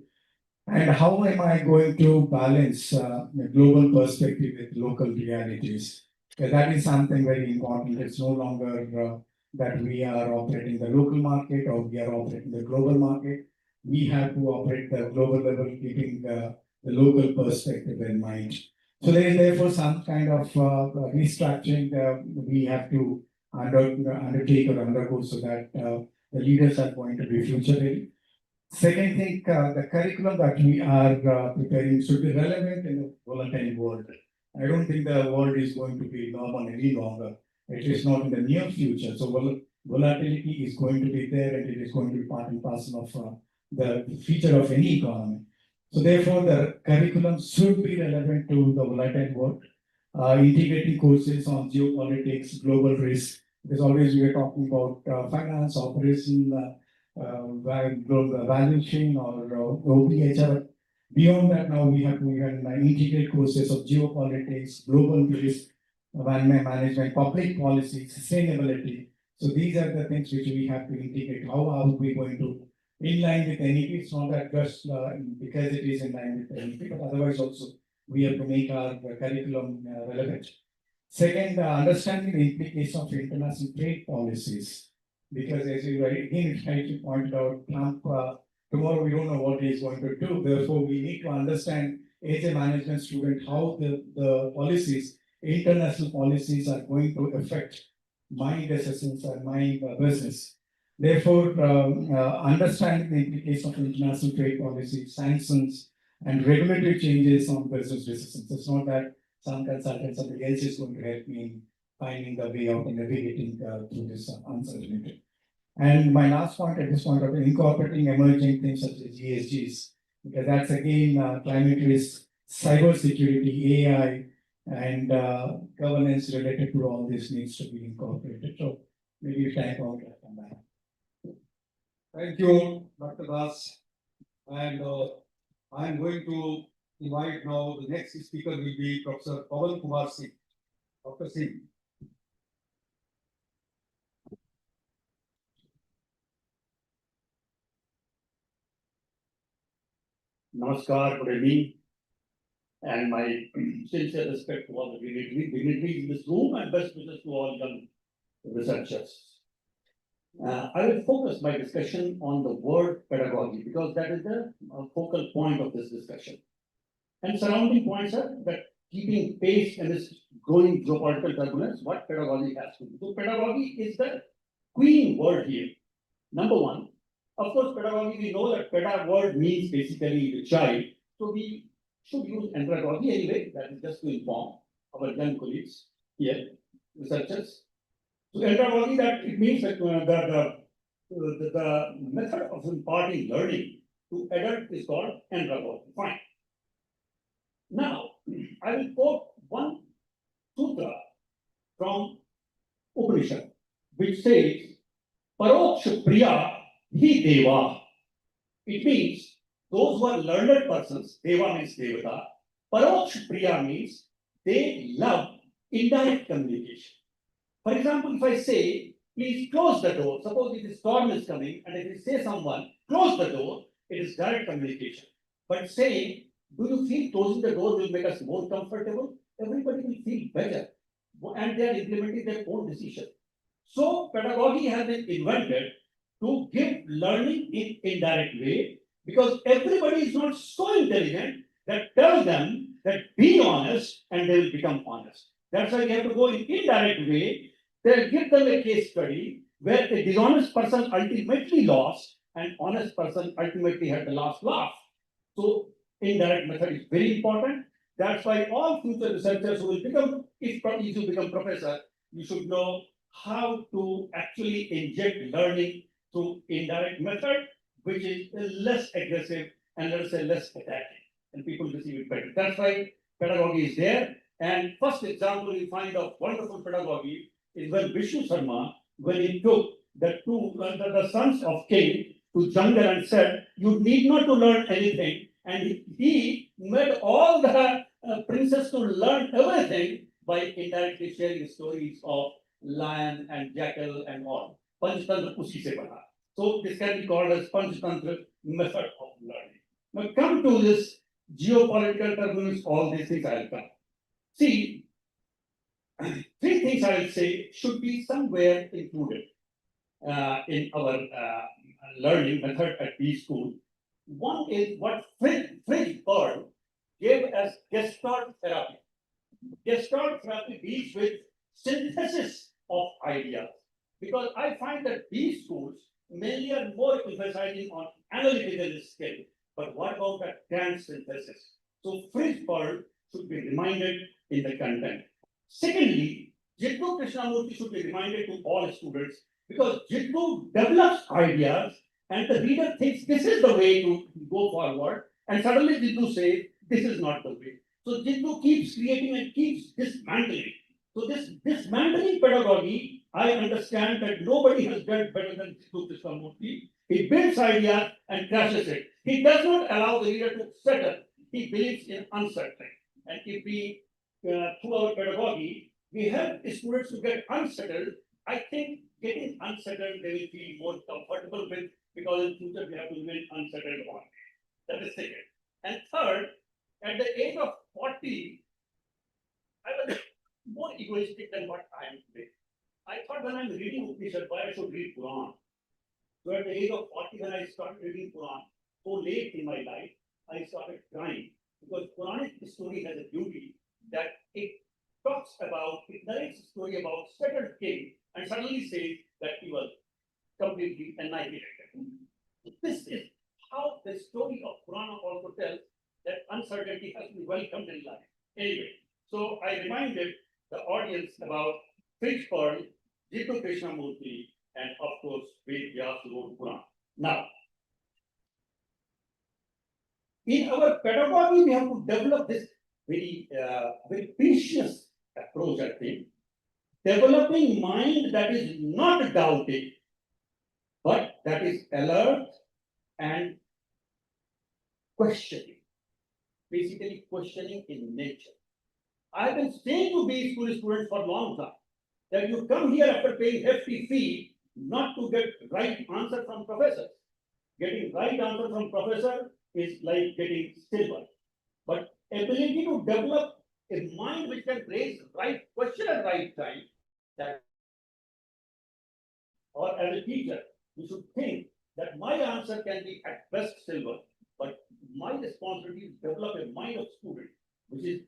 And how am I going to balance the global perspective with local realities? That is something very important. It's no longer that we are operating the local market or we are operating the global market. We have to operate the global level, keeping the local perspective in mind. So there is therefore some kind of restructuring we have to undertake or undergo, so that the leaders are going to be future ready. Second thing, the curriculum that we are preparing should be relevant in a volatile world. I don't think the world is going to be normal any longer. It is not in the near future. So volatility is going to be there, and it is going to be part and parcel of the feature of any economy. So therefore, the curriculum should be relevant to the volatile world. Integrating courses on geopolitics, global risk, because always we are talking about finance, operation, global value chain, or OPH. Beyond that, now we have to even integrate courses of geopolitics, global risk, management, public policy, sustainability. So these are the things which we have to integrate. How are we going to in line with NEP? It's not that just because it is in line with NEP, but otherwise also we have to make our curriculum relevant. Second, understanding the implication of international trade policies. Because as you again rightly pointed out, Trump, tomorrow we don't know what he is going to do. Therefore, we need to understand as a management student how the policies, international policies, are going to affect my decisions and my business. Therefore, understanding the implication of international trade policy, sanctions, and regulatory changes on business decisions. It's not that some consultant, something else is going to help me in finding the way out and navigating through this uncertainty. And my last point at this point of incorporating emerging things such as ESGs, because that's again climate risk, cyber security, AI, and governance related to all this needs to be incorporated. So maybe if time out, I'll come back. Thank you, Dr. Das. And I'm going to invite now the next speaker will be Professor Pawan Kumar Singh. Dr. Singh. Namaskar, good evening, and my sincere respect to all the dignitaries in this room and best wishes to all young researchers. I will focus my discussion on the word pedagogy because that is the focal point of this discussion. And surrounding points are that keeping pace in this growing geopolitical turbulence, what pedagogy has to do. So pedagogy is the queen word here. Number one, of course, pedagogy, we know that peda word means basically the child. So we should use andragogy anyway, that is just to inform our young colleagues here, researchers. So andragogy, that it means that the method of imparting learning to adult is called andragogy. Fine. Now, I will quote one sutra from Upanishad, which says, Paroksha Priya Hi Deva. It means those who are learned persons, Deva means Devata, Paroksha Priya means they love indirect communication. For example, if I say, please close the door, suppose if a storm is coming, and if you say someone, close the door, it is direct communication. But saying, do you feel closing the door will make us more comfortable? Everybody will feel better. And they are implementing their own decision. So pedagogy has been invented to give learning in indirect way because everybody is not so intelligent that tell them that be honest and they will become honest. That's why we have to go in indirect way. They give them a case study where a dishonest person ultimately lost and honest person ultimately had the last laugh. So indirect method is very important. That's why all future researchers who will become, if you become professor, you should know how to actually inject learning through indirect method, which is less aggressive and let us say less attacking, and people receive it better. That's why pedagogy is there. And first example we find of wonderful pedagogy is when Vishnu Sharma, when he took the sons of king to jungle and said, you need not to learn anything. And he made all the princes to learn everything by indirectly sharing stories of lion and jackal and all. Panchtantra usi se bana. So this can be called as Panchtantra method of learning. Now come to this geopolitical turbulence, all these things I will come. See, three things I will say should be somewhere included in our learning method at B school. One is what Fritz Perl gave as Gestalt therapy. Gestalt therapy deals with synthesis of ideas. Because I find that these schools mainly are more emphasizing on analytical skill. But what about that grand synthesis? So Fritz Perl should be reminded in the content. Secondly, Jittu Krishnamurti should be reminded to all students because Jittu develops ideas and the reader thinks this is the way to go forward, and suddenly Jittu says this is not the way. So Jittu keeps creating and keeps dismantling. So this dismantling pedagogy, I understand that nobody has done better than Jittu Krishnamurti. He builds ideas and crashes it. He does not allow the reader to settle. He believes in unsettling. And if we, through our pedagogy, we help the students to get unsettled, I think getting unsettled they will feel more comfortable with because in future we have to remain unsettled on. That is second. And third, at the age of 40, I was more egoistic than what I am today. I thought when I'm reading Upanishad, why I should read Quran. So at the age of 40, when I started reading Quran, so late in my life, I started crying because Quranic story has a beauty that it talks about, it narrates a story about settled king and suddenly says that he was completely annihilated. This is how the story of Quran also tells that uncertainty has to be welcomed in life. Anyway, so I reminded the audience about Fritz Perl, Jittu Krishnamurti, and of course, Ved Vyas who wrote Quran. Now, in our pedagogy, we have to develop this very precious approach, I think. Developing mind that is not doubting, but that is alert and questioning. basically questioning in nature. I have been saying to these school students for a long time that you come here after paying hefty fee not to get right answer from professors. Getting right answer from professor is like getting silver. But ability to develop a mind which can raise right question at right time, that or as a teacher, you should think that my answer can be at best silver, but my responsibility is to develop a mind of student, which is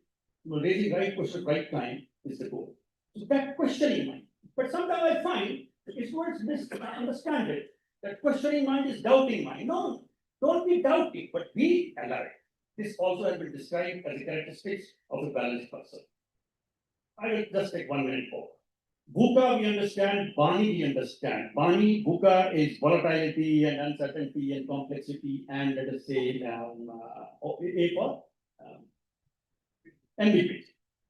raising right question at right time is the goal. So that questioning mind. But sometimes I find that students misunderstand it. That questioning mind is doubting mind. No, don't be doubting, but be alert. This also has been described as a characteristics of a balanced person. I will just take 1 minute more. Bhuka we understand, Bani we understand. Bani, Bhuka is volatility and uncertainty and complexity and let us say A for MVP.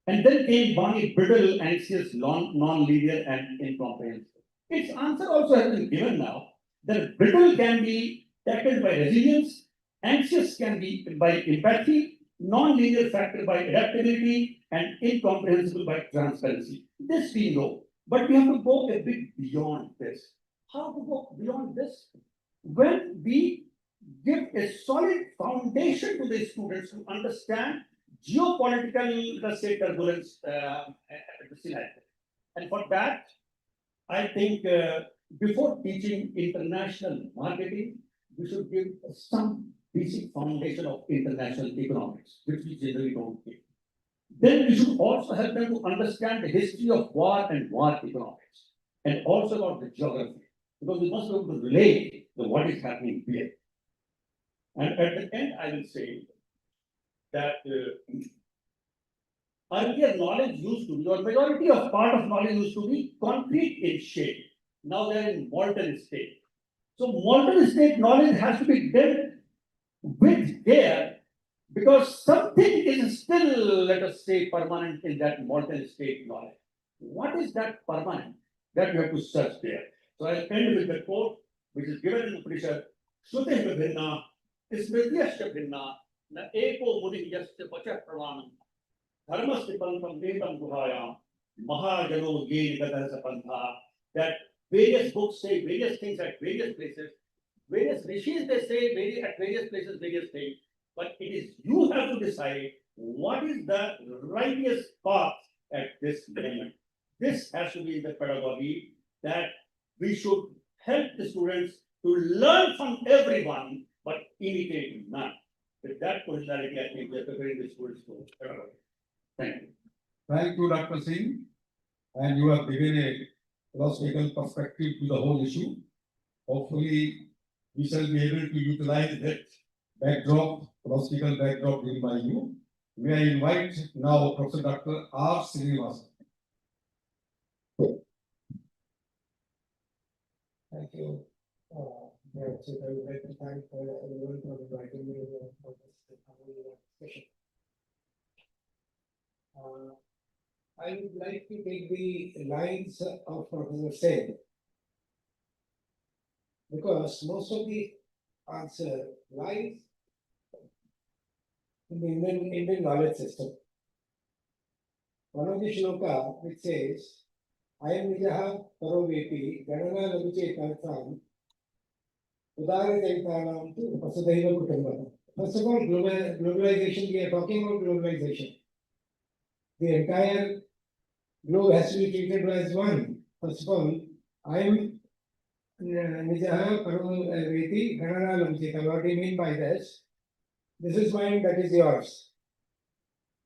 And then came Bani, brittle, anxious, non-linear and incomprehensible. Its answer also has been given now that brittle can be tackled by resilience, anxious can be by empathy, non-linear factor by adaptability, and incomprehensible by transparency. This we know, but we have to go a bit beyond this. How to go beyond this? When we give a solid foundation to the students to understand geopolitical, let's say, turbulence scenario. And for that, I think before teaching international marketing, we should give some basic foundation of international economics, which we generally don't give. Then we should also help them to understand the history of war and war economics, and also about the geography, because we must be able to relate to what is happening here. And at the end, I will say that earlier knowledge used to be, or majority of part of knowledge used to be concrete in shape. Now they are in molten state. So molten state knowledge has to be dealt with there, because something is still, let us say, permanent in that molten state knowledge. What is that permanent? That you have to search there. So I'll end with the quote, which is given in the Upanishad, Shruti Bhinna, Smrityasya Bhinna, Na Eko Muni Yasya Vacha Pramanam, Dharmasya Pantham Vetam Guhayam, Mahajano Ye Nigatasa Pantha, that various books say various things at various places, various rishis they say at various places various things, but it is you have to decide what is the righteous path at this moment. This has to be the pedagogy that we should help the students to learn from everyone, but imitate none. With that personality, I think we are preparing the students for pedagogy. Thank you. Thank you, Dr. Singh. And you have given a philosophical perspective to the whole issue. Hopefully, we shall be able to utilize that backdrop, philosophical backdrop given by you. May I invite now Professor Dr. R. Srinivasan. Thank you. I would like to thank everyone for inviting me for this discussion. I would like to take the lines of Professor Sen, because most of the answer lies in the Indian knowledge system. One of the shloka which says, I am Nijaha Paroveti, Ganana Labuche Kalsam, Udara Jaitanam to Vasudhaiva Kutumbam. First of all, globalization, we are talking about globalization. The entire globe has to be treated as one. First of all, I am Nijaha Paroveti, Ganana Labuche. What do you mean by this? This is mine, that is yours.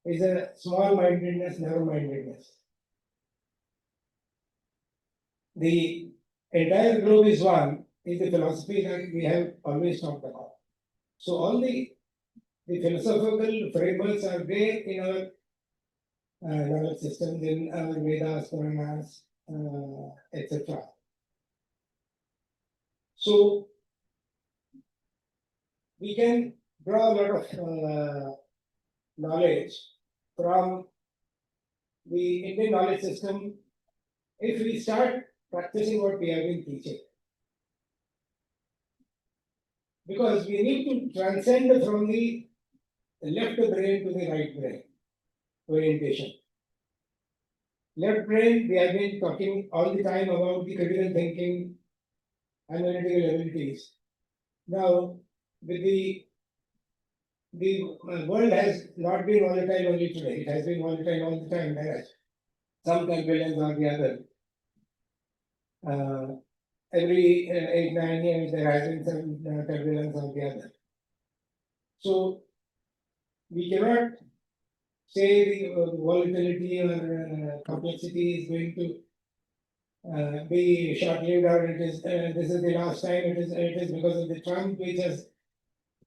It's a small mindedness, narrow mindedness. The entire globe is one, is the philosophy that we have always talked about. So all the philosophical frameworks are there in our knowledge systems, in our Vedas, Puranas, etc. So we can draw a lot of knowledge from the Indian knowledge system if we start practicing what we have been teaching. Because we need to transcend from the the left brain to the right brain orientation. Left brain, we have been talking all the time about the critical thinking, analytical abilities. Now, with the world has not been volatile only today, it has been volatile all the time. There is some turbulence or the other. Every 8-9 years, there has been some turbulence or the other. So, we cannot say the volatility or complexity is going to be short-lived, or it is this is the last time. It is because of the Trump, which has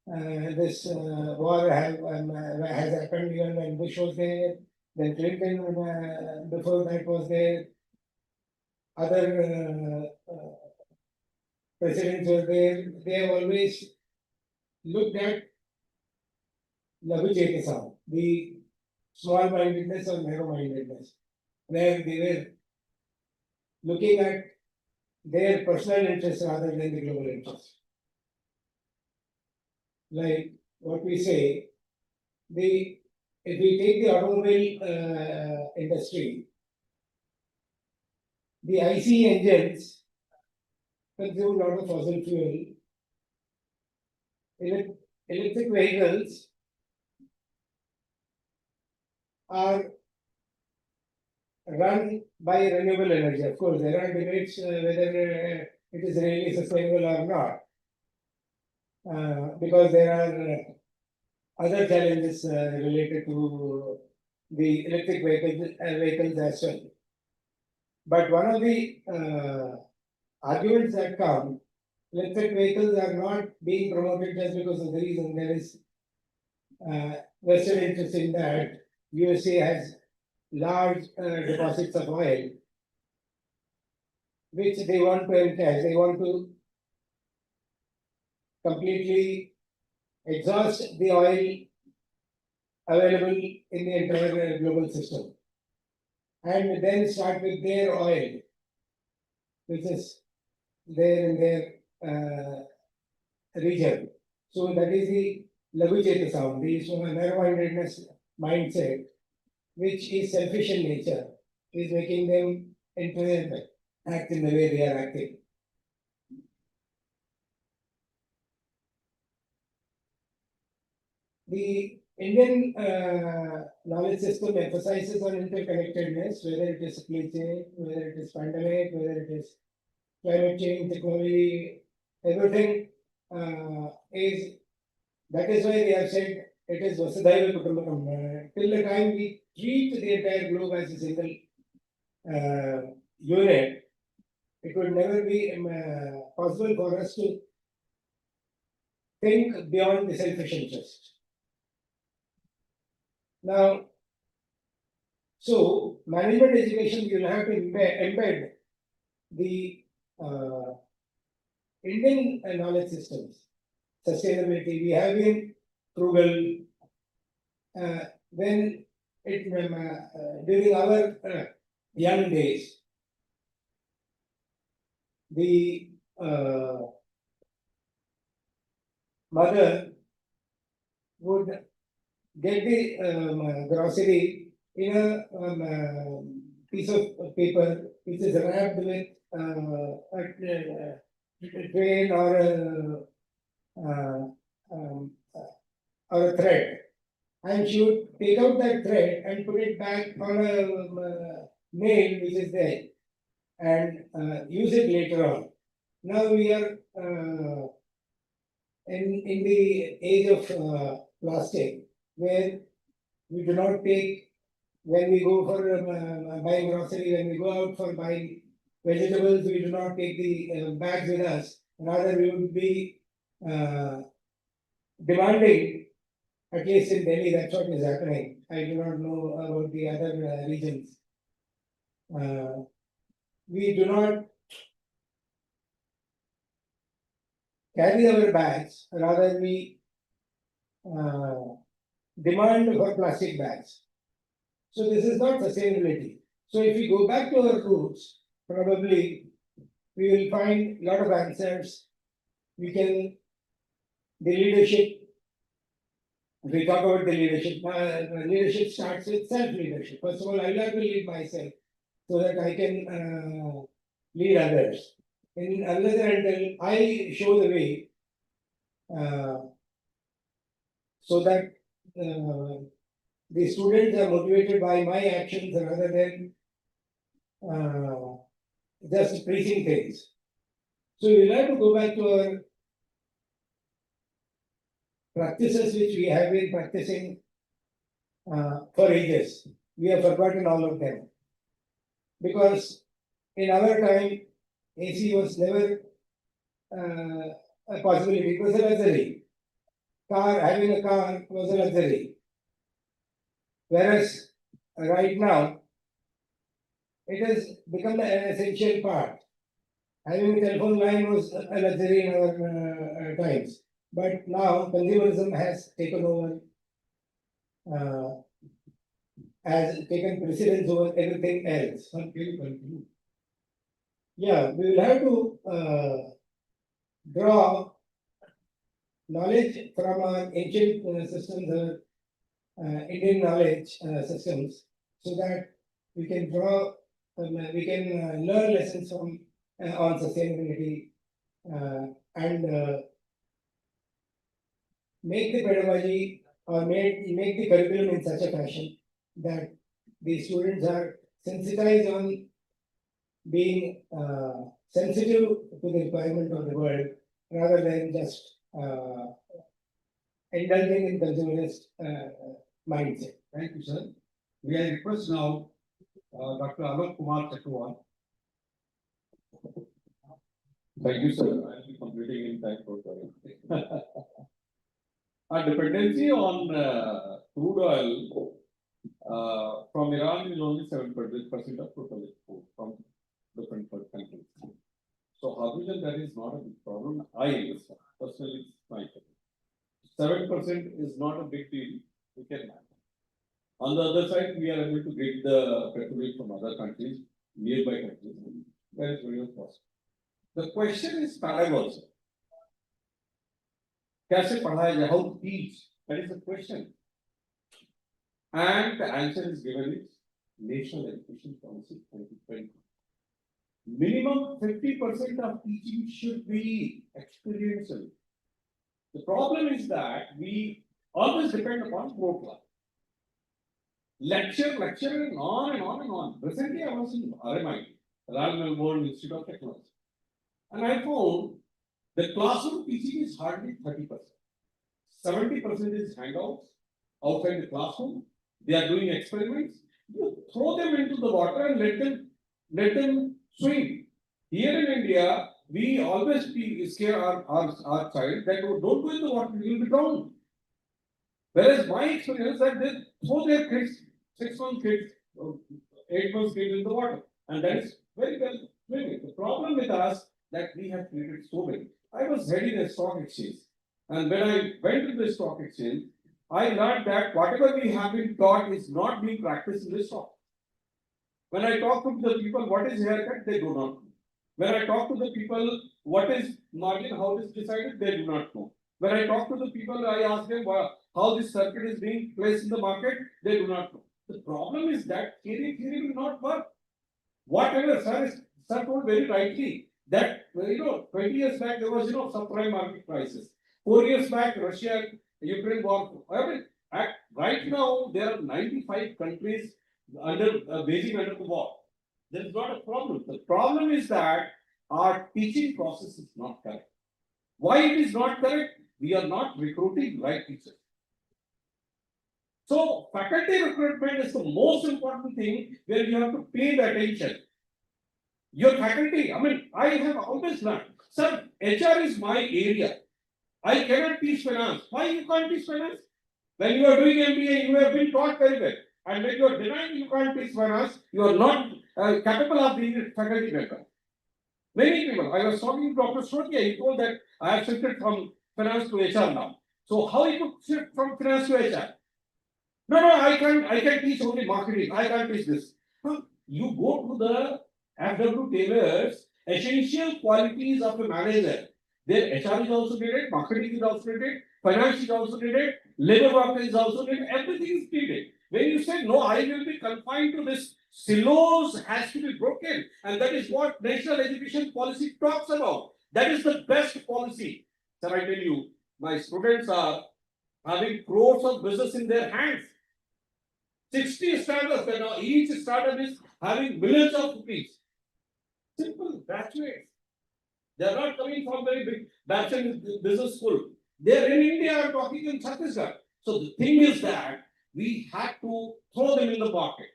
this war has happened even when Bush was there. Then Clinton before that was there. Other presidents were there. They have always looked at Laguchetasam, the small-mindedness or narrow-mindedness, where they were looking at their personal interests rather than the global interests. Like what we say, if we take the automobile industry, the IC engines consume a lot of fossil fuel. Electric vehicles are run by renewable energy. Of course, there are debates whether it is really sustainable or not, because there are other challenges related to the electric vehicles as well. But one of the arguments that come, electric vehicles are not being promoted just because of the reason there is vested interest in that. USA has large deposits of oil, which they want to encash. They want to completely exhaust the oil available in the entire global system, and then start with their oil, which is there in their region. So that is the Laguchetasam, the narrow-mindedness mindset, which is selfish in nature, is making them act in the way they are acting. The Indian knowledge system emphasizes on interconnectedness, whether it is supply chain, whether it is pandemic, whether it is climate change, technology, everything is. That is why they have said it is Vasudhaiva Kutumbakam. Till the time we treat the entire globe as a single unit, it would never be possible for us to think beyond the selfish interest. Now, so management education, you will have to embed the Indian knowledge systems, sustainability. We have been frugal when during our young days. The mother would get the grocery in a piece of paper which is wrapped with a train or a thread, and she would take out that thread and put it back on a nail which is there, and use it later on. Now we are in the age of plastic, where we do not take, when we go for buying grocery, when we go out for buying vegetables, we do not take the bags with us. Rather, we would be demanding, at least in Delhi, that's what is happening. I do not know about the other regions. We do not carry our bags, rather we demand for plastic bags. So this is not sustainability. So if we go back to our roots, probably we will find a lot of answers. We can, the leadership we talk about the leadership. Leadership starts with self-leadership. First of all, I like to lead myself so that I can lead others. And unless and until I show the way, so that the students are motivated by my actions rather than just preaching things. So we'll have to go back to our practices which we have been practicing for ages. We have forgotten all of them. Because in our time, AC was never a possibility, it was a luxury. Having a car was a luxury. Whereas right now, it has become an essential part. Having a telephone line was a luxury in our times. But now consumerism has taken over, has taken precedence over everything else. Yeah, we will have to draw knowledge from our ancient systems, Indian knowledge systems, so that we can draw, we can learn lessons from on sustainability and make the pedagogy or make the curriculum in such a fashion that the students are sensitized on being sensitive to the requirement of the world rather than just indulging in consumerist mindset. Thank you, sir. May I request now Dr. Alok Kumar Chakravarti. Thank you, sir. I'll be completing in time for our dependency on crude oil from Iran is only 7% of total export from different countries. So obviously that is not a big problem. I understand. Personally, it's my opinion. 7% is not a big deal. We can manage. On the other side, we are able to get the petroleum from other countries, nearby countries. That is very possible. The question is pedagogy. कैसे पढ़ाया जाए? How to teach? That is the question. And the answer is given in National Education Policy 2020. Minimum 50% of teaching should be experiential. The problem is that we always depend upon rote learning. Lecture, and on and on and on. Recently, I was in RMIT, Royal Melbourne Institute of Technology. And I found the classroom teaching is hardly 30%. 70% is handouts outside the classroom. They are doing experiments. You throw them into the water and let them swim. Here in India, we always scare our child that don't go in the water, you will be drowned. Whereas my experience that they throw their kids, 6-month kids, 8 months kids in the water. And that is very well swimming. The problem with us that we have created so many. I was heading a stock exchange. And when I went to the stock exchange, I learned that whatever we have been taught is not being practiced in the stock. When I talk to the people, what is haircut, they do not know. When I talk to the people, what is margin, how it is decided, they do not know. When I talk to the people, I ask them how this circuit is being placed in the market, they do not know. The problem is that theory will not work. Whatever, sir told very rightly that 20 years back there was subprime market crisis. 4 years back, Russia-Ukraine war. I mean, right now there are 95 countries waging under the war. There is not a problem. The problem is that our teaching process is not correct. Why it is not correct? We are not recruiting right teachers. So faculty recruitment is the most important thing where you have to pay the attention. Your faculty, I have always learned, sir, HR is my area. I cannot teach finance. Why you can't teach finance? When you are doing MBA, you have been taught very well. And when you are denying you can't teach finance, you are not capable of being a faculty member. Many people, I was talking to Dr. Shrotia, he told that I have shifted from finance to HR now. So how you could shift from finance to HR? No, I can teach only marketing. I can't teach this. You go to the F.W. Taylor's essential qualities of a manager. Their HR is also needed, marketing is also needed, finance is also needed, labor worker is also needed, everything is needed. When you say, no, I will be confined to this, silos has to be broken. And that is what national education policy talks about. That is the best policy. Sir, I tell you, my students are having crores of business in their hands. 60 startups, now each startup is having millions of rupees. Simple, graduates. They are not coming from very big bachelor business school. They are in India or talking in Chhattisgarh. So the thing is that we have to throw them in the pocket.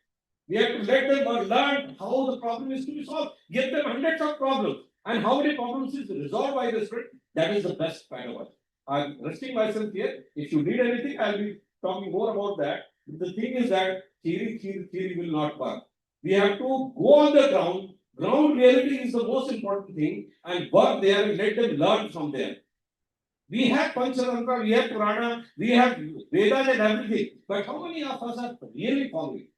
We have to let them learn how the problem is to be solved. Give them hundreds of problems. And how many problems is resolved by the student? That is the best kind of it. I'm resting myself here. If you need anything, I'll be talking more about that. The thing is that theory will not work. We have to go on the ground. Ground reality is the most important thing, and work there and let them learn from there. We have Panchatantra, we have Purana, we have Vedas and everything. But how many of us are really following?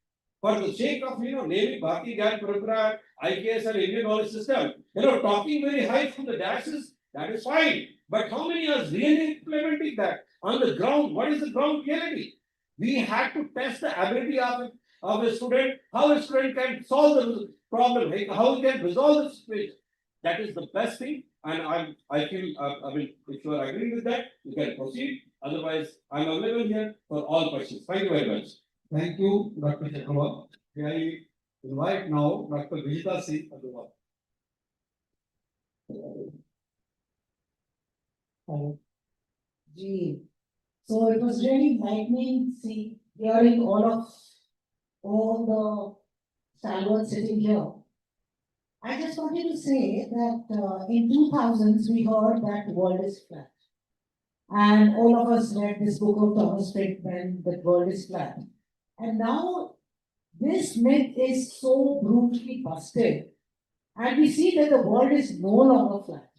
For the sake of, Navy, Bharati, Gyan, Parapara, IKS and Indian knowledge system, talking very high from the dashes, that is fine. But how many are really implementing that on the ground? What is the ground reality? We have to test the ability of a student, how a student can solve the problem, how he can resolve the situation. That is the best thing. And I feel, if you are agreeing with that, you can proceed. Otherwise, I'm available here for all questions. Thank you very much. Thank you, Dr. Chakravarti. I invite now Dr. Vijita Singh Agarwal. Gee. So it was really enlightening hearing all the stalwarts sitting here. I just wanted to say that in 2000s we heard that the world is flat. And all of us read this book of Thomas Friedman, that world is flat. And now this myth is so brutally busted. And we see that the world is no longer flat.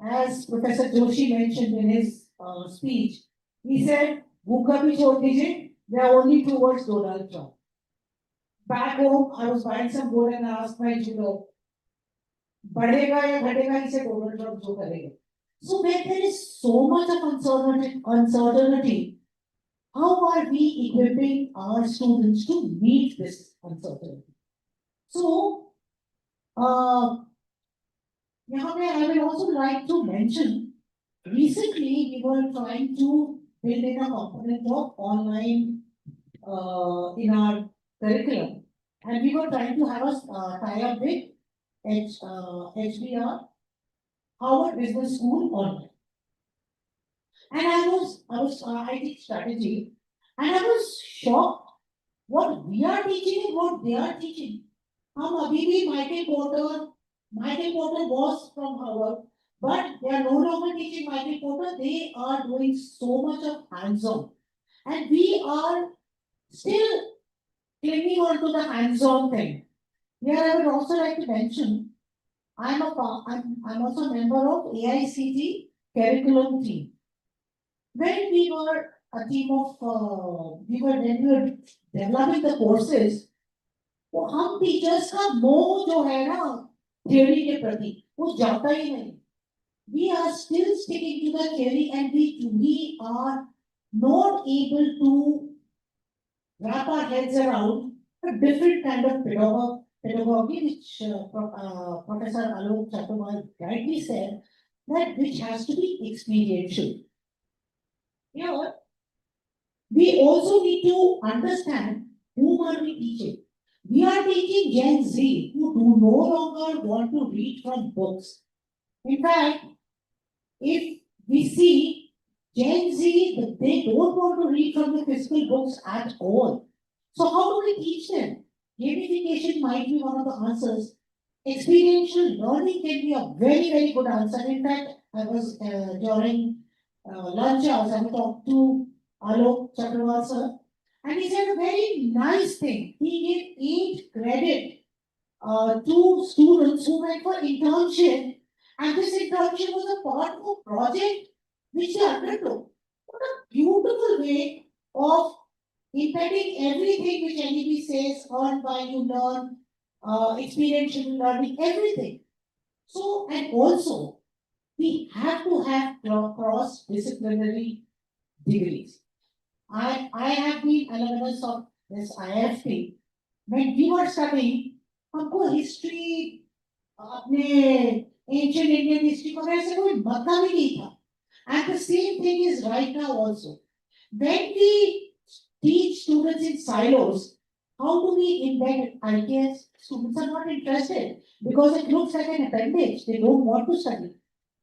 As Professor Joshi mentioned in his speech, he said, "Bhuka bhi chhod dijiye." There are only two words, Donald Trump. Back home, I was buying some gold and I asked my jeweler, "Badhega ya ghatega?" He said, "Donald Trump jo karega." So when there is so much of uncertainty, how are we equipping our students to meet this uncertainty? So, I will also like to mention, recently we were trying to build in a component of online in our curriculum, and we were trying to have a tie-up with HBR, Harvard Business School online. And I teach strategy, and I was shocked what we are teaching and what they are teaching. Michael Porter was from Harvard, but they are no longer teaching Michael Porter. They are doing so much of hands-on, and we are still clinging on to the hands-on thing. Here, I would also like to mention, I'm also a member of AICT curriculum team. When we were a team of, when we were developing the courses, वो हम teachers का मोह जो है ना theory के प्रति वो जाता ही नहीं. We are still sticking to the theory, and we are not able to wrap our heads around a different kind of pedagogy, which Professor Alok Chakravarti rightly said, that which has to be experiential. Here, we also need to understand whom are we teaching. We are teaching Gen Z who do no longer want to read from books. In fact, if we see Gen Z, they don't want to read from the physical books at all. So how do we teach them? Gamification might be one of the answers. Experiential learning can be a very, very good answer. In fact, I was during lunch hours, I talked to Alok Chakravarti sir, and he said a very nice thing. He gave 8 credit to students who went for internship, and this internship was a part of a project which they undertook. What a beautiful way of embedding everything which NEB says, earn by you learn, experiential learning, everything. So, and also, we have to have cross-disciplinary degrees. I have been alumnus of this IIFT. When we were studying, हमको history अपने ancient Indian history को वैसे कोई मतलब ही नहीं था. And the same thing is right now also. When we teach students in silos, how do we embed ideas? Students are not interested because it looks like an appendage. They don't want to study.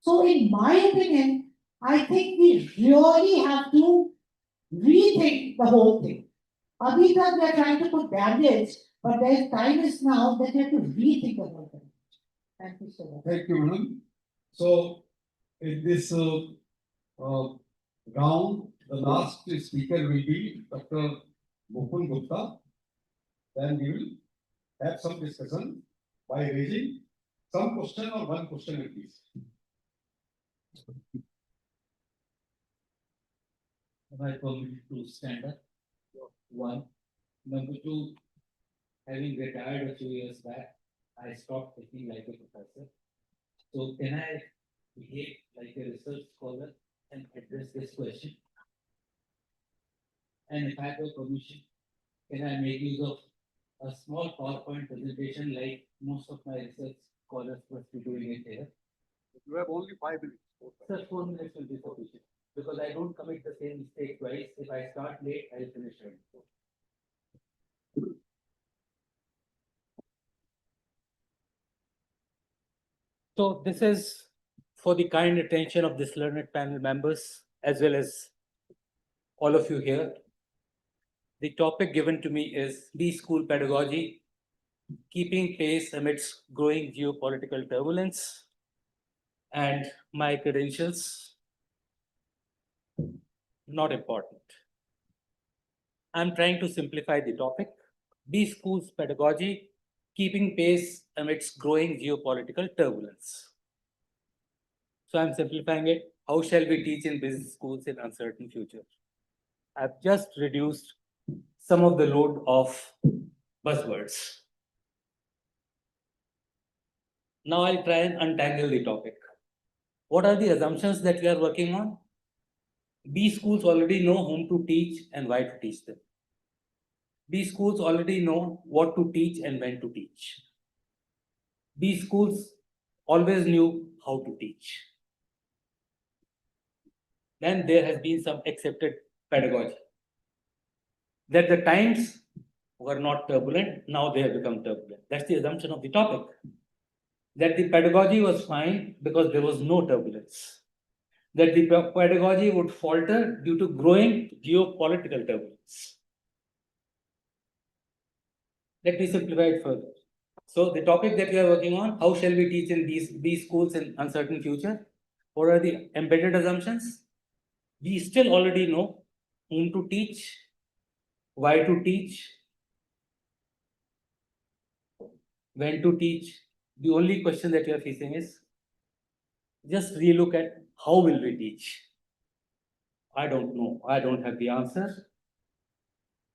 So in my opinion, I think we really have to rethink the whole thing. Abhi tak we are trying to put band-aids, but their time is now that we have to rethink about it. Thank you so much. Thank you, madam. So, in this round, the last speaker will be Dr. Mukul Gupta. Then we will have some discussion by raising some question or one question at least. Am I permitted to stand up? One. Number two, having retired a few years back, I stopped thinking like a professor. So can I behave like a research scholar and address this question? And if I have your permission, can I make use of a small PowerPoint presentation like most of my research scholars must be doing it here? You have only 5 minutes. Sir, 4 minutes will be sufficient because I don't commit the same mistake twice. If I start late, I'll finish early. So this is for the kind attention of this learned panel members, as well as all of you here. The topic given to me is B-School Pedagogy, Keeping Pace Amidst Growing Geopolitical Turbulence, and my credentials, not important. I'm trying to simplify the topic. B-School's Pedagogy, Keeping Pace Amidst Growing Geopolitical Turbulence. So I'm simplifying it. How shall we teach in business schools in uncertain future? I've just reduced some of the load of buzzwords. Now I'll try and untangle the topic. What are the assumptions that we are working on? B schools already know whom to teach and why to teach them. B schools already know what to teach and when to teach. B schools always knew how to teach. Then there has been some accepted pedagogy. That the times were not turbulent, now they have become turbulent. That's the assumption of the topic. That the pedagogy was fine because there was no turbulence. That the pedagogy would falter due to growing geopolitical turbulence. Let me simplify it further. So the topic that we are working on, how shall we teach in these schools in uncertain future? What are the embedded assumptions? We still already know whom to teach, why to teach, when to teach. The only question that we are facing is just relook at how will we teach. I don't know. I don't have the answer.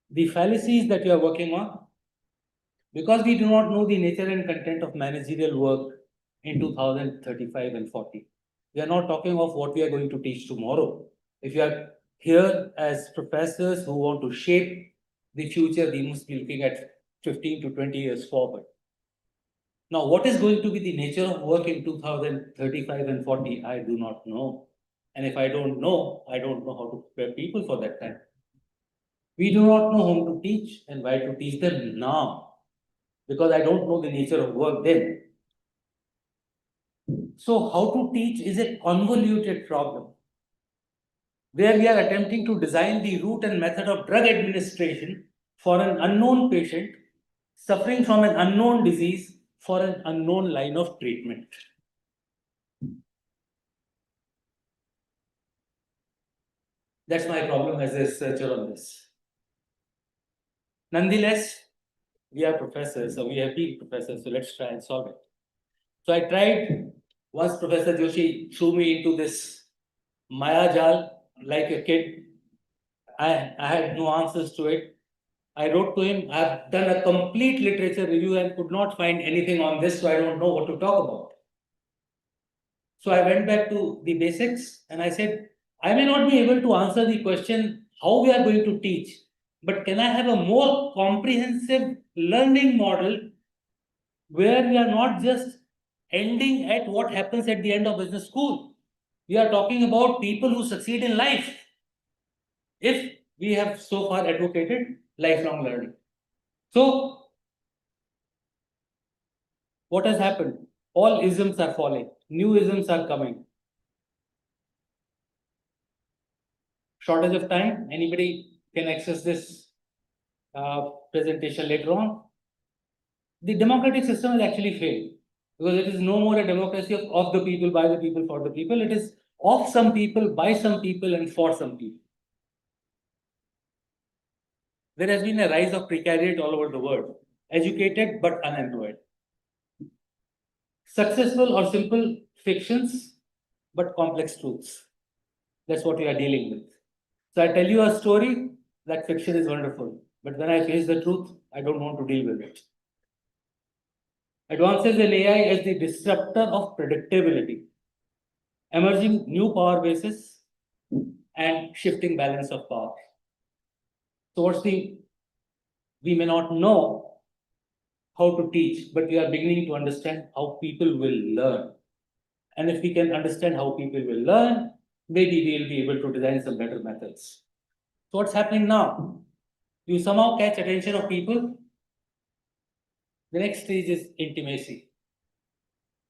The fallacies that we are working on, because we do not know the nature and content of managerial work in 2035 and 40. We are not talking of what we are going to teach tomorrow. If you are here as professors who want to shape the future, we must be looking at 15 to 20 years forward. Now, what is going to be the nature of work in 2035 and 40? I do not know. And if I don't know, I don't know how to prepare people for that time. We do not know whom to teach and why to teach them now, because I don't know the nature of work then. So how to teach is a convoluted problem, where we are attempting to design the route and method of drug administration for an unknown patient suffering from an unknown disease for an unknown line of treatment. That's my problem as a researcher on this. Nonetheless, we are professors, so we have been professors, so let's try and solve it. So I tried, once Professor Joshi threw me into this Maya Jal like a kid. I had no answers to it. I wrote to him, I've done a complete literature review and could not find anything on this, so I don't know what to talk about. So I went back to the basics and I said, I may not be able to answer the question how we are going to teach, but can I have a more comprehensive learning model where we are not just ending at what happens at the end of business school? We are talking about people who succeed in life. If we have so far advocated lifelong learning. So, what has happened? All isms are falling, new isms are coming. Shortage of time, anybody can access this presentation later on. The democratic system has actually failed because it is no more a democracy of the people, by the people, for the people. It is of some people, by some people, and for some people. There has been a rise of precariat all over the world, educated but unemployed. Successful or simple fictions, but complex truths. That's what we are dealing with. So I tell you a story, that fiction is wonderful. But when I face the truth, I don't want to deal with it. Advances in AI as the disruptor of predictability, emerging new power bases, and shifting balance of power. So what's the, we may not know how to teach, but we are beginning to understand how people will learn. And if we can understand how people will learn, maybe we'll be able to design some better methods. So what's happening now? You somehow catch attention of people. The next stage is intimacy.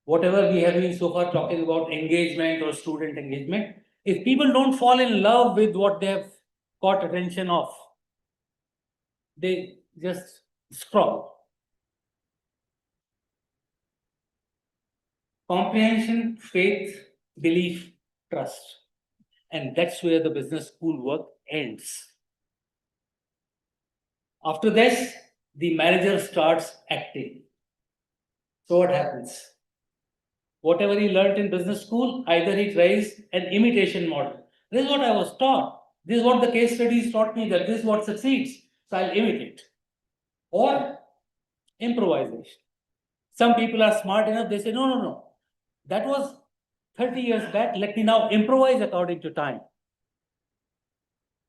Whatever we have been so far talking about engagement or student engagement, if people don't fall in love with what they have caught attention of, they just scroll. Comprehension, faith, belief, trust. And that's where the business school work ends. After this, the manager starts acting. So what happens? Whatever he learned in business school, either he tries an imitation model. This is what I was taught. This is what the case studies taught me, that this is what succeeds. So I'll imitate. Or improvisation. Some people are smart enough, they say, no. That was 30 years back. Let me now improvise according to time.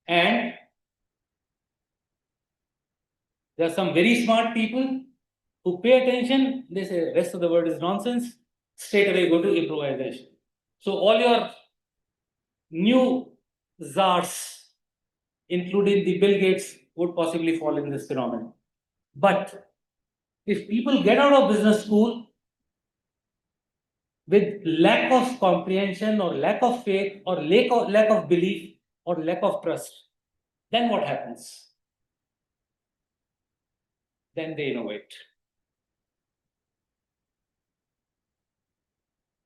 And there are some very smart people who pay attention. They say the rest of the word is nonsense. Straight away go to improvisation. So all your new czars, including the Bill Gates, would possibly fall in this phenomenon. But if people get out of business school with lack of comprehension or lack of faith or lack of belief or lack of trust, then what happens? Then they innovate.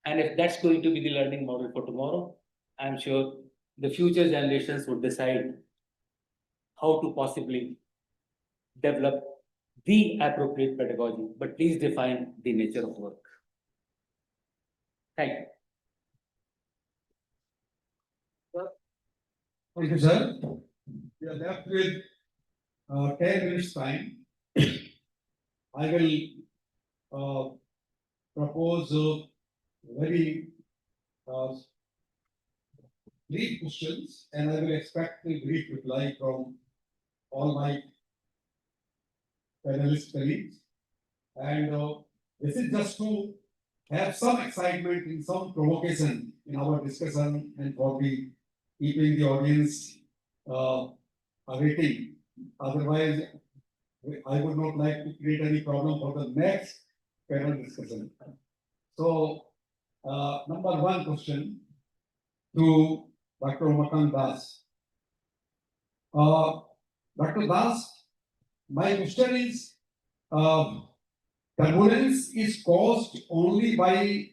And if that's going to be the learning model for tomorrow, I'm sure the future generations would decide how to possibly develop the appropriate pedagogy, but please define the nature of work. Thank you. Thank you, sir. We are left with 10 minutes time. I will propose very brief questions, and I will expect a brief reply from all my panelist colleagues. And this is just to have some excitement and some provocation in our discussion and for the keeping the audience awaiting. Otherwise, I would not like to create any problem for the next panel discussion. So, number one question to Dr. Umakant Das. Dr. Das, my question is, turbulence is caused only by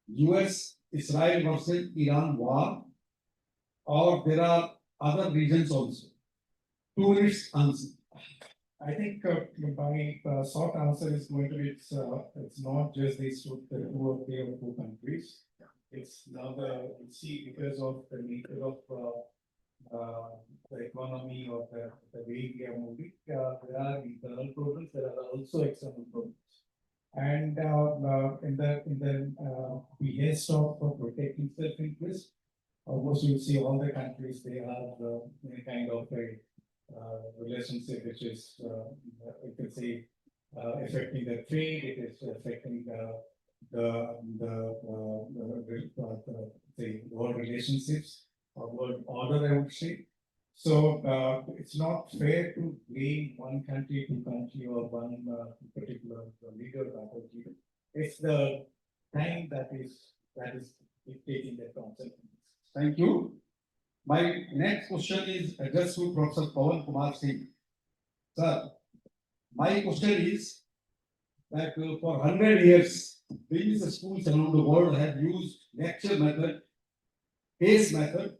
US-Israel versus Iran war, or there are other reasons also? 2 minutes answer. I think my short answer is going to be it's not just these two countries. It's now because of the nature of the economy or the way we are moving. There are internal problems. There are also external problems. And in the behest of protecting self-interest, almost you'll see all the countries, they have a kind of a relationship which is, you can say, affecting the trade, it is affecting the world relationships or world order, I would say. So it's not fair to blame one country, two country, or one particular leader. It's the time that is taking that concept. Thank you. My next question is addressed to Professor Pawan Kumar Singh. Sir, my question is that for 100 years, various schools around the world have used lecture method, case method,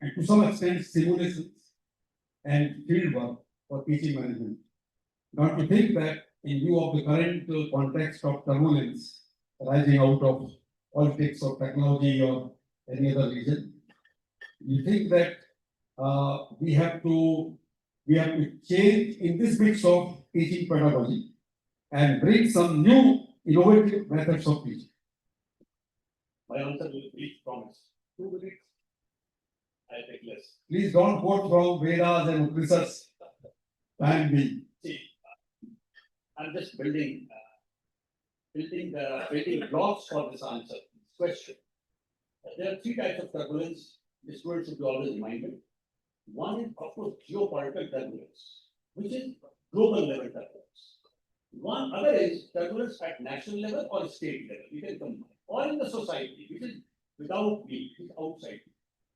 and to some extent simulations and field work for teaching management. Not to think that in view of the current context of turbulence arising out of politics or technology or any other reason, you think that we have to change in this mix of teaching pedagogy and bring some new innovative methods of teaching. My answer will be promise. 2 minutes. I'll take less. Please don't quote from Vedas and Upanishads. Time being. See, I'm just building blocks for this answer, this question. There are 3 types of turbulence the students should be always reminded. One is, of course, geopolitical turbulence, which is global level turbulence. One other is turbulence at national level or state level, you can combine, or in the society, which is without me, which is outside.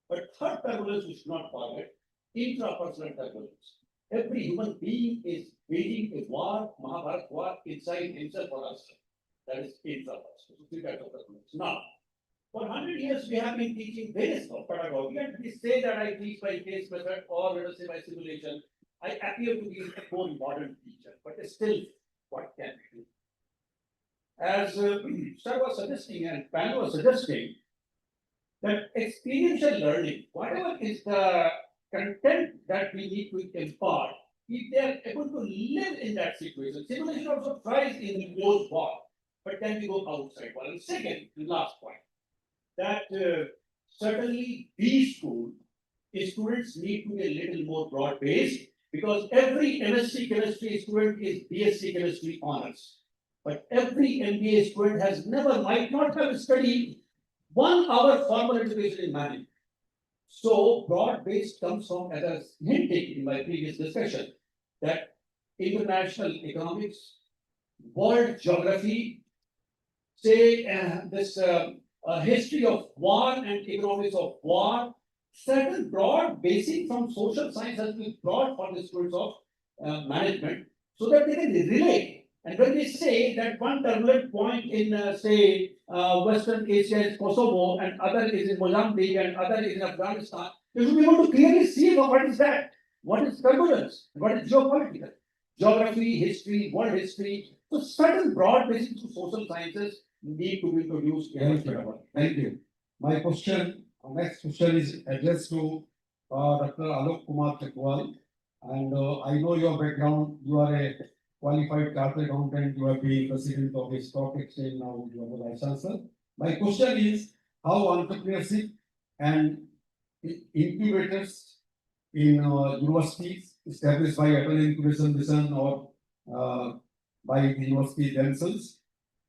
But third turbulence we should not forget, intrapersonal turbulence. Every human being is waging a war, Mahabharat war, inside himself or herself. That is intrapersonal. So 3 types of turbulence. Now, for 100 years, we have been teaching various pedagogy, and we say that I teach by case method or let us say by simulation. I appear to be a more modern teacher, but still, what can we do? As Sir was suggesting and Pan was suggesting, that experiential learning, whatever is the content that we need to impart, if they are able to live in that situation. Simulation also tries in the closed war, but can we go outside? Well, and second, the last point, that certainly these schools, students need to be a little more broad-based, because every MSc chemistry student is BSc chemistry honors. But every MBA student might not have studied 1 hour formal education in management. So broad-based comes from, as I was hinting in my previous discussion, that international economics, world geography, say this history of war and economics of war, certain broad basic from social science has been brought for the students of management, so that they can relate. And when they say that one turbulent point in, say, Western Asia is Kosovo, and other is in Mozambique, and other is in Afghanistan, they should be able to clearly see what is that, what is turbulence, what is geopolitical, geography, history, world history. So certain broad basics of social sciences need to be introduced. Thank you. My question, next question is addressed to Dr. Alok Kumar Chakwal. And I know your background, you are a qualified chartered accountant, you have been president of a stock exchange, now you are the vice chancellor. My question is how entrepreneurship and incubators in universities established by Atal Incubation Mission or by the university themselves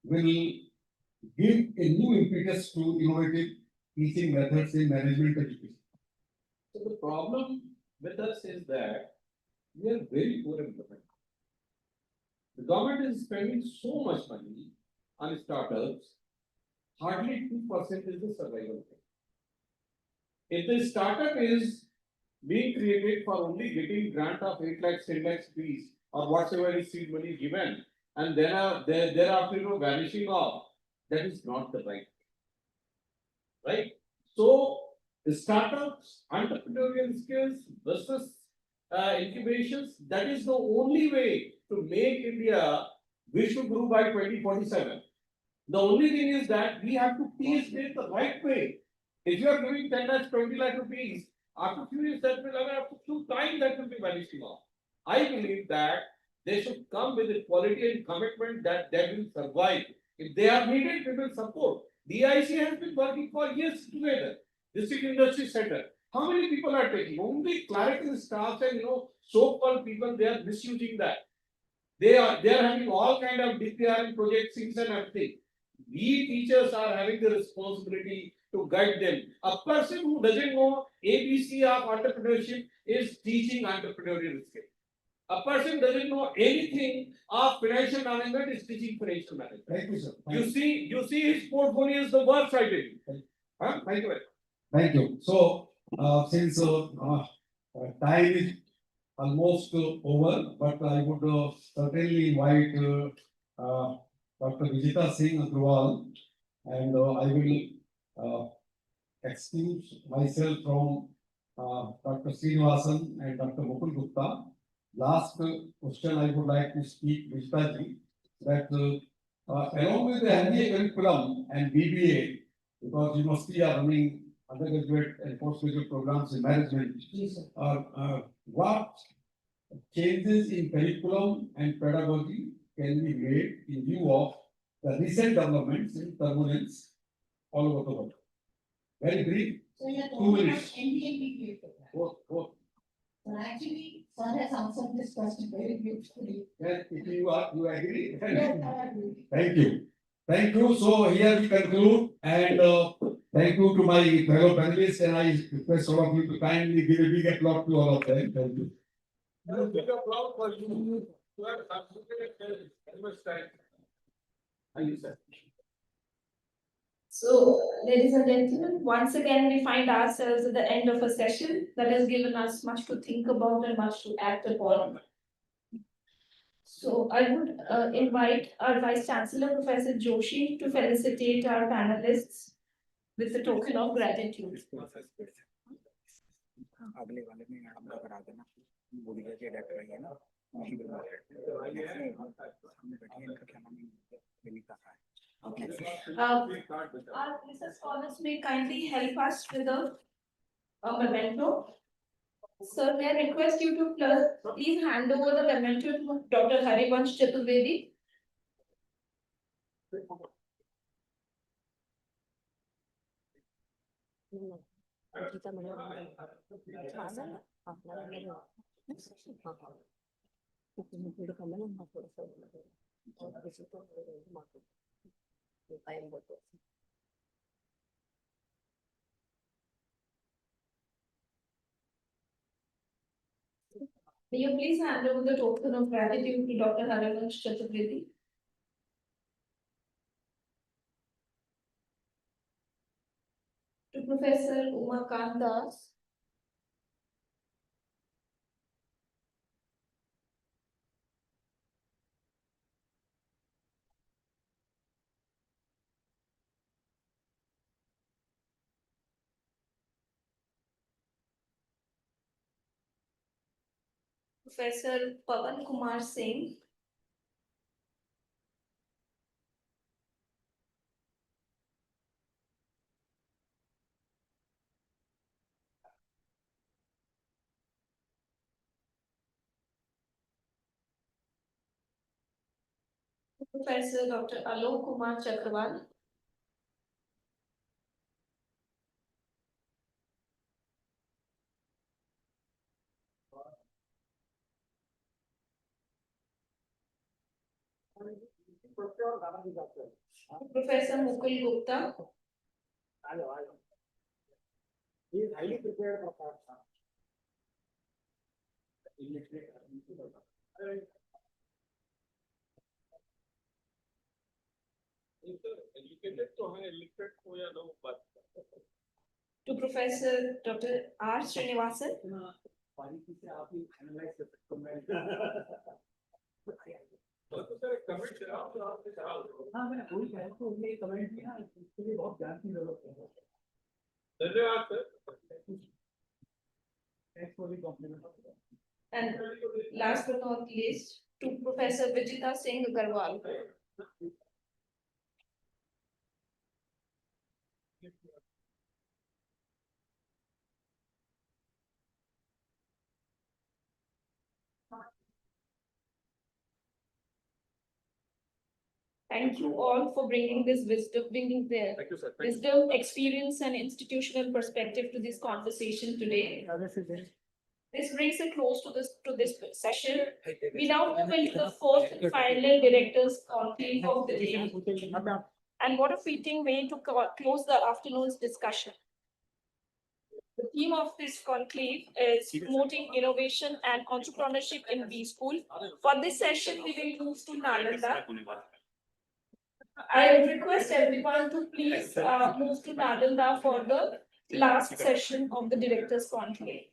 will give a new impetus to innovative teaching methods in management education. So the problem with us is that we are very poor in government. The government is spending so much money on startups, hardly 2% is the survival rate. If the startup is being created for only getting grant of 8 lakhs, 10 lakhs fees, or whatever is seed money given, and then thereafter vanishing off, that is not the right. Right? So the startups, entrepreneurial skills, business incubations, that is the only way to make India Vishwaguru by 2047. The only thing is that we have to teach it the right way. If you are giving 10 lakhs, 20 lakh rupees, after few years that will have to few times that will be vanishing off. I believe that They should come with a quality and commitment that they will survive. If they are needed, we will support. DIC has been working for years together. District Industry Center. How many people are taking? Only clerical staff and so-called people, they are misusing that. They are having all kind of DPR projects, things and everything. We teachers are having the responsibility to guide them. A person who doesn't know ABC of entrepreneurship is teaching entrepreneurial skill. A person doesn't know anything of financial management is teaching financial management. Thank you, sir. You see his portfolio is the work side. Huh? Thank you very much. Thank you. So, since time is almost over, but I would certainly invite Dr. Vijita Singh Agrawal, and I will excuse myself from Dr. Srinivasan and Dr. Mukul Gupta. Last question I would like to speak, Vijita ji, that along with the MBA curriculum and BBA, because university are running undergraduate and postgraduate programs in management, what changes in curriculum and pedagogy can be made in view of the recent developments in turbulence all over the world? Very brief. So you're 2 talking about minutes. MBA BBA program. Both. So actually, sir has answered this question very beautifully. Yes, if you agree. Yes, I agree. Thank you. Thank you. So here we conclude, and thank you to my fellow panelists, and I request all of you to kindly give a big applause to all of them. Thank you. A big applause for you who have contributed very much time. Thank you, sir. So, ladies and gentlemen, once again, we find ourselves at the end of a session that has given us much to think about and much to act upon. So, I would invite our Vice Chancellor, Professor Joshi, to felicitate our panelists with the token of gratitude. अगले वाले में madam का करा देना बुढ़िया के doctor है ना हमने बैठी है इनका क्या नाम है विनीता है Our research scholars may kindly help us with a memento. Sir, may I request you to please hand over the memento to Dr. Harivansh Chaturvedi. May you please hand over the token of gratitude to Dr. Harivansh Chaturvedi. To Professor Umakant Das. Professor Pawan Kumar Singh. Professor Dr. Alok Kumar Chakrawal. Professor Mukul Gupta. He is highly prepared for that. To Professor Dr. R. Srinivasan. हाँ मैंने वही कहा तो ये comment किया इसके लिए बहुत ज्ञान की जरूरत है धन्यवाद sir thanks for the compliment And last but not least, to Professor Vijita Singh Agarwal. Thank you all for bringing this wisdom, bringing their wisdom, experience, and institutional perspective to this conversation today. This brings a close to this session. We now move into the fourth and final directors conclave of the day. And what a fitting way to close the afternoon's discussion. The theme of this conclave is promoting innovation and entrepreneurship in B School. For this session, we will move to Nalanda. I would request everyone to please move to Nalanda for the last session of the directors conclave.